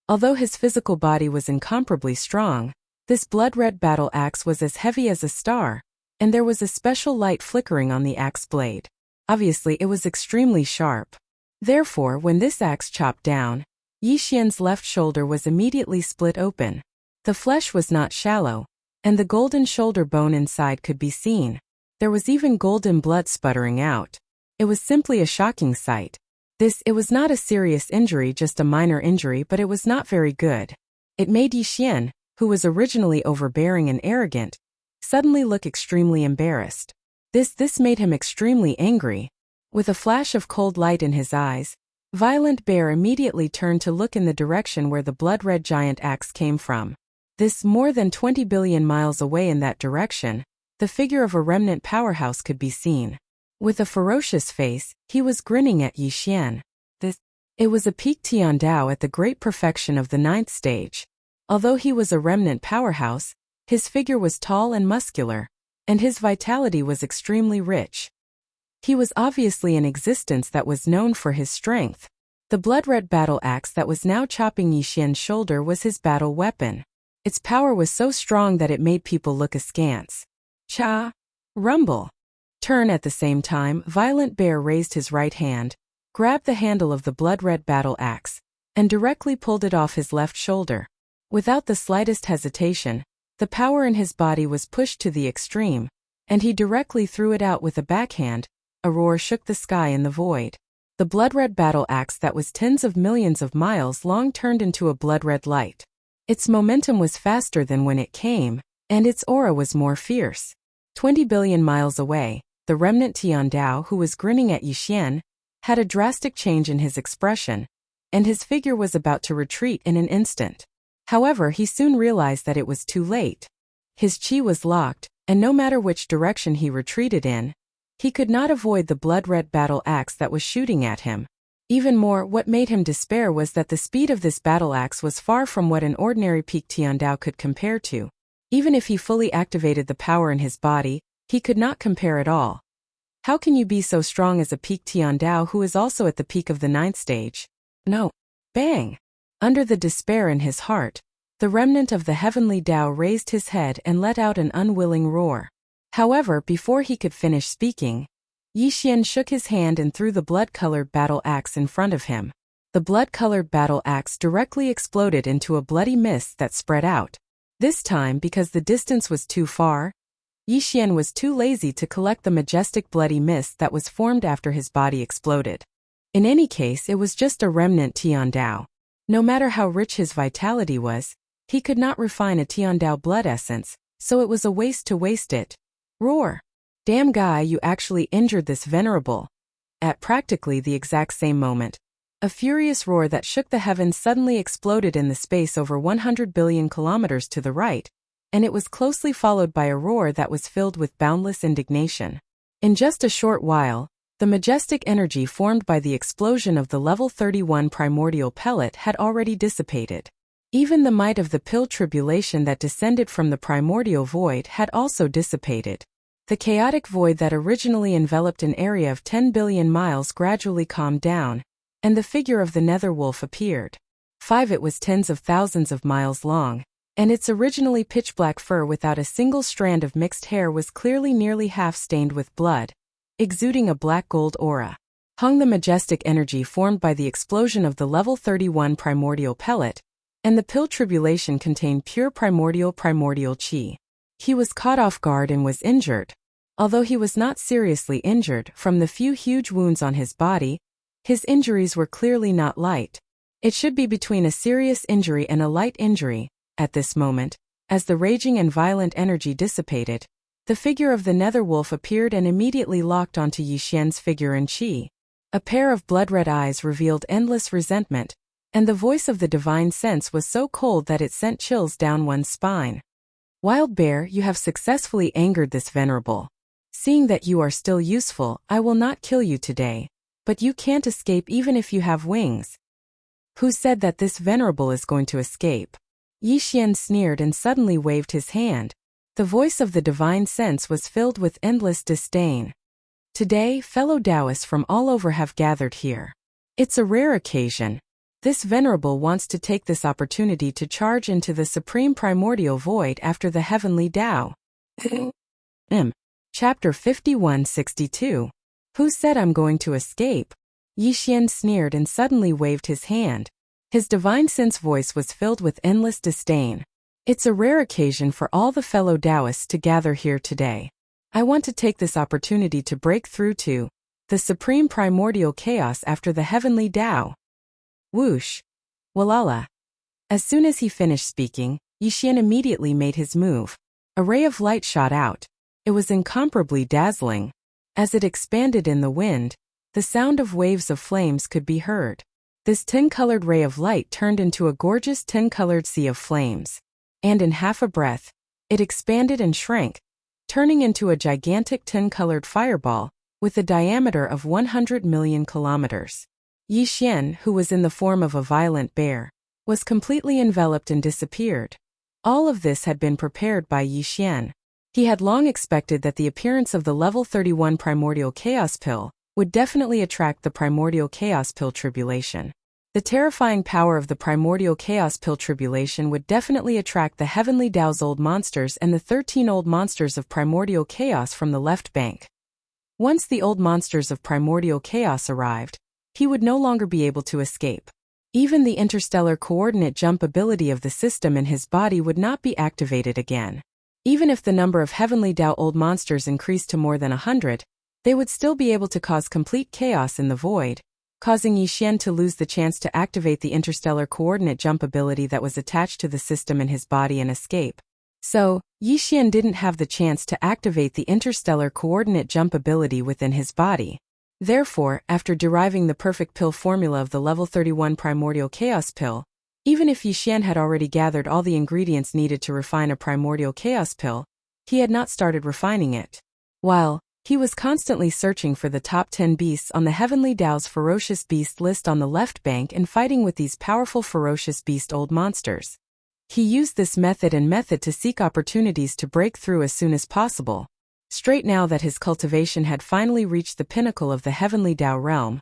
Although his physical body was incomparably strong, this blood-red battle axe was as heavy as a star, and there was a special light flickering on the axe blade. Obviously, it was extremely sharp. Therefore, when this axe chopped down, Yixian's left shoulder was immediately split open. The flesh was not shallow, and the golden shoulder bone inside could be seen. There was even golden blood sputtering out. It was simply a shocking sight. It was not a serious injury, just a minor injury, but it was not very good. It made Yixian, who was originally overbearing and arrogant, suddenly look extremely embarrassed. This made him extremely angry. With a flash of cold light in his eyes, Violent Bear immediately turned to look in the direction where the blood-red giant axe came from. This more than 20 billion miles away in that direction, the figure of a remnant powerhouse could be seen. With a ferocious face, he was grinning at Yixian. It was a peak Tian Dao at the great perfection of the 9th stage. Although he was a remnant powerhouse, his figure was tall and muscular, and his vitality was extremely rich. He was obviously an existence that was known for his strength. The blood-red battle axe that was now chopping Yixian's shoulder was his battle weapon. Its power was so strong that it made people look askance. Cha! Rumble! Turn. At the same time, Violent Bear raised his right hand, grabbed the handle of the blood-red battle axe, and directly pulled it off his left shoulder. Without the slightest hesitation, the power in his body was pushed to the extreme, and he directly threw it out with a backhand. A roar shook the sky in the void. The blood-red battle axe that was tens of millions of miles long turned into a blood-red light. Its momentum was faster than when it came, and its aura was more fierce. 20 billion miles away, the remnant Tian Dao, who was grinning at Yixian, had a drastic change in his expression, and his figure was about to retreat in an instant. However, he soon realized that it was too late. His chi was locked, and no matter which direction he retreated in, he could not avoid the blood-red battle axe that was shooting at him. Even more, what made him despair was that the speed of this battle axe was far from what an ordinary peak Tiandao could compare to. Even if he fully activated the power in his body, he could not compare at all. How can you be so strong as a peak Tiandao who is also at the peak of the 9th stage? No. Bang! Under the despair in his heart, the remnant of the heavenly Tao raised his head and let out an unwilling roar. However, before he could finish speaking, Yixian shook his hand and threw the blood-colored battle axe in front of him. The blood-colored battle axe directly exploded into a bloody mist that spread out. This time, because the distance was too far, Yixian was too lazy to collect the majestic bloody mist that was formed after his body exploded. In any case, it was just a remnant Tiandao. No matter how rich his vitality was, he could not refine a Tiandao blood essence, so it was a waste to waste it. Roar! Damn guy, you actually injured this venerable. At practically the exact same moment, a furious roar that shook the heavens suddenly exploded in the space over 100 billion kilometers to the right, and it was closely followed by a roar that was filled with boundless indignation. In just a short while, the majestic energy formed by the explosion of the level 31 primordial pellet had already dissipated. Even the might of the pill tribulation that descended from the primordial void had also dissipated. The chaotic void that originally enveloped an area of 10 billion miles gradually calmed down, and the figure of the netherwolf appeared. It was tens of thousands of miles long, and its originally pitch-black fur without a single strand of mixed hair was clearly nearly half stained with blood, exuding a black-gold aura. Hung the majestic energy formed by the explosion of the level 31 primordial pellet, and the pill tribulation contained pure primordial chi. He was caught off guard and was injured. Although he was not seriously injured from the few huge wounds on his body, his injuries were clearly not light. It should be between a serious injury and a light injury. At this moment, as the raging and violent energy dissipated, the figure of the netherwolf appeared and immediately locked onto Yixian's figure in chi. A pair of blood-red eyes revealed endless resentment, and the voice of the divine sense was so cold that it sent chills down one's spine. Wild bear, you have successfully angered this venerable. Seeing that you are still useful, I will not kill you today, but you can't escape even if you have wings. Who said that this venerable is going to escape? Yixian sneered and suddenly waved his hand. The voice of the divine sense was filled with endless disdain. Today, fellow Taoists from all over have gathered here. It's a rare occasion. This venerable wants to take this opportunity to charge into the supreme primordial void after the heavenly Tao. Chapter 5162. Who said I'm going to escape? Yixian sneered and suddenly waved his hand. His divine sense voice was filled with endless disdain. It's a rare occasion for all the fellow Taoists to gather here today. I want to take this opportunity to break through to the supreme primordial chaos after the heavenly Tao. Whoosh! Walala! As soon as he finished speaking, Yixian immediately made his move. A ray of light shot out. It was incomparably dazzling. As it expanded in the wind, the sound of waves of flames could be heard. This tin-colored ray of light turned into a gorgeous tin-colored sea of flames. And in half a breath, it expanded and shrank, turning into a gigantic tin-colored fireball, with a diameter of 100 million kilometers. Yixian, who was in the form of a violent bear, was completely enveloped and disappeared. All of this had been prepared by Yixian. He had long expected that the appearance of the level 31 primordial chaos pill would definitely attract the primordial chaos pill tribulation. The terrifying power of the primordial chaos pill tribulation would definitely attract the heavenly Tao's old monsters and the 13 old monsters of primordial chaos from the left bank. Once the old monsters of primordial chaos arrived, he would no longer be able to escape. Even the interstellar coordinate jump ability of the system in his body would not be activated again. Even if the number of heavenly Tao old monsters increased to more than 100, they would still be able to cause complete chaos in the void, causing Yixian to lose the chance to activate the interstellar coordinate jump ability that was attached to the system in his body and escape. So, Yixian didn't have the chance to activate the interstellar coordinate jump ability within his body. Therefore, after deriving the perfect pill formula of the level 31 primordial chaos pill, even if Yixian had already gathered all the ingredients needed to refine a primordial chaos pill, he had not started refining it. While He was constantly searching for the top 10 beasts on the Heavenly Dao's ferocious beast list on the left bank and fighting with these powerful ferocious beast old monsters. He used this method to seek opportunities to break through as soon as possible. Straight now that his cultivation had finally reached the pinnacle of the Heavenly Dao realm,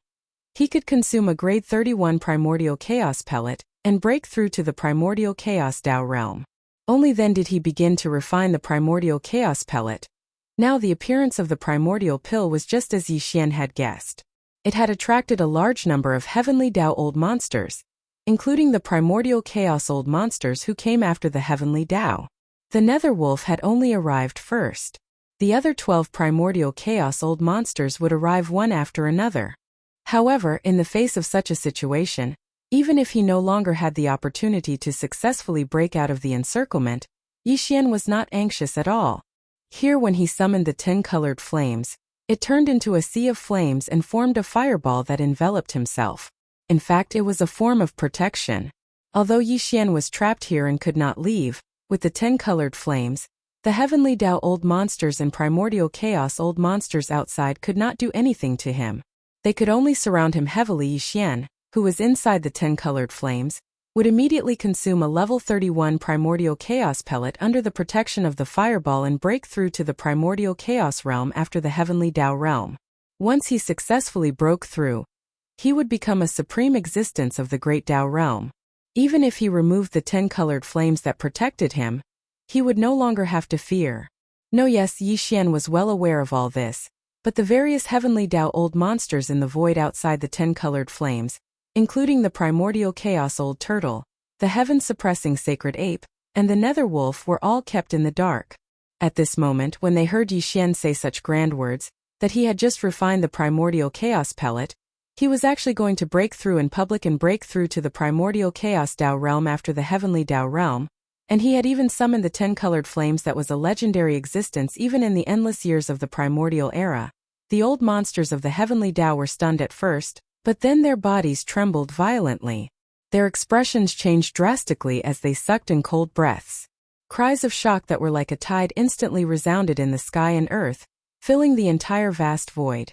he could consume a grade 31 primordial chaos pellet and break through to the primordial chaos Dao realm. Only then did he begin to refine the primordial chaos pellet. Now the appearance of the primordial pill was just as Yi Xian had guessed. It had attracted a large number of Heavenly Dao old monsters, including the primordial chaos old monsters who came after the Heavenly Dao. The Nether Wolf had only arrived first. The other 12 primordial chaos old monsters would arrive one after another. However, in the face of such a situation, even if he no longer had the opportunity to successfully break out of the encirclement, Yi Xian was not anxious at all. Here when he summoned the 10 colored flames, it turned into a sea of flames and formed a fireball that enveloped himself. In fact, it was a form of protection. Although Yi Xian was trapped here and could not leave, with the 10 colored flames, the Heavenly Dao old monsters and primordial chaos old monsters outside could not do anything to him. They could only surround him heavily. Yi Xian, who was inside the 10 colored flames, would immediately consume a level 31 primordial chaos pellet under the protection of the fireball and break through to the primordial chaos realm after the Heavenly Dao realm. Once he successfully broke through, he would become a supreme existence of the Great Dao realm. Even if he removed the 10 colored flames that protected him, he would no longer have to fear. No, yes, Yi Xian was well aware of all this, but the various Heavenly Dao old monsters in the void outside the 10 colored flames, including the primordial chaos old turtle, the heaven-suppressing sacred ape, and the Nether Wolf were all kept in the dark. At this moment, when they heard Yi Xian say such grand words, that he had just refined the primordial chaos pellet, he was actually going to break through in public and break through to the primordial chaos Dao realm after the Heavenly Dao realm, and he had even summoned the 10 colored flames that was a legendary existence even in the endless years of the primordial era. The old monsters of the Heavenly Dao were stunned at first, but then their bodies trembled violently. Their expressions changed drastically as they sucked in cold breaths. Cries of shock that were like a tide instantly resounded in the sky and earth, filling the entire vast void.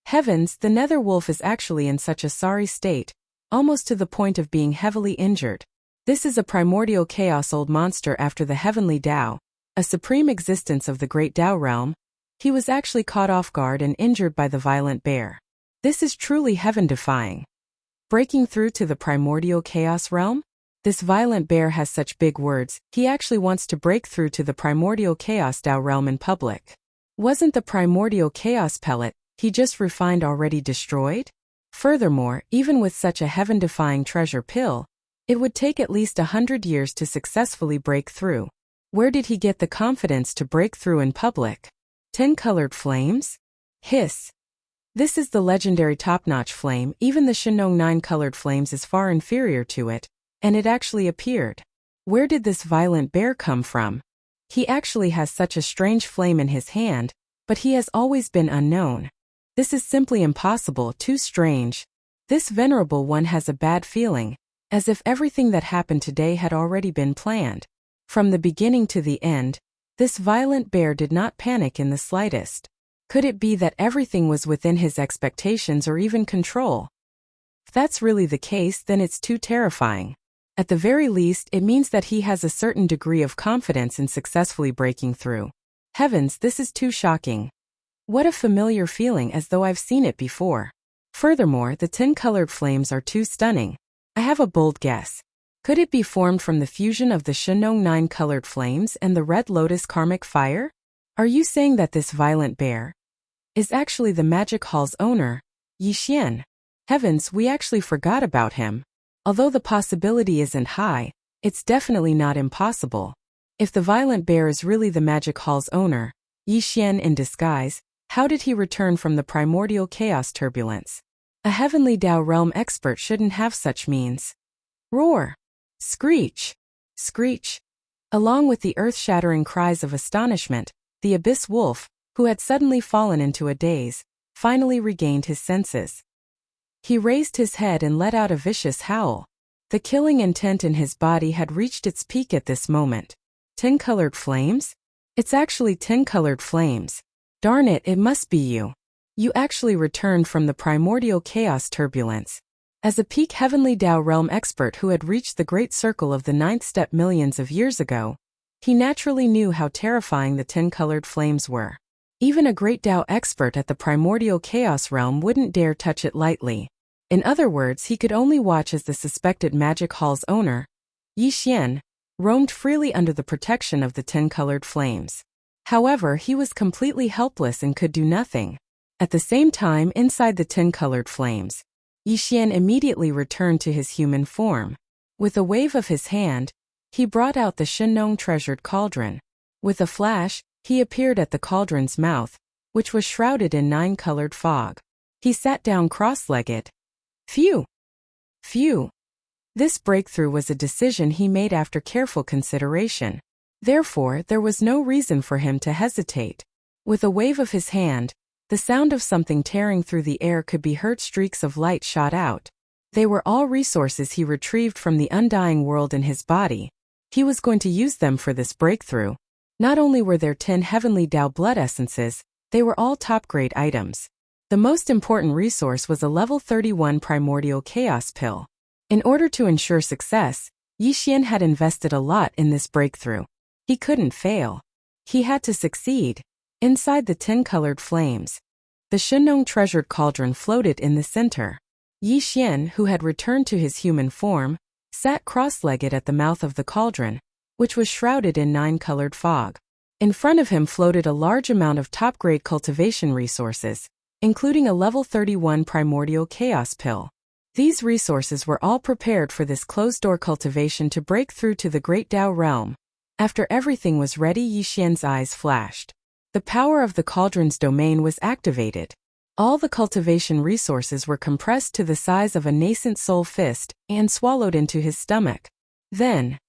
Heavens, the Nether Wolf is actually in such a sorry state, almost to the point of being heavily injured. This is a primordial chaos old monster after the Heavenly Dao, a supreme existence of the Great Dao realm. He was actually caught off guard and injured by the violent bear. This is truly heaven-defying. Breaking through to the primordial chaos realm? This violent bear has such big words, he actually wants to break through to the primordial chaos Dao realm in public. Wasn't the primordial chaos pellet he just refined already destroyed? Furthermore, even with such a heaven-defying treasure pill, it would take at least 100 years to successfully break through. Where did he get the confidence to break through in public? 10 colored flames? Hiss. This is the legendary top-notch flame. Even the Shenong 9 colored flames is far inferior to it, and it actually appeared. Where did this violent bear come from? He actually has such a strange flame in his hand, but he has always been unknown. This is simply impossible, too strange. This venerable one has a bad feeling, as if everything that happened today had already been planned. From the beginning to the end, this violent bear did not panic in the slightest. Could it be that everything was within his expectations or even control? If that's really the case, then it's too terrifying. At the very least, it means that he has a certain degree of confidence in successfully breaking through. Heavens, this is too shocking. What a familiar feeling, as though I've seen it before. Furthermore, the 10 colored flames are too stunning. I have a bold guess. Could it be formed from the fusion of the Shenong 9 colored flames and the Red Lotus karmic fire? Are you saying that this violent bear is actually the magic hall's owner, Yi Xian? Heavens, we actually forgot about him. Although the possibility isn't high, it's definitely not impossible. If the violent bear is really the magic hall's owner, Yi Xian in disguise, how did he return from the primordial chaos turbulence? A Heavenly Dao realm expert shouldn't have such means. Roar! Screech! Screech! Along with the earth-shattering cries of astonishment, the Abyss Wolf, who had suddenly fallen into a daze, finally regained his senses. He raised his head and let out a vicious howl. The killing intent in his body had reached its peak at this moment. 10 colored flames? It's actually 10 colored flames. Darn it, it must be you. You actually returned from the primordial chaos turbulence. As a peak Heavenly Tao realm expert who had reached the great circle of the ninth step millions of years ago, he naturally knew how terrifying the 10-colored flames were. Even a great Tao expert at the primordial chaos realm wouldn't dare touch it lightly. In other words, he could only watch as the suspected magic hall's owner, Yi Xian, roamed freely under the protection of the 10-colored flames. However, he was completely helpless and could do nothing. At the same time, inside the 10-colored flames, Yi Xian immediately returned to his human form. With a wave of his hand, he brought out the Shenong treasured cauldron. With a flash, he appeared at the cauldron's mouth, which was shrouded in 9-colored fog. He sat down cross-legged. Phew! Phew! This breakthrough was a decision he made after careful consideration. Therefore, there was no reason for him to hesitate. With a wave of his hand, the sound of something tearing through the air could be heard. Streaks of light shot out. They were all resources he retrieved from the undying world in his body. He was going to use them for this breakthrough. Not only were there 10 Heavenly Tao blood essences, they were all top-grade items. The most important resource was a level 31 primordial chaos pill. In order to ensure success, Yi Xian had invested a lot in this breakthrough. He couldn't fail. He had to succeed. Inside the 10-colored flames, the Shenong treasured cauldron floated in the center. Yi Xian, who had returned to his human form, sat cross-legged at the mouth of the cauldron, which was shrouded in 9-colored fog. In front of him floated a large amount of top-grade cultivation resources, including a level 31 primordial chaos pill. These resources were all prepared for this closed-door cultivation to break through to the Great Tao realm. After everything was ready, Yi Xian's eyes flashed. The power of the cauldron's domain was activated. All the cultivation resources were compressed to the size of a nascent soul fist and swallowed into his stomach. Then,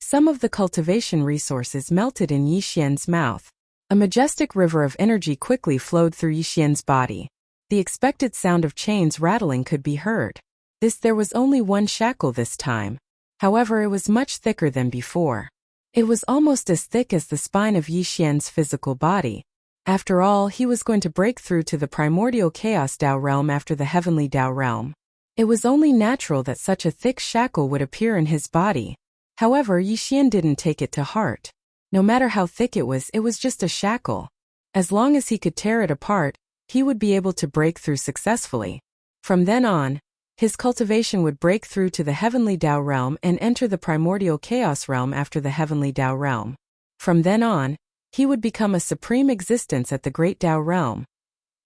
some of the cultivation resources melted in Yi Xian's mouth. A majestic river of energy quickly flowed through Yi Xian's body. The expected sound of chains rattling could be heard. There was only one shackle this time. However, it was much thicker than before. It was almost as thick as the spine of Yi Xian's physical body. After all, he was going to break through to the primordial chaos Tao realm after the heavenly Tao realm. It was only natural that such a thick shackle would appear in his body. However, Yi Xian didn't take it to heart. No matter how thick it was just a shackle. As long as he could tear it apart, he would be able to break through successfully. From then on, his cultivation would break through to the heavenly Tao realm and enter the primordial chaos realm after the heavenly Tao realm. From then on, he would become a supreme existence at the great Tao realm.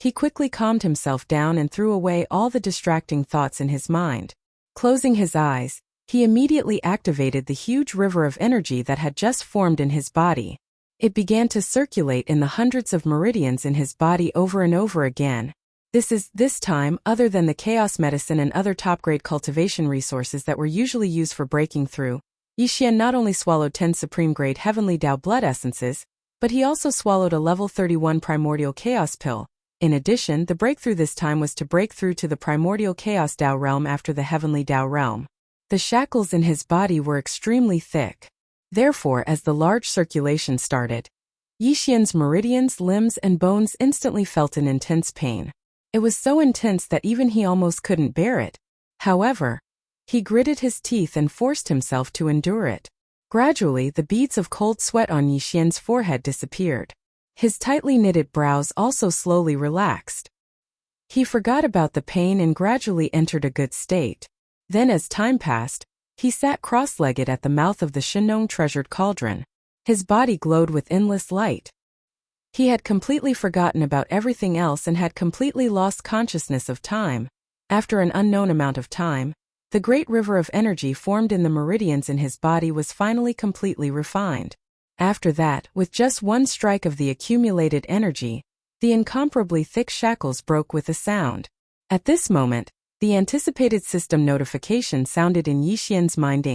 He quickly calmed himself down and threw away all the distracting thoughts in his mind. Closing his eyes, he immediately activated the huge river of energy that had just formed in his body. It began to circulate in the hundreds of meridians in his body over and over again. This time, other than the chaos medicine and other top-grade cultivation resources that were usually used for breaking through, Yi Xian not only swallowed 10 supreme-grade Heavenly Tao blood essences, but he also swallowed a level 31 primordial chaos pill. In addition, the breakthrough this time was to break through to the primordial chaos Tao realm after the heavenly Tao realm. The shackles in his body were extremely thick. Therefore, as the large circulation started, Yi Xian's meridians, limbs, and bones instantly felt an intense pain. It was so intense that even he almost couldn't bear it. However, he gritted his teeth and forced himself to endure it. Gradually, the beads of cold sweat on Yi Xian's forehead disappeared. His tightly knitted brows also slowly relaxed. He forgot about the pain and gradually entered a good state. Then as time passed, he sat cross-legged at the mouth of the Shenong treasured cauldron. His body glowed with endless light. He had completely forgotten about everything else and had completely lost consciousness of time. After an unknown amount of time, the great river of energy formed in the meridians in his body was finally completely refined. After that, with just one strike of the accumulated energy, the incomparably thick shackles broke with a sound. At this moment, the anticipated system notification sounded in Yi Xian's mind.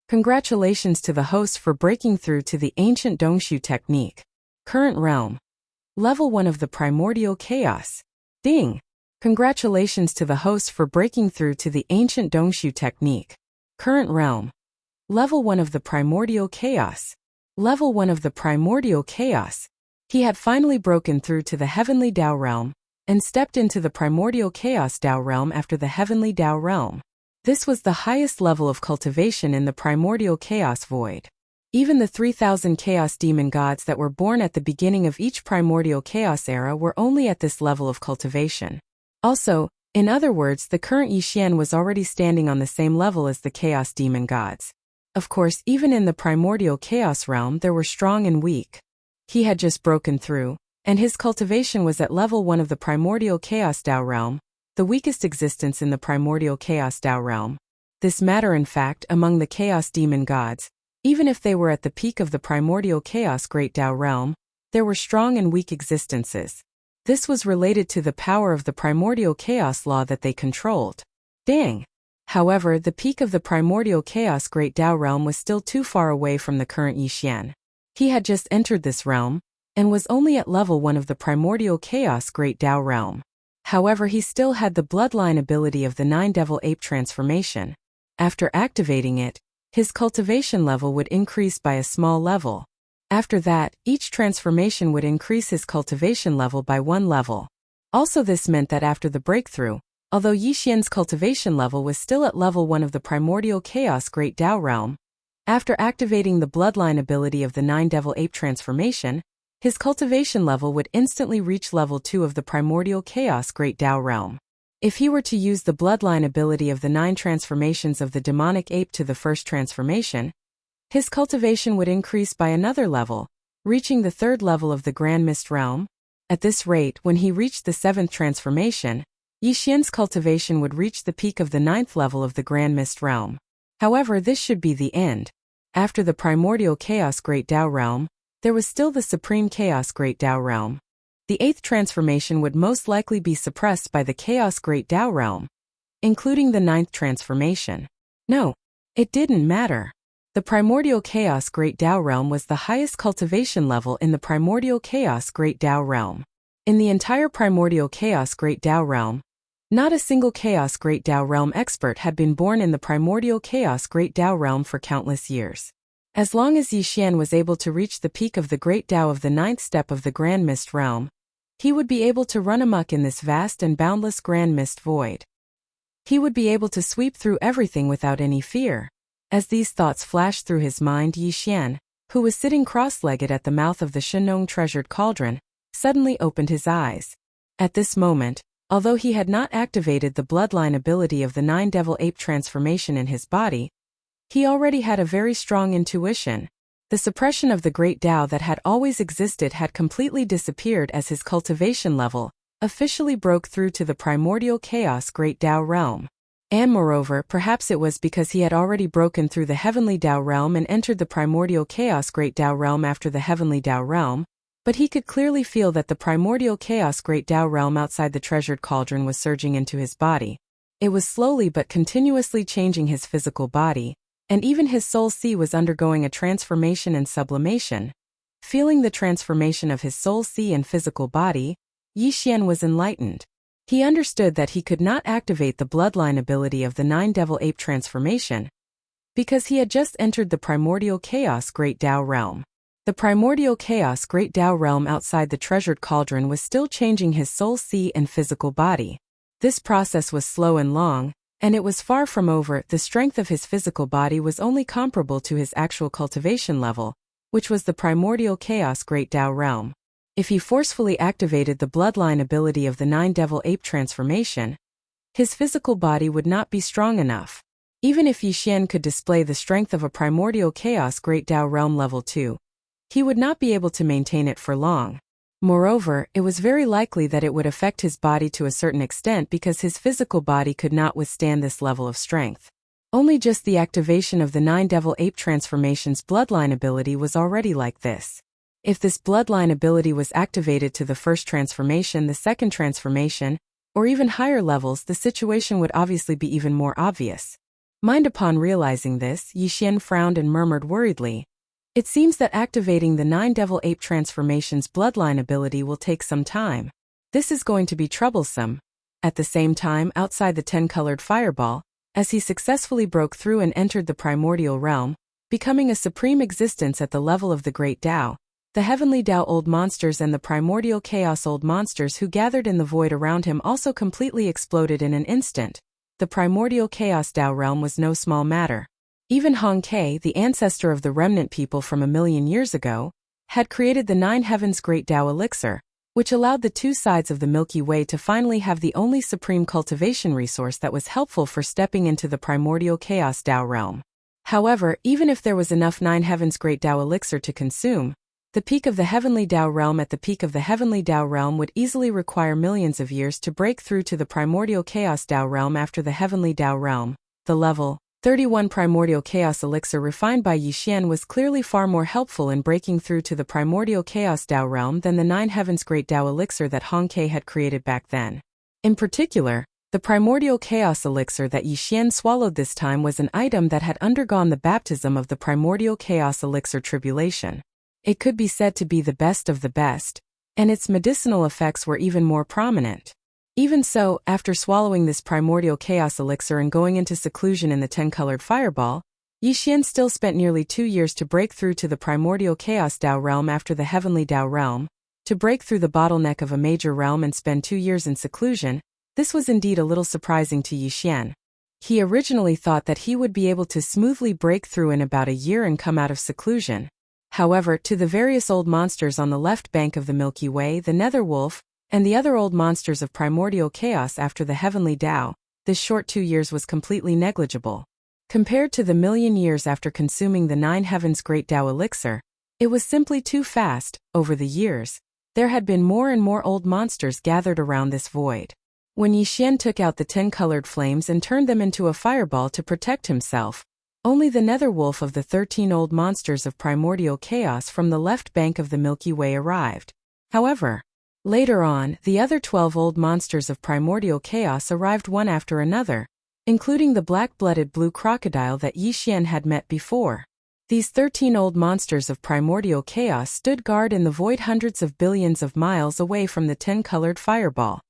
Congratulations to the host for breaking through to the ancient Dongshu technique. Current realm. Level 1 of the primordial chaos. Ding! Congratulations to the host for breaking through to the ancient Dongshu technique. Current realm. Level 1 of the primordial chaos. Level 1 of the primordial chaos. He had finally broken through to the heavenly Tao realm and stepped into the primordial chaos Tao realm after the heavenly Tao realm. This was the highest level of cultivation in the primordial chaos void. Even the 3,000 chaos demon gods that were born at the beginning of each primordial chaos era were only at this level of cultivation. Also, in other words, the current Yixian was already standing on the same level as the chaos demon gods. Of course, even in the primordial chaos realm there were strong and weak. He had just broken through, and his cultivation was at level 1 of the primordial chaos Tao realm, the weakest existence in the primordial chaos Tao realm. This matter in fact among the chaos demon gods, even if they were at the peak of the primordial chaos great Tao realm, there were strong and weak existences. This was related to the power of the primordial chaos law that they controlled. Dang! However, the peak of the primordial chaos great Tao realm was still too far away from the current Yixian. He had just entered this realm, and was only at level 1 of the primordial chaos great Tao realm. However, he still had the bloodline ability of the 9 devil ape transformation. After activating it, his cultivation level would increase by a small level. After that, each transformation would increase his cultivation level by 1 level. Also, this meant that after the breakthrough, although Yixian's cultivation level was still at level 1 of the primordial chaos great Tao realm, after activating the bloodline ability of the 9 devil ape transformation, his cultivation level would instantly reach level 2 of the primordial chaos great Tao realm. If he were to use the bloodline ability of the 9 transformations of the demonic ape to the first transformation, his cultivation would increase by another level, reaching the 3rd level of the Grand Mist realm. At this rate, when he reached the 7th transformation, Yixian's cultivation would reach the peak of the 9th level of the Grand Mist realm. However, this should be the end. After the primordial chaos great Tao realm, there was still the supreme chaos great Tao realm. The 8th transformation would most likely be suppressed by the chaos great Tao realm, including the 9th transformation. No, it didn't matter. The primordial chaos great Tao realm was the highest cultivation level in the primordial chaos great Tao realm. In the entire primordial chaos great Tao realm, not a single chaos great Tao realm expert had been born in the primordial chaos great Tao realm for countless years. As long as Yixian was able to reach the peak of the great Tao of the 9th step of the Grand Mist realm, he would be able to run amok in this vast and boundless Grand Mist void. He would be able to sweep through everything without any fear. As these thoughts flashed through his mind, Yixian, who was sitting cross-legged at the mouth of the Shenong treasured cauldron, suddenly opened his eyes. At this moment, although he had not activated the bloodline ability of the 9 devil ape transformation in his body, he already had a very strong intuition. The suppression of the great Tao that had always existed had completely disappeared as his cultivation level officially broke through to the primordial chaos great Tao realm. And moreover, perhaps it was because he had already broken through the heavenly Tao realm and entered the primordial chaos great Tao realm after the heavenly Tao realm, but he could clearly feel that the primordial chaos great Tao realm outside the treasured cauldron was surging into his body. It was slowly but continuously changing his physical body, and even his soul sea was undergoing a transformation and sublimation. Feeling the transformation of his soul sea and physical body, Yixian was enlightened. He understood that he could not activate the bloodline ability of the 9 devil ape transformation, because he had just entered the primordial chaos great Tao realm. The primordial chaos great Tao realm outside the treasured cauldron was still changing his soul sea and physical body. This process was slow and long, and it was far from over. The strength of his physical body was only comparable to his actual cultivation level, which was the primordial chaos great Tao realm. If he forcefully activated the bloodline ability of the 9 devil ape transformation, his physical body would not be strong enough. Even if Yixian could display the strength of a primordial chaos great Tao realm level 2, he would not be able to maintain it for long. Moreover, it was very likely that it would affect his body to a certain extent because his physical body could not withstand this level of strength. Only just the activation of the 9 devil ape transformation's bloodline ability was already like this. If this bloodline ability was activated to the first transformation, the second transformation, or even higher levels, the situation would obviously be even more obvious. Mind upon realizing this, Yixian frowned and murmured worriedly, "It seems that activating the 9 devil ape transformation's bloodline ability will take some time. This is going to be troublesome." At the same time, outside the 10-colored fireball, as he successfully broke through and entered the primordial realm, becoming a supreme existence at the level of the great Tao, The Heavenly Tao Old Monsters and the Primordial Chaos Old Monsters who gathered in the void around him also completely exploded in an instant. The Primordial Chaos Tao realm was no small matter. Even Hong Ke, the ancestor of the remnant people from 1,000,000 years ago, had created the 9 Heavens Great Tao Elixir, which allowed the 2 sides of the Milky Way to finally have the only supreme cultivation resource that was helpful for stepping into the Primordial Chaos Tao realm. However, even if there was enough 9 Heavens Great Tao Elixir to consume, the peak of the Heavenly Tao realm at the peak of the Heavenly Tao realm would easily require millions of years to break through to the Primordial Chaos Tao realm after the Heavenly Tao realm. The level 31 Primordial Chaos Elixir refined by Yixian was clearly far more helpful in breaking through to the Primordial Chaos Tao realm than the 9 Heavens Great Tao Elixir that Hong Ke had created back then. In particular, the Primordial Chaos Elixir that Yixian swallowed this time was an item that had undergone the baptism of the Primordial Chaos Elixir tribulation. It could be said to be the best of the best, and its medicinal effects were even more prominent. Even so, after swallowing this Primordial Chaos Elixir and going into seclusion in the 10-colored fireball, Yixian still spent nearly 2 years to break through to the Primordial Chaos Tao realm after the Heavenly Tao realm. To break through the bottleneck of a major realm and spend 2 years in seclusion, this was indeed a little surprising to Yixian. He originally thought that he would be able to smoothly break through in about a year and come out of seclusion. However, to the various old monsters on the left bank of the Milky Way, the Netherwolf, and the other old monsters of primordial chaos after the Heavenly Tao, this short 2 years was completely negligible. Compared to the 1,000,000 years after consuming the 9 Heavens Great Tao Elixir, it was simply too fast. Over the years, there had been more and more old monsters gathered around this void. When Yixian took out the 10-colored flames and turned them into a fireball to protect himself, only the Netherwolf of the 13 old monsters of primordial chaos from the left bank of the Milky Way arrived. However, later on, the other 12 old monsters of primordial chaos arrived one after another, including the black-blooded blue crocodile that Yixian had met before. These 13 old monsters of primordial chaos stood guard in the void hundreds of billions of miles away from the 10-colored fireball.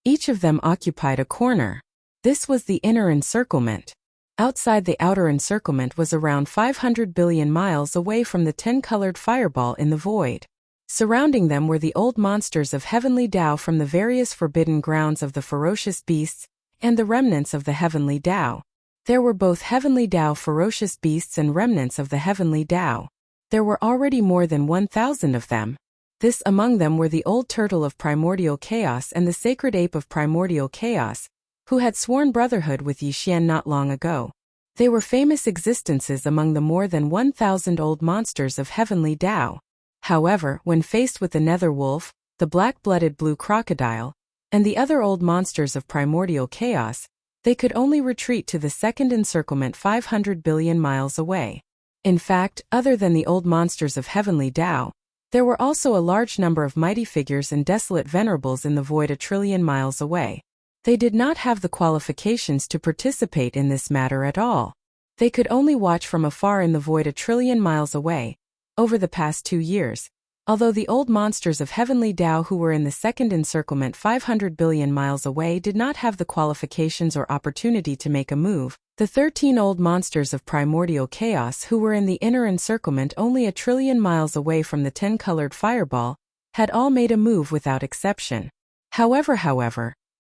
Each of them occupied a corner. This was the inner encirclement. Outside the outer encirclement was around 500 billion miles away from the 10-colored fireball in the void. Surrounding them were the old monsters of heavenly Tao from the various forbidden grounds of the ferocious beasts, and the remnants of the heavenly Tao. There were both heavenly Tao ferocious beasts and remnants of the heavenly Tao. There were already more than 1,000 of them. This among them were the old turtle of primordial chaos and the sacred ape of primordial chaos, who had sworn brotherhood with Yixian not long ago. They were famous existences among the more than 1,000 old monsters of heavenly Tao. However, when faced with the Netherwolf, the black-blooded blue crocodile, and the other old monsters of primordial chaos, they could only retreat to the second encirclement 500 billion miles away. In fact, other than the old monsters of heavenly Tao, there were also a large number of mighty figures and desolate venerables in the void 1,000,000,000,000 miles away. They did not have the qualifications to participate in this matter at all. They could only watch from afar in the void 1,000,000,000,000 miles away. Over the past 2 years, although the old monsters of heavenly Tao who were in the second encirclement 500 billion miles away did not have the qualifications or opportunity to make a move, the 13 old monsters of primordial chaos who were in the inner encirclement only 1,000,000,000,000 miles away from the 10-colored fireball, had all made a move without exception. However,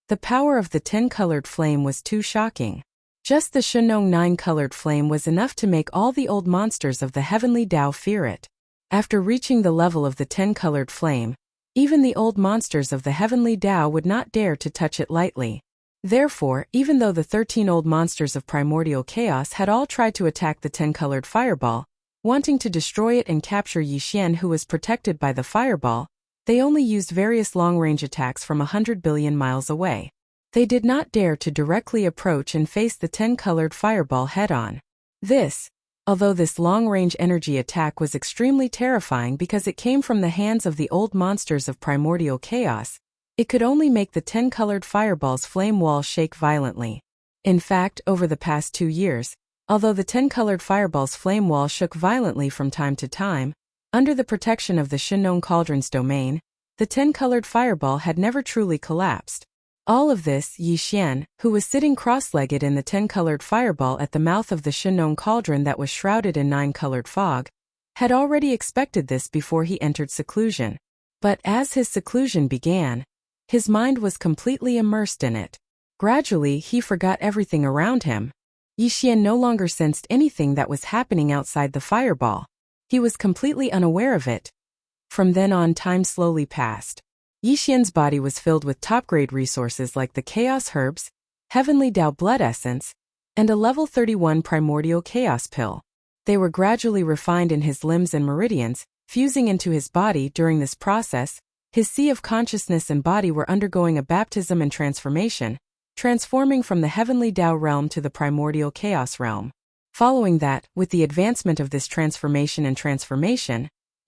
the power of the 10-colored flame was too shocking. Just the Shenong 9-colored flame was enough to make all the old monsters of the heavenly Tao fear it. After reaching the level of the 10-colored flame, even the old monsters of the heavenly Tao would not dare to touch it lightly. Therefore, even though the 13 old monsters of primordial chaos had all tried to attack the 10-colored fireball, wanting to destroy it and capture Yixian who was protected by the fireball, they only used various long-range attacks from 100 billion miles away. They did not dare to directly approach and face the 10-colored fireball head-on. Although this long-range energy attack was extremely terrifying because it came from the hands of the old monsters of primordial chaos, it could only make the 10-colored fireball's flame wall shake violently. In fact, over the past 2 years, although the 10-colored fireball's flame wall shook violently from time to time, under the protection of the Shenong Cauldron's domain, the 10-colored fireball had never truly collapsed. All of this, Yixian, who was sitting cross-legged in the 10-colored fireball at the mouth of the Shenong Cauldron that was shrouded in 9-colored fog, had already expected this before he entered seclusion. But as his seclusion began, his mind was completely immersed in it. Gradually, he forgot everything around him. Yixian no longer sensed anything that was happening outside the fireball. He was completely unaware of it. From then on, time slowly passed. Yixian's body was filled with top-grade resources like the Chaos Herbs, Heavenly Dao Blood Essence, and a level 31 Primordial Chaos Pill. They were gradually refined in his limbs and meridians, fusing into his body. During this process, his sea of consciousness and body were undergoing a baptism and transformation, transforming from the Heavenly Dao realm to the Primordial Chaos realm. Following that, with the advancement of this transformation,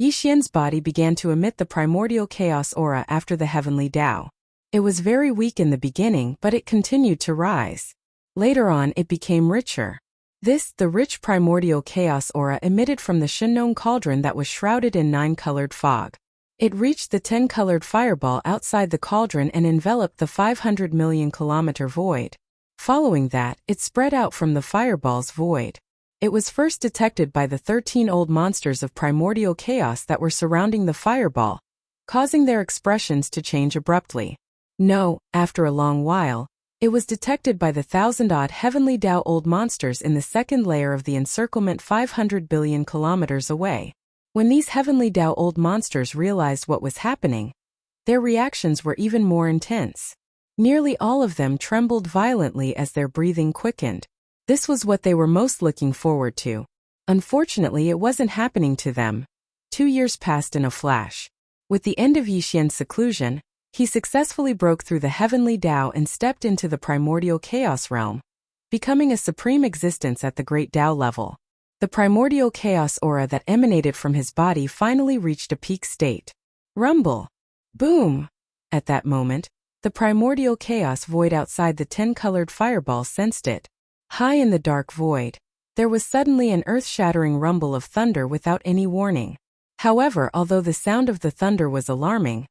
Yixian's body began to emit the Primordial Chaos aura after the Heavenly Dao. It was very weak in the beginning, but it continued to rise. Later on, it became richer. The rich Primordial Chaos aura emitted from the Shinnon cauldron that was shrouded in 9-colored fog. It reached the 10-colored fireball outside the cauldron and enveloped the 500 million kilometer void. Following that, it spread out from the fireball's void. It was first detected by the 13 old monsters of primordial chaos that were surrounding the fireball, causing their expressions to change abruptly. No, after a long while, it was detected by the 1,000-odd Heavenly Dao old monsters in the second layer of the encirclement 500 billion kilometers away. When these Heavenly Dao old monsters realized what was happening, their reactions were even more intense. Nearly all of them trembled violently as their breathing quickened. This was what they were most looking forward to. Unfortunately, it wasn't happening to them. 2 years passed in a flash. With the end of Yixian's seclusion, he successfully broke through the Heavenly Dao and stepped into the Primordial Chaos realm, becoming a supreme existence at the Great Dao level. The Primordial Chaos aura that emanated from his body finally reached a peak state. Rumble! Boom! At that moment, the Primordial Chaos void outside the 10-colored fireball sensed it. High in the dark void, there was suddenly an earth-shattering rumble of thunder without any warning. However, although the sound of the thunder was alarming,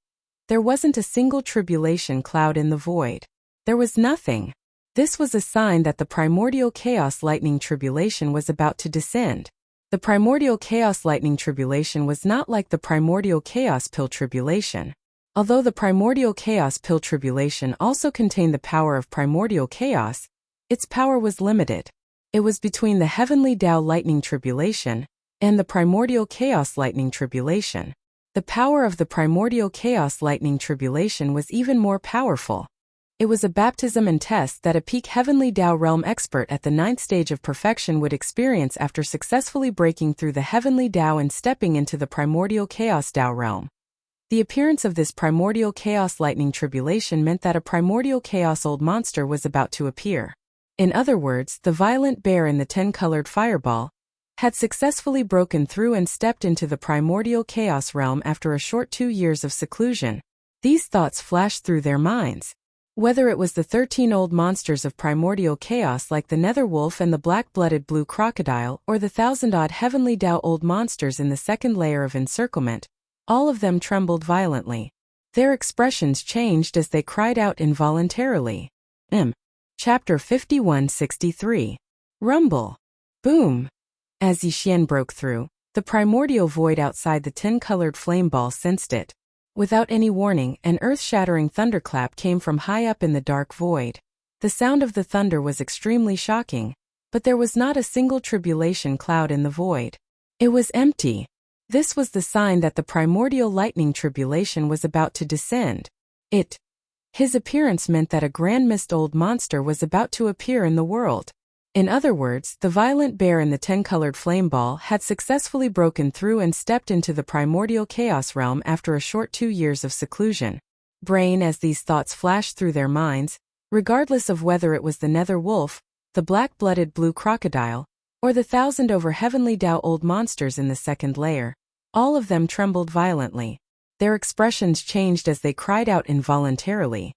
there wasn't a single tribulation cloud in the void. There was nothing. This was a sign that the Primordial Chaos Lightning Tribulation was about to descend. The Primordial Chaos Lightning Tribulation was not like the Primordial Chaos Pill Tribulation. Although the Primordial Chaos Pill Tribulation also contained the power of Primordial Chaos, its power was limited. It was between the Heavenly Dao Lightning Tribulation and the Primordial Chaos Lightning Tribulation. The power of the Primordial Chaos Lightning Tribulation was even more powerful. It was a baptism and test that a peak Heavenly Dao realm expert at the 9th stage of perfection would experience after successfully breaking through the Heavenly Dao and stepping into the Primordial Chaos Dao realm. The appearance of this Primordial Chaos Lightning Tribulation meant that a Primordial Chaos old monster was about to appear. In other words, the violent bear in the 10-colored fireball had successfully broken through and stepped into the Primordial Chaos realm after a short 2 years of seclusion. These thoughts flashed through their minds. Whether it was the 13 old monsters of primordial chaos like the nether wolf and the black-blooded blue crocodile or the 1,000-odd Heavenly Dao old monsters in the second layer of encirclement, all of them trembled violently. Their expressions changed as they cried out involuntarily. Chapter 5163. Rumble. Boom. As Yixian broke through, the primordial void outside the 10-colored flame ball sensed it. Without any warning, an earth-shattering thunderclap came from high up in the dark void. The sound of the thunder was extremely shocking, but there was not a single tribulation cloud in the void. It was empty. This was the sign that the primordial lightning tribulation was about to descend. His appearance meant that a grand mist old monster was about to appear in the world. In other words, the violent bear in the 10-colored flame ball had successfully broken through and stepped into the primordial chaos realm after a short 2 years of seclusion. Brain, as these thoughts flashed through their minds, regardless of whether it was the nether wolf, the black-blooded blue crocodile, or the 1,000 over Heavenly Dao old monsters in the second layer, all of them trembled violently. Their expressions changed as they cried out involuntarily.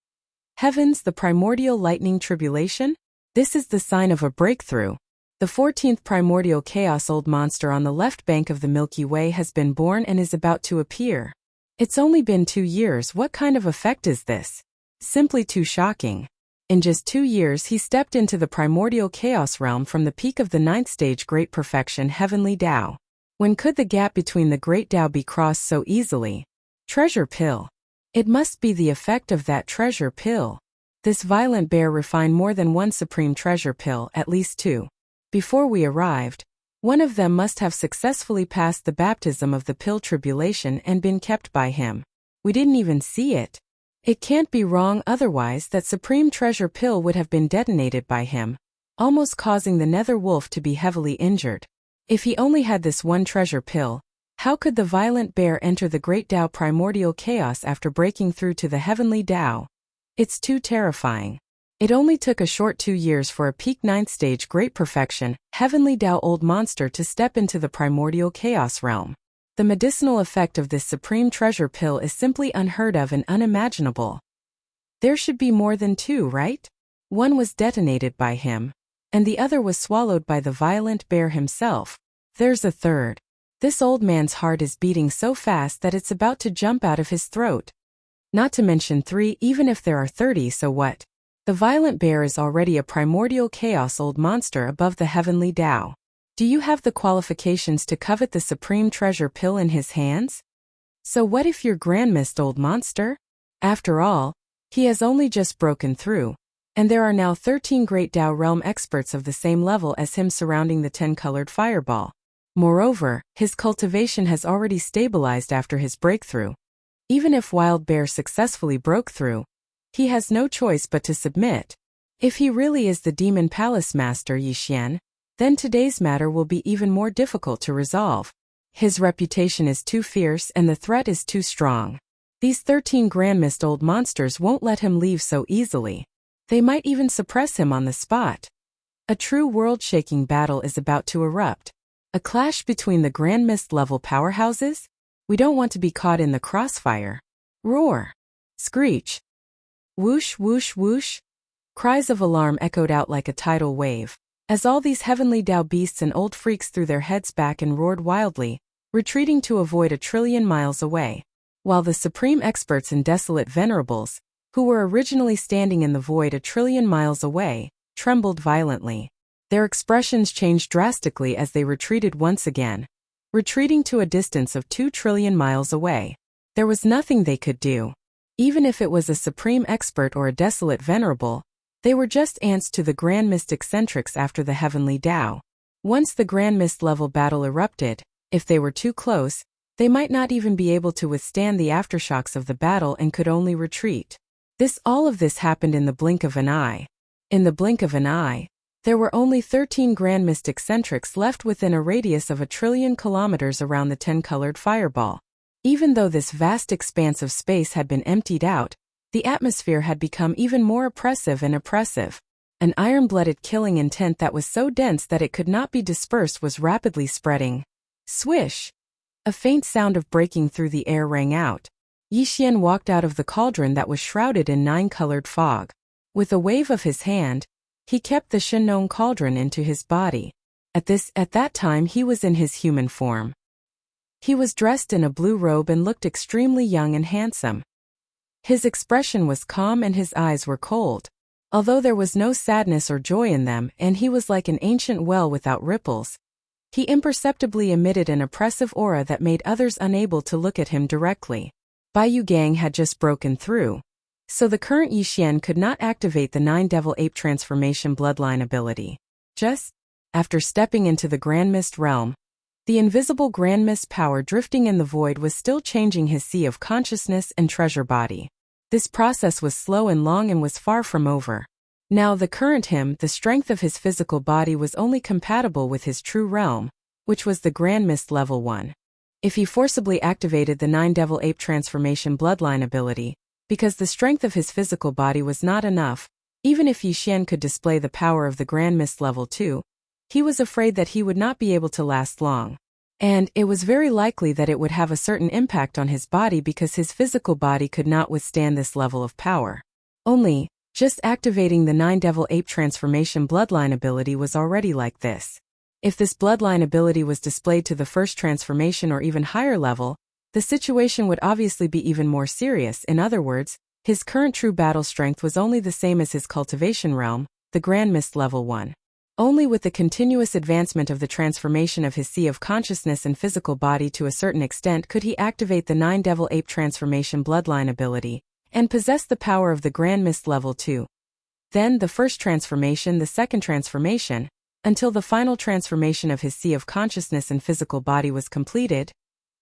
Heavens, the primordial lightning tribulation? This is the sign of a breakthrough. The 14th primordial chaos old monster on the left bank of the Milky Way has been born and is about to appear. It's only been 2 years. What kind of effect is this? Simply too shocking. In just 2 years he stepped into the primordial chaos realm from the peak of the 9th stage great perfection Heavenly Dao. When could the gap between the great Tao be crossed so easily? Treasure pill. It must be the effect of that treasure pill. This violent bear refined more than one supreme treasure pill, at least two. Before we arrived, one of them must have successfully passed the baptism of the pill tribulation and been kept by him. We didn't even see it. It can't be wrong otherwise that supreme treasure pill would have been detonated by him, almost causing the nether wolf to be heavily injured. If he only had this one treasure pill, how could the violent bear enter the great Tao primordial chaos after breaking through to the heavenly Tao? It's too terrifying. It only took a short 2 years for a peak 9th stage great perfection, heavenly Tao old monster to step into the primordial chaos realm. The medicinal effect of this supreme treasure pill is simply unheard of and unimaginable. There should be more than two, right? One was detonated by him, and the other was swallowed by the violent bear himself. There's a third. This old man's heart is beating so fast that it's about to jump out of his throat. Not to mention 3, even if there are 30, so what? The violent bear is already a primordial chaos old monster above the heavenly Tao. Do you have the qualifications to covet the supreme treasure pill in his hands? So what if you're grandmist old monster? After all, he has only just broken through, and there are now 13 great Tao realm experts of the same level as him surrounding the 10-colored fireball. Moreover, his cultivation has already stabilized after his breakthrough. Even if Wild Bear successfully broke through, he has no choice but to submit. If he really is the Demon Palace Master Yixian, then today's matter will be even more difficult to resolve. His reputation is too fierce and the threat is too strong. These 13 grandmist old monsters won't let him leave so easily. They might even suppress him on the spot. A true world-shaking battle is about to erupt. A clash between the Grand Mist level powerhouses? We don't want to be caught in the crossfire. Roar! Screech! Whoosh, whoosh, whoosh! Cries of alarm echoed out like a tidal wave, as all these heavenly Tao beasts and old freaks threw their heads back and roared wildly, retreating to avoid 1,000,000,000,000 miles away. While the supreme experts and desolate venerables, who were originally standing in the void 1,000,000,000,000 miles away, trembled violently. Their expressions changed drastically as they retreated once again, retreating to a distance of 2,000,000,000,000 miles away. There was nothing they could do. Even if it was a supreme expert or a desolate venerable, they were just ants to the Grand Mist eccentrics after the heavenly Tao. Once the Grand Mist level battle erupted, if they were too close, they might not even be able to withstand the aftershocks of the battle and could only retreat. All of this happened in the blink of an eye. In the blink of an eye, there were only 13 Grand Mist eccentrics left within a radius of 1,000,000,000,000 kilometers around the 10-colored fireball. Even though this vast expanse of space had been emptied out, the atmosphere had become even more oppressive and oppressive. An iron-blooded killing intent that was so dense that it could not be dispersed was rapidly spreading. Swish! A faint sound of breaking through the air rang out. Yixian walked out of the cauldron that was shrouded in 9-colored fog. With a wave of his hand, he kept the Shenong cauldron into his body. At that time he was in his human form. He was dressed in a blue robe and looked extremely young and handsome. His expression was calm and his eyes were cold, although there was no sadness or joy in them, and he was like an ancient well without ripples. He imperceptibly emitted an oppressive aura that made others unable to look at him directly. Bai Yu Gang had just broken through, so the current Yixian could not activate the 9 Devil Ape Transformation Bloodline ability. Just after stepping into the Grand Mist realm, the invisible Grand Mist power drifting in the void was still changing his sea of consciousness and treasure body. This process was slow and long and was far from over. Now the current him, the strength of his physical body was only compatible with his true realm, which was the Grand Mist level 1. If he forcibly activated the 9 Devil Ape Transformation Bloodline ability, because the strength of his physical body was not enough, even if Yixian could display the power of the Grand Mist level 2, he was afraid that he would not be able to last long. And it was very likely that it would have a certain impact on his body because his physical body could not withstand this level of power. Only, just activating the 9 Devil Ape Transformation Bloodline ability was already like this. If this bloodline ability was displayed to the first transformation or even higher level, the situation would obviously be even more serious. In other words, his current true battle strength was only the same as his cultivation realm, the Grand Mist level 1. Only with the continuous advancement of the transformation of his sea of consciousness and physical body to a certain extent could he activate the 9 Devil Ape transformation bloodline ability, and possess the power of the Grand Mist level 2. Then the first transformation, the second transformation, until the final transformation of his sea of consciousness and physical body was completed,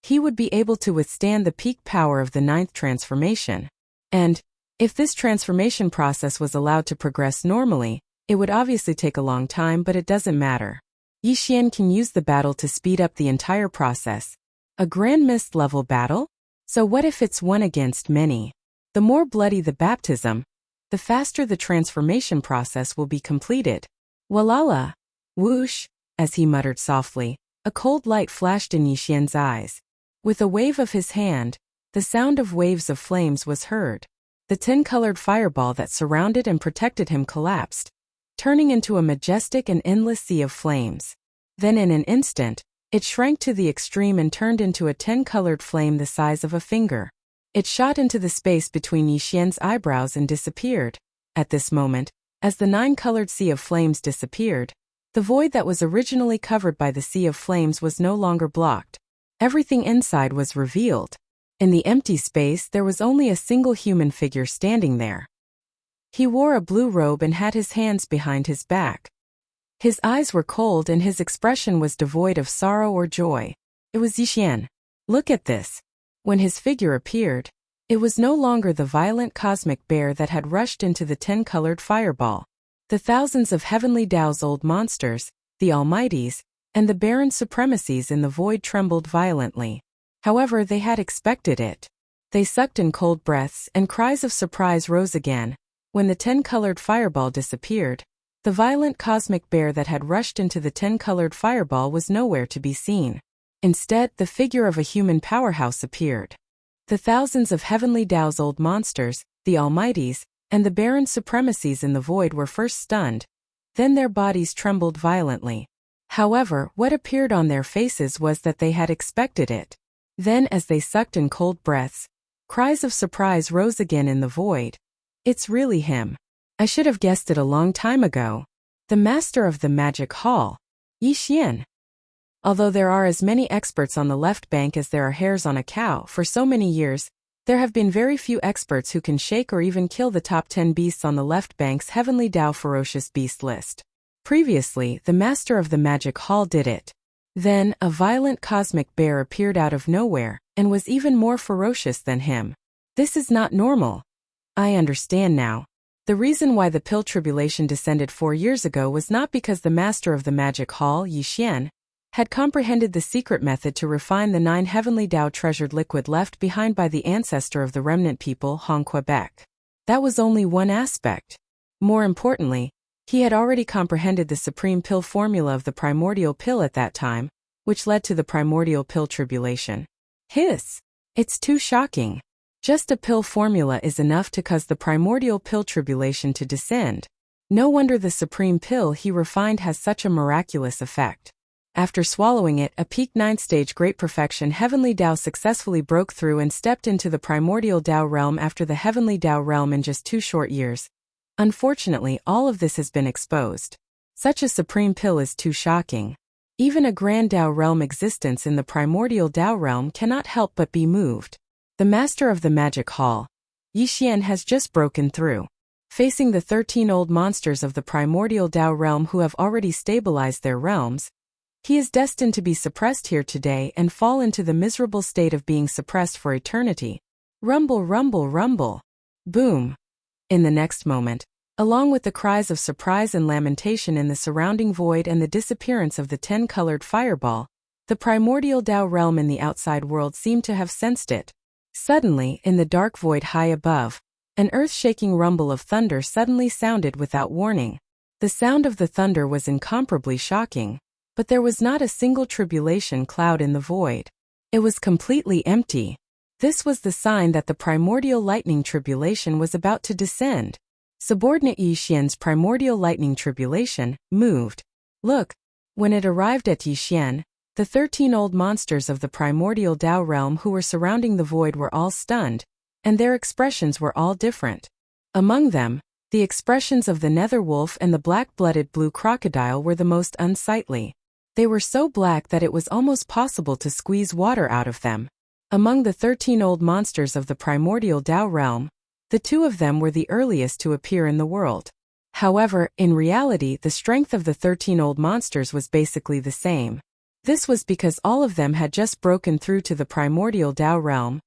he would be able to withstand the peak power of the 9th transformation. And, if this transformation process was allowed to progress normally, it would obviously take a long time, but it doesn't matter. Yi Xian can use the battle to speed up the entire process. A Grand Mist level battle? So what if it's one against many? The more bloody the baptism, the faster the transformation process will be completed. Walala! Whoosh! As he muttered softly, a cold light flashed in Yi Xian's eyes. With a wave of his hand, the sound of waves of flames was heard. The 10-colored fireball that surrounded and protected him collapsed, turning into a majestic and endless sea of flames. Then in an instant, it shrank to the extreme and turned into a 10-colored flame the size of a finger. It shot into the space between Yi Xian's eyebrows and disappeared. At this moment, as the 9-colored sea of flames disappeared, the void that was originally covered by the sea of flames was no longer blocked. Everything inside was revealed. In the empty space there was only a single human figure standing there. He wore a blue robe and had his hands behind his back. His eyes were cold and his expression was devoid of sorrow or joy. It was Yi Xian. Look at this. When his figure appeared, it was no longer the violent cosmic bear that had rushed into the 10-colored fireball. The thousands of heavenly Tao's old monsters, the Almighties, and the barren supremacies in the void trembled violently. However, they had expected it. They sucked in cold breaths and cries of surprise rose again. When the 10-colored fireball disappeared, the violent cosmic bear that had rushed into the 10-colored fireball was nowhere to be seen. Instead, the figure of a human powerhouse appeared. The thousands of heavenly Tao's old monsters, the Almighties, and the barren supremacies in the void were first stunned. Then their bodies trembled violently. However, what appeared on their faces was that they had expected it. Then as they sucked in cold breaths, cries of surprise rose again in the void. It's really him. I should have guessed it a long time ago. The master of the magic hall, Yi Xian. Although there are as many experts on the left bank as there are hairs on a cow, for so many years, there have been very few experts who can shake or even kill the top 10 beasts on the left bank's Heavenly Tao Ferocious Beast list. Previously, the master of the magic hall did it. Then, a violent cosmic bear appeared out of nowhere, and was even more ferocious than him. This is not normal. I understand now. The reason why the pill tribulation descended 4 years ago was not because the master of the magic hall, Yi Xian, had comprehended the secret method to refine the 9 heavenly Tao treasured liquid left behind by the ancestor of the remnant people, Hong Quebec. That was only one aspect. More importantly, he had already comprehended the supreme pill formula of the primordial pill at that time, which led to the primordial pill tribulation. Hiss! It's too shocking. Just a pill formula is enough to cause the primordial pill tribulation to descend. No wonder the supreme pill he refined has such a miraculous effect. After swallowing it, a peak 9th stage great perfection heavenly Tao successfully broke through and stepped into the primordial Tao realm after the heavenly Tao realm in just 2 short years. Unfortunately, all of this has been exposed. Such a supreme pill is too shocking. Even a grand Tao realm existence in the primordial Tao realm cannot help but be moved. The master of the magic hall, Yi Xian, has just broken through. Facing the 13 old monsters of the primordial Tao realm who have already stabilized their realms, he is destined to be suppressed here today and fall into the miserable state of being suppressed for eternity. Rumble, rumble, rumble. Boom. In the next moment, along with the cries of surprise and lamentation in the surrounding void and the disappearance of the 10-colored fireball, the primordial Tao realm in the outside world seemed to have sensed it. Suddenly, in the dark void high above, an earth-shaking rumble of thunder suddenly sounded without warning. The sound of the thunder was incomparably shocking, but there was not a single tribulation cloud in the void. It was completely empty. This was the sign that the primordial lightning tribulation was about to descend. Subordinate Yi Xian's primordial lightning tribulation moved. Look, when it arrived at Yi Xian, the 13 old monsters of the primordial Tao realm who were surrounding the void were all stunned, and their expressions were all different. Among them, The expressions of the nether wolf and the black-blooded blue crocodile were the most unsightly. They were so black that it was almost possible to squeeze water out of them. Among the 13 old monsters of the primordial Tao realm, the 2 of them were the earliest to appear in the world. However, in reality, the strength of the 13 old monsters was basically the same. This was because all of them had just broken through to the primordial Tao realm,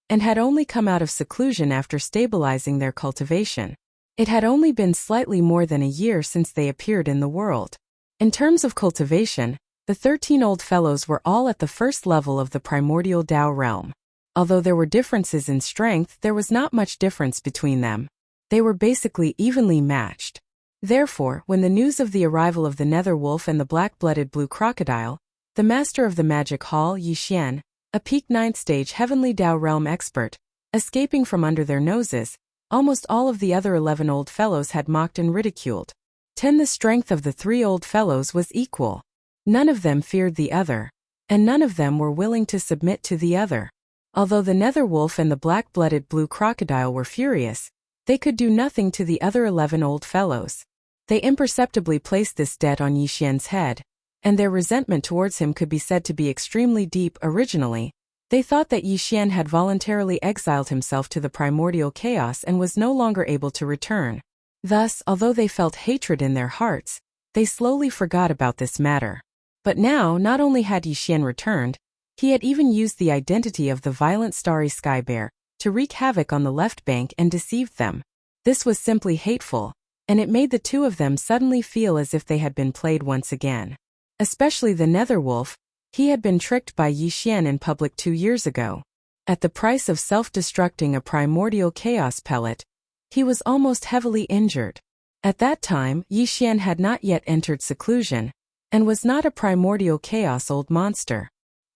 and had only come out of seclusion after stabilizing their cultivation. It had only been slightly more than a year since they appeared in the world. In terms of cultivation, the 13 old fellows were all at the first level of the primordial Tao realm. Although there were differences in strength, there was not much difference between them. They were basically evenly matched. Therefore, when the news of the arrival of the nether wolf and the black-blooded blue crocodile, the master of the magic hall, Yi Xian, a peak 9th stage heavenly Tao realm expert, escaping from under their noses, almost all of the other 11 old fellows had mocked and ridiculed. 10 The strength of the 3 old fellows was equal. None of them feared the other, and none of them were willing to submit to the other. Although the nether wolf and the black-blooded blue crocodile were furious, they could do nothing to the other 11 old fellows. They imperceptibly placed this debt on Yi Xian's head, and their resentment towards him could be said to be extremely deep. Originally, they thought that Yi Xian had voluntarily exiled himself to the primordial chaos and was no longer able to return. Thus, although they felt hatred in their hearts, they slowly forgot about this matter. But now, not only had Yi Xian returned, he had even used the identity of the violent starry sky bear to wreak havoc on the left bank and deceived them. This was simply hateful, and it made the 2 of them suddenly feel as if they had been played once again. Especially the nether wolf. He had been tricked by Yi Xian in public 2 years ago. At the price of self-destructing a primordial chaos pellet, he was almost heavily injured. At that time, Yi Xian had not yet entered seclusion, and was not a primordial chaos old monster.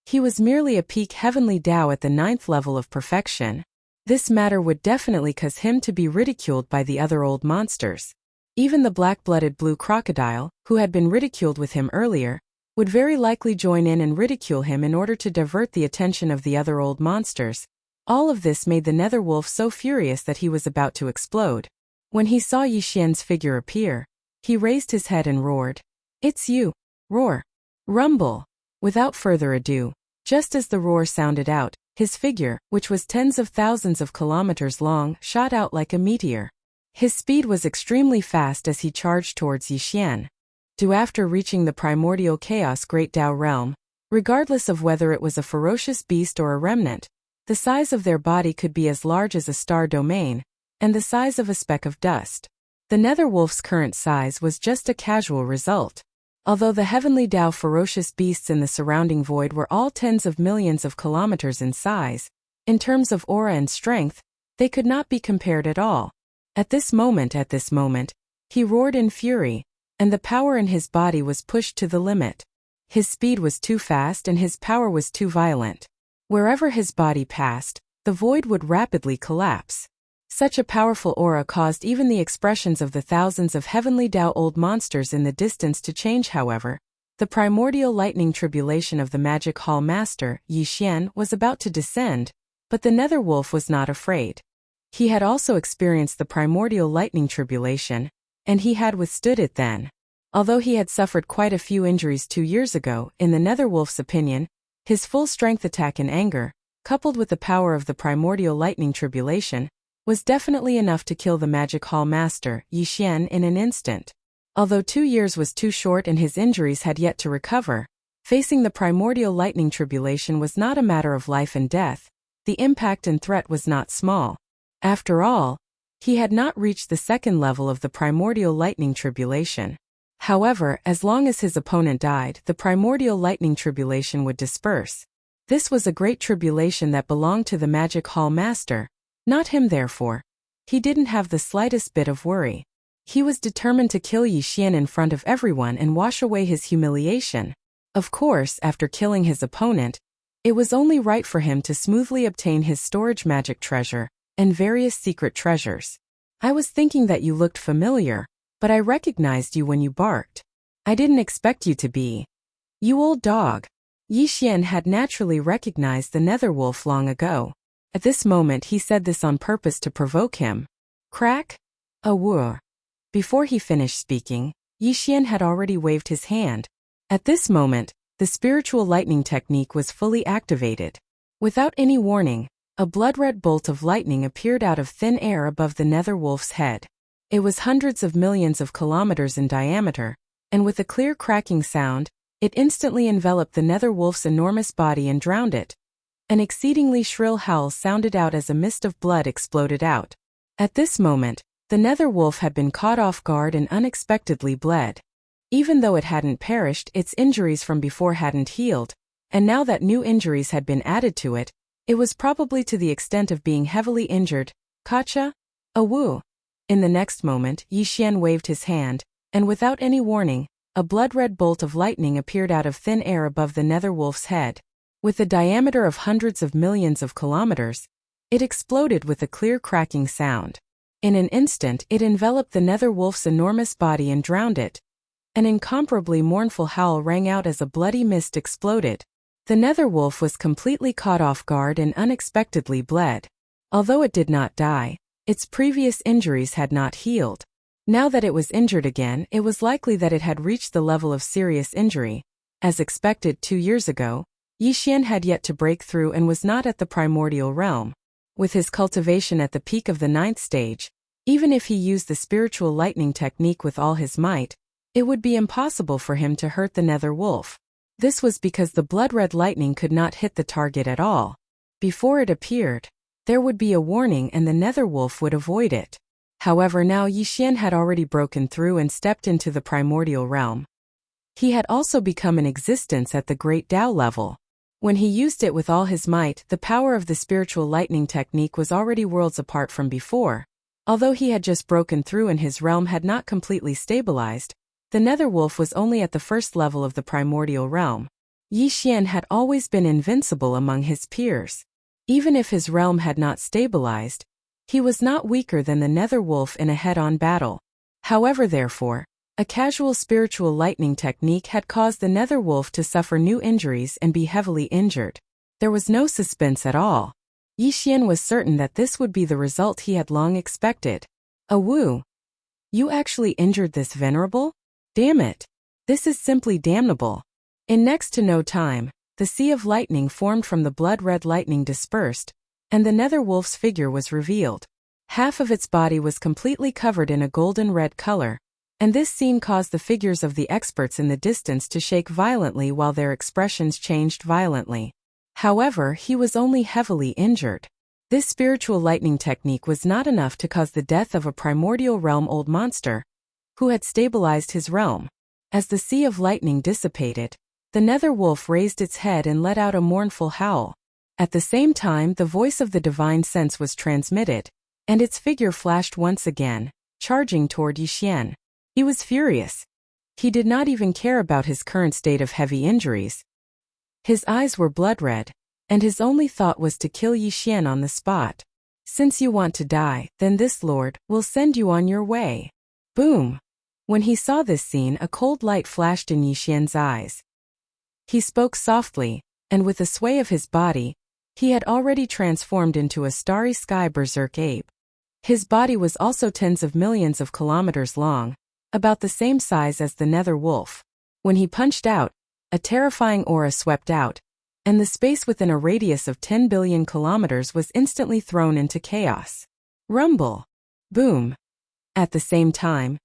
He was merely a peak heavenly Tao at the 9th level of perfection. This matter would definitely cause him to be ridiculed by the other old monsters. Even the black-blooded blue crocodile, who had been ridiculed with him earlier, would very likely join in and ridicule him in order to divert the attention of the other old monsters. All of this made the nether wolf so furious that he was about to explode. When he saw Yi Xian's figure appear, he raised his head and roared, "It's you! Roar! Rumble!" Without further ado, just as the roar sounded out, his figure, which was tens of thousands of kilometers long, shot out like a meteor. His speed was extremely fast as he charged towards Yi Xian. After reaching the primordial chaos great Tao realm, regardless of whether it was a ferocious beast or a remnant, the size of their body could be as large as a star domain, and the size of a speck of dust. The nether wolf's current size was just a casual result. Although the heavenly Tao ferocious beasts in the surrounding void were all tens of millions of kilometers in size, in terms of aura and strength, they could not be compared at all. At this moment, he roared in fury, and the power in his body was pushed to the limit. His speed was too fast and his power was too violent. Wherever his body passed, the void would rapidly collapse. Such a powerful aura caused even the expressions of the thousands of heavenly Tao old monsters in the distance to change. However, the primordial lightning tribulation of the magic hall master, Yi Xian, was about to descend, but the nether wolf was not afraid. He had also experienced the primordial lightning tribulation, and he had withstood it then. Although he had suffered quite a few injuries 2 years ago, in the nether wolf's opinion, his full-strength attack in anger, coupled with the power of the primordial lightning tribulation, was definitely enough to kill the magic hall master, Yi Xian, in an instant. Although 2 years was too short and his injuries had yet to recover, facing the primordial lightning tribulation was not a matter of life and death. The impact and threat was not small. After all, he had not reached the 2nd level of the primordial lightning tribulation. However, as long as his opponent died, the primordial lightning tribulation would disperse. This was a great tribulation that belonged to the magic hall master, not him. Therefore, he didn't have the slightest bit of worry. He was determined to kill Yi Xian in front of everyone and wash away his humiliation. Of course, after killing his opponent, it was only right for him to smoothly obtain his storage magic treasure and various secret treasures. "I was thinking that you looked familiar, but I recognized you when you barked. I didn't expect you to be. You old dog." Yi Xian had naturally recognized the nether wolf long ago. At this moment he said this on purpose to provoke him. Crack? Awur. Before he finished speaking, Yixian had already waved his hand. At this moment, the spiritual lightning technique was fully activated. Without any warning, a blood-red bolt of lightning appeared out of thin air above the nether wolf's head. It was hundreds of millions of kilometers in diameter, and with a clear cracking sound, it instantly enveloped the nether wolf's enormous body and drowned it. An exceedingly shrill howl sounded out as a mist of blood exploded out. At this moment, the nether wolf had been caught off guard and unexpectedly bled. Even though it hadn't perished, its injuries from before hadn't healed, and now that new injuries had been added to it, it was probably to the extent of being heavily injured. Kacha? Awu. In the next moment, Yixian waved his hand, and without any warning, a blood-red bolt of lightning appeared out of thin air above the nether wolf's head. With a diameter of hundreds of millions of kilometers, it exploded with a clear cracking sound. In an instant, it enveloped the nether wolf's enormous body and drowned it. An incomparably mournful howl rang out as a bloody mist exploded. The nether wolf was completely caught off guard and unexpectedly bled. Although it did not die, its previous injuries had not healed. Now that it was injured again, it was likely that it had reached the level of serious injury. As expected 2 years ago, Yixian had yet to break through and was not at the primordial realm. With his cultivation at the peak of the 9th stage, even if he used the spiritual lightning technique with all his might, it would be impossible for him to hurt the nether wolf. This was because the blood-red lightning could not hit the target at all. Before it appeared, there would be a warning and the nether wolf would avoid it. However, now Yixian had already broken through and stepped into the primordial realm. He had also become in existence at the Great Tao level. When he used it with all his might, the power of the spiritual lightning technique was already worlds apart from before. Although he had just broken through and his realm had not completely stabilized, the nether wolf was only at the first level of the primordial realm. Yixian had always been invincible among his peers. Even if his realm had not stabilized, he was not weaker than the nether wolf in a head-on battle. However, therefore, a casual spiritual lightning technique had caused the nether wolf to suffer new injuries and be heavily injured. There was no suspense at all. Yixian was certain that this would be the result he had long expected. Awu. You actually injured this venerable? Damn it. This is simply damnable. In next to no time, the sea of lightning formed from the blood-red lightning dispersed, and the nether wolf's figure was revealed. Half of its body was completely covered in a golden-red color, and this scene caused the figures of the experts in the distance to shake violently while their expressions changed violently. However, he was only heavily injured. This spiritual lightning technique was not enough to cause the death of a primordial realm old monster, who had stabilized his realm. As the sea of lightning dissipated, the nether wolf raised its head and let out a mournful howl. At the same time, the voice of the divine sense was transmitted, and its figure flashed once again, charging toward Yixian. He was furious. He did not even care about his current state of heavy injuries. His eyes were blood-red, and his only thought was to kill Yixian on the spot. Since you want to die, then this lord will send you on your way. Boom! When he saw this scene, a cold light flashed in Yixian's eyes. He spoke softly, and with a sway of his body, he had already transformed into a starry sky berserk ape. His body was also tens of millions of kilometers long, about the same size as the nether wolf. When he punched out, a terrifying aura swept out, and the space within a radius of 10 billion kilometers was instantly thrown into chaos. Rumble! Boom! At the same time,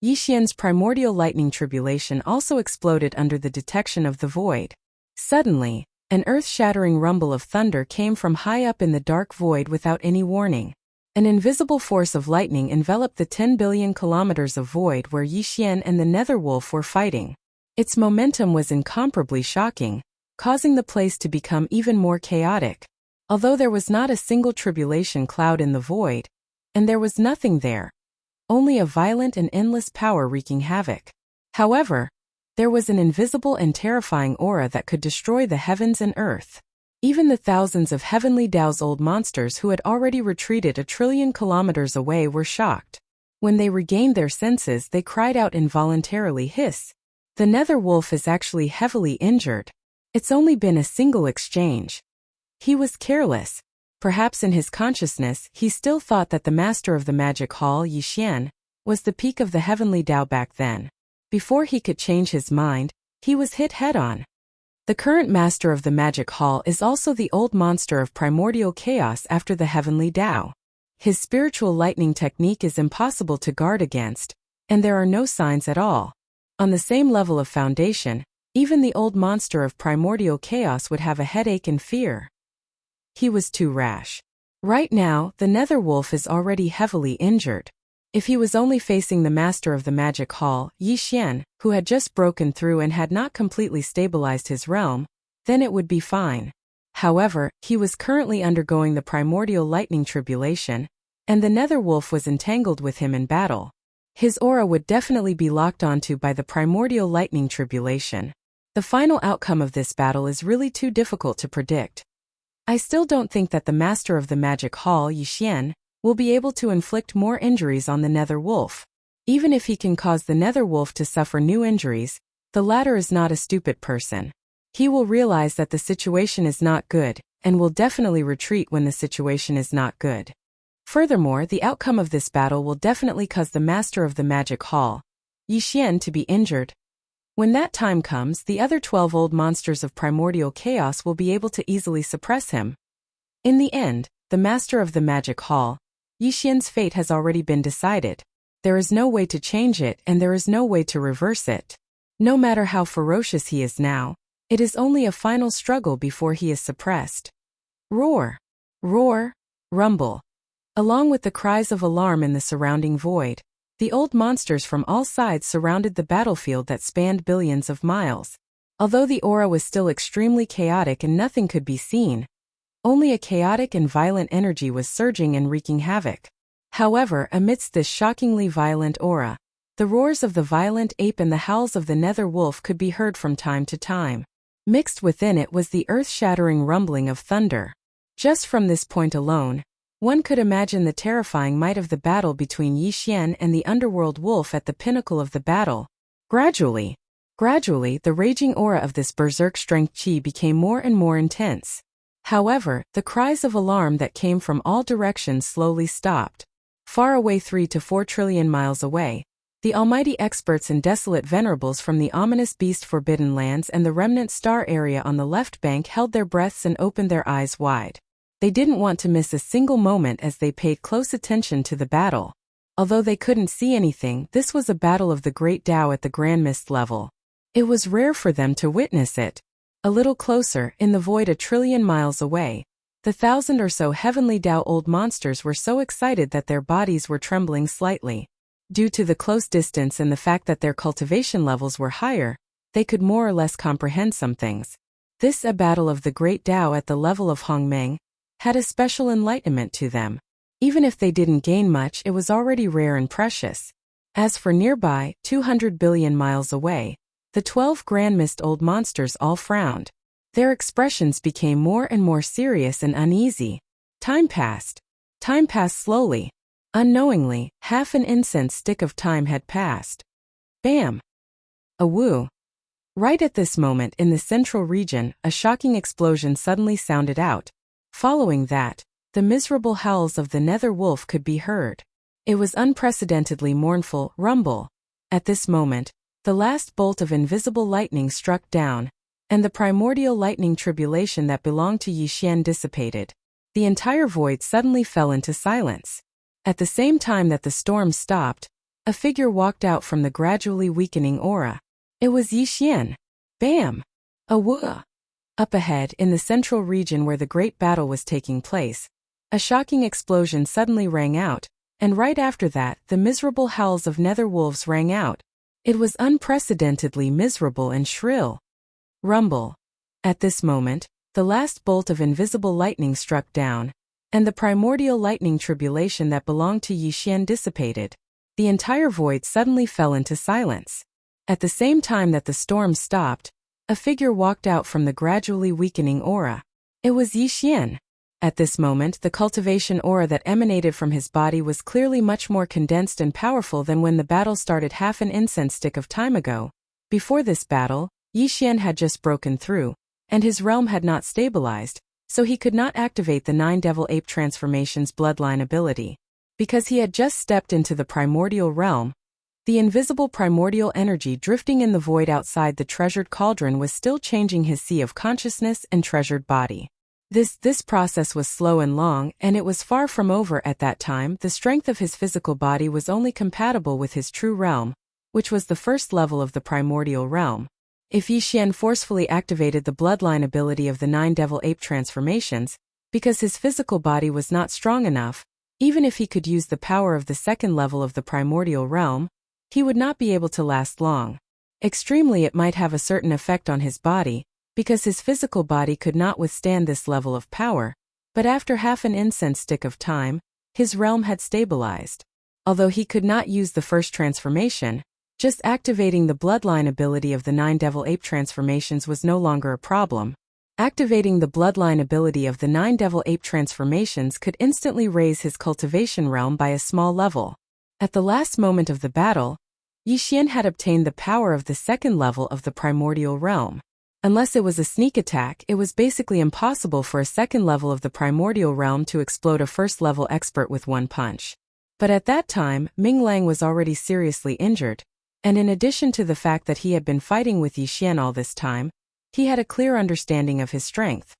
Yixian's primordial lightning tribulation also exploded under the detection of the void. Suddenly, an earth-shattering rumble of thunder came from high up in the dark void without any warning. An invisible force of lightning enveloped the 10 billion kilometers of void where Yixian and the nether wolf were fighting. Its momentum was incomparably shocking, causing the place to become even more chaotic. Although there was not a single tribulation cloud in the void, and there was nothing there, only a violent and endless power wreaking havoc. However, there was an invisible and terrifying aura that could destroy the heavens and earth. Even the thousands of heavenly Tao's old monsters who had already retreated 1 trillion kilometers away were shocked. When they regained their senses, they cried out involuntarily, "Hiss! The nether wolf is actually heavily injured. It's only been a single exchange." He was careless. Perhaps in his consciousness he still thought that the master of the magic hall, Yi Xian, was the peak of the heavenly Tao back then. Before he could change his mind, he was hit head-on. The current master of the magic hall is also the old monster of primordial chaos after the heavenly Tao. His spiritual lightning technique is impossible to guard against, and there are no signs at all. On the same level of foundation, even the old monster of primordial chaos would have a headache and fear. He was too rash. Right now, the nether wolf is already heavily injured. If he was only facing the master of the magic hall, Yi Xian, who had just broken through and had not completely stabilized his realm, then it would be fine. However, he was currently undergoing the primordial lightning tribulation, and the nether wolf was entangled with him in battle. His aura would definitely be locked onto by the primordial lightning tribulation. The final outcome of this battle is really too difficult to predict. I still don't think that the master of the magic hall, Yi Xian, will be able to inflict more injuries on the nether wolf. Even if he can cause the nether wolf to suffer new injuries, the latter is not a stupid person. He will realize that the situation is not good, and will definitely retreat when the situation is not good. Furthermore, the outcome of this battle will definitely cause the master of the magic hall, Yi Xian, to be injured. When that time comes, the other 12 old monsters of primordial chaos will be able to easily suppress him. In the end, the master of the magic hall, Yi Xian's fate has already been decided. There is no way to change it and there is no way to reverse it. No matter how ferocious he is now, it is only a final struggle before he is suppressed. Roar! Roar! Rumble! Along with the cries of alarm in the surrounding void, the old monsters from all sides surrounded the battlefield that spanned billions of miles. Although the aura was still extremely chaotic and nothing could be seen, only a chaotic and violent energy was surging and wreaking havoc. However, amidst this shockingly violent aura, the roars of the violent ape and the howls of the nether wolf could be heard from time to time. Mixed within it was the earth-shattering rumbling of thunder. Just from this point alone, one could imagine the terrifying might of the battle between Yi Xian and the underworld wolf at the pinnacle of the battle. Gradually, the raging aura of this berserk strength chi became more and more intense. However, the cries of alarm that came from all directions slowly stopped. Far away 3 to 4 trillion miles away, the almighty experts and desolate venerables from the ominous beast forbidden lands and the remnant star area on the left bank held their breaths and opened their eyes wide. They didn't want to miss a single moment as they paid close attention to the battle. Although they couldn't see anything, this was a battle of the Great Tao at the Grand Mist level. It was rare for them to witness it. A little closer, in the void 1 trillion miles away, the 1,000 or so heavenly Tao old monsters were so excited that their bodies were trembling slightly. Due to the close distance and the fact that their cultivation levels were higher, they could more or less comprehend some things. This a battle of the Great Tao at the level of Hongmeng had a special enlightenment to them. Even if they didn't gain much, it was already rare and precious. As for nearby, 200 billion miles away, the 12 Grand Mist old monsters all frowned. Their expressions became more and more serious and uneasy. Time passed. Time passed slowly. Unknowingly, half an incense stick of time had passed. Bam! A woo! Right at this moment in the central region, a shocking explosion suddenly sounded out. Following that, the miserable howls of the nether wolf could be heard. It was unprecedentedly mournful rumble. At this moment, the last bolt of invisible lightning struck down, and the primordial lightning tribulation that belonged to Yi Xian dissipated. The entire void suddenly fell into silence. At the same time that the storm stopped, a figure walked out from the gradually weakening aura. It was Yi Xian. Bam! A woo! Up ahead, in the central region where the great battle was taking place, a shocking explosion suddenly rang out, and right after that, the miserable howls of nether wolves rang out. It was unprecedentedly miserable and shrill. Rumble. At this moment, the last bolt of invisible lightning struck down, and the primordial lightning tribulation that belonged to Yi Xian dissipated. The entire void suddenly fell into silence. At the same time that the storm stopped, a figure walked out from the gradually weakening aura. It was Yi Xian. At this moment, the cultivation aura that emanated from his body was clearly much more condensed and powerful than when the battle started half an incense stick of time ago. Before this battle, Yi Xian had just broken through, and his realm had not stabilized, so he could not activate the 9 Devil Ape Transformations bloodline ability. Because he had just stepped into the primordial realm, the invisible primordial energy drifting in the void outside the treasured cauldron was still changing his sea of consciousness and treasured body. This process was slow and long, and it was far from over at that time. The strength of his physical body was only compatible with his true realm, which was the first level of the primordial realm. If Yi Xian forcefully activated the bloodline ability of the 9 Devil Ape Transformations, because his physical body was not strong enough, even if he could use the power of the second level of the primordial realm, he would not be able to last long. Extremely, it might have a certain effect on his body, because his physical body could not withstand this level of power, but after half an incense stick of time, his realm had stabilized. Although he could not use the first transformation, just activating the bloodline ability of the 9 Devil Ape Transformations was no longer a problem. Activating the bloodline ability of the 9 Devil Ape Transformations could instantly raise his cultivation realm by a small level. At the last moment of the battle, Yi Xian had obtained the power of the second level of the primordial realm. Unless it was a sneak attack, it was basically impossible for a second level of the primordial realm to explode a first-level expert with one punch. But at that time, Ming Lang was already seriously injured, and in addition to the fact that he had been fighting with Yi Xian all this time, he had a clear understanding of his strength.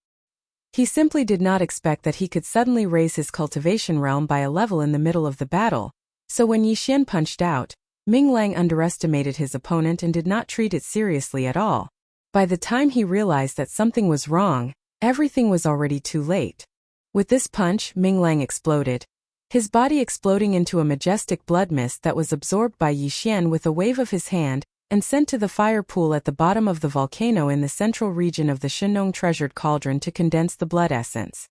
He simply did not expect that he could suddenly raise his cultivation realm by a level in the middle of the battle, so when Yi Xian punched out, Ming Lang underestimated his opponent and did not treat it seriously at all. By the time he realized that something was wrong, everything was already too late. With this punch, Ming Lang exploded, his body exploding into a majestic blood mist that was absorbed by Yi Xian with a wave of his hand and sent to the fire pool at the bottom of the volcano in the central region of the Shenong treasured cauldron to condense the blood essence.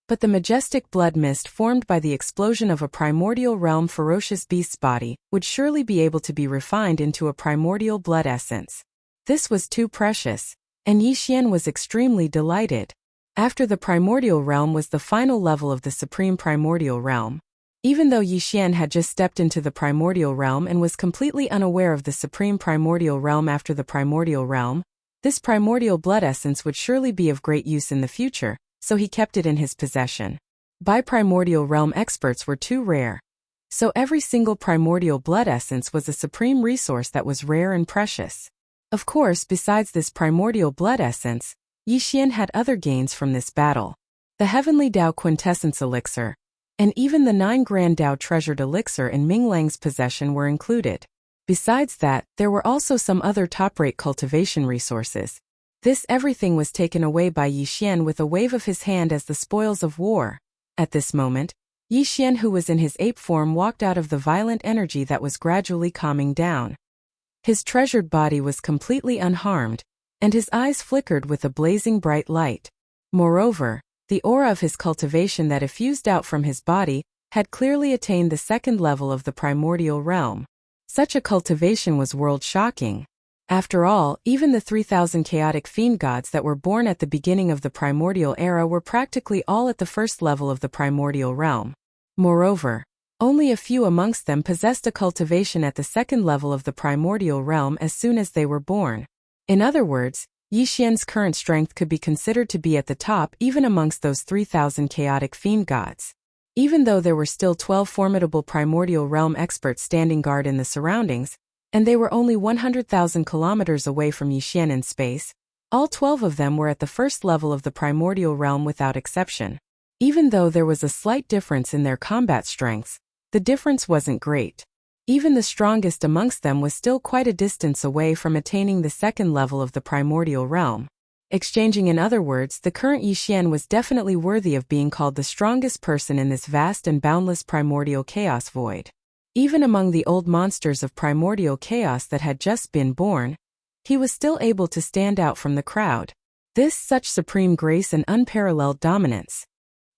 But the majestic blood mist formed by the explosion of a primordial realm ferocious beast's body would surely be able to be refined into a primordial blood essence. This was too precious, and Yi Xian was extremely delighted. After the primordial realm was the final level of the supreme primordial realm. Even though Yi Xian had just stepped into the primordial realm and was completely unaware of the supreme primordial realm after the primordial realm, this primordial blood essence would surely be of great use in the future, so he kept it in his possession. Bi-primordial realm experts were too rare, so every single primordial blood essence was a supreme resource that was rare and precious. Of course, besides this primordial blood essence, Yi Xian had other gains from this battle. The Heavenly Dao Quintessence Elixir, and even the 9 Grand Dao Treasured Elixir in Ming Lang's possession were included. Besides that, there were also some other top-rate cultivation resources. This everything was taken away by Yi Xian with a wave of his hand as the spoils of war. At this moment, Yi Xian, who was in his ape form, walked out of the violent energy that was gradually calming down. His treasured body was completely unharmed, and his eyes flickered with a blazing bright light. Moreover, the aura of his cultivation that effused out from his body had clearly attained the second level of the primordial realm. Such a cultivation was world-shocking. After all, even the 3,000 chaotic fiend gods that were born at the beginning of the primordial era were practically all at the first level of the primordial realm. Moreover, only a few amongst them possessed a cultivation at the second level of the primordial realm as soon as they were born. In other words, Yi Xian's current strength could be considered to be at the top even amongst those 3,000 chaotic fiend gods. Even though there were still 12 formidable primordial realm experts standing guard in the surroundings, and they were only 100,000 kilometers away from Yi Xian in space, all 12 of them were at the first level of the primordial realm without exception. Even though there was a slight difference in their combat strengths, the difference wasn't great. Even the strongest amongst them was still quite a distance away from attaining the second level of the primordial realm. Exchanging in other words, the current Yi Xian was definitely worthy of being called the strongest person in this vast and boundless primordial chaos void. Even among the old monsters of primordial chaos that had just been born, he was still able to stand out from the crowd. Such supreme grace and unparalleled dominance.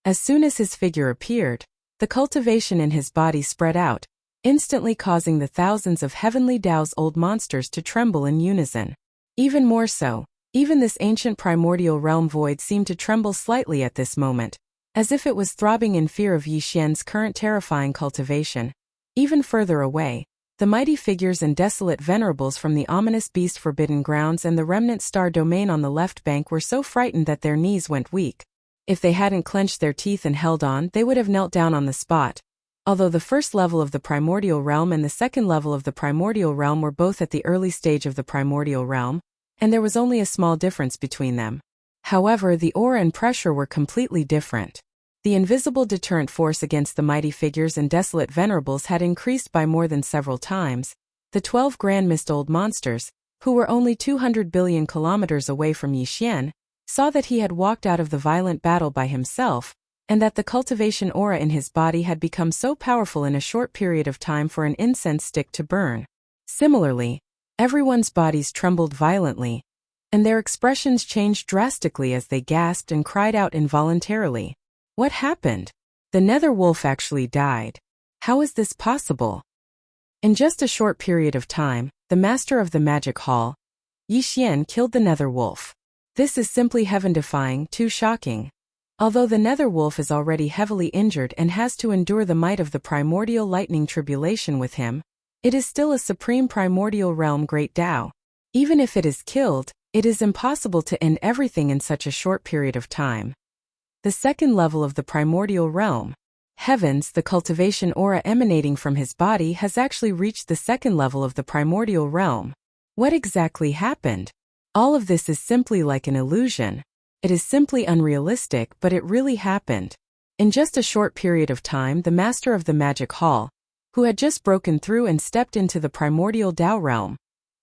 As soon as his figure appeared, the cultivation in his body spread out, instantly causing the thousands of Heavenly Dao's old monsters to tremble in unison. Even more so, even this ancient primordial realm void seemed to tremble slightly at this moment, as if it was throbbing in fear of Yi Xian's current terrifying cultivation. Even further away, The mighty figures and desolate venerables from the ominous beast forbidden grounds and the remnant star domain on the left bank were so frightened that their knees went weak. If they hadn't clenched their teeth and held on, they would have knelt down on the spot. Although the first level of the primordial realm and the second level of the primordial realm were both at the early stage of the primordial realm, and there was only a small difference between them. However, the aura and pressure were completely different. The invisible deterrent force against the mighty figures and desolate venerables had increased by more than several times. The 12 grand mist old monsters, who were only 200 billion kilometers away from Yixian, saw that he had walked out of the violent battle by himself, and that the cultivation aura in his body had become so powerful in a short period of time for an incense stick to burn. Similarly, everyone's bodies trembled violently, and their expressions changed drastically as they gasped and cried out involuntarily. What happened? The nether wolf actually died. How is this possible? In just a short period of time, the master of the magic hall, Yixian, killed the nether wolf. This is simply heaven-defying, too shocking. Although the nether wolf is already heavily injured and has to endure the might of the primordial lightning tribulation with him, it is still a supreme primordial realm great Tao. Even if it is killed, it is impossible to end everything in such a short period of time. The second level of the primordial realm, Heavens, the cultivation aura emanating from his body has actually reached the second level of the primordial realm. What exactly happened? All of this is simply like an illusion. It is simply unrealistic, but it really happened. In just a short period of time, the master of the magic hall, who had just broken through and stepped into the primordial Tao realm,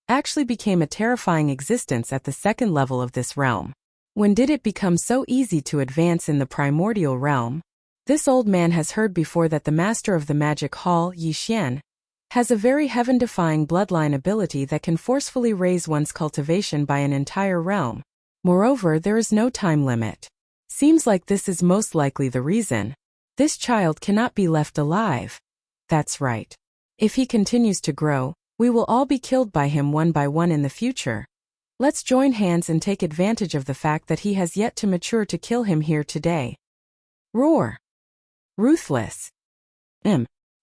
actually became a terrifying existence at the second level of this realm. When did it become so easy to advance in the primordial realm? This old man has heard before that the master of the magic hall, Yixian, has a very heaven-defying bloodline ability that can forcefully raise one's cultivation by an entire realm. Moreover, there is no time limit. Seems like this is most likely the reason. This child cannot be left alive. That's right. If he continues to grow, we will all be killed by him one by one in the future. Let's join hands and take advantage of the fact that he has yet to mature to kill him here today. Roar. Ruthless.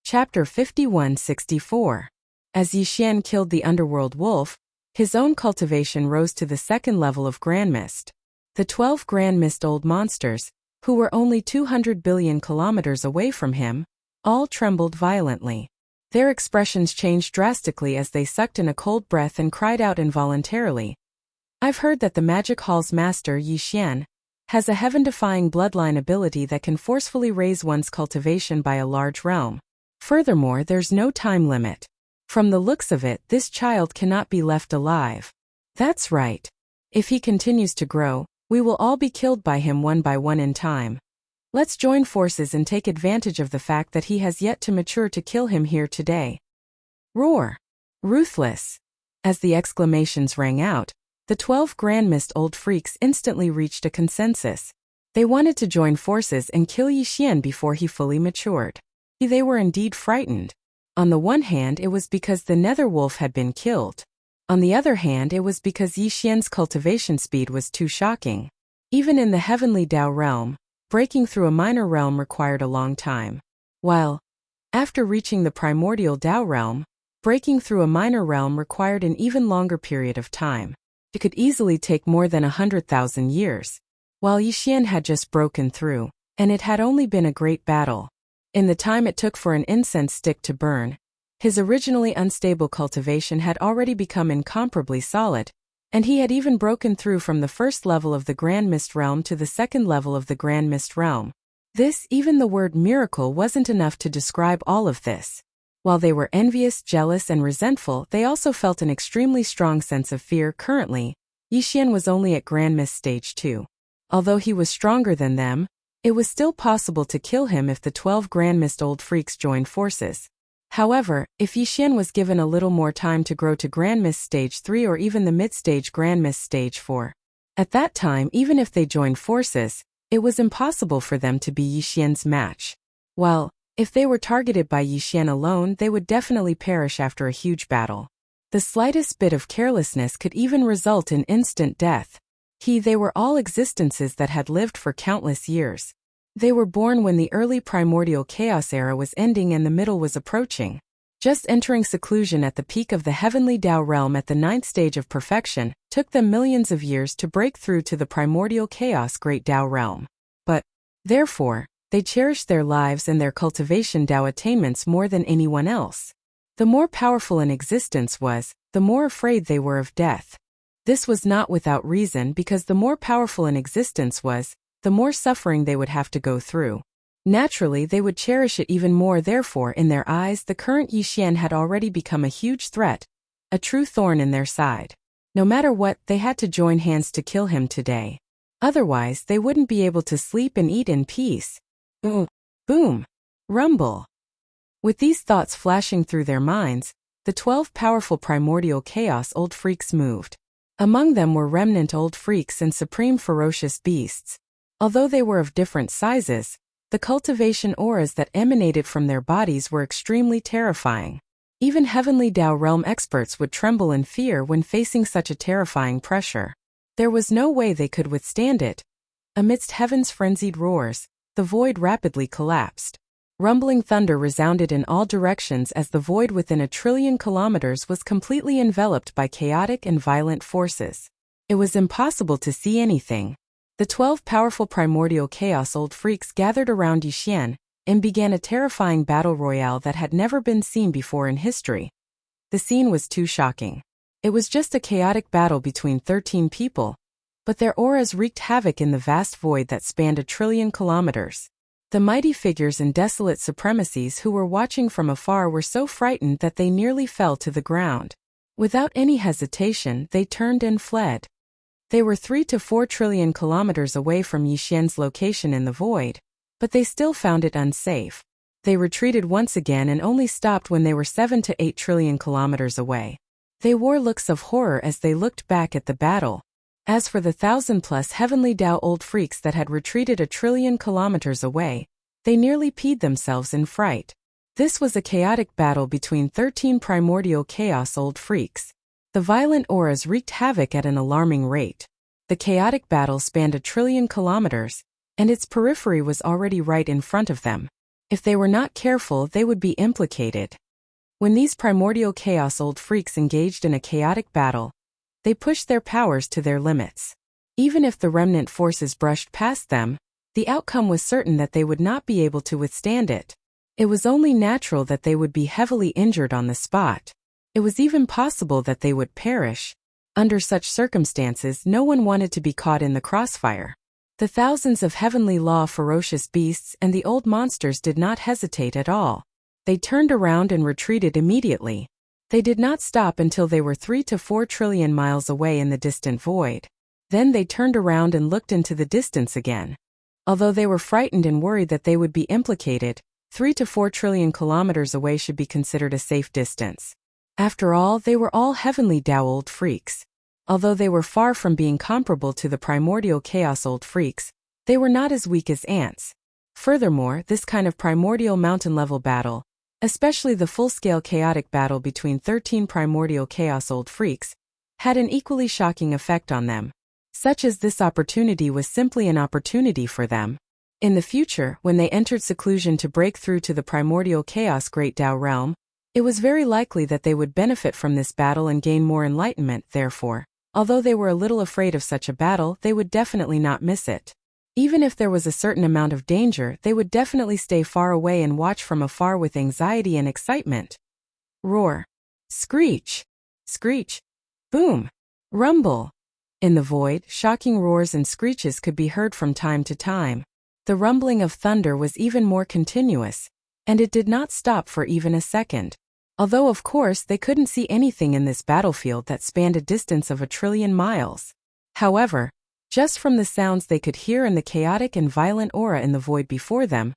Chapter 51-64. As Yixian killed the underworld wolf, his own cultivation rose to the second level of Grand Mist. The 12 Grand Mist old monsters, who were only 200 billion kilometers away from him, all trembled violently. Their expressions changed drastically as they sucked in a cold breath and cried out involuntarily. I've heard that the Magic Hall's master, Yixian, has a heaven-defying bloodline ability that can forcefully raise one's cultivation by a large realm. Furthermore, there's no time limit. From the looks of it, this child cannot be left alive. That's right. If he continues to grow, we will all be killed by him one by one in time. Let's join forces and take advantage of the fact that he has yet to mature to kill him here today. Roar. Ruthless. As the exclamations rang out, the 12 Grand Mist old freaks instantly reached a consensus. They wanted to join forces and kill Yixian before he fully matured. They were indeed frightened. On the one hand, it was because the nether wolf had been killed. On the other hand, it was because Yixian's cultivation speed was too shocking. Even in the heavenly Tao realm, breaking through a minor realm required a long time. While, after reaching the primordial Tao realm, breaking through a minor realm required an even longer period of time. It could easily take more than 100,000 years. While Yixian had just broken through, and it had only been a great battle. In the time it took for an incense stick to burn, his originally unstable cultivation had already become incomparably solid, and he had even broken through from the first level of the Grand Mist realm to the second level of the Grand Mist realm. Even the word miracle wasn't enough to describe all of this. While they were envious, jealous, and resentful, they also felt an extremely strong sense of fear. Currently, Yixian was only at Grand Mist Stage 2. Although he was stronger than them, it was still possible to kill him if the 12 Grand Mist old freaks joined forces. However, if Yixian was given a little more time to grow to Grand Mist Stage 3 or even the mid-stage Grand Mist Stage 4, at that time, even if they joined forces, it was impossible for them to be Yixian's match. While, if they were targeted by Yixian alone, they would definitely perish after a huge battle. The slightest bit of carelessness could even result in instant death. They were all existences that had lived for countless years. They were born when the early primordial chaos era was ending and the middle was approaching. Just entering seclusion at the peak of the heavenly Tao realm at the ninth stage of perfection took them millions of years to break through to the primordial chaos great Tao realm. But, therefore, they cherished their lives and their cultivation Tao attainments more than anyone else. The more powerful an existence was, the more afraid they were of death. This was not without reason, because the more powerful an existence was, the more suffering they would have to go through. Naturally, they would cherish it even more. Therefore, in their eyes, the current Yixian had already become a huge threat, a true thorn in their side. No matter what, they had to join hands to kill him today. Otherwise, they wouldn't be able to sleep and eat in peace. Boom! Rumble! With these thoughts flashing through their minds, the 12 powerful primordial chaos old freaks moved. Among them were remnant old freaks and supreme ferocious beasts. Although they were of different sizes, the cultivation auras that emanated from their bodies were extremely terrifying. Even heavenly Tao realm experts would tremble in fear when facing such a terrifying pressure. There was no way they could withstand it. Amidst heaven's frenzied roars, the void rapidly collapsed. Rumbling thunder resounded in all directions as the void within 1 trillion kilometers was completely enveloped by chaotic and violent forces. It was impossible to see anything. The 12 powerful primordial chaos old freaks gathered around Yixian and began a terrifying battle royale that had never been seen before in history. The scene was too shocking. It was just a chaotic battle between 13 people, but their auras wreaked havoc in the vast void that spanned 1 trillion kilometers. The mighty figures and desolate supremacies who were watching from afar were so frightened that they nearly fell to the ground. Without any hesitation, they turned and fled. They were 3 to 4 trillion kilometers away from Yixian's location in the void, but they still found it unsafe. They retreated once again and only stopped when they were 7 to 8 trillion kilometers away. They wore looks of horror as they looked back at the battle. As for the 1,000+ heavenly Tao old freaks that had retreated 1 trillion kilometers away, they nearly peed themselves in fright. This was a chaotic battle between 13 primordial chaos old freaks. The violent auras wreaked havoc at an alarming rate. The chaotic battle spanned 1 trillion kilometers, and its periphery was already right in front of them. If they were not careful, they would be implicated. When these primordial chaos old freaks engaged in a chaotic battle, they pushed their powers to their limits. Even if the remnant forces brushed past them, the outcome was certain that they would not be able to withstand it. It was only natural that they would be heavily injured on the spot. It was even possible that they would perish. Under such circumstances, no one wanted to be caught in the crossfire. The thousands of heavenly law ferocious beasts and the old monsters did not hesitate at all. They turned around and retreated immediately. They did not stop until they were 3 to 4 trillion miles away in the distant void. Then they turned around and looked into the distance again. Although they were frightened and worried that they would be implicated, 3 to 4 trillion kilometers away should be considered a safe distance. After all, they were all heavenly Tao old freaks. Although they were far from being comparable to the primordial chaos old freaks, they were not as weak as ants. Furthermore, this kind of primordial mountain-level battle, especially the full-scale chaotic battle between 13 primordial chaos old freaks, had an equally shocking effect on them. Such as this opportunity was simply an opportunity for them. In the future, when they entered seclusion to break through to the primordial chaos great Tao realm, it was very likely that they would benefit from this battle and gain more enlightenment. Therefore, although they were a little afraid of such a battle, they would definitely not miss it. Even if there was a certain amount of danger, they would definitely stay far away and watch from afar with anxiety and excitement. Roar. Screech. Screech. Boom. Rumble. In the void, shocking roars and screeches could be heard from time to time. The rumbling of thunder was even more continuous, and it did not stop for even a second. Although of course they couldn't see anything in this battlefield that spanned a distance of 1 trillion miles. However, just from the sounds they could hear and the chaotic and violent aura in the void before them,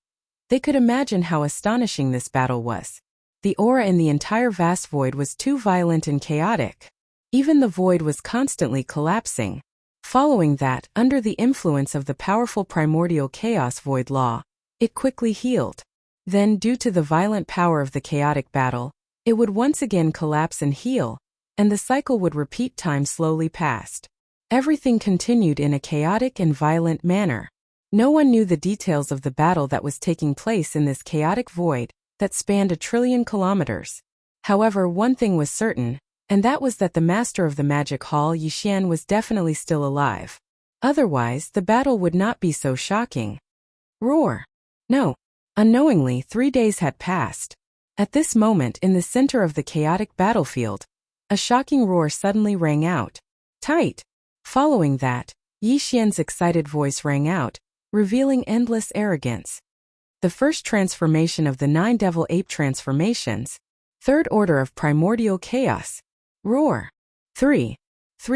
they could imagine how astonishing this battle was. The aura in the entire vast void was too violent and chaotic. Even the void was constantly collapsing. Following that, under the influence of the powerful primordial chaos void law, it quickly healed. Then, due to the violent power of the chaotic battle, it would once again collapse and heal, and the cycle would repeat. Time slowly passed. Everything continued in a chaotic and violent manner. No one knew the details of the battle that was taking place in this chaotic void that spanned 1 trillion kilometers. However, one thing was certain, and that was that the master of the magic hall Yixian was definitely still alive. Otherwise, the battle would not be so shocking. Roar! No. Unknowingly, 3 days had passed. At this moment, in the center of the chaotic battlefield, a shocking roar suddenly rang out. Tight! Following that, Yixian's excited voice rang out, revealing endless arrogance. The first transformation of the 9 devil ape transformations. Third order of primordial chaos. Roar! 3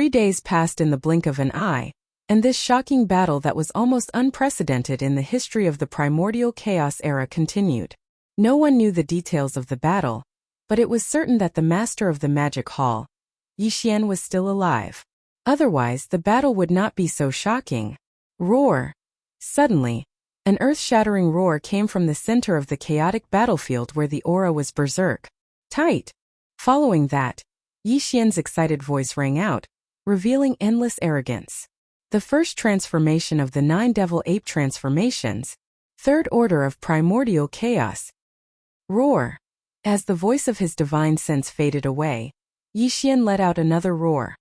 days passed in the blink of an eye, and this shocking battle that was almost unprecedented in the history of the primordial chaos era continued. No one knew the details of the battle, but it was certain that the master of the magic hall, Yixian, was still alive. Otherwise, the battle would not be so shocking. Roar! Suddenly, an earth-shattering roar came from the center of the chaotic battlefield where the aura was berserk. Tight! Following that, Yixian's excited voice rang out, revealing endless arrogance. The first transformation of the 9 devil ape transformations. Third order of primordial chaos. Roar! As the voice of his divine sense faded away, Yixian let out another roar.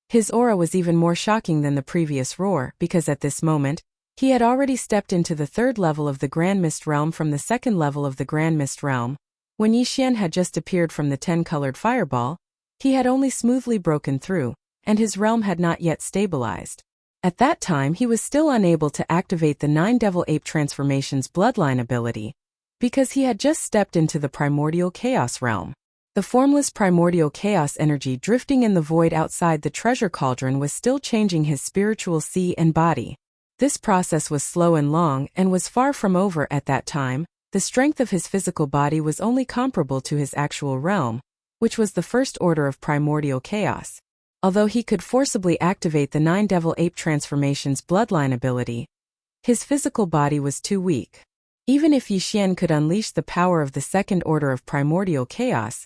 His aura was even more shocking than the previous roar because at this moment, he had already stepped into the third level of the Grand Mist Realm from the second level of the Grand Mist Realm. When Yixian had just appeared from the 10-colored fireball, he had only smoothly broken through, and his realm had not yet stabilized. At that time he was still unable to activate the 9 devil ape transformation's bloodline ability, because he had just stepped into the primordial chaos realm. The formless primordial chaos energy drifting in the void outside the treasure cauldron was still changing his spiritual sea and body. This process was slow and long and was far from over at that time. The strength of his physical body was only comparable to his actual realm, which was the first order of primordial chaos. Although he could forcibly activate the 9 devil ape transformation's bloodline ability, his physical body was too weak. Even if Yixian could unleash the power of the second order of primordial chaos,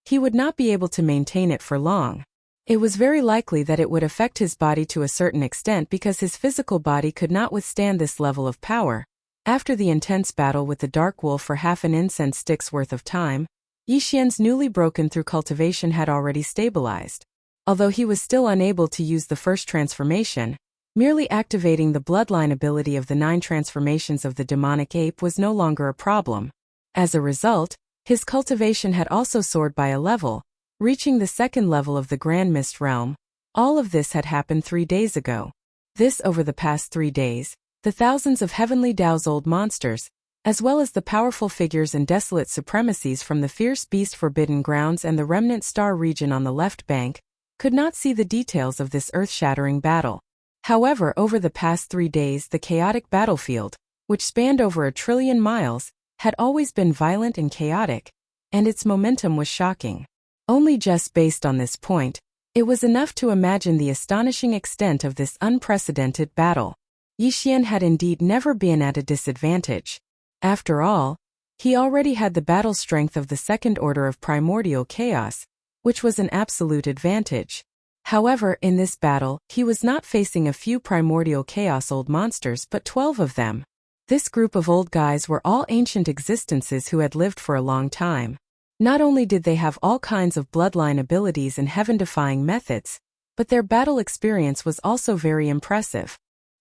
he would not be able to maintain it for long. It was very likely that it would affect his body to a certain extent because his physical body could not withstand this level of power. After the intense battle with the Dark Wolf for half an incense stick's worth of time, Yixian's newly broken through cultivation had already stabilized. Although he was still unable to use the first transformation, merely activating the bloodline ability of the 9 transformations of the demonic ape was no longer a problem. As a result, his cultivation had also soared by a level, reaching the second level of the Grand Mist Realm. All of this had happened 3 days ago. This over the past 3 days, the thousands of Heavenly Dao's old monsters, as well as the powerful figures and desolate supremacies from the fierce beast Forbidden Grounds and the remnant star region on the left bank, could not see the details of this earth-shattering battle. However, over the past 3 days the chaotic battlefield, which spanned over 1 trillion miles, had always been violent and chaotic, and its momentum was shocking. Only just based on this point, it was enough to imagine the astonishing extent of this unprecedented battle. Yixian had indeed never been at a disadvantage. After all, he already had the battle strength of the second order of primordial chaos, which was an absolute advantage. However, in this battle, he was not facing a few primordial chaos old monsters but 12 of them. This group of old guys were all ancient existences who had lived for a long time. Not only did they have all kinds of bloodline abilities and heaven-defying methods, but their battle experience was also very impressive.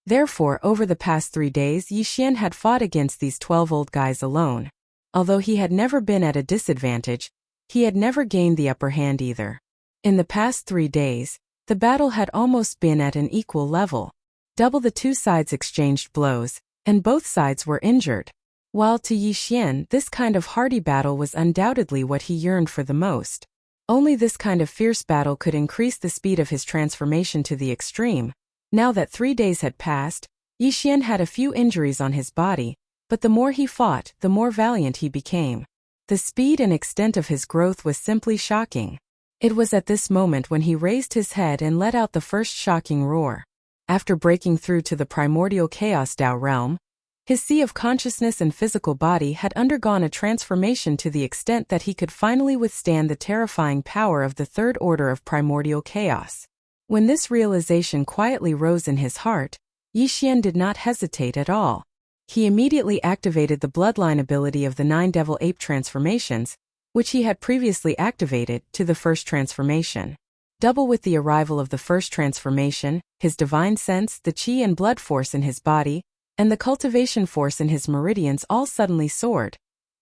Therefore, over the past 3 days Yixian had fought against these 12 old guys alone. Although he had never been at a disadvantage, he had never gained the upper hand either. In the past 3 days, the battle had almost been at an equal level. Double the two sides exchanged blows, and both sides were injured. While to Yixian this kind of hardy battle was undoubtedly what he yearned for the most. Only this kind of fierce battle could increase the speed of his transformation to the extreme. Now that 3 days had passed, Yixian had a few injuries on his body, but the more he fought, the more valiant he became. The speed and extent of his growth was simply shocking. It was at this moment when he raised his head and let out the first shocking roar. After breaking through to the primordial chaos Dao realm, his sea of consciousness and physical body had undergone a transformation to the extent that he could finally withstand the terrifying power of the third order of primordial chaos. When this realization quietly rose in his heart, Yixian did not hesitate at all. He immediately activated the bloodline ability of the 9 devil ape transformations, which he had previously activated, to the first transformation. Double with the arrival of the first transformation, his divine sense, the chi and blood force in his body, and the cultivation force in his meridians all suddenly soared.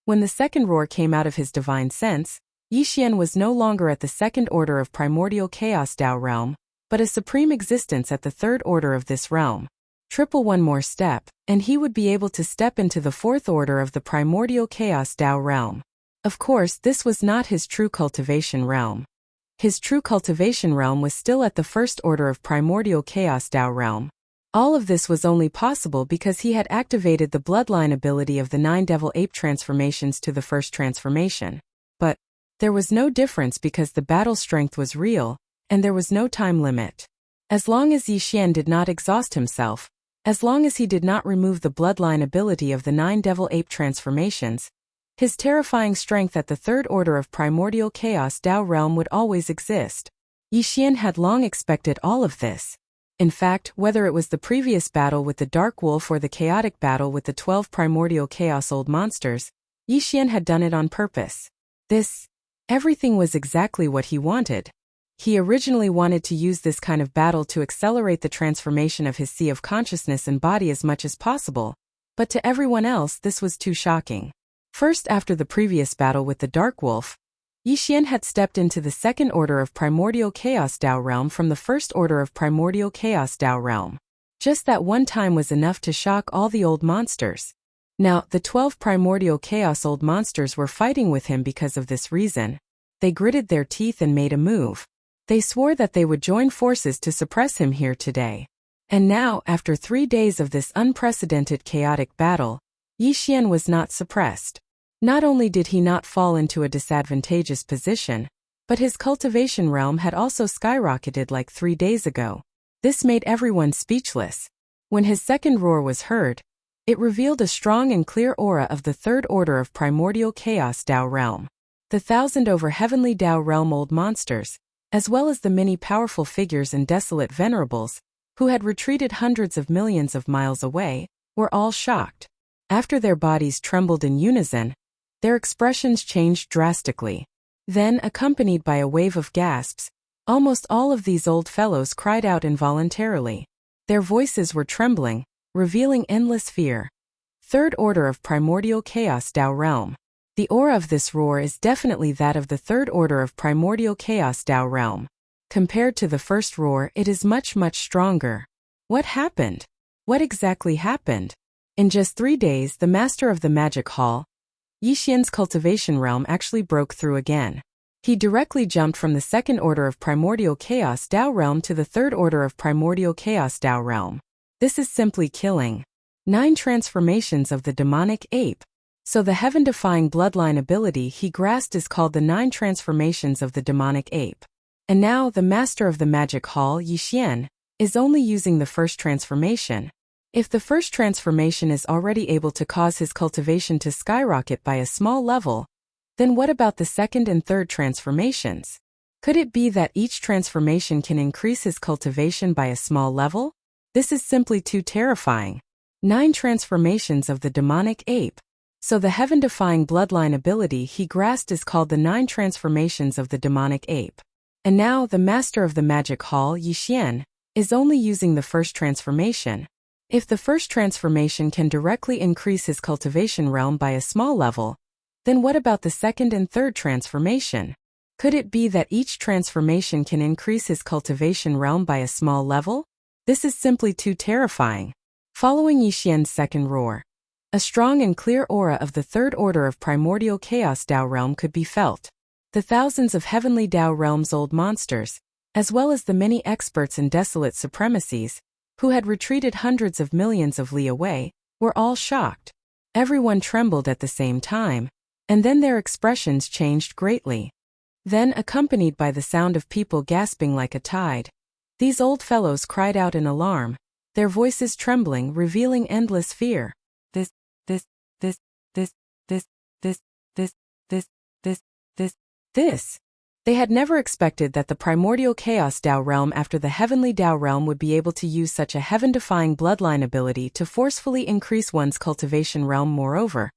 When the second roar came out of his divine sense, Yixian was no longer at the second order of primordial chaos Tao realm, but a supreme existence at the third order of this realm. Triple one more step, and he would be able to step into the fourth order of the primordial chaos Tao realm. Of course, this was not his true cultivation realm. His true cultivation realm was still at the first order of primordial chaos Tao realm. All of this was only possible because he had activated the bloodline ability of the 9 devil ape transformations to the first transformation. But there was no difference because the battle strength was real, and there was no time limit. As long as Yixian did not exhaust himself, as long as he did not remove the bloodline ability of the 9 devil ape transformations, his terrifying strength at the third order of primordial chaos Tao realm would always exist. Yixian had long expected all of this. In fact, whether it was the previous battle with the Dark Wolf or the chaotic battle with the 12 primordial chaos old monsters, Yixian had done it on purpose. Everything was exactly what he wanted. He originally wanted to use this kind of battle to accelerate the transformation of his sea of consciousness and body as much as possible, but to everyone else this was too shocking. First, after the previous battle with the Dark Wolf, Yixian had stepped into the second order of primordial chaos Tao realm from the first order of primordial chaos Tao realm. Just that one time was enough to shock all the old monsters. Now, the 12 primordial chaos old monsters were fighting with him because of this reason. They gritted their teeth and made a move. They swore that they would join forces to suppress him here today. And now, after 3 days of this unprecedented chaotic battle, Yixian was not suppressed. Not only did he not fall into a disadvantageous position, but his cultivation realm had also skyrocketed like 3 days ago. This made everyone speechless. When his second roar was heard, it revealed a strong and clear aura of the third order of primordial chaos Tao realm. The 1,000 over heavenly Tao realm old monsters, as well as the many powerful figures and desolate venerables, who had retreated hundreds of millions of miles away, were all shocked. After their bodies trembled in unison, their expressions changed drastically. Then, accompanied by a wave of gasps, almost all of these old fellows cried out involuntarily. Their voices were trembling, revealing endless fear. Third order of primordial chaos Tao realm. The aura of this roar is definitely that of the third order of primordial chaos Tao realm. Compared to the first roar, it is much, much stronger. What happened? What exactly happened? In just 3 days, the master of the magic hall, Yixian's cultivation realm actually broke through again. He directly jumped from the second order of primordial chaos Tao realm to the third order of primordial chaos Tao realm. This is simply killing. 9 transformations of the demonic ape. So the heaven-defying bloodline ability he grasped is called the 9 transformations of the demonic ape. And now the master of the magic hall, Yixian, is only using the first transformation. If the first transformation is already able to cause his cultivation to skyrocket by a small level, then what about the second and third transformations? Could it be that each transformation can increase his cultivation by a small level? This is simply too terrifying. 9 transformations of the demonic ape. So the heaven-defying bloodline ability he grasped is called the 9 transformations of the demonic ape. And now the master of the magic hall, Yixian, is only using the first transformation. If the first transformation can directly increase his cultivation realm by a small level, then what about the second and third transformation? Could it be that each transformation can increase his cultivation realm by a small level? This is simply too terrifying. Following Yixian's second roar, a strong and clear aura of the third order of primordial chaos Tao realm could be felt. The thousands of heavenly Tao realms old monsters, as well as the many experts in desolate supremacies, who had retreated hundreds of millions of li away, were all shocked. Everyone trembled at the same time, and then their expressions changed greatly. Then, accompanied by the sound of people gasping like a tide, these old fellows cried out in alarm, their voices trembling, revealing endless fear. This. They had never expected that the primordial chaos Tao realm after the heavenly Tao realm would be able to use such a heaven-defying bloodline ability to forcefully increase one's cultivation realm. Moreover,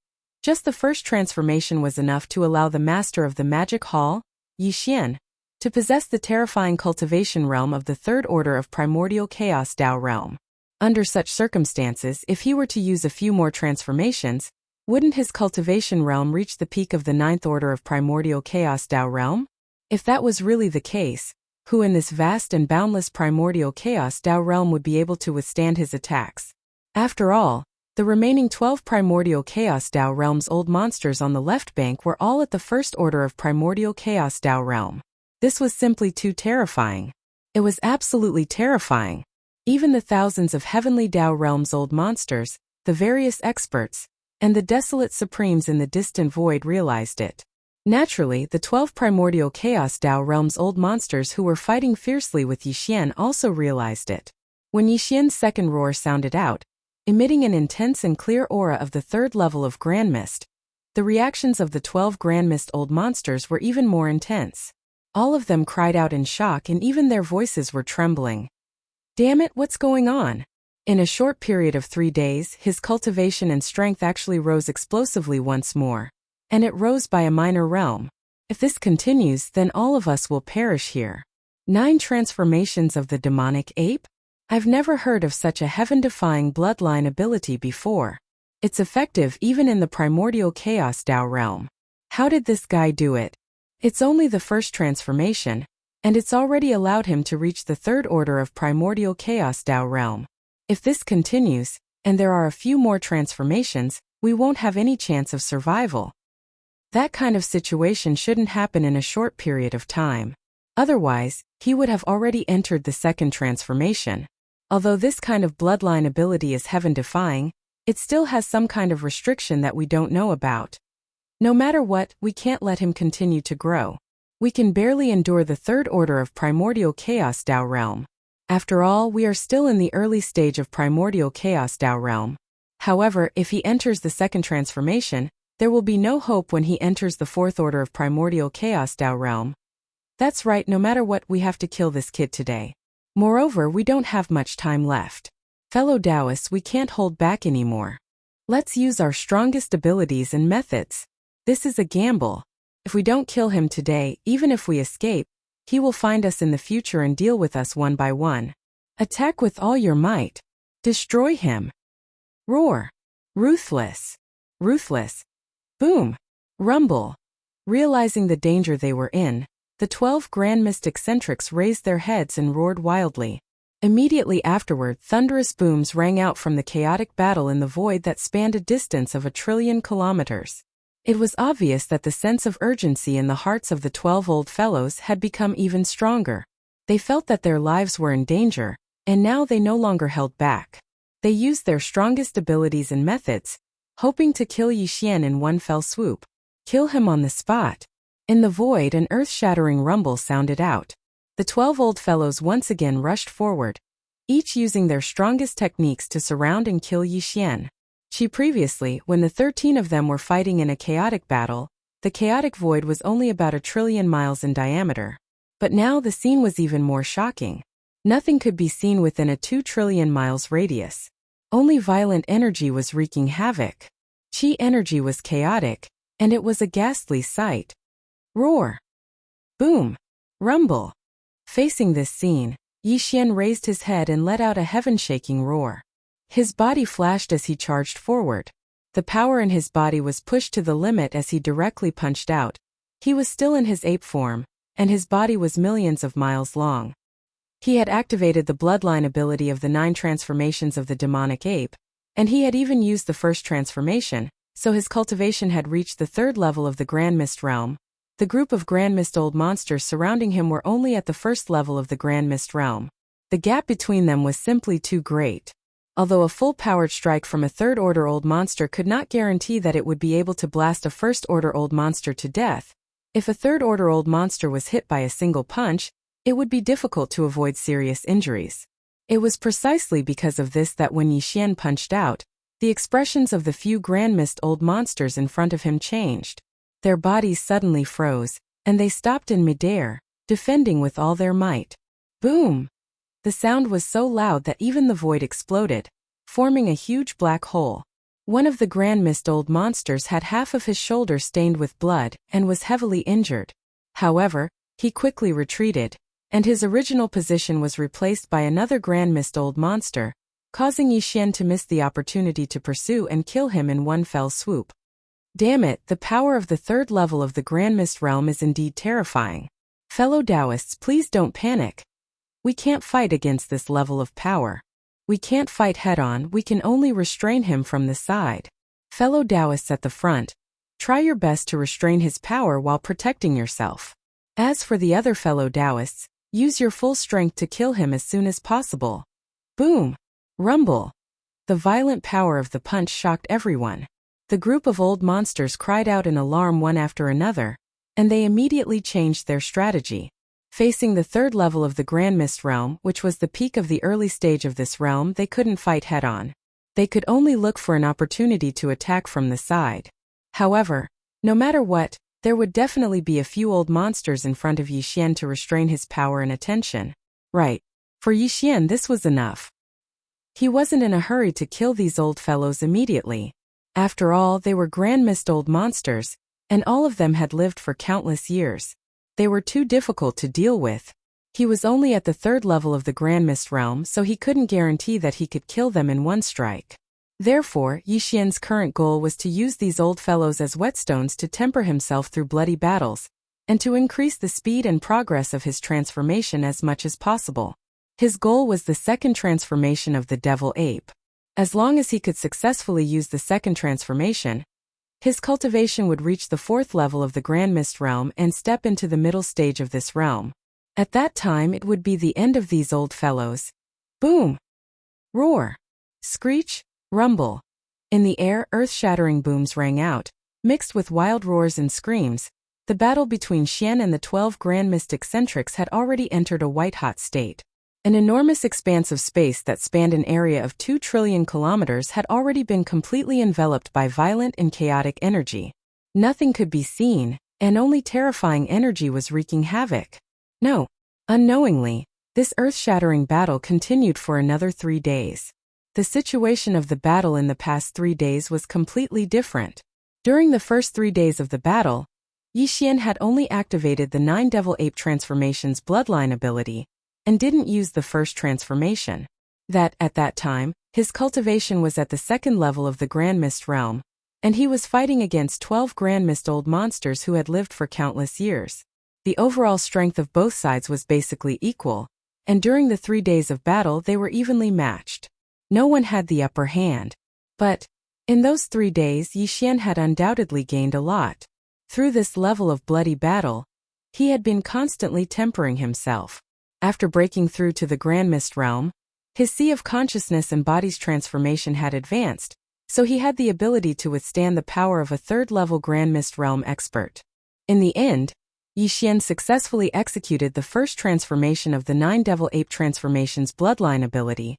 Just the first transformation was enough to allow the master of the magic hall, Yi Xian, to possess the terrifying cultivation realm of the third order of primordial chaos Dao realm. Under such circumstances, if he were to use a few more transformations, wouldn't his cultivation realm reach the peak of the ninth order of primordial chaos Dao realm? If that was really the case, who in this vast and boundless primordial chaos Dao realm would be able to withstand his attacks? After all, the remaining 12 primordial chaos Dao realm's old monsters on the left bank were all at the first order of primordial chaos Dao realm. This was simply too terrifying. It was absolutely terrifying. Even the thousands of heavenly Dao realm's old monsters, the various experts, and the desolate supremes in the distant void realized it. Naturally, the 12 primordial chaos Dao realm's old monsters who were fighting fiercely with Yi Xian also realized it. When Yi Xian's second roar sounded out, emitting an intense and clear aura of the third level of Grand Mist, the reactions of the 12 Grand Mist old monsters were even more intense. All of them cried out in shock and even their voices were trembling. Damn it, what's going on? In a short period of 3 days, his cultivation and strength actually rose explosively once more. And it rose by a minor realm. If this continues, then all of us will perish here. 9 transformations of the demonic ape? I've never heard of such a heaven-defying bloodline ability before. It's effective even in the primordial chaos Dao realm. How did this guy do it? It's only the first transformation, and it's already allowed him to reach the third order of primordial chaos Dao realm. If this continues, and there are a few more transformations, we won't have any chance of survival. That kind of situation shouldn't happen in a short period of time. Otherwise, he would have already entered the second transformation. Although this kind of bloodline ability is heaven-defying, it still has some kind of restriction that we don't know about. No matter what, we can't let him continue to grow. We can barely endure the third order of primordial chaos Dao realm. After all, we are still in the early stage of primordial chaos Dao realm. However, if he enters the second transformation, there will be no hope when he enters the fourth order of primordial chaos Dao realm. That's right, no matter what, we have to kill this kid today. Moreover, we don't have much time left. Fellow Taoists, we can't hold back anymore. Let's use our strongest abilities and methods. This is a gamble. If we don't kill him today, even if we escape, he will find us in the future and deal with us one by one. Attack with all your might. Destroy him. Roar. Ruthless. Ruthless. Boom. Rumble. Realizing the danger they were in, the 12 Grand Mist eccentrics raised their heads and roared wildly. Immediately afterward, thunderous booms rang out from the chaotic battle in the void that spanned a distance of 1 trillion kilometers. It was obvious that the sense of urgency in the hearts of the 12 old fellows had become even stronger. They felt that their lives were in danger, and now they no longer held back. They used their strongest abilities and methods, hoping to kill Yi Xian in one fell swoop. Kill him on the spot. In the void, an earth-shattering rumble sounded out. The 12 old fellows once again rushed forward, each using their strongest techniques to surround and kill Yi Xian. Previously, when the 13 of them were fighting in a chaotic battle, the chaotic void was only about 1 trillion miles in diameter. But now the scene was even more shocking. Nothing could be seen within a 2 trillion miles radius. Only violent energy was wreaking havoc. Qi energy was chaotic, and it was a ghastly sight. Roar. Boom. Rumble. Facing this scene, Yi Xian raised his head and let out a heaven-shaking roar. His body flashed as he charged forward. The power in his body was pushed to the limit as he directly punched out. He was still in his ape form, and his body was millions of miles long. He had activated the bloodline ability of the 9 transformations of the demonic ape, and he had even used the first transformation, so his cultivation had reached the 3rd level of the Grand Mist realm. The group of Grand Mist old monsters surrounding him were only at the 1st level of the Grand Mist realm. The gap between them was simply too great. Although a full-powered strike from a 3rd order old monster could not guarantee that it would be able to blast a 1st order old monster to death, if a 3rd order old monster was hit by a single punch, it would be difficult to avoid serious injuries. It was precisely because of this that when Yi Xian punched out, the expressions of the few Grand Mist old monsters in front of him changed. Their bodies suddenly froze, and they stopped in midair, defending with all their might. Boom! The sound was so loud that even the void exploded, forming a huge black hole. One of the Grand Mist Old Monsters had half of his shoulder stained with blood and was heavily injured. However, he quickly retreated, and his original position was replaced by another Grand Mist Old Monster, causing Yixian to miss the opportunity to pursue and kill him in one fell swoop. Damn it, the power of the third level of the Grand Mist realm is indeed terrifying. Fellow Taoists, please don't panic. We can't fight against this level of power. We can't fight head-on, we can only restrain him from the side. Fellow Taoists at the front, try your best to restrain his power while protecting yourself. As for the other fellow Taoists, use your full strength to kill him as soon as possible. Boom! Rumble! The violent power of the punch shocked everyone. The group of old monsters cried out in alarm one after another, and they immediately changed their strategy. Facing the third level of the Grand Mist realm, which was the peak of the early stage of this realm, they couldn't fight head-on. They could only look for an opportunity to attack from the side. However, no matter what, there would definitely be a few old monsters in front of Yixian to restrain his power and attention. Right. For Yixian this was enough. He wasn't in a hurry to kill these old fellows immediately. After all, they were Grand Mist Old Monsters, and all of them had lived for countless years. They were too difficult to deal with. He was only at the third level of the Grand Mist realm, so he couldn't guarantee that he could kill them in one strike. Therefore, Yixian's current goal was to use these old fellows as whetstones to temper himself through bloody battles, and to increase the speed and progress of his transformation as much as possible. His goal was the second transformation of the Devil Ape. As long as he could successfully use the second transformation, his cultivation would reach the fourth level of the Grand Mist realm and step into the middle stage of this realm. At that time it would be the end of these old fellows. Boom! Roar! Screech! Rumble! In the air, earth-shattering booms rang out, mixed with wild roars and screams. The battle between Xian and the 12 Grand Mist eccentrics had already entered a white-hot state. An enormous expanse of space that spanned an area of 2 trillion kilometers had already been completely enveloped by violent and chaotic energy. Nothing could be seen, and only terrifying energy was wreaking havoc. No. Unknowingly, this earth-shattering battle continued for another 3 days. The situation of the battle in the past 3 days was completely different. During the first 3 days of the battle, Yixian had only activated the 9 Devil Ape Transformation's bloodline ability, and didn't use the first transformation. At that time, his cultivation was at the second level of the Grand Mist realm, and he was fighting against 12 Grand Mist Old Monsters who had lived for countless years. The overall strength of both sides was basically equal, and during the 3 days of battle they were evenly matched. No one had the upper hand. But, in those 3 days Yixian had undoubtedly gained a lot. Through this level of bloody battle, he had been constantly tempering himself. After breaking through to the Grand Mist realm, his Sea of Consciousness and body's transformation had advanced, so he had the ability to withstand the power of a third-level Grand Mist realm expert. In the end, Yixian successfully executed the first transformation of the 9 Devil Ape Transformation's bloodline ability,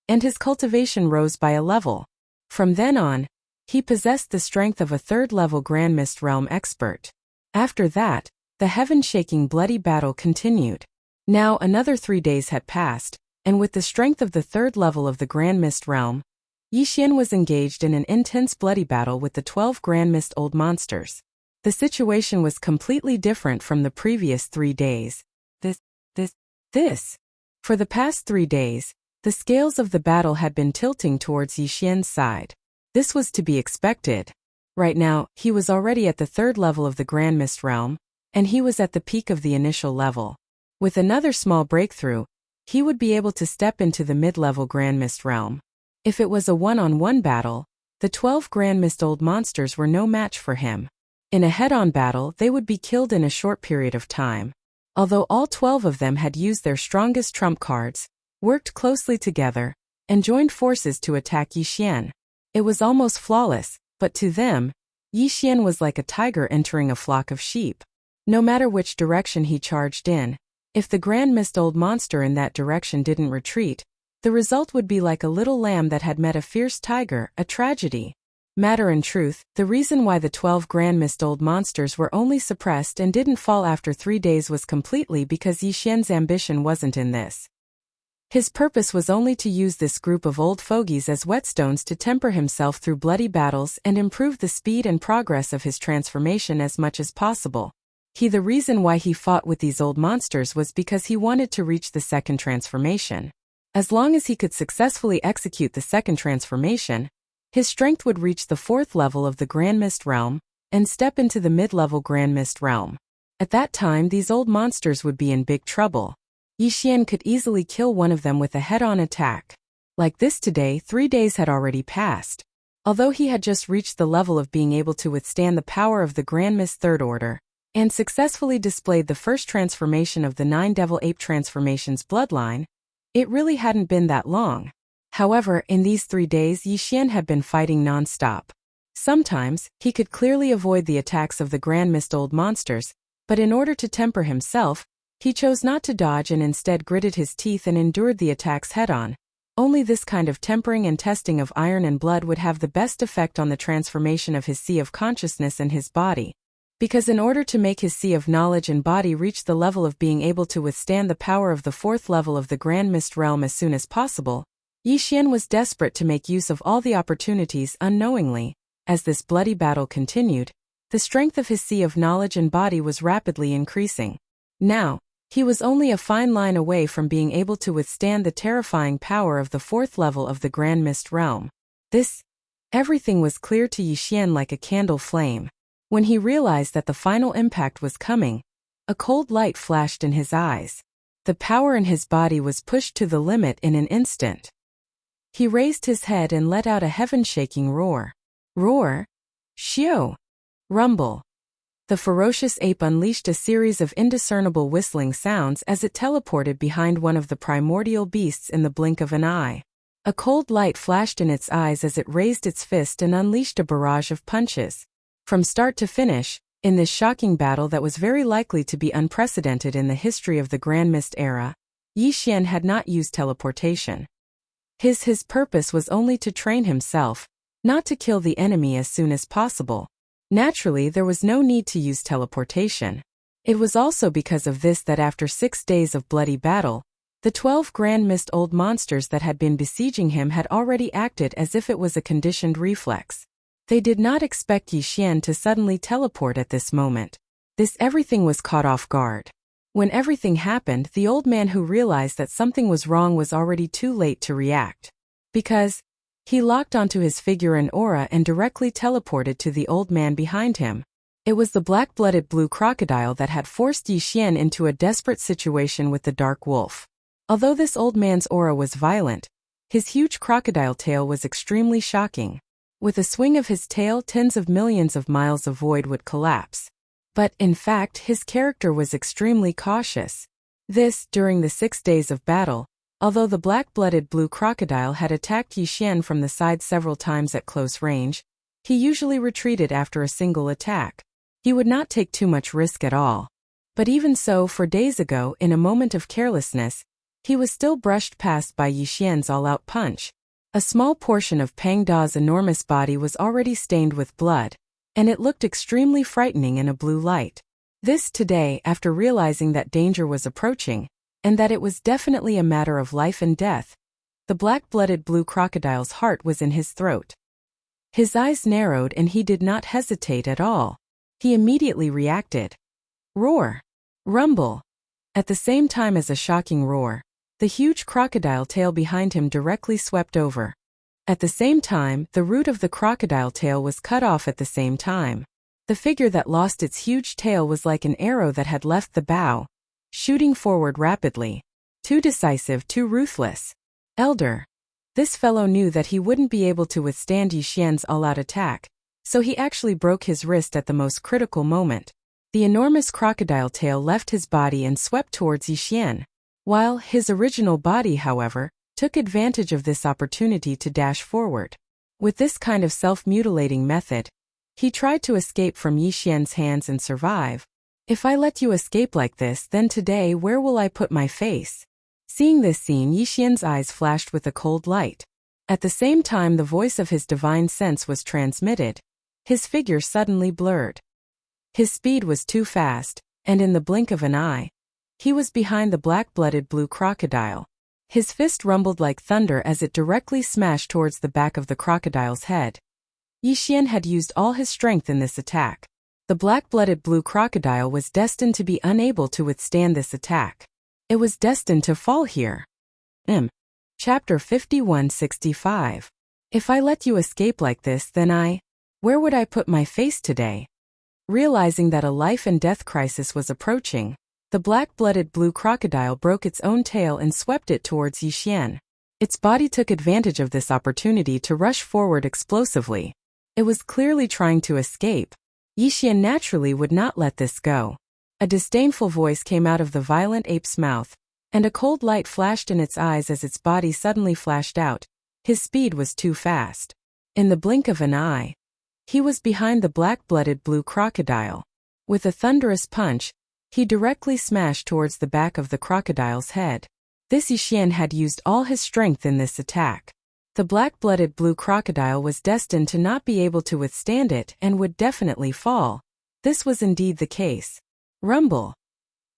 and his cultivation rose by a level. From then on, he possessed the strength of a third-level Grand Mist realm expert. After that, the heaven-shaking bloody battle continued. Now another 3 days had passed, and with the strength of the third level of the Grand Mist realm, Yixian was engaged in an intense bloody battle with the 12 Grand Mist Old Monsters. The situation was completely different from the previous 3 days. For the past 3 days, the scales of the battle had been tilting towards Yixian's side. This was to be expected. Right now, he was already at the third level of the Grand Mist realm, and he was at the peak of the initial level. With another small breakthrough, he would be able to step into the mid-level Grand Mist realm. If it was a one-on-one battle, the 12 Grand Mist Old Monsters were no match for him. In a head-on battle, they would be killed in a short period of time. Although all 12 of them had used their strongest trump cards, worked closely together, and joined forces to attack Yixian. It was almost flawless, but to them, Yixian was like a tiger entering a flock of sheep. No matter which direction he charged in, if the Grand Mist Old Monster in that direction didn't retreat, the result would be like a little lamb that had met a fierce tiger, a tragedy. Matter in truth, the reason why the 12 Grand Mist Old Monsters were only suppressed and didn't fall after 3 days was completely because Yixian's ambition wasn't in this. His purpose was only to use this group of old fogies as whetstones to temper himself through bloody battles and improve the speed and progress of his transformation as much as possible. The reason why he fought with these old monsters was because he wanted to reach the second transformation. As long as he could successfully execute the second transformation, his strength would reach the 4th level of the Grand Mist realm and step into the mid-level Grand Mist realm. At that time, these old monsters would be in big trouble. Yi Xian could easily kill one of them with a head-on attack. Like this today, 3 days had already passed. Although he had just reached the level of being able to withstand the power of the Grand Mist Third Order, and successfully displayed the first transformation of the 9 Devil Ape transformations bloodline, it really hadn't been that long. However, in these 3 days Yi Xian had been fighting non-stop. Sometimes, he could clearly avoid the attacks of the Grand Mist old monsters, but in order to temper himself, he chose not to dodge and instead gritted his teeth and endured the attacks head-on. Only this kind of tempering and testing of iron and blood would have the best effect on the transformation of his sea of consciousness and his body. Because in order to make his sea of knowledge and body reach the level of being able to withstand the power of the 4th level of the Grand Mist realm as soon as possible, Yi Xian was desperate to make use of all the opportunities unknowingly. As this bloody battle continued, the strength of his sea of knowledge and body was rapidly increasing. Now, he was only a fine line away from being able to withstand the terrifying power of the 4th level of the Grand Mist realm. Everything was clear to Yi Xian like a candle flame. When he realized that the final impact was coming, a cold light flashed in his eyes. The power in his body was pushed to the limit in an instant. He raised his head and let out a heaven-shaking roar. Roar? Shio! Rumble! The ferocious ape unleashed a series of indiscernible whistling sounds as it teleported behind one of the primordial beasts in the blink of an eye. A cold light flashed in its eyes as it raised its fist and unleashed a barrage of punches. From start to finish, in this shocking battle that was very likely to be unprecedented in the history of the Grand Mist era, Yi Xian had not used teleportation. His purpose was only to train himself, not to kill the enemy as soon as possible. Naturally, there was no need to use teleportation. It was also because of this that after 6 days of bloody battle, the 12 Grand Mist old monsters that had been besieging him had already acted as if it was a conditioned reflex. They did not expect Yi Xian to suddenly teleport at this moment. Everything was caught off guard. When everything happened, the old man who realized that something was wrong was already too late to react. Because he locked onto his figure and aura and directly teleported to the old man behind him. It was the black-blooded blue crocodile that had forced Yi Xian into a desperate situation with the dark wolf. Although this old man's aura was violent, his huge crocodile tail was extremely shocking. With a swing of his tail, tens of millions of miles of void would collapse. But, in fact, his character was extremely cautious. During the 6 days of battle, although the black-blooded blue crocodile had attacked Yi Xian from the side several times at close range, he usually retreated after a single attack. He would not take too much risk at all. But even so, 4 days ago, in a moment of carelessness, he was still brushed past by Yi Xian's all-out punch. A small portion of Pang Da's enormous body was already stained with blood, and it looked extremely frightening in a blue light. Today, after realizing that danger was approaching, and that it was definitely a matter of life and death, the black-blooded blue crocodile's heart was in his throat. His eyes narrowed and he did not hesitate at all. He immediately reacted. Roar! Rumble! At the same time as a shocking roar, the huge crocodile tail behind him directly swept over. At the same time, the root of the crocodile tail was cut off at the same time. The figure that lost its huge tail was like an arrow that had left the bow, shooting forward rapidly. Too decisive, too ruthless. Elder. This fellow knew that he wouldn't be able to withstand Yi Xian's all-out attack, so he actually broke his wrist at the most critical moment. The enormous crocodile tail left his body and swept towards Yi Xian, while his original body, however, took advantage of this opportunity to dash forward. With this kind of self-mutilating method, he tried to escape from Yi Xian's hands and survive. If I let you escape like this, then today where will I put my face? Seeing this scene, Yi Xian's eyes flashed with a cold light. At the same time the voice of his divine sense was transmitted. His figure suddenly blurred. His speed was too fast, and in the blink of an eye, he was behind the black-blooded blue crocodile. His fist rumbled like thunder as it directly smashed towards the back of the crocodile's head. Yi Xian had used all his strength in this attack. The black-blooded blue crocodile was destined to be unable to withstand this attack. It was destined to fall here. Chapter 5165. If I let you escape like this, then where would I put my face today? Realizing that a life and death crisis was approaching, the black-blooded blue crocodile broke its own tail and swept it towards Yi Xian. Its body took advantage of this opportunity to rush forward explosively. It was clearly trying to escape. Yi Xian naturally would not let this go. A disdainful voice came out of the violent ape's mouth, and a cold light flashed in its eyes as its body suddenly flashed out. His speed was too fast. In the blink of an eye, he was behind the black-blooded blue crocodile. With a thunderous punch, he directly smashed towards the back of the crocodile's head. This Yi Xian had used all his strength in this attack. The black-blooded blue crocodile was destined to not be able to withstand it and would definitely fall. This was indeed the case. Rumble.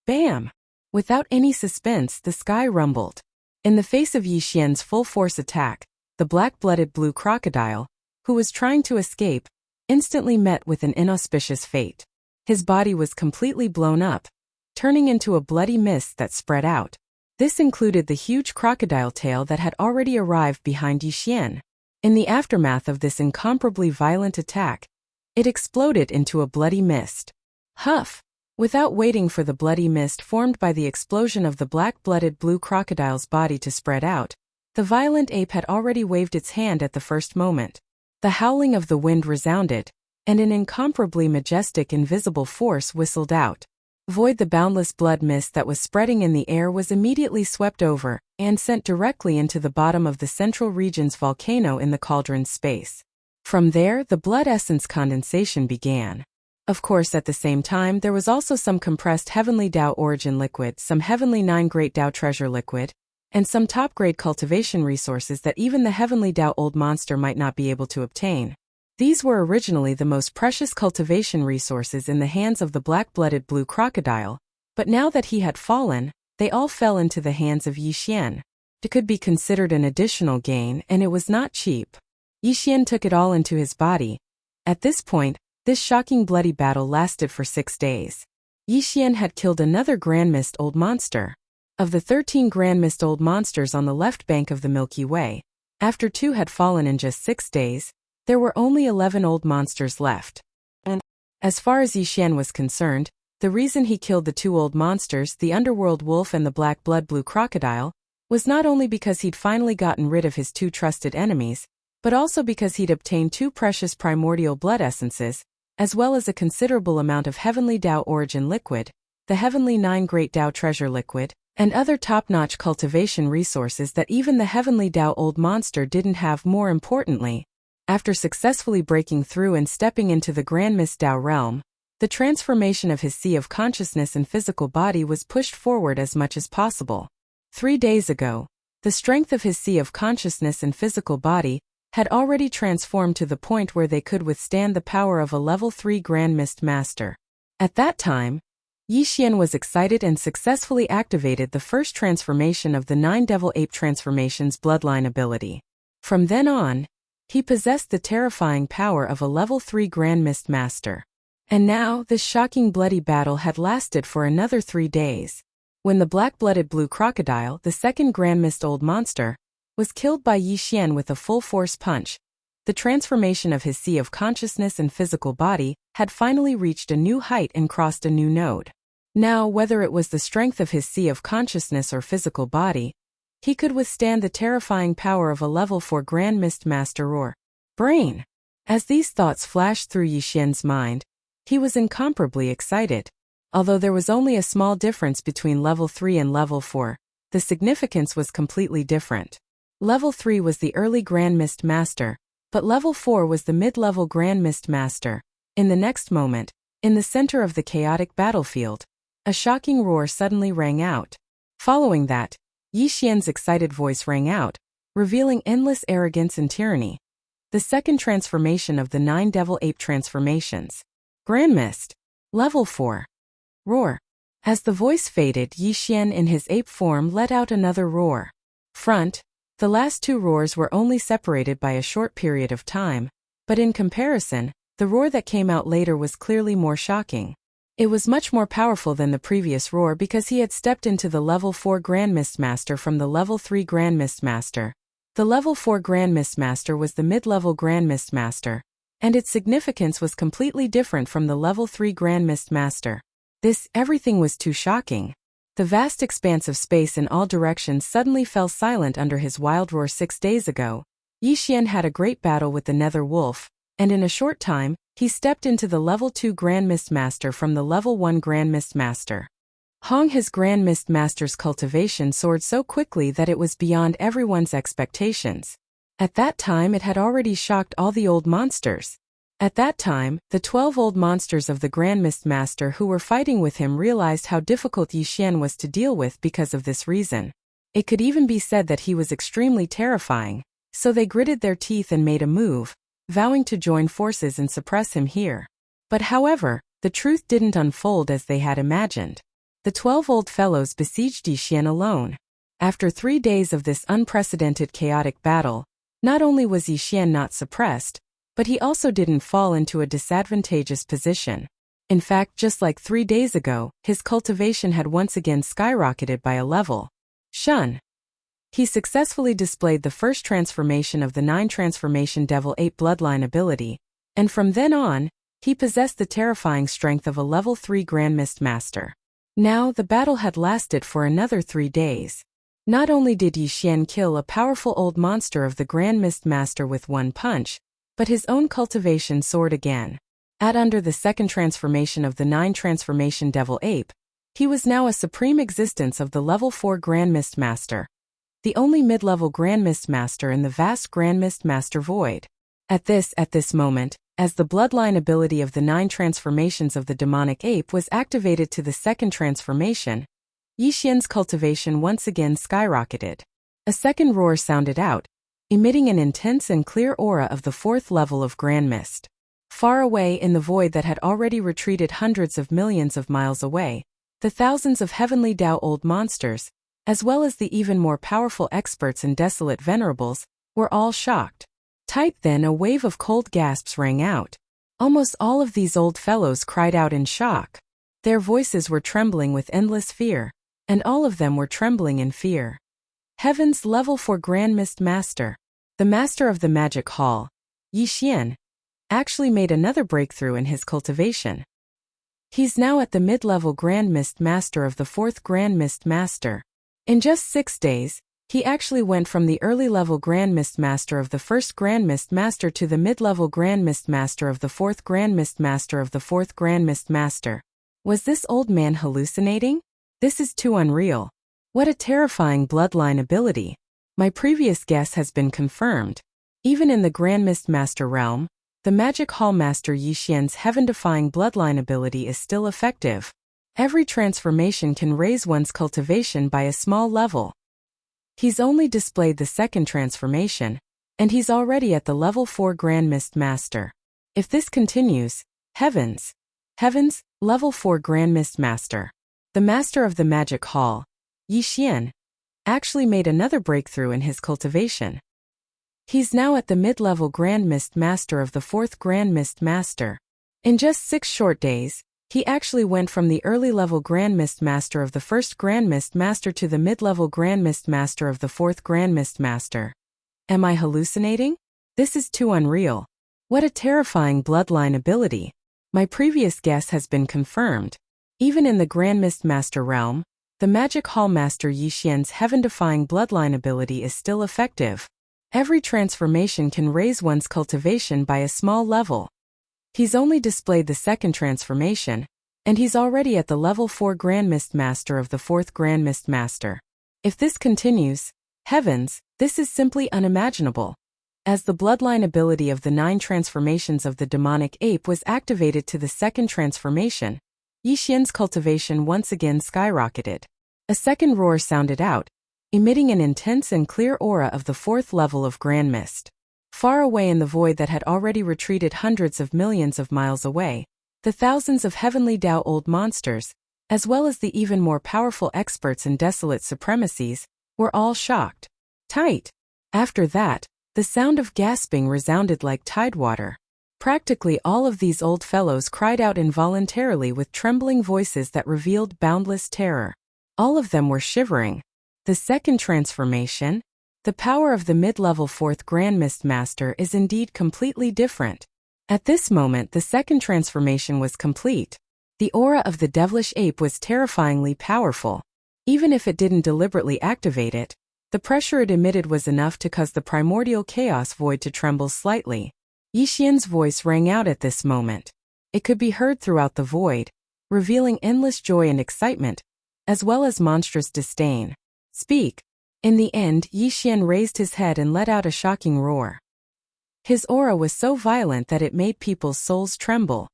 Bam! Without any suspense, the sky rumbled. In the face of Yi Xian's full-force attack, the black-blooded blue crocodile, who was trying to escape, instantly met with an inauspicious fate. His body was completely blown up, turning into a bloody mist that spread out. This included the huge crocodile tail that had already arrived behind Yi Xian. In the aftermath of this incomparably violent attack, it exploded into a bloody mist. Huff! Without waiting for the bloody mist formed by the explosion of the black-blooded blue crocodile's body to spread out, the violent ape had already waved its hand at the first moment. The howling of the wind resounded, and an incomparably majestic invisible force whistled out. Void. The boundless blood mist that was spreading in the air was immediately swept over and sent directly into the bottom of the central region's volcano in the cauldron's space. From there, the blood essence condensation began. Of course, at the same time, there was also some compressed Heavenly Tao origin liquid, some Heavenly 9 Great Tao treasure liquid, and some top-grade cultivation resources that even the Heavenly Tao Old Monster might not be able to obtain. These were originally the most precious cultivation resources in the hands of the black-blooded blue crocodile, but now that he had fallen, they all fell into the hands of Yi Xian. It could be considered an additional gain, and it was not cheap. Yi Xian took it all into his body. At this point, this shocking bloody battle lasted for 6 days. Yi Xian had killed another Grand Mist Old Monster. Of the 13 Grand Mist Old Monsters on the left bank of the Milky Way, after 2 had fallen in just 6 days, there were only 11 old monsters left. And as far as Yi Xian was concerned, the reason he killed the 2 old monsters, the underworld wolf and the black-blood blue crocodile, was not only because he'd finally gotten rid of his 2 trusted enemies, but also because he'd obtained 2 precious primordial blood essences, as well as a considerable amount of Heavenly Tao origin liquid, the Heavenly 9 Great Tao treasure liquid, and other top-notch cultivation resources that even the Heavenly Tao Old Monster didn't have. More importantly, after successfully breaking through and stepping into the Grand Mist Tao realm, the transformation of his sea of consciousness and physical body was pushed forward as much as possible. 3 days ago, the strength of his sea of consciousness and physical body had already transformed to the point where they could withstand the power of a level 3 Grand Mist Master. At that time, Yi Xian was excited and successfully activated the first transformation of the 9 Devil Ape Transformations bloodline ability. From then on, he possessed the terrifying power of a level 3 Grand Mist Master. And now, this shocking bloody battle had lasted for another 3 days. When the black-blooded blue crocodile, the second Grand Mist Old Monster, was killed by Yi Xian with a full-force punch, the transformation of his sea of consciousness and physical body had finally reached a new height and crossed a new node. Now, whether it was the strength of his sea of consciousness or physical body, he could withstand the terrifying power of a level 4 Grand Mist Master or brain. As these thoughts flashed through Yi Xian's mind, he was incomparably excited. Although there was only a small difference between level 3 and level 4, the significance was completely different. Level 3 was the early Grand Mist Master, but level 4 was the mid-level Grand Mist Master. In the next moment, in the center of the chaotic battlefield, a shocking roar suddenly rang out. Following that, Yi Xian's excited voice rang out, revealing endless arrogance and tyranny. The second transformation of the 9 Devil Ape Transformations. Grand Mist. Level 4. Roar. As the voice faded, Yi Xian in his ape form let out another roar. front, the last two roars were only separated by a short period of time, but in comparison, the roar that came out later was clearly more shocking. It was much more powerful than the previous roar because he had stepped into the level 4 Grand Mist Master from the level 3 Grand Mist Master. The level 4 Grand Mist Master was the mid-level Grand Mist Master, and its significance was completely different from the level 3 Grand Mist Master. Everything was too shocking. The vast expanse of space in all directions suddenly fell silent under his wild roar 6 days ago. Yi Xian had a great battle with the Nether Wolf, and in a short time, he stepped into the level 2 Grand Mist Master from the level 1 Grand Mist Master. His Grand Mist Master's cultivation soared so quickly that it was beyond everyone's expectations. At that time it had already shocked all the old monsters. At that time, the 12 old monsters of the Grand Mist Master who were fighting with him realized how difficult Yi Xian was to deal with because of this reason. It could even be said that he was extremely terrifying, so they gritted their teeth and made a move, vowing to join forces and suppress him here. But however, the truth didn't unfold as they had imagined. The 12 old fellows besieged Yi Xian alone. After 3 days of this unprecedented chaotic battle, not only was Yi Xian not suppressed, but he also didn't fall into a disadvantageous position. In fact, just like 3 days ago, his cultivation had once again skyrocketed by a level. Shun. He successfully displayed the first transformation of the 9 transformation Devil 8 bloodline ability, and from then on, he possessed the terrifying strength of a level 3 Grand Mist Master. Now, the battle had lasted for another 3 days. Not only did Yi Xian kill a powerful old monster of the Grand Mist Master with one punch, but his own cultivation soared again. Under the second transformation of the 9 transformation Devil Ape, he was now a supreme existence of the level 4 Grand Mist Master, the only mid-level Grand Mist Master in the vast Grand Mist Master void. At this moment, as the bloodline ability of the 9 transformations of the demonic ape was activated to the second transformation, Yi Xian's cultivation once again skyrocketed. A second roar sounded out, emitting an intense and clear aura of the 4th level of Grand Mist. Far away in the void that had already retreated hundreds of millions of miles away, the thousands of heavenly Dao old monsters, as well as the even more powerful experts and desolate venerables, were all shocked. Then a wave of cold gasps rang out. Almost all of these old fellows cried out in shock. Their voices were trembling with endless fear, and all of them were trembling in fear. Heaven's level 4 Grand Mist Master, the master of the magic hall, Yi Xian, actually made another breakthrough in his cultivation. He's now at the mid-level Grand Mist Master of the 4th Grand Mist Master. In just 6 days, he actually went from the early-level Grand Mist Master of the 1st Grand Mist Master to the mid-level Grand Mist Master of the 4th Grand Mist Master of the 4th Grand Mist Master. Was this old man hallucinating? This is too unreal. What a terrifying bloodline ability. My previous guess has been confirmed. Even in the Grand Mist Master realm, the Magic Hall Master Yi Xian's heaven-defying bloodline ability is still effective. Every transformation can raise one's cultivation by a small level. He's only displayed the second transformation, and he's already at the level 4 Grand Mist Master. If this continues, heavens, level 4 Grand Mist Master, the master of the Magic Hall, Yi Xian, actually made another breakthrough in his cultivation. He's now at the mid-level Grand Mist Master of the 4th Grand Mist Master. In just 6 short days, he actually went from the early-level Grand Mist Master of the 1st Grand Mist Master to the mid-level Grand Mist Master of the 4th Grand Mist Master. Am I hallucinating? This is too unreal. What a terrifying bloodline ability. My previous guess has been confirmed. Even in the Grand Mist Master realm, the Magic Hall Master Yi Xian's heaven-defying bloodline ability is still effective. Every transformation can raise one's cultivation by a small level. He's only displayed the second transformation, and he's already at the level 4 Grand Mist Master of the 4th Grand Mist Master. If this continues, heavens, this is simply unimaginable. As the bloodline ability of the 9 transformations of the demonic ape was activated to the second transformation, Yi Xian's cultivation once again skyrocketed. A second roar sounded out, emitting an intense and clear aura of the 4th level of Grand Mist. Far away in the void that had already retreated hundreds of millions of miles away, the thousands of heavenly Dao old monsters, as well as the even more powerful experts in desolate supremacies, were all shocked. Tight. After that, the sound of gasping resounded like tidewater. Practically all of these old fellows cried out involuntarily with trembling voices that revealed boundless terror. All of them were shivering. The second transformation, the power of the mid-level fourth Grand Mist Master, is indeed completely different. At this moment the second transformation was complete. The aura of the devilish ape was terrifyingly powerful. Even if it didn't deliberately activate it, the pressure it emitted was enough to cause the primordial chaos void to tremble slightly. Yixian's voice rang out at this moment. It could be heard throughout the void, revealing endless joy and excitement, as well as monstrous disdain. Speak. In the end, Yixian raised his head and let out a shocking roar. His aura was so violent that it made people's souls tremble.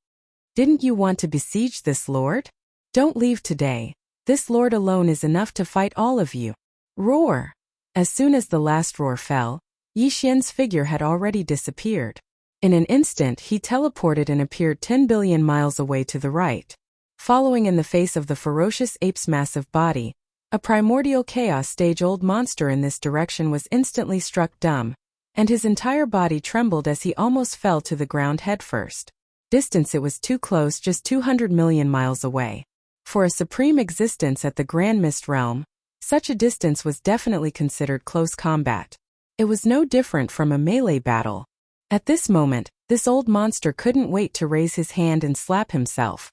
Didn't you want to besiege this lord? Don't leave today. This lord alone is enough to fight all of you. Roar! As soon as the last roar fell, Yixian's figure had already disappeared. In an instant he teleported and appeared 10 billion miles away to the right. Following in the face of the ferocious ape's massive body, a primordial chaos stage-old monster in this direction was instantly struck dumb, and his entire body trembled as he almost fell to the ground headfirst. Distance: it was too close, just 200 million miles away. For a supreme existence at the Grand Mist Realm, such a distance was definitely considered close combat. It was no different from a melee battle. At this moment, this old monster couldn't wait to raise his hand and slap himself.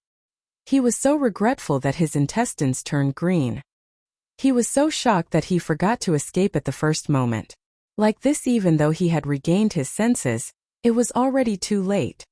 He was so regretful that his intestines turned green. He was so shocked that he forgot to escape at the first moment. Like this, even though he had regained his senses, it was already too late.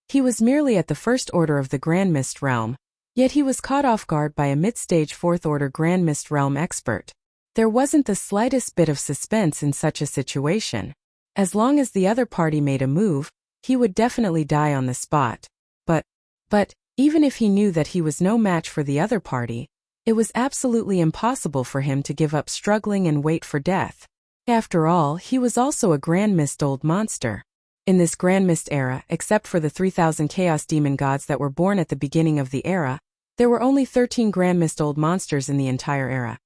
He was merely at the first order of the Grand Mist Realm, yet he was caught off guard by a mid-stage fourth-order Grand Mist Realm expert. There wasn't the slightest bit of suspense in such a situation. As long as the other party made a move, he would definitely die on the spot. But, even if he knew that he was no match for the other party, it was absolutely impossible for him to give up struggling and wait for death. After all, he was also a Grand Mist old monster. In this Grand Mist era, except for the 3,000 Chaos Demon gods that were born at the beginning of the era, there were only 13 Grand Mist old monsters in the entire era.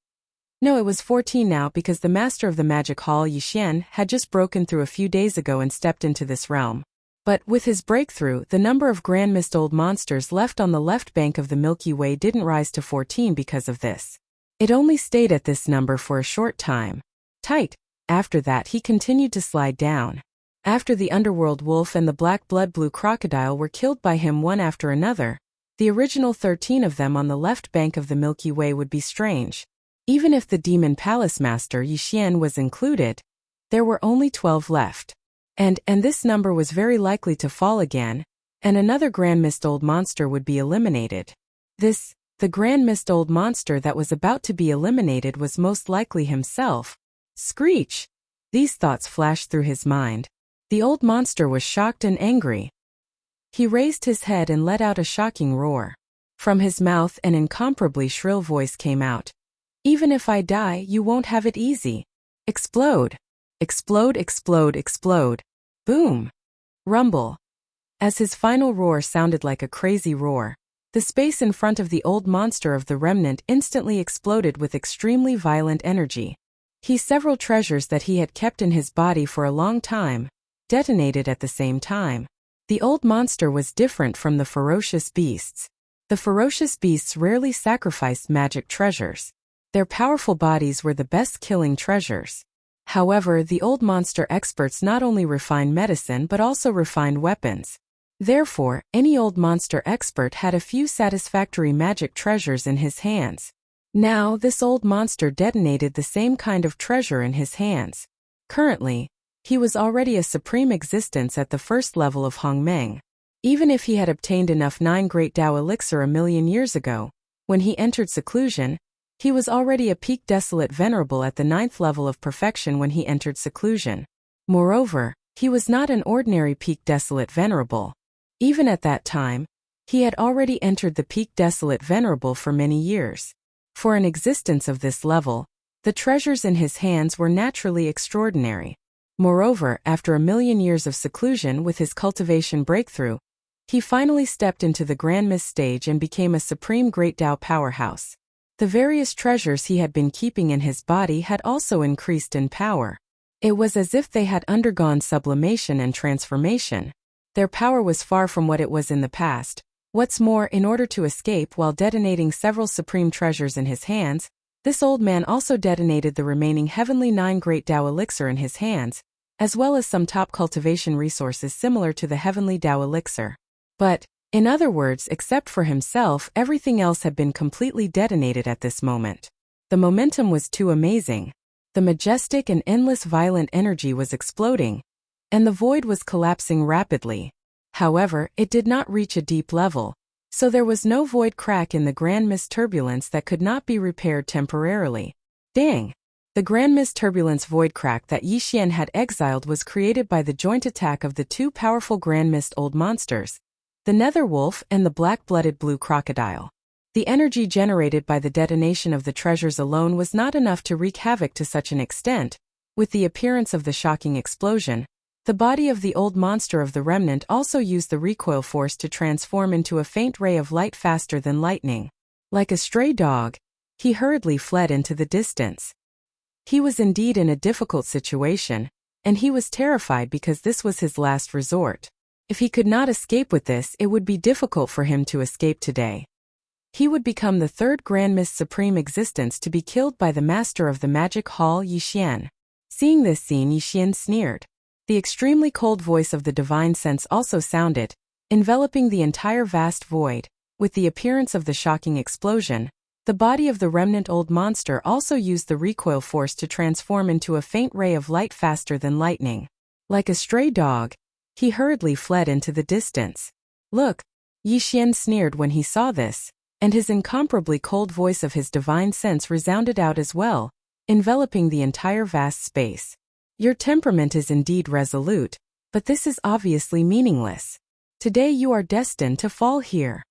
No, it was 14 now, because the master of the Magic Hall, Yixian, had just broken through a few days ago and stepped into this realm. But with his breakthrough, the number of Grand Mist old monsters left on the left bank of the Milky Way didn't rise to 14 because of this. It only stayed at this number for a short time. Tight. After that he continued to slide down. After the underworld wolf and the black blood blue crocodile were killed by him one after another, the original 13 of them on the left bank of the Milky Way would be strange. Even if the Demon Palace Master Yixian was included, there were only 12 left. And this number was very likely to fall again, and another Grand Mist old monster would be eliminated. The Grand Mist old monster that was about to be eliminated was most likely himself. Screech! These thoughts flashed through his mind. The old monster was shocked and angry. He raised his head and let out a shocking roar. From his mouth an incomparably shrill voice came out. Even if I die, you won't have it easy. Explode! Explode, explode, explode. Boom! Rumble. As his final roar sounded like a crazy roar, the space in front of the old monster of the remnant instantly exploded with extremely violent energy. Several treasures that he had kept in his body for a long time detonated at the same time. The old monster was different from the ferocious beasts. The ferocious beasts rarely sacrificed magic treasures. Their powerful bodies were the best killing treasures. However, the old monster experts not only refined medicine but also refined weapons. Therefore, any old monster expert had a few satisfactory magic treasures in his hands. Now, this old monster detonated the same kind of treasure in his hands. Currently, he was already a supreme existence at the first level of Hongmeng. Even if he had obtained enough 9 Great Tao Elixir a million years ago, when he entered seclusion, he was already a peak desolate venerable at the 9th level of perfection when he entered seclusion. Moreover, he was not an ordinary peak desolate venerable. Even at that time, he had already entered the peak desolate venerable for many years. For an existence of this level, the treasures in his hands were naturally extraordinary. Moreover, after a million years of seclusion with his cultivation breakthrough, he finally stepped into the Grand Mist stage and became a supreme Great Tao powerhouse. The various treasures he had been keeping in his body had also increased in power. It was as if they had undergone sublimation and transformation. Their power was far from what it was in the past. What's more, in order to escape while detonating several supreme treasures in his hands, this old man also detonated the remaining heavenly 9 great Tao elixir in his hands, as well as some top cultivation resources similar to the heavenly Tao elixir. But, in other words, except for himself, everything else had been completely detonated at this moment. The momentum was too amazing. The majestic and endless violent energy was exploding, and the void was collapsing rapidly. However, it did not reach a deep level, so there was no void crack in the grand mist turbulence that could not be repaired temporarily. Dang! The grand mist turbulence void crack that Yi Xian had exiled was created by the joint attack of the 2 powerful grand mist old monsters, the nether wolf and the black-blooded blue crocodile. The energy generated by the detonation of the treasures alone was not enough to wreak havoc to such an extent. With the appearance of the shocking explosion, the body of the old monster of the remnant also used the recoil force to transform into a faint ray of light faster than lightning. Like a stray dog, he hurriedly fled into the distance. He was indeed in a difficult situation, and he was terrified because this was his last resort. If he could not escape with this, it would be difficult for him to escape today. He would become the 3rd Grand Mist Supreme Existence to be killed by the master of the magic hall, Yi Xian. Seeing this scene, Yi Xian sneered. The extremely cold voice of the divine sense also sounded, enveloping the entire vast void. With the appearance of the shocking explosion, the body of the remnant old monster also used the recoil force to transform into a faint ray of light faster than lightning. Like a stray dog, he hurriedly fled into the distance. Look! Yi Xian sneered when he saw this, and his incomparably cold voice of his divine sense resounded out as well, enveloping the entire vast space. Your temperament is indeed resolute, but this is obviously meaningless. Today you are destined to fall here.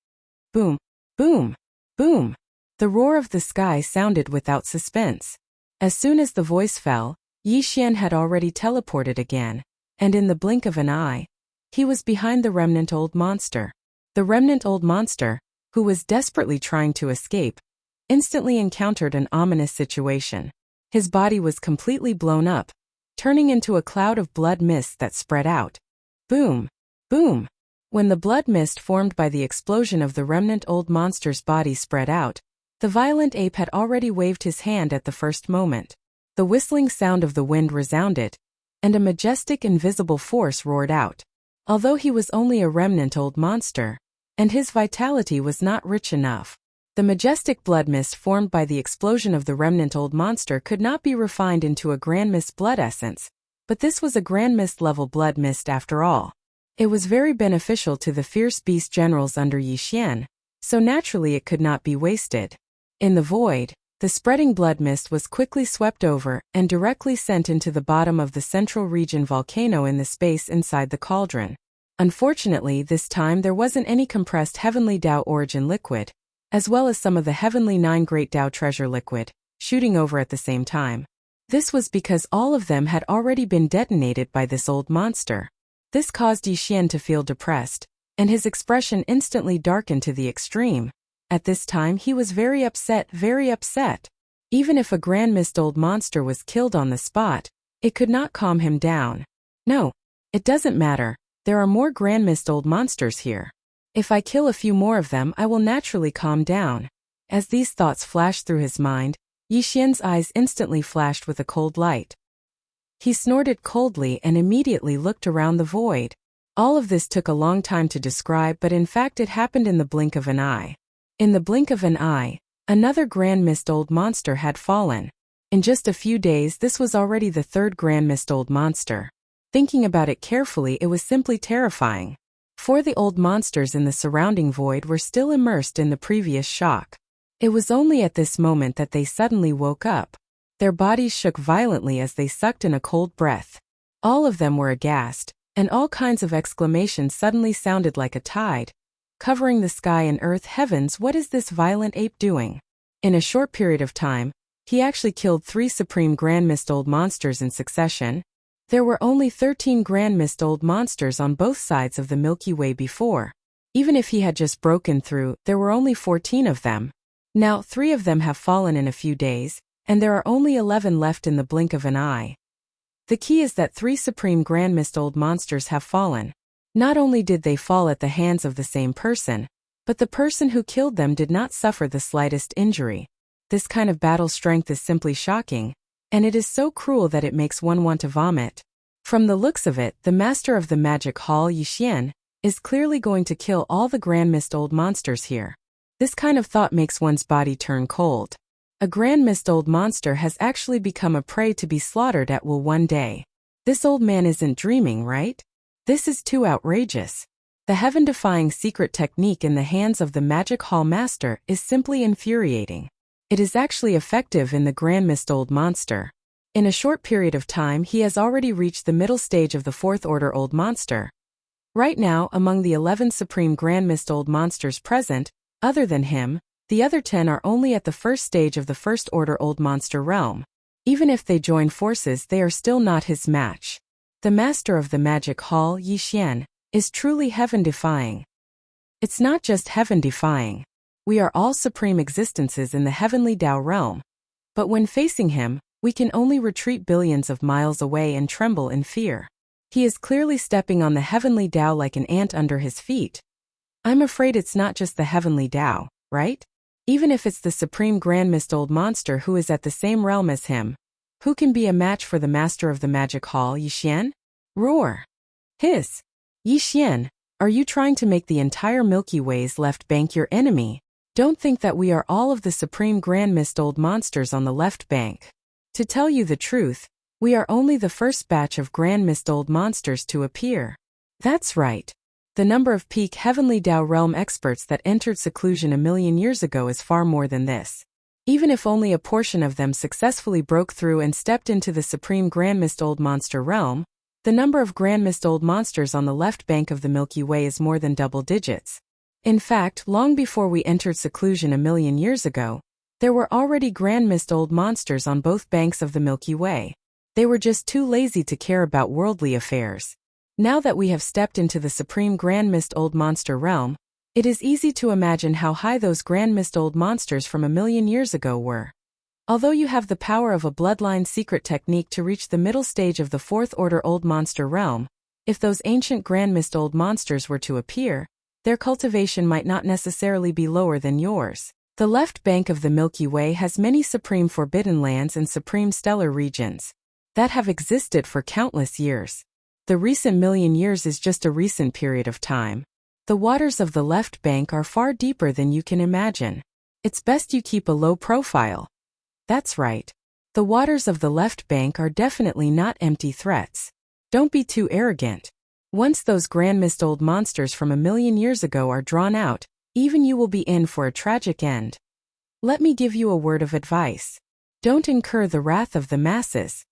Boom, boom, boom. The roar of the sky sounded without suspense. As soon as the voice fell, Yi Xian had already teleported again, and in the blink of an eye, he was behind the remnant old monster. The remnant old monster, who was desperately trying to escape, instantly encountered an ominous situation. His body was completely blown up, turning into a cloud of blood mist that spread out. Boom! Boom! When the blood mist formed by the explosion of the remnant old monster's body spread out, the violent ape had already waved his hand at the first moment. The whistling sound of the wind resounded, and a majestic invisible force roared out. Although he was only a remnant old monster, and his vitality was not rich enough, the majestic blood mist formed by the explosion of the remnant old monster could not be refined into a grand mist blood essence, but this was a grand mist level blood mist after all. It was very beneficial to the fierce beast generals under Yi Xian, so naturally it could not be wasted. In the void, the spreading blood mist was quickly swept over and directly sent into the bottom of the central region volcano in the space inside the cauldron. Unfortunately, this time there wasn't any compressed heavenly Tao origin liquid, as well as some of the heavenly 9 great Tao treasure liquid, shooting over at the same time. This was because all of them had already been detonated by this old monster. This caused Yi Xian to feel depressed, and his expression instantly darkened to the extreme. At this time he was very upset. Even if a grand mist old monster was killed on the spot, it could not calm him down. No, it doesn't matter, there are more grand mist old monsters here. If I kill a few more of them, I will naturally calm down. As these thoughts flashed through his mind, Yi Xian's eyes instantly flashed with a cold light. He snorted coldly and immediately looked around the void. All of this took a long time to describe, but in fact it happened in the blink of an eye. In the blink of an eye, another grand mist old monster had fallen. In just a few days this was already the 3rd grand mist old monster. Thinking about it carefully, it was simply terrifying. 4 the old monsters in the surrounding void were still immersed in the previous shock. It was only at this moment that they suddenly woke up. Their bodies shook violently as they sucked in a cold breath. All of them were aghast, and all kinds of exclamations suddenly sounded like a tide, covering the sky and earth. Heavens, what is this violent ape doing? In a short period of time, he actually killed 3 supreme grand mist old monsters in succession. There were only 13 grand mist old monsters on both sides of the Milky Way before. Even if he had just broken through, there were only 14 of them. Now 3 of them have fallen in a few days, and there are only 11 left in the blink of an eye. The key is that 3 supreme Grand Mist Old Monsters have fallen. Not only did they fall at the hands of the same person, but the person who killed them did not suffer the slightest injury. This kind of battle strength is simply shocking, and it is so cruel that it makes one want to vomit. From the looks of it, the master of the magic hall, Yi Xian, is clearly going to kill all the Grand Mist Old Monsters here. This kind of thought makes one's body turn cold. A Grand Mist Old Monster has actually become a prey to be slaughtered at will one day. This old man isn't dreaming, right? This is too outrageous. The heaven-defying secret technique in the hands of the Magic Hall Master is simply infuriating. It is actually effective in the Grand Mist Old Monster. In a short period of time he has already reached the middle stage of the 4th Order Old Monster. Right now, among the 11 Supreme Grand Mist Old Monsters present, other than him, the other 10 are only at the first stage of the 1st Order Old Monster realm. Even if they join forces, they are still not his match. The master of the Magic Hall, Yi Xian, is truly heaven-defying. It's not just heaven-defying. We are all supreme existences in the heavenly Tao realm. But when facing him, we can only retreat billions of miles away and tremble in fear. He is clearly stepping on the heavenly Tao like an ant under his feet. I'm afraid it's not just the heavenly Tao, right? Even if it's the supreme Grand Mist Old Monster who is at the same realm as him, who can be a match for the master of the Magic Hall, Yi Xian? Roar! Hiss! Yi Xian, are you trying to make the entire Milky Way's left bank your enemy? Don't think that we are all of the supreme Grand Mist Old Monsters on the left bank. To tell you the truth, we are only the first batch of Grand Mist Old Monsters to appear. That's right. The number of peak Heavenly Tao realm experts that entered seclusion a million years ago is far more than this. Even if only a portion of them successfully broke through and stepped into the supreme Grand Mist Old Monster realm, the number of Grand Mist Old Monsters on the left bank of the Milky Way is more than double digits. In fact, long before we entered seclusion a million years ago, there were already Grand Mist Old Monsters on both banks of the Milky Way. They were just too lazy to care about worldly affairs. Now that we have stepped into the supreme Grand Mist Old Monster realm, it is easy to imagine how high those Grand Mist Old Monsters from a million years ago were. Although you have the power of a bloodline secret technique to reach the middle stage of the 4th Order Old Monster realm, if those ancient Grand Mist Old Monsters were to appear, their cultivation might not necessarily be lower than yours. The left bank of the Milky Way has many supreme forbidden lands and supreme stellar regions that have existed for countless years. The recent million years is just a recent period of time. The waters of the left bank are far deeper than you can imagine. It's best you keep a low profile. That's right. The waters of the left bank are definitely not empty threats. Don't be too arrogant. Once those Grand Mist Old Monsters from a million years ago are drawn out, even you will be in for a tragic end. Let me give you a word of advice. Don't incur the wrath of the masses.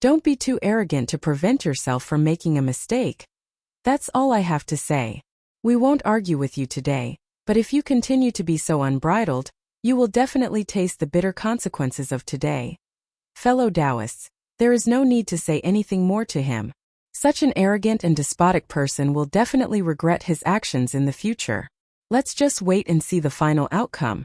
Don't be too arrogant to prevent yourself from making a mistake. That's all I have to say. We won't argue with you today, but if you continue to be so unbridled, you will definitely taste the bitter consequences of today. Fellow Taoists, there is no need to say anything more to him. Such an arrogant and despotic person will definitely regret his actions in the future. Let's just wait and see the final outcome.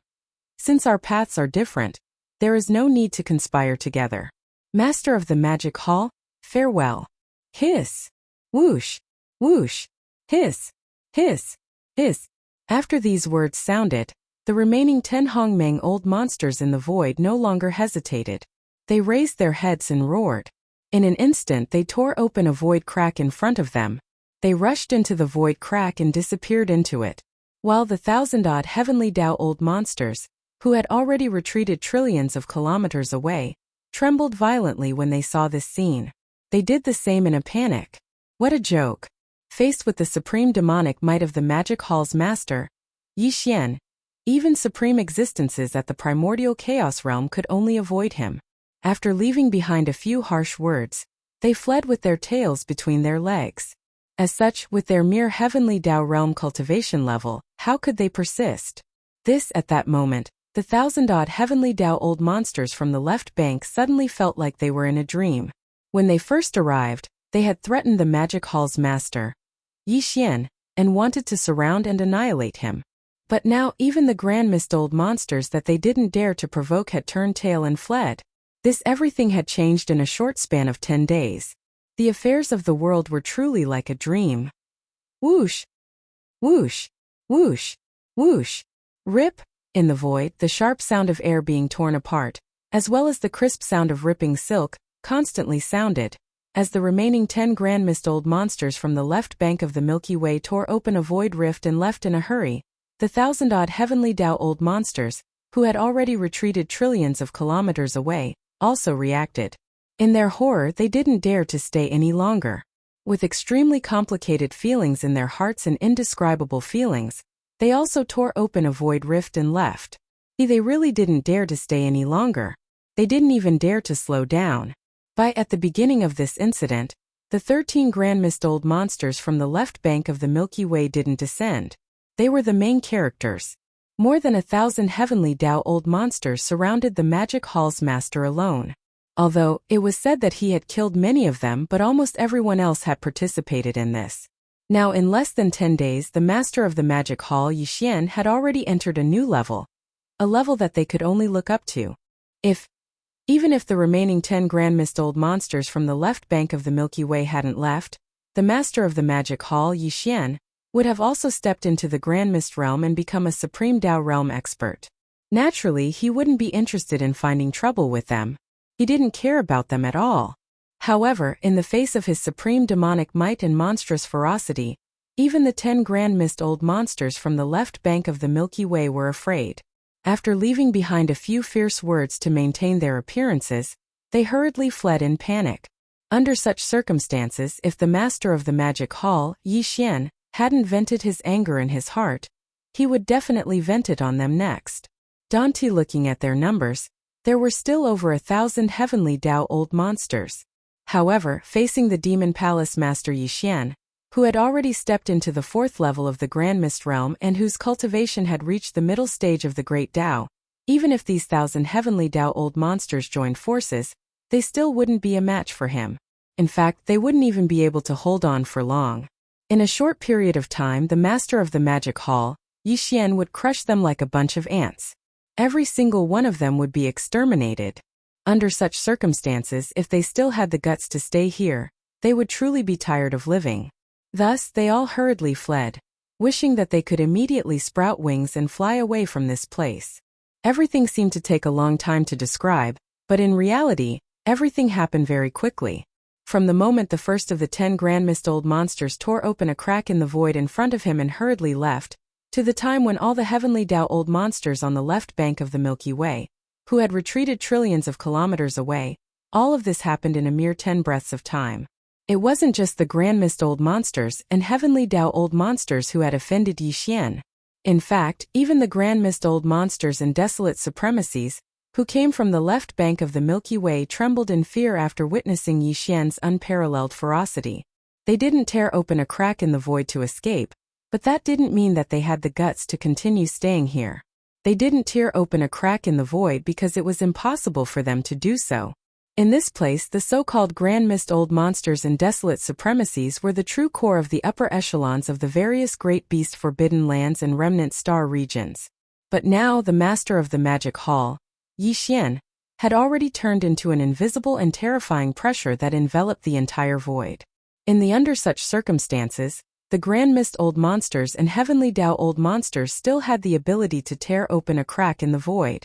Since our paths are different, there is no need to conspire together. Master of the Magic Hall, farewell. Hiss! Whoosh! Whoosh! Hiss! Hiss! Hiss! After these words sounded, the remaining 10 Hongmeng Old Monsters in the void no longer hesitated. They raised their heads and roared. In an instant they tore open a void crack in front of them. They rushed into the void crack and disappeared into it. While the 1,000-odd Heavenly Tao Old Monsters, who had already retreated trillions of kilometers away, trembled violently when they saw this scene. They did the same in a panic. What a joke. Faced with the supreme demonic might of the Magic Hall's master, Yi Xian, even supreme existences at the primordial chaos realm could only avoid him. After leaving behind a few harsh words, they fled with their tails between their legs. As such, with their mere Heavenly Tao realm cultivation level, how could they persist? At that moment, the 1,000-odd Heavenly Tao Old Monsters from the left bank suddenly felt like they were in a dream. When they first arrived, they had threatened the Magic Hall's master, Yi Xian, and wanted to surround and annihilate him. But now even the grand mist old monsters that they didn't dare to provoke had turned tail and fled. This everything had changed in a short span of 10 days. The affairs of the world were truly like a dream. Whoosh! Whoosh! Whoosh! Whoosh! Rip! In the void, the sharp sound of air being torn apart, as well as the crisp sound of ripping silk, constantly sounded, as the remaining 10 grand mist old monsters from the left bank of the Milky Way tore open a void rift and left in a hurry. The 1,000-odd heavenly Tao old monsters, who had already retreated trillions of kilometers away, also reacted. In their horror, they didn't dare to stay any longer. With extremely complicated feelings in their hearts and indescribable feelings, they also tore open a void rift and left. They really didn't dare to stay any longer. They didn't even dare to slow down. At the beginning of this incident, the 13 grand mist old monsters from the left bank of the Milky Way didn't descend. They were the main characters. More than 1,000 heavenly Tao old monsters surrounded the magic hall's master alone. Although, it was said that he had killed many of them, but almost everyone else had participated in this. Now in less than 10 days, the master of the magic hall, Yixian, had already entered a new level. A level that they could only look up to. Even if the remaining 10 grand mist old monsters from the left bank of the Milky Way hadn't left, the master of the magic hall, Yixian, would have also stepped into the grand mist realm and become a supreme Tao realm expert. Naturally, he wouldn't be interested in finding trouble with them. He didn't care about them at all. However, in the face of his supreme demonic might and monstrous ferocity, even the 10 grand mist old monsters from the left bank of the Milky Way were afraid. After leaving behind a few fierce words to maintain their appearances, they hurriedly fled in panic. Under such circumstances, if the master of the magic hall, Yixian, hadn't vented his anger in his heart, he would definitely vent it on them next. Daunty looking at their numbers, there were still over 1,000 heavenly Tao old monsters. However, facing the demon palace master Yixian, who had already stepped into the 4th level of the Grand Mist realm and whose cultivation had reached the middle stage of the Great Tao, even if these 1,000 heavenly Tao old monsters joined forces, they still wouldn't be a match for him. In fact, they wouldn't even be able to hold on for long. In a short period of time, the master of the magic hall, Yixian, would crush them like a bunch of ants. Every single one of them would be exterminated. Under such circumstances, if they still had the guts to stay here, they would truly be tired of living. Thus, they all hurriedly fled, wishing that they could immediately sprout wings and fly away from this place. Everything seemed to take a long time to describe, but in reality, everything happened very quickly. From the moment the first of the 10 grand mist old monsters tore open a crack in the void in front of him and hurriedly left, to the time when all the heavenly Tao old monsters on the left bank of the Milky Way, who had retreated trillions of kilometers away, all of this happened in a mere 10 breaths of time. It wasn't just the grand mist old monsters and heavenly Tao old monsters who had offended Yixian. In fact, even the grand mist old monsters and desolate supremacies, who came from the left bank of the Milky Way, trembled in fear after witnessing Yixian's unparalleled ferocity. They didn't tear open a crack in the void to escape, but that didn't mean that they had the guts to continue staying here. They didn't tear open a crack in the void because it was impossible for them to do so. In this place, the so-called Grand Mist old monsters and desolate supremacies were the true core of the upper echelons of the various great beast forbidden lands and remnant star regions. But now the master of the magic hall, Yixian, had already turned into an invisible and terrifying pressure that enveloped the entire void. Under such circumstances, the Grand Mist old monsters and heavenly Tao old monsters still had the ability to tear open a crack in the void.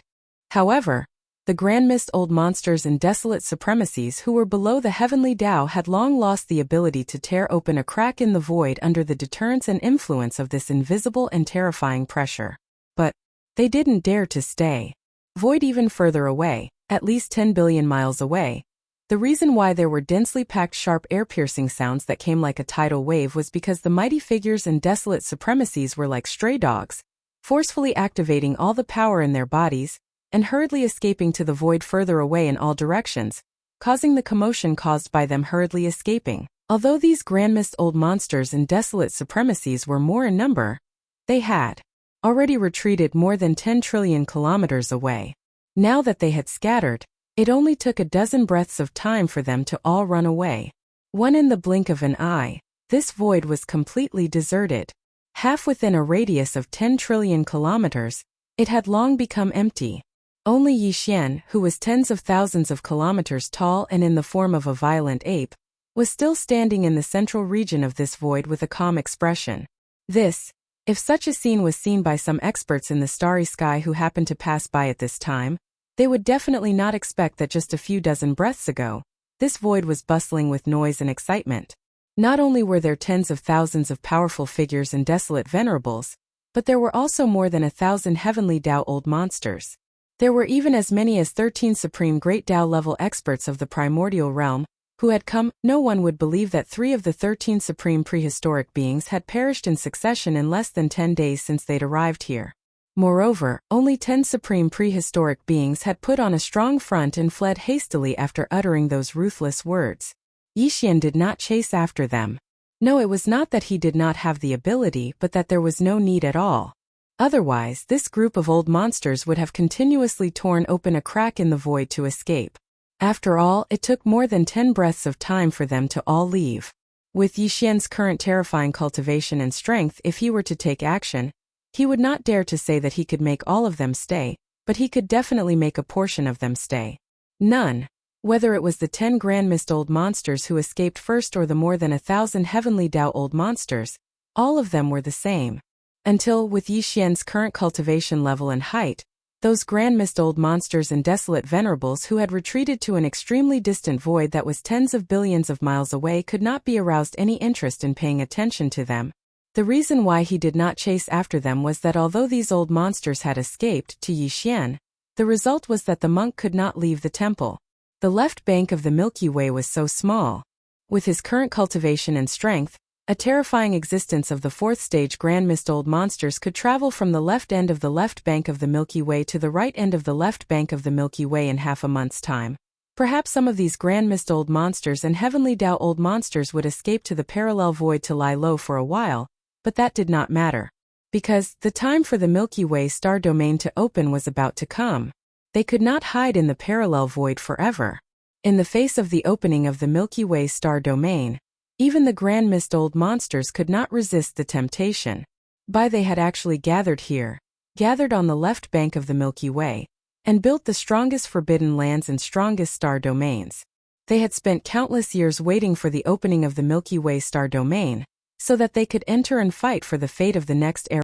However, the Grand Mist old monsters and desolate supremacies who were below the heavenly Tao had long lost the ability to tear open a crack in the void under the deterrence and influence of this invisible and terrifying pressure. But they didn't dare to stay. Void even further away, at least 10 billion miles away. The reason why there were densely packed sharp air-piercing sounds that came like a tidal wave was because the mighty figures and desolate supremacies were like stray dogs, forcefully activating all the power in their bodies, and hurriedly escaping to the void further away in all directions, causing the commotion caused by them hurriedly escaping. Although these Grand Mist old monsters and desolate supremacies were more in number, they had already retreated more than 10 trillion kilometers away. Now that they had scattered, it only took a dozen breaths of time for them to all run away. One in the blink of an eye, this void was completely deserted. Half within a radius of 10 trillion kilometers, it had long become empty. Only Yixian, who was tens of thousands of kilometers tall and in the form of a violent ape, was still standing in the central region of this void with a calm expression. This, if such a scene was seen by some experts in the starry sky who happened to pass by at this time, they would definitely not expect that just a few dozen breaths ago, this void was bustling with noise and excitement. Not only were there tens of thousands of powerful figures and desolate venerables, but there were also more than 1,000 heavenly Tao old monsters. There were even as many as 13 supreme great Tao level experts of the primordial realm, who had come. No one would believe that 3 of the 13 supreme prehistoric beings had perished in succession in less than 10 days since they'd arrived here. Moreover, only 10 supreme prehistoric beings had put on a strong front and fled hastily after uttering those ruthless words. Yixian did not chase after them. No, it was not that he did not have the ability, but that there was no need at all. Otherwise, this group of old monsters would have continuously torn open a crack in the void to escape. After all, it took more than 10 breaths of time for them to all leave. With Yixian's current terrifying cultivation and strength, if he were to take action, he would not dare to say that he could make all of them stay, but he could definitely make a portion of them stay. None. Whether it was the 10 grand mist old monsters who escaped first or the more than 1,000 heavenly Tao old monsters, all of them were the same. Until, with Yixian's current cultivation level and height, those grand mist old monsters and desolate venerables who had retreated to an extremely distant void that was tens of billions of miles away could not be aroused any interest in paying attention to them. The reason why he did not chase after them was that although these old monsters had escaped to Yixian, the result was that the monk could not leave the temple. The left bank of the Milky Way was so small. With his current cultivation and strength, a terrifying existence of the 4th stage grand mist old monsters could travel from the left end of the left bank of the Milky Way to the right end of the left bank of the Milky Way in half a month's time. Perhaps some of these grand mist old monsters and heavenly Tao old monsters would escape to the parallel void to lie low for a while, but that did not matter. Because the time for the Milky Way star domain to open was about to come. They could not hide in the parallel void forever. In the face of the opening of the Milky Way star domain, even the grand mist old monsters could not resist the temptation. They had actually gathered here, gathered on the left bank of the Milky Way, and built the strongest forbidden lands and strongest star domains. They had spent countless years waiting for the opening of the Milky Way star domain, so that they could enter and fight for the fate of the next era.